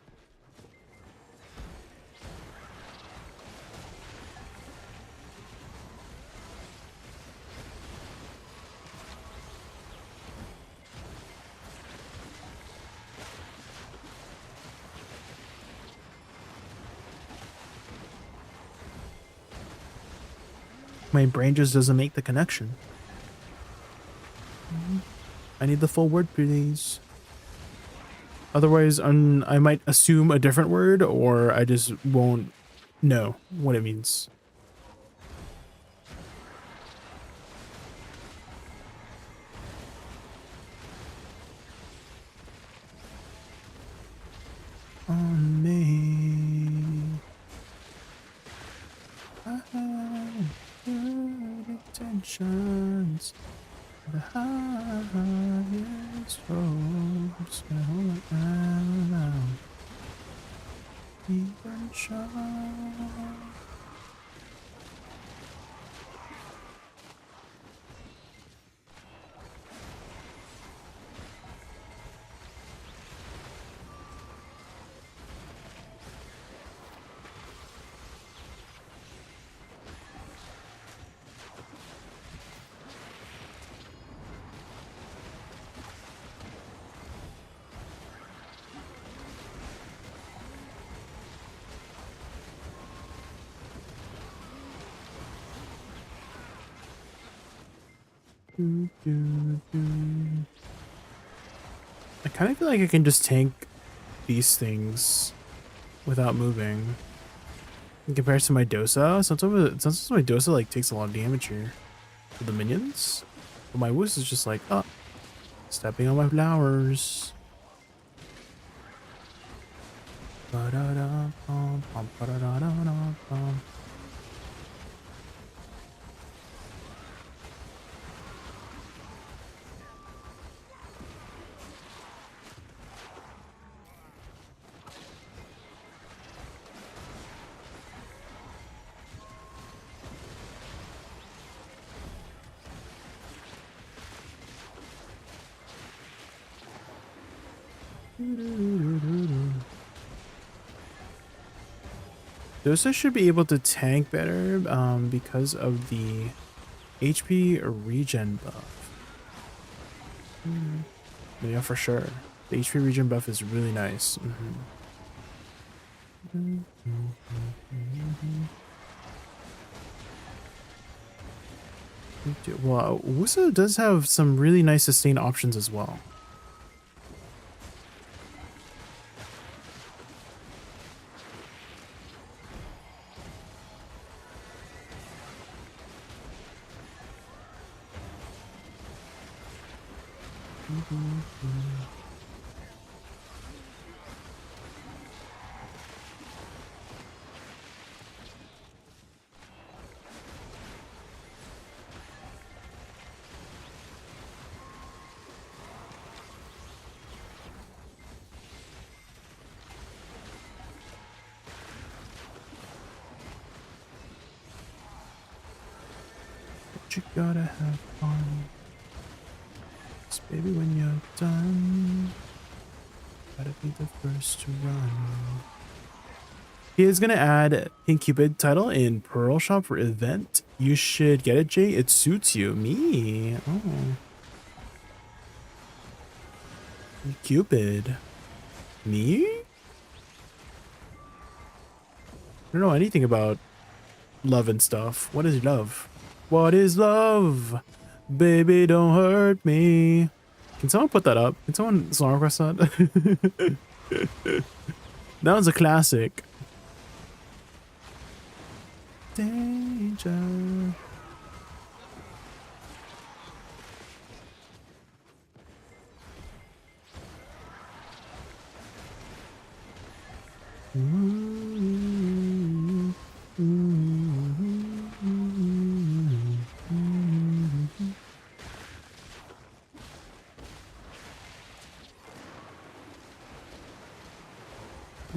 My brain just doesn't make the connection. I need the full word, please. Otherwise, I might assume a different word, or I just won't know what it means. On me. I have good intentions. The highest hopes all around. Even shine. I kind of feel like I can just tank these without moving. In comparison to my Dosa, sometimes my Dosa like takes a lot of damage here for the minions. But my Woosa is just like, oh, stepping on my flowers. Dosa should be able to tank better because of the HP regen buff. Yeah, for sure. The HP regen buff is really nice. Well, Woosa does have some really nice sustain options as well. You gotta have fun. 'Cause baby, when you're done, gotta be the first to run. He is gonna add Pink Cupid title in Pearl Shop for event. You should get it, Jay. It suits you. Me. Oh. Cupid. Me? I don't know anything about love and stuff. What is love? What is love? Baby, don't hurt me. Can someone put that up? Can someone song request that? That was a classic. Danger.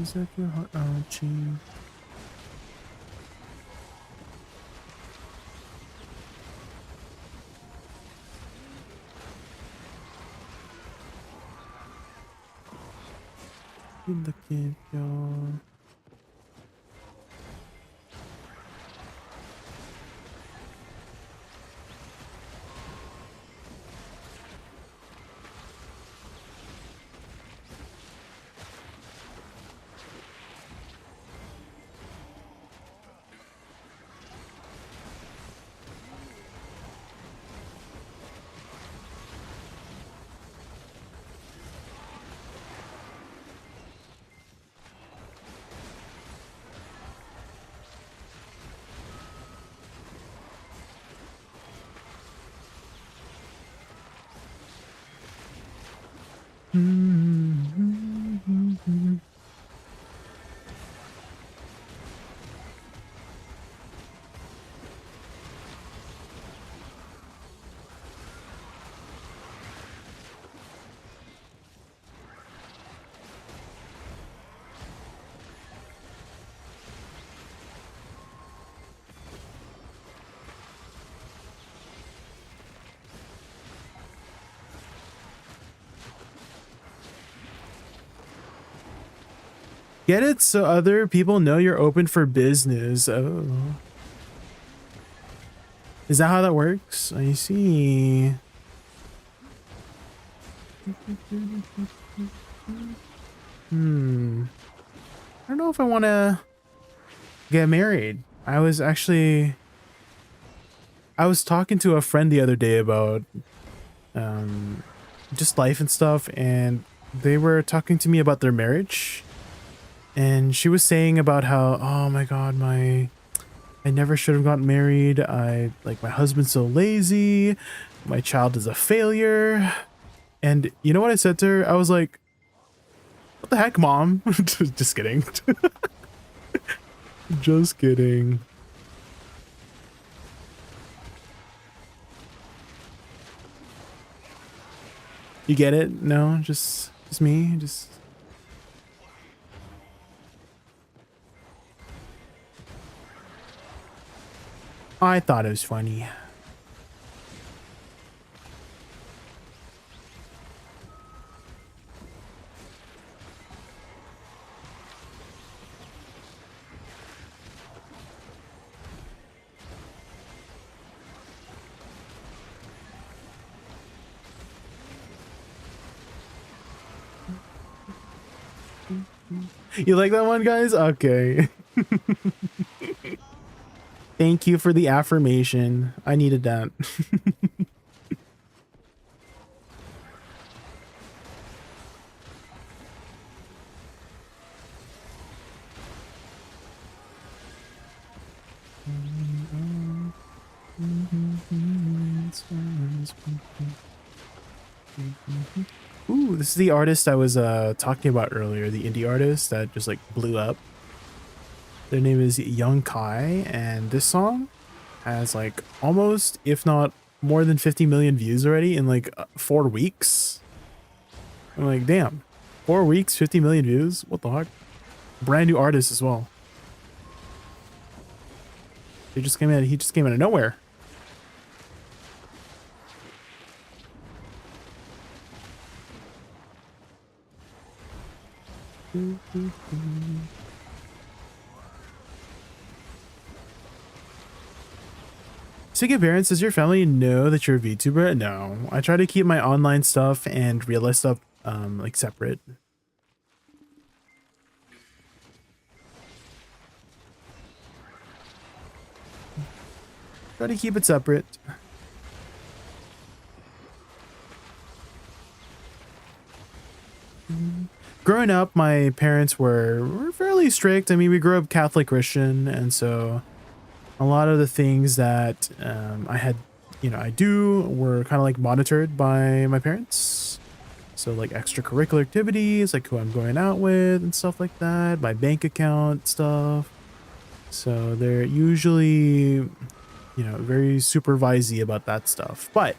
Is that your heart, Archie? Look at y'all. Get it so other people know you're open for business. Oh. Is that how that works? I see. I don't know if I want to get married. I was talking to a friend the other day about just life and stuff, and they were talking to me about their marriage. And she was saying about how, oh my god, I never should have gotten married. My husband's so lazy. My child is a failure. And you know what I said to her? I was like, what the heck, mom? Just kidding. Just kidding. You get it? No, just me? Just... I thought it was funny. You like that one, guys? Okay. Thank you for the affirmation. I needed that. Ooh, this is the artist I was talking about earlier, the indie artist that just like blew up. Their name is Young Kai, and this song has like almost, if not more than 50 million views already in like 4 weeks. I'm like, damn, 4 weeks, 50 million views? What the heck? Brand new artist as well. He just came out of nowhere. Speaking parents, does your family know that you're a VTuber? No, I try to keep my online stuff and real life stuff like separate. Try to keep it separate. Growing up, my parents were fairly strict. I mean, we grew up Catholic Christian, and so a lot of the things that I do were kind of like monitored by my parents. So like extracurricular activities, like who I'm going out with and stuff like that, my bank account stuff. So they're usually, very supervisey about that stuff. But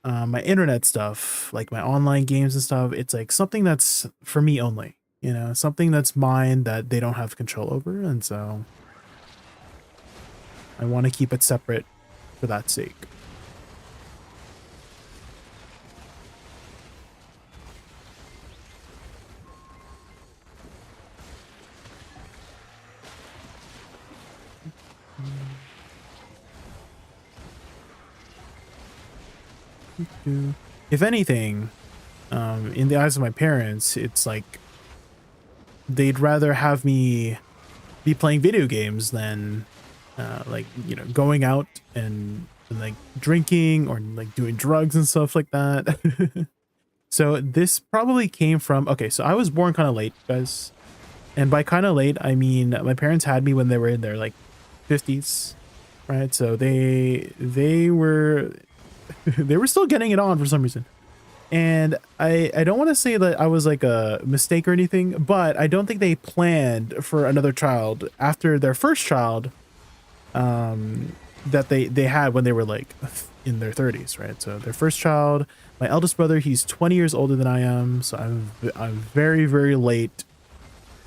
my internet stuff, like my online games and stuff, it's like something that's for me only, something that's mine that they don't have control over. And so I want to keep it separate for that sake. If anything, in the eyes of my parents, it's like they'd rather have me be playing video games than like, you know, going out and like drinking or like doing drugs and stuff like that. So this probably came from, okay, so I was born kind of late, guys. And by kind of late, I mean my parents had me when they were in their like 50s, right? So they were they were still getting it on for some reason. And I don't want to say that I was like a mistake or anything, but I don't think they planned for another child after their first child that they had when they were like in their 30s, right? So their first child, my eldest brother, he's 20 years older than I am, so I'm very, very late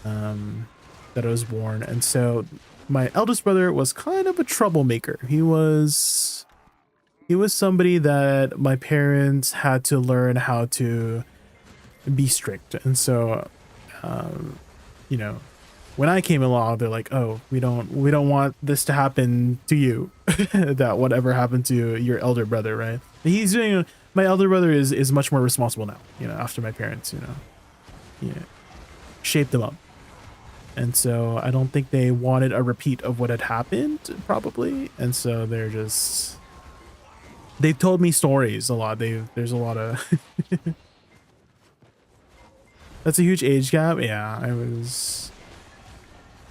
that I was born. And so my eldest brother was kind of a troublemaker. He was somebody that my parents had to learn how to be strict. And so you know, when I came along, they're like, oh, we don't want this to happen to you. That whatever happened to your elder brother, right? He's doing, my elder brother is much more responsible now, you know, after my parents, you know, yeah, shaped them up. And so I don't think they wanted a repeat of what had happened, probably. And so they've told me stories a lot. There's a lot of that's a huge age gap. Yeah, I was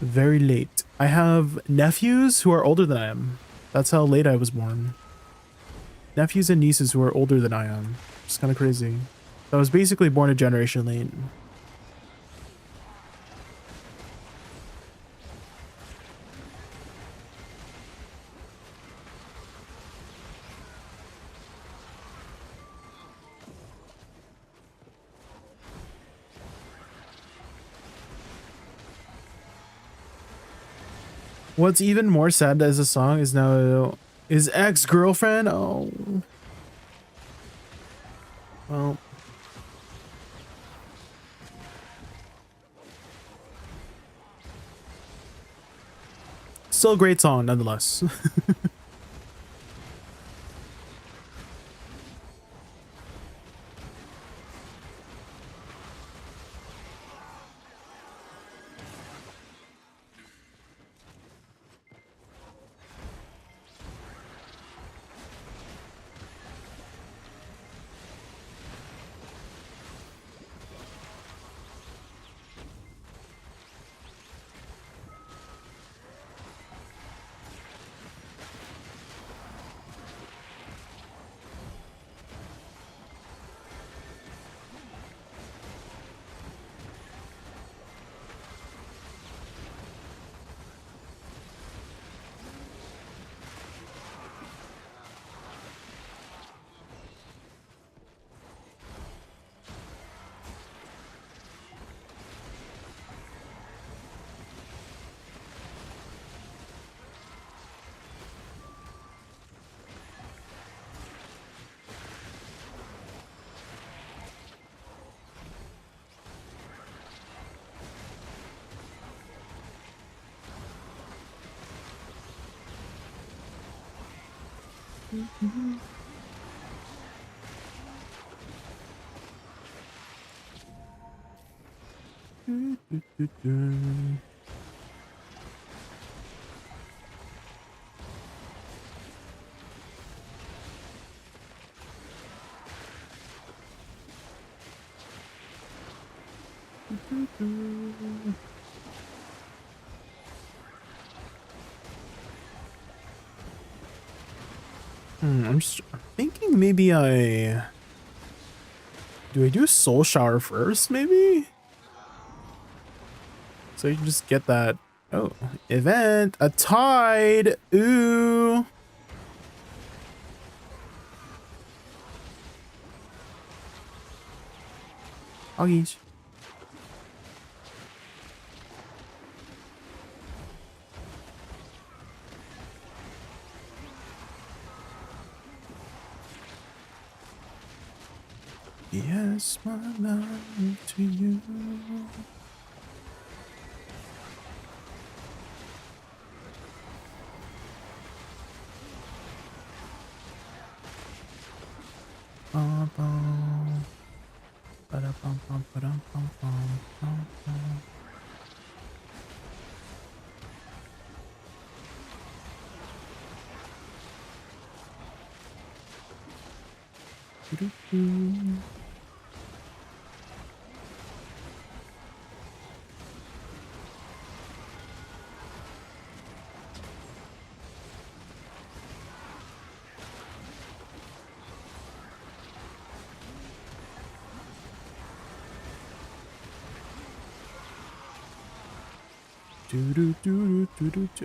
very late. I have nephews who are older than I am. That's how late I was born. Nephews and nieces who are older than I am. It's kind of crazy. I was basically born a generation late. What's even more sad as a song is now his ex-girlfriend. Oh, well, still a great song nonetheless. I'm just thinking maybe do I do Soul Shower first, maybe? So you can just get that. Oh, event, a tide. Ooh. Hoggies. Yes, my love to you. Bum, bum. Ba-da-bum, bum, ba-dum, bum, bum, bum, bum. Doo-doo-doo.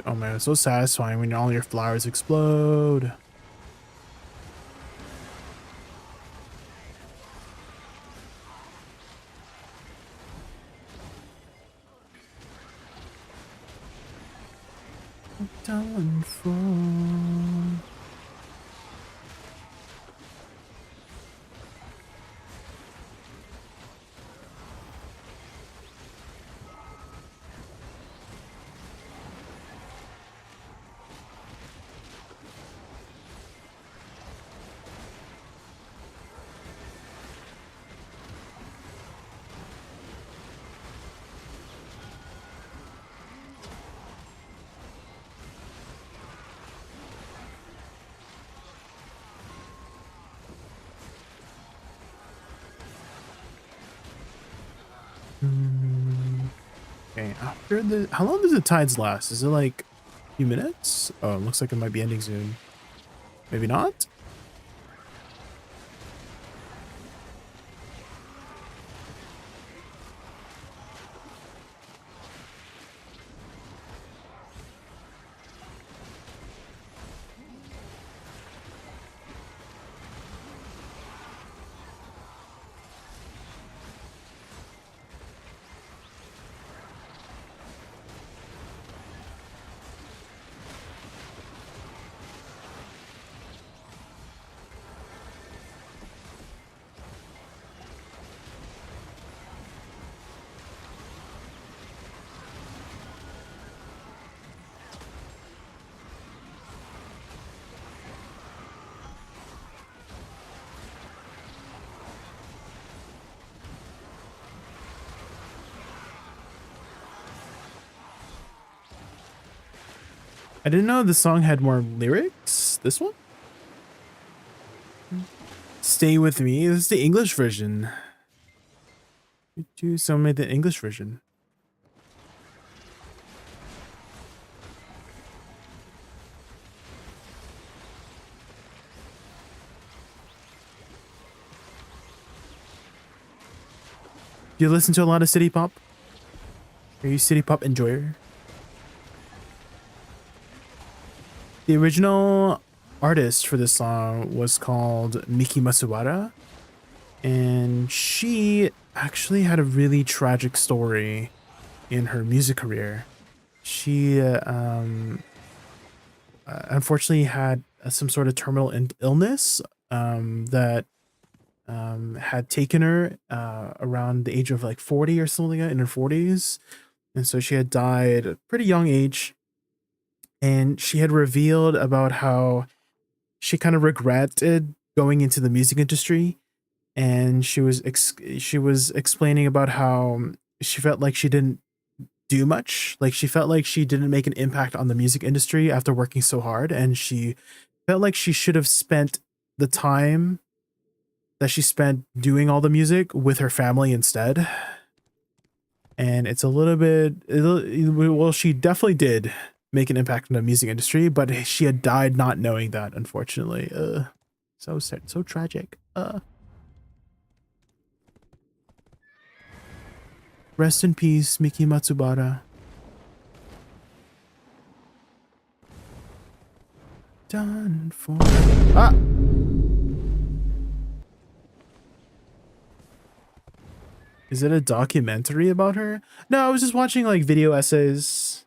Oh man, it's so satisfying when all your flowers explode. Done for. Okay, after the how long does the tides last? Is it like a few minutes? Oh, it looks like it might be ending soon. Maybe not? I didn't know the song had more lyrics. This one? Stay With Me. This is the English version. So made the English version. Do you listen to a lot of city pop? Are you a city pop enjoyer? The original artist for this song was called Miki Masuwara, and she actually had a really tragic story in her music career. She unfortunately had some sort of terminal illness that had taken her around the age of like 40 or something like that, in her 40s. And so she had died at a pretty young age. And she had revealed about how she kind of regretted going into the music industry. And she was explaining about how she felt like she didn't do much. Like she felt like she didn't make an impact on the music industry after working so hard. And she felt like she should have spent the time that she spent doing all the music with her family instead. And it's a little bit, well, she definitely did make an impact in the music industry, but she had died not knowing that, unfortunately. So sad, so tragic. Rest in peace, Miki Matsubara. Done for. Ah! Is it a documentary about her? No, I was just watching like video essays.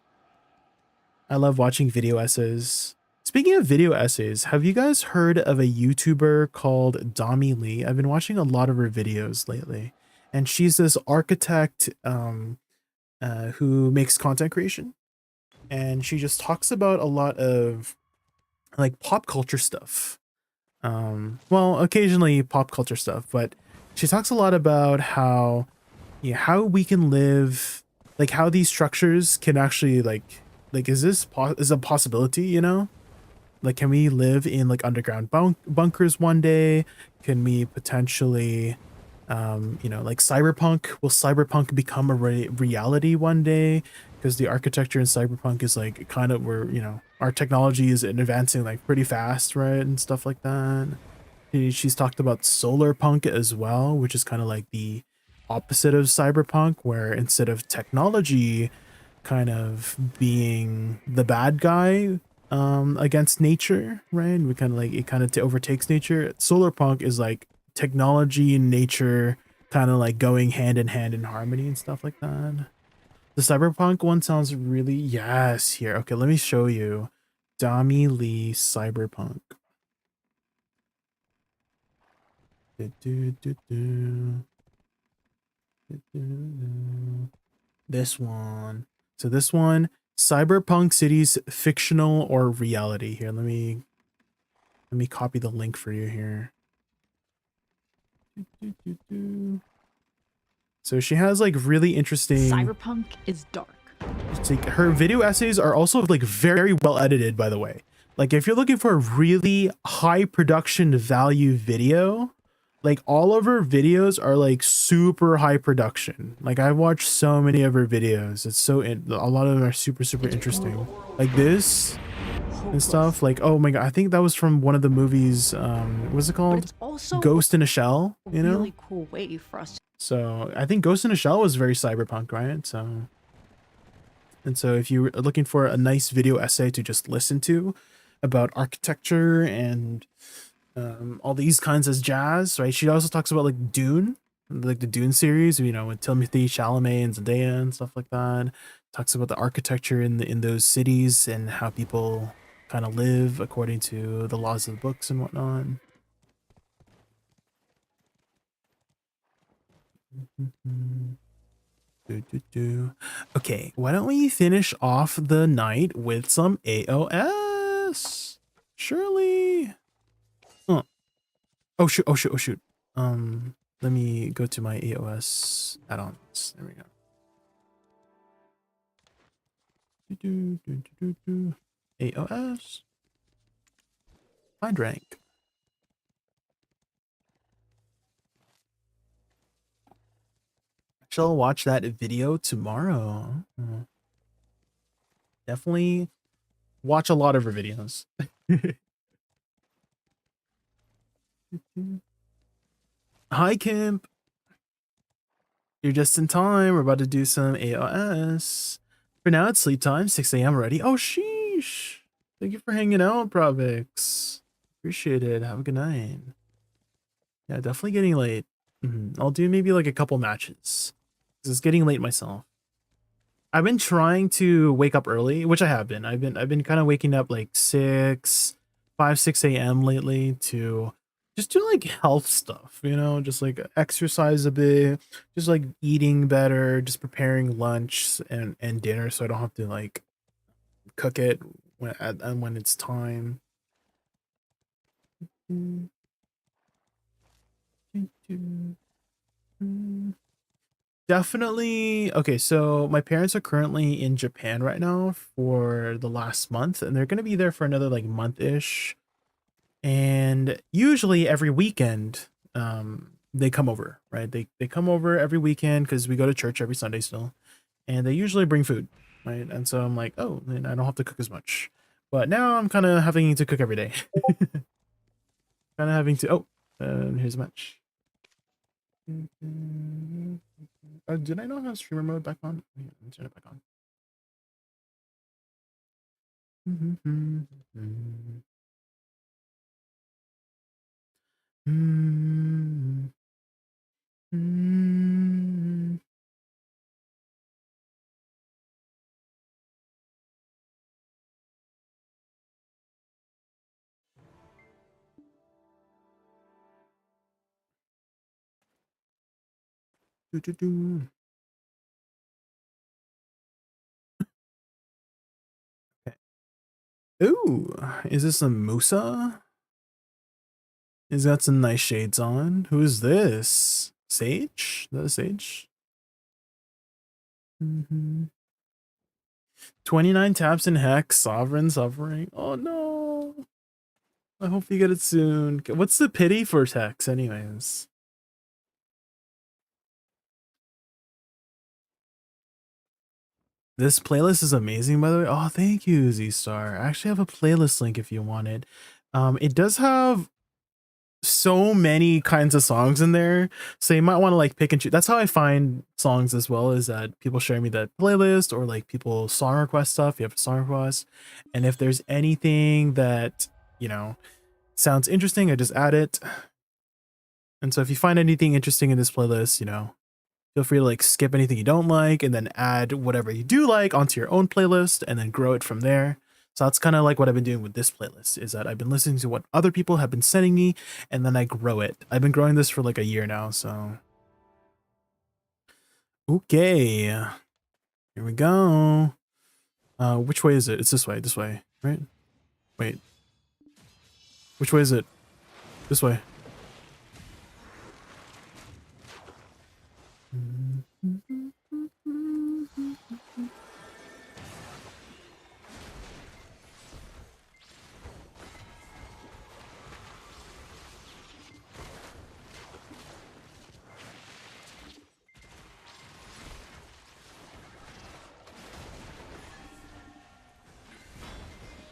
I love watching video essays. Speaking of video essays, have you guys heard of a YouTuber called Dami Lee? I've been watching a lot of her videos lately. And she's this architect who makes content creation. And she just talks about a lot of like pop culture stuff. Well, occasionally pop culture stuff, but she talks a lot about how, yeah, how we can live, like how these structures can actually like is this is a possibility, you know? Like, can we live in like underground bunkers one day? Can we potentially, you know, like cyberpunk? Will cyberpunk become a reality one day? Because the architecture in cyberpunk is like kind of where, you know, our technology is advancing like pretty fast, right? And stuff like that. She's talked about solar punk as well, which is kind of like the opposite of cyberpunk, where instead of technology kind of being the bad guy against nature, right? We kind of like it kind of overtakes nature. Solar punk is like technology and nature kind of like going hand in hand in harmony and stuff like that. The cyberpunk one sounds really, yes, here. Okay, let me show you. Dami Lee Cyberpunk. This one. So this one, cyberpunk cities, fictional or reality. Here, let me copy the link for you here. So she has like really interesting. Cyberpunk is dark. It's like her video essays are also like very well edited, by the way. Like if you're looking for a really high production value video, like all of her videos are like super high production. Like I watched so many of her videos. It's so a lot of them are super interesting. Like this and stuff. Like, oh my god, I think that was from one of the movies. What's it called? Ghost in a Shell. You know. Really cool way for us. So I think Ghost in a Shell was very cyberpunk, right? So. And so if you're looking for a nice video essay to just listen to about architecture and all these kinds of jazz, right? She also talks about like Dune, like the Dune series, you know, with Timothée Chalamet and Zendaya and stuff like that. Talks about the architecture in those cities and how people kind of live according to the laws of the books and whatnot. Okay, why don't we finish off the night with some AOS? Surely. Oh shoot, oh shoot, oh shoot. Let me go to my AOS add-ons. There we go. AOS. Find rank. Shall watch that video tomorrow. Definitely watch a lot of her videos. Hi, Kimp. You're just in time. We're about to do some AOS. For now, it's sleep time. 6 a.m. already. Oh, sheesh. Thank you for hanging out, Provix. Appreciate it. Have a good night. Yeah, definitely getting late. I'll do maybe like a couple matches. It's getting late myself. I've been trying to wake up early, which I have been. I've been kind of waking up like 6 a.m. lately to just do like health stuff, you know, just like exercise a bit, just like eating better, just preparing lunch and dinner so I don't have to like cook it when it's time. Definitely. Okay, so my parents are currently in Japan right now for the last month, and they're going to be there for another like month-ish. And usually every weekend, they come over, right? They come over every weekend because we go to church every Sunday still, and they usually bring food, right? And so I'm like, oh, then I don't have to cook as much. But now I'm kind of having to cook every day. Kind of having to. Oh, here's a match. Did I not have streamer mode back on? Yeah, let me turn it back on. Okay. Ooh, is this a Musa? He's got some nice shades on. Who is this? Sage? Is that a Sage? 29 taps in Hex, Sovereign suffering. Oh no. I hope you get it soon. What's the pity for Hex anyways? This playlist is amazing, by the way. Oh, thank you, Z-Star. I actually have a playlist link if you want it. It does have so many kinds of songs in there, so you might want to like pick and choose. That's how I find songs as well, is that people share me that playlist, or like people song request stuff. You have a song request, and if there's anything that, you know, sounds interesting, I just add it. And so if you find anything interesting in this playlist, you know, feel free to like skip anything you don't like and then add whatever you do like onto your own playlist and then grow it from there. So that's kind of like what I've been doing with this playlist, is that I've been listening to what other people have been sending me and then I grow it. I've been growing this for like a year now, so. Okay. Here we go. Which way is it? It's this way, right? Wait. Which way is it? This way.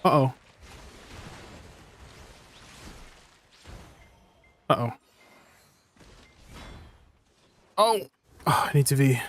Uh-oh. Uh-oh. Oh, I need to be.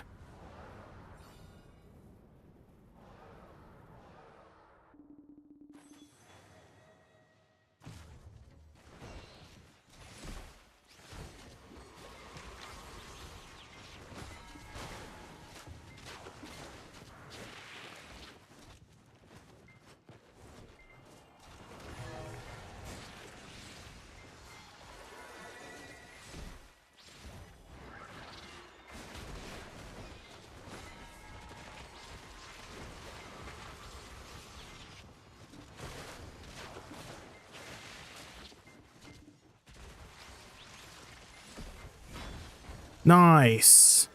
Nice.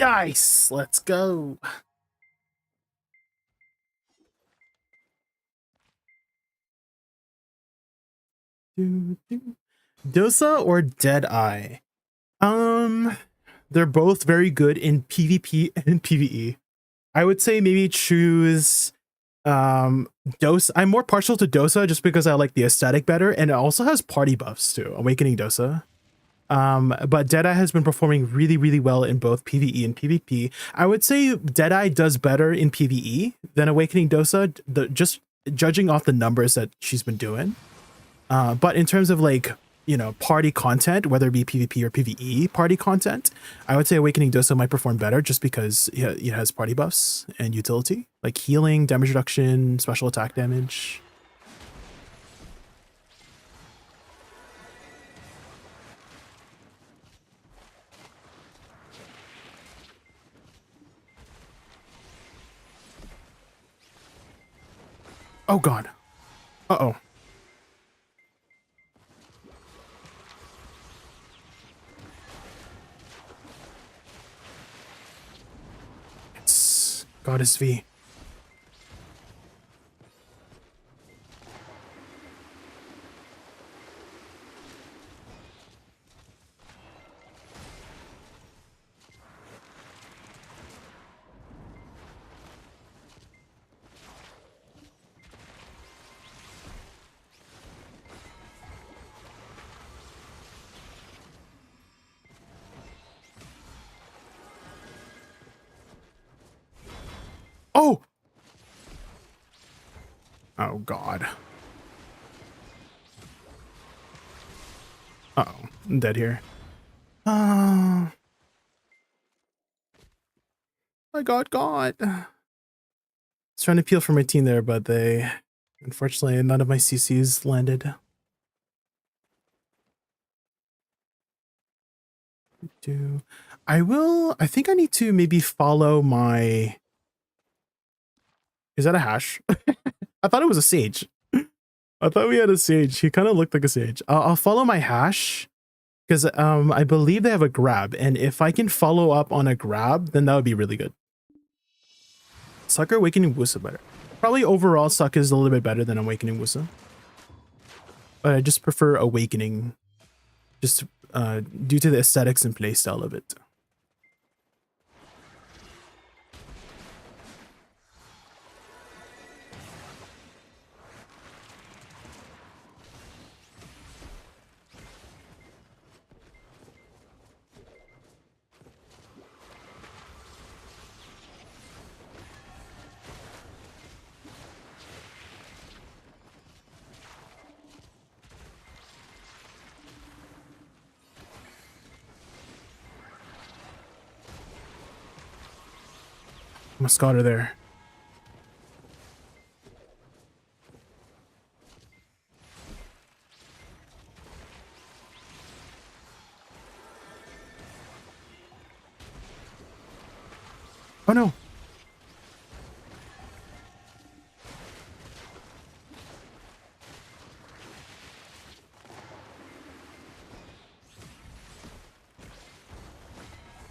Nice. Let's go. Dosa or Deadeye? They're both very good in PvP and PvE. I would say maybe choose Dosa. I'm more partial to Dosa just because I like the aesthetic better, and it also has party buffs too, Awakening Dosa. But Deadeye has been performing really, really well in both PvE and PvP. I would say Deadeye does better in PvE than Awakening Dosa, just judging off the numbers that she's been doing. But in terms of like, you know, party content, whether it be PvP or PvE party content, I would say Awakening Dosa might perform better just because it has party buffs and utility, like healing, damage reduction, special attack damage. Oh god. Uh-oh. It's Goddess V. Oh! Oh god. Uh-oh. I'm dead here. I got God. I was trying to peel for my team there, but unfortunately, none of my CCs landed. I think I need to maybe follow my... Is that a hash? I thought it was a sage. I thought we had a sage. He kind of looked like a sage. I'll follow my hash because I believe they have a grab, and if I can follow up on a grab, then that would be really good. Sucker Awakening Woosa better. Probably overall Suck is a little bit better than Awakening Woosa. But I just prefer Awakening just due to the aesthetics and playstyle of it. Moscato there. Oh no.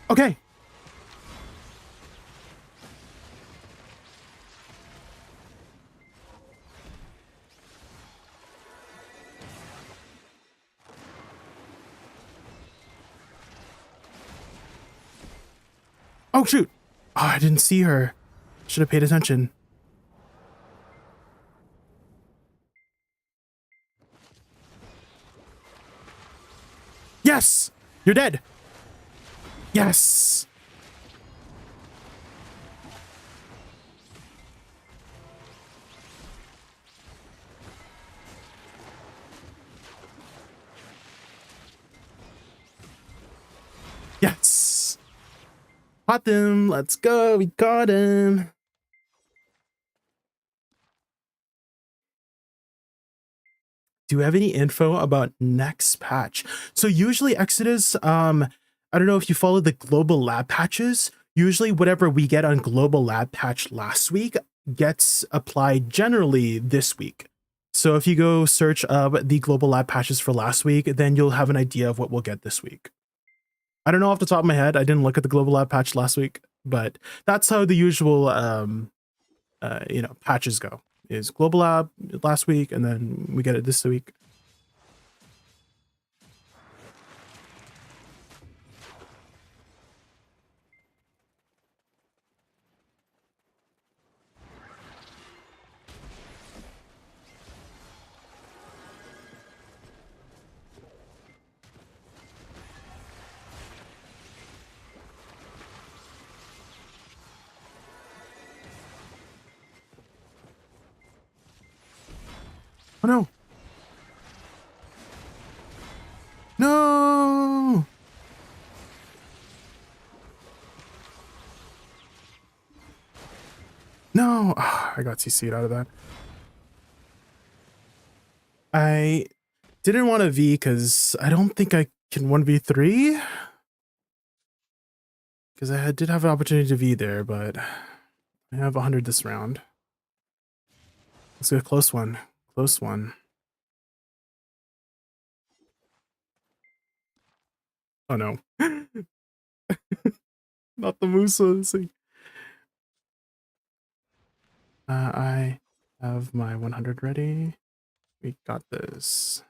Okay. Oh shoot. Oh, I didn't see her. Should have paid attention. Yes! You're dead. Yes. Yes. Caught them. Let's go. We got him. Do you have any info about next patch? So usually Exodus, I don't know if you follow the global lab patches. Usually whatever we get on global lab patch last week gets applied generally this week. So if you go search up the global lab patches for last week, then you'll have an idea of what we'll get this week. I don't know off the top of my head. I didn't look at the global lab patch last week, but that's how the usual, patches go. Is global lab last week, and then we get it this week. Oh no. No. No. Oh, I got CC'd out of that. I didn't want a V because I don't think I can 1v3. Because I did have an opportunity to V there, but I have 100 this round. Let's get a close one. Close one. Oh no. Not the Woosa. I have my 100 ready. We got this.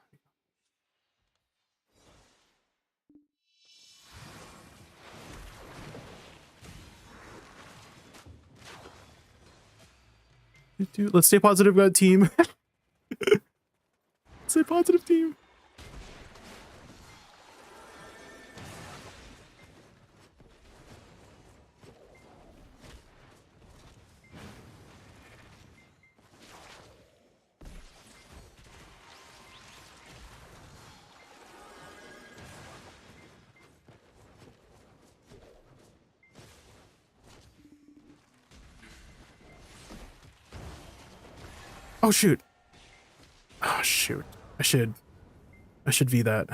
Let's stay positive, team. Stay positive, team. Oh shoot. Oh shoot. I should V that.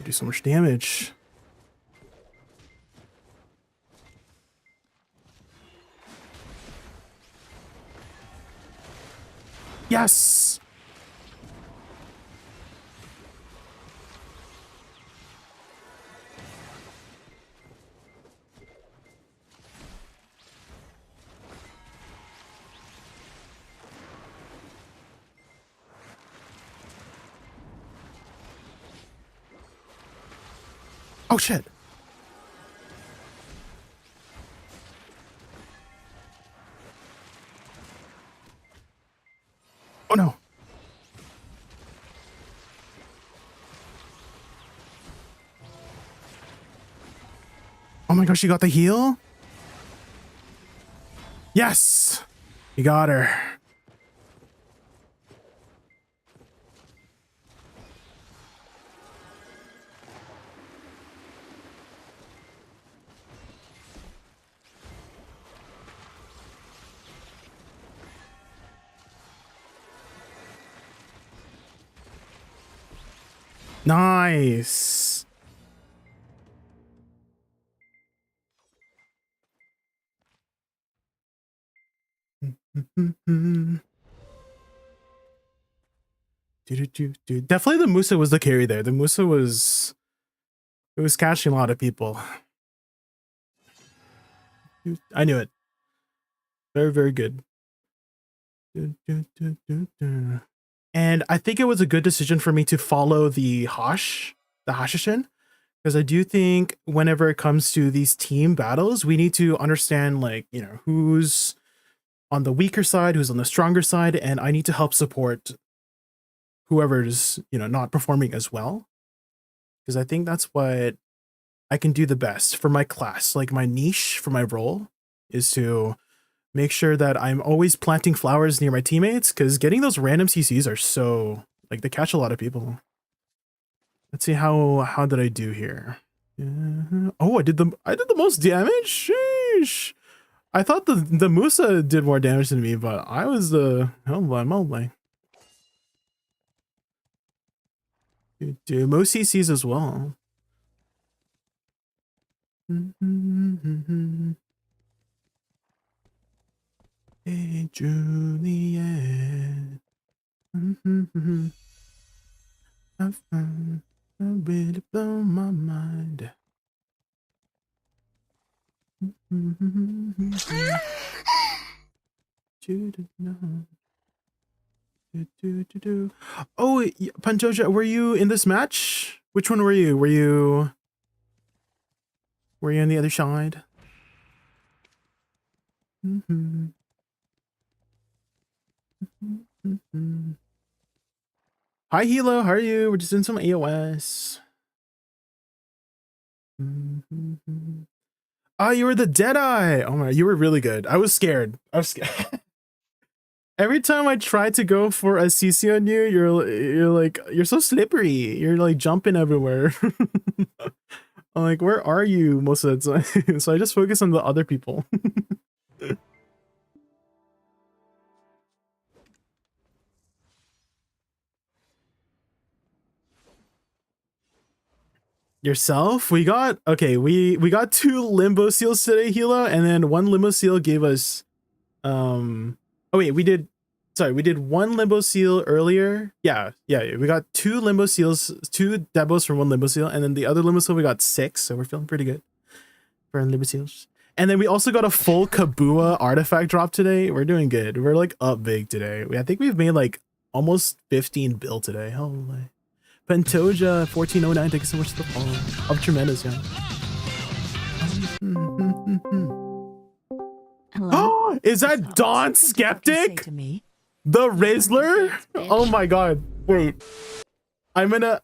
do so much damage. Yes! Oh shit. Oh no. Oh my gosh, she got the heal? Yes! You got her. Nice. Definitely the Musa was the carry there. The Musa was catching a lot of people. I knew it. Very, very good. And I think it was a good decision for me to follow the Hashashin, because I do think whenever it comes to these team battles, we need to understand, like, you know, who's on the weaker side, who's on the stronger side, and I need to help support whoever's, you know, not performing as well, because I think that's what I can do the best for my class. Like, my niche for my role is to make sure that I'm always planting flowers near my teammates, because getting those random CCs are so, like, they catch a lot of people. Let's see, how did I do here? Yeah. Oh, I did the most damage. Sheesh. I thought the Musa did more damage than me, but I was the most CCs as well. Hey Juliet, I've really blown my mind. Oh, Pantoja, were you in this match? Which one were you? Were you on the other side? Hi, Hilo. How are you? We're just in some AOS. Ah, you were the Deadeye. Oh my, you were really good. I was scared. Every time I tried to go for a CC on you, you're like, you're so slippery. You're like jumping everywhere. I'm like, where are you most of the time? So I just focus on the other people. Yourself? We got, okay, we got 2 limbo seals today, Hila, and then 1 limbo seal gave us oh wait, we did 1 limbo seal earlier. Yeah, we got 2 limbo seals, 2 debos from 1 limbo seal, and then the other limbo seal we got 6, so we're feeling pretty good for our limbo seals. And then we also got a full Kabua artifact drop today. We're doing good. We're like up big today. I think we've made like almost 15 bill today. Holy. Pantoja 1409, thank you so much for the follow. Up tremendous, yeah. Hello. Is that Dawn Skeptic? The Rizzler? Oh my god. Wait. I'm gonna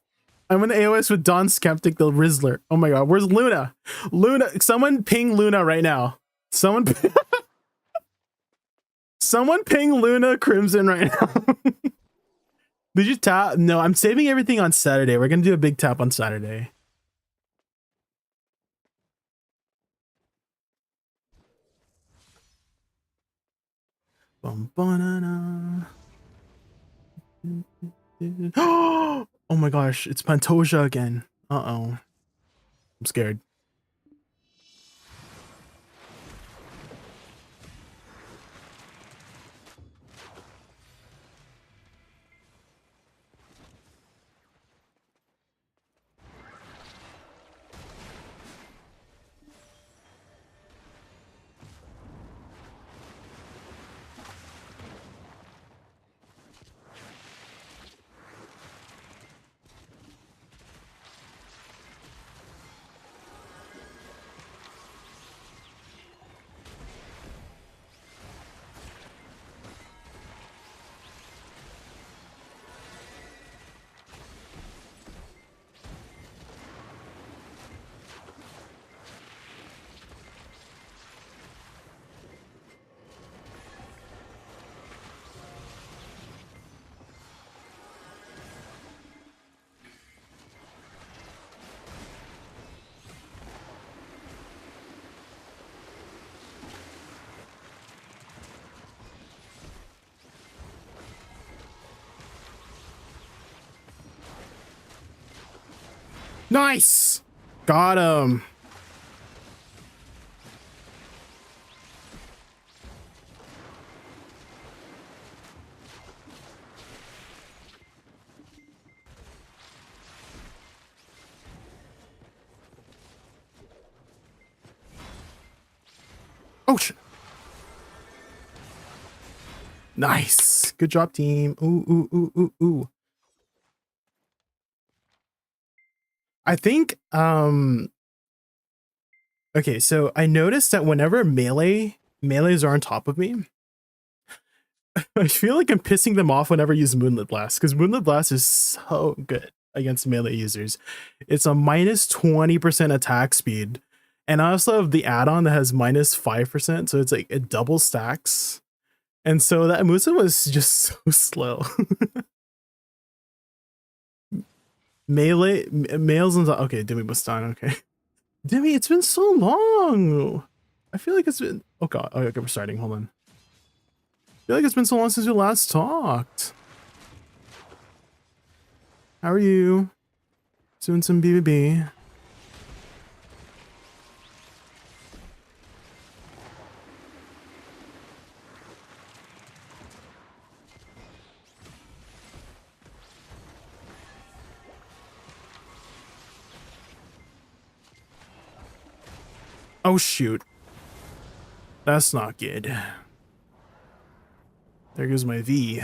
AOS with Dawn Skeptic, the Rizzler. Oh my god. Where's Luna? Luna, someone ping Luna right now. Someone ping Luna Crimson right now. Did you tap? No, I'm saving everything on Saturday. We're gonna do a big tap on Saturday. Oh my gosh, it's Pantoja again. Uh-oh. I'm scared. Nice! Got him. Oh shit. Nice. Good job, team. Ooh, ooh, ooh, ooh, ooh. I think, okay, so I noticed that whenever melees are on top of me, I feel like I'm pissing them off whenever I use Moonlit Blast, because Moonlit Blast is so good against melee users. It's a minus 20% attack speed, and I also have the add-on that has minus 5%, so it's like it double stacks. And so that Woosa was just so slow. Males and okay, Demi was done. Okay, Demi, it's been so long. I feel like it's been. Oh god. Oh, okay, we're starting. Hold on. I feel like it's been so long since we last talked. How are you? Doing some BBB. Oh shoot. That's not good. There goes my V.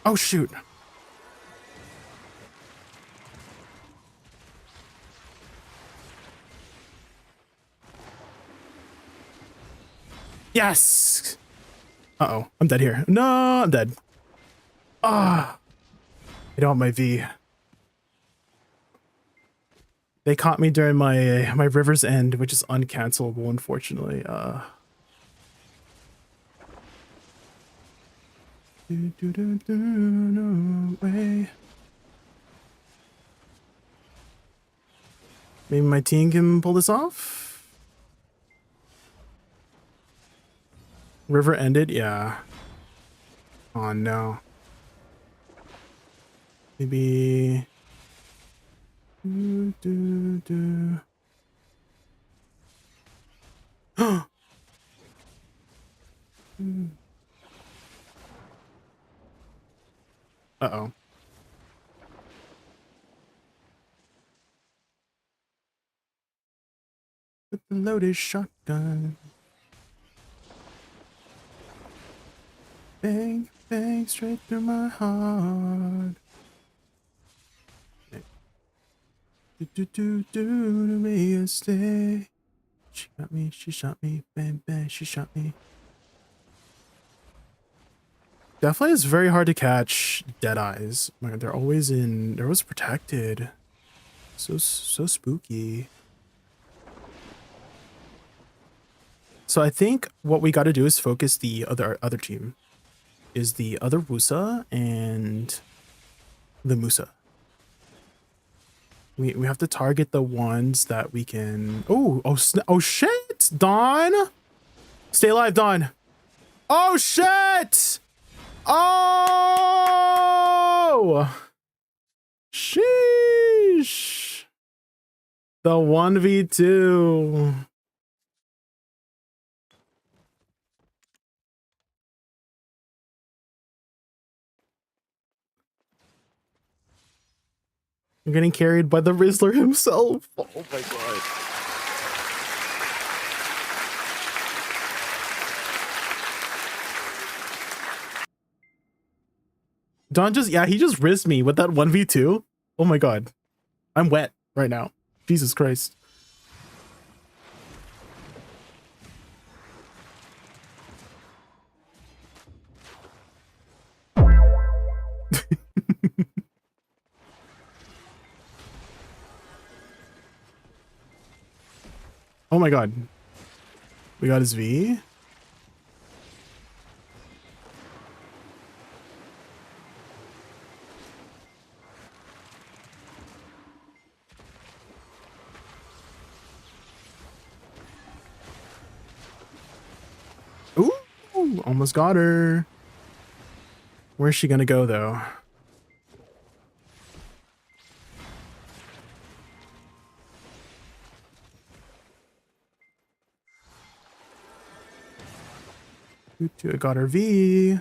Oh shoot. Yes. Uh-oh, I'm dead here. No, I'm dead. Ah. I don't have my V. They caught me during my River's End, which is uncancelable, unfortunately. No way. Maybe my team can pull this off? River ended? Yeah. Oh no. Maybe... Uh-oh. With the loaded shotgun. Bang, bang, straight through my heart. Do to me a stay. She got me, she shot me, bang, bang, she shot me. Definitely it's very hard to catch dead eyes. They're always protected. So spooky. So I think what we got to do is focus the other team. Is the other Woosa and the Musa. We have to target the ones that we can. Oh shit, Dawn. Stay alive, Dawn. Oh shit. Oh. Sheesh. The 1v2. I'm getting carried by the Rizzler himself. Oh my god. Don just, he just rizzed me with that 1v2. Oh my god. I'm wet right now. Jesus Christ. Oh my god. We got his V. Ooh, almost got her. Where's she gonna go though? I got her V.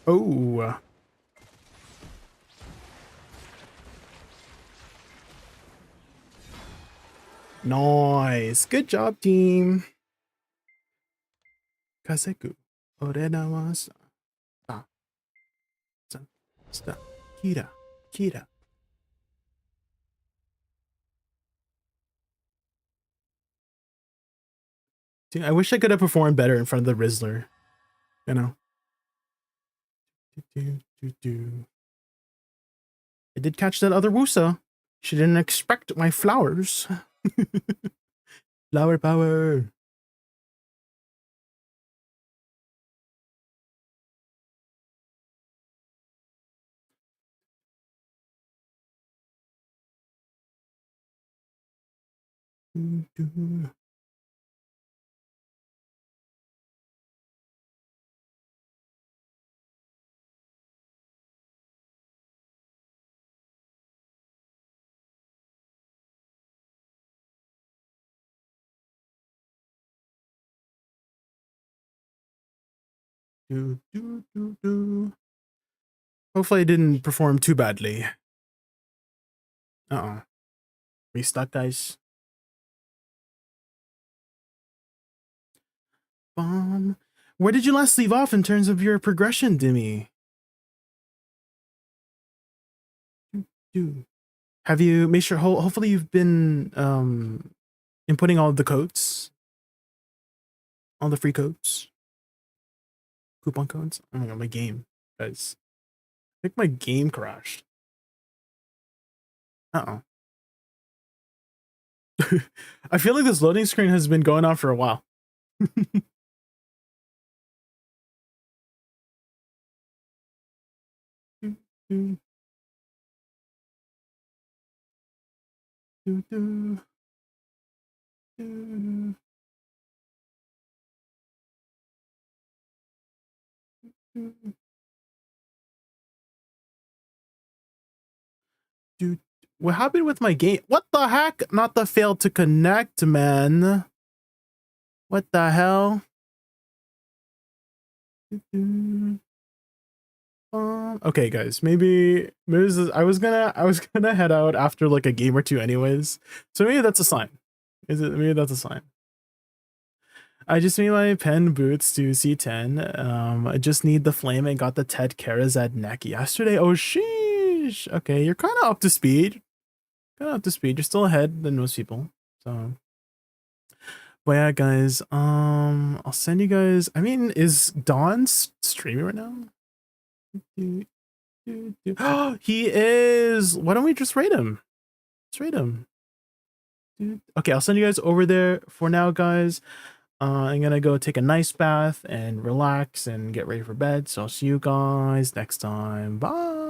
Oh. Nice. Good job, team. Kaseku. Orena wa sa. Kira. Kira. Dude, I wish I could have performed better in front of the Rizzler. You know. I did catch that other Woosa. She didn't expect my flowers. Flower power. Hopefully I didn't perform too badly. Uh-oh. We stuck, guys. Where did you last leave off in terms of your progression, Dimmy? Have you made sure, hopefully you've been inputting all of the codes? All the free codes? Coupon codes? Oh my god, my game, guys. I think my game crashed. Uh-oh. I feel like this loading screen has been going on for a while. Dude, what happened with my game? What the heck? Not the failed to connect, man. What the hell? Okay, guys, maybe I was gonna head out after like a game or two anyways. So maybe that's a sign. Maybe that's a sign. I just made my pen boots to C10. I just need the flame and got the Ted Karazad neck yesterday. Oh sheesh. Okay, you're kind of up to speed. You're still ahead than most people. So, but yeah, guys. I'll send you guys. I mean, is Don streaming right now? He is. Why don't we just raid him? Let's raid him. Okay, I'll send you guys over there for now, guys. I'm gonna go take a nice bath and relax and get ready for bed. So I'll see you guys next time. Bye.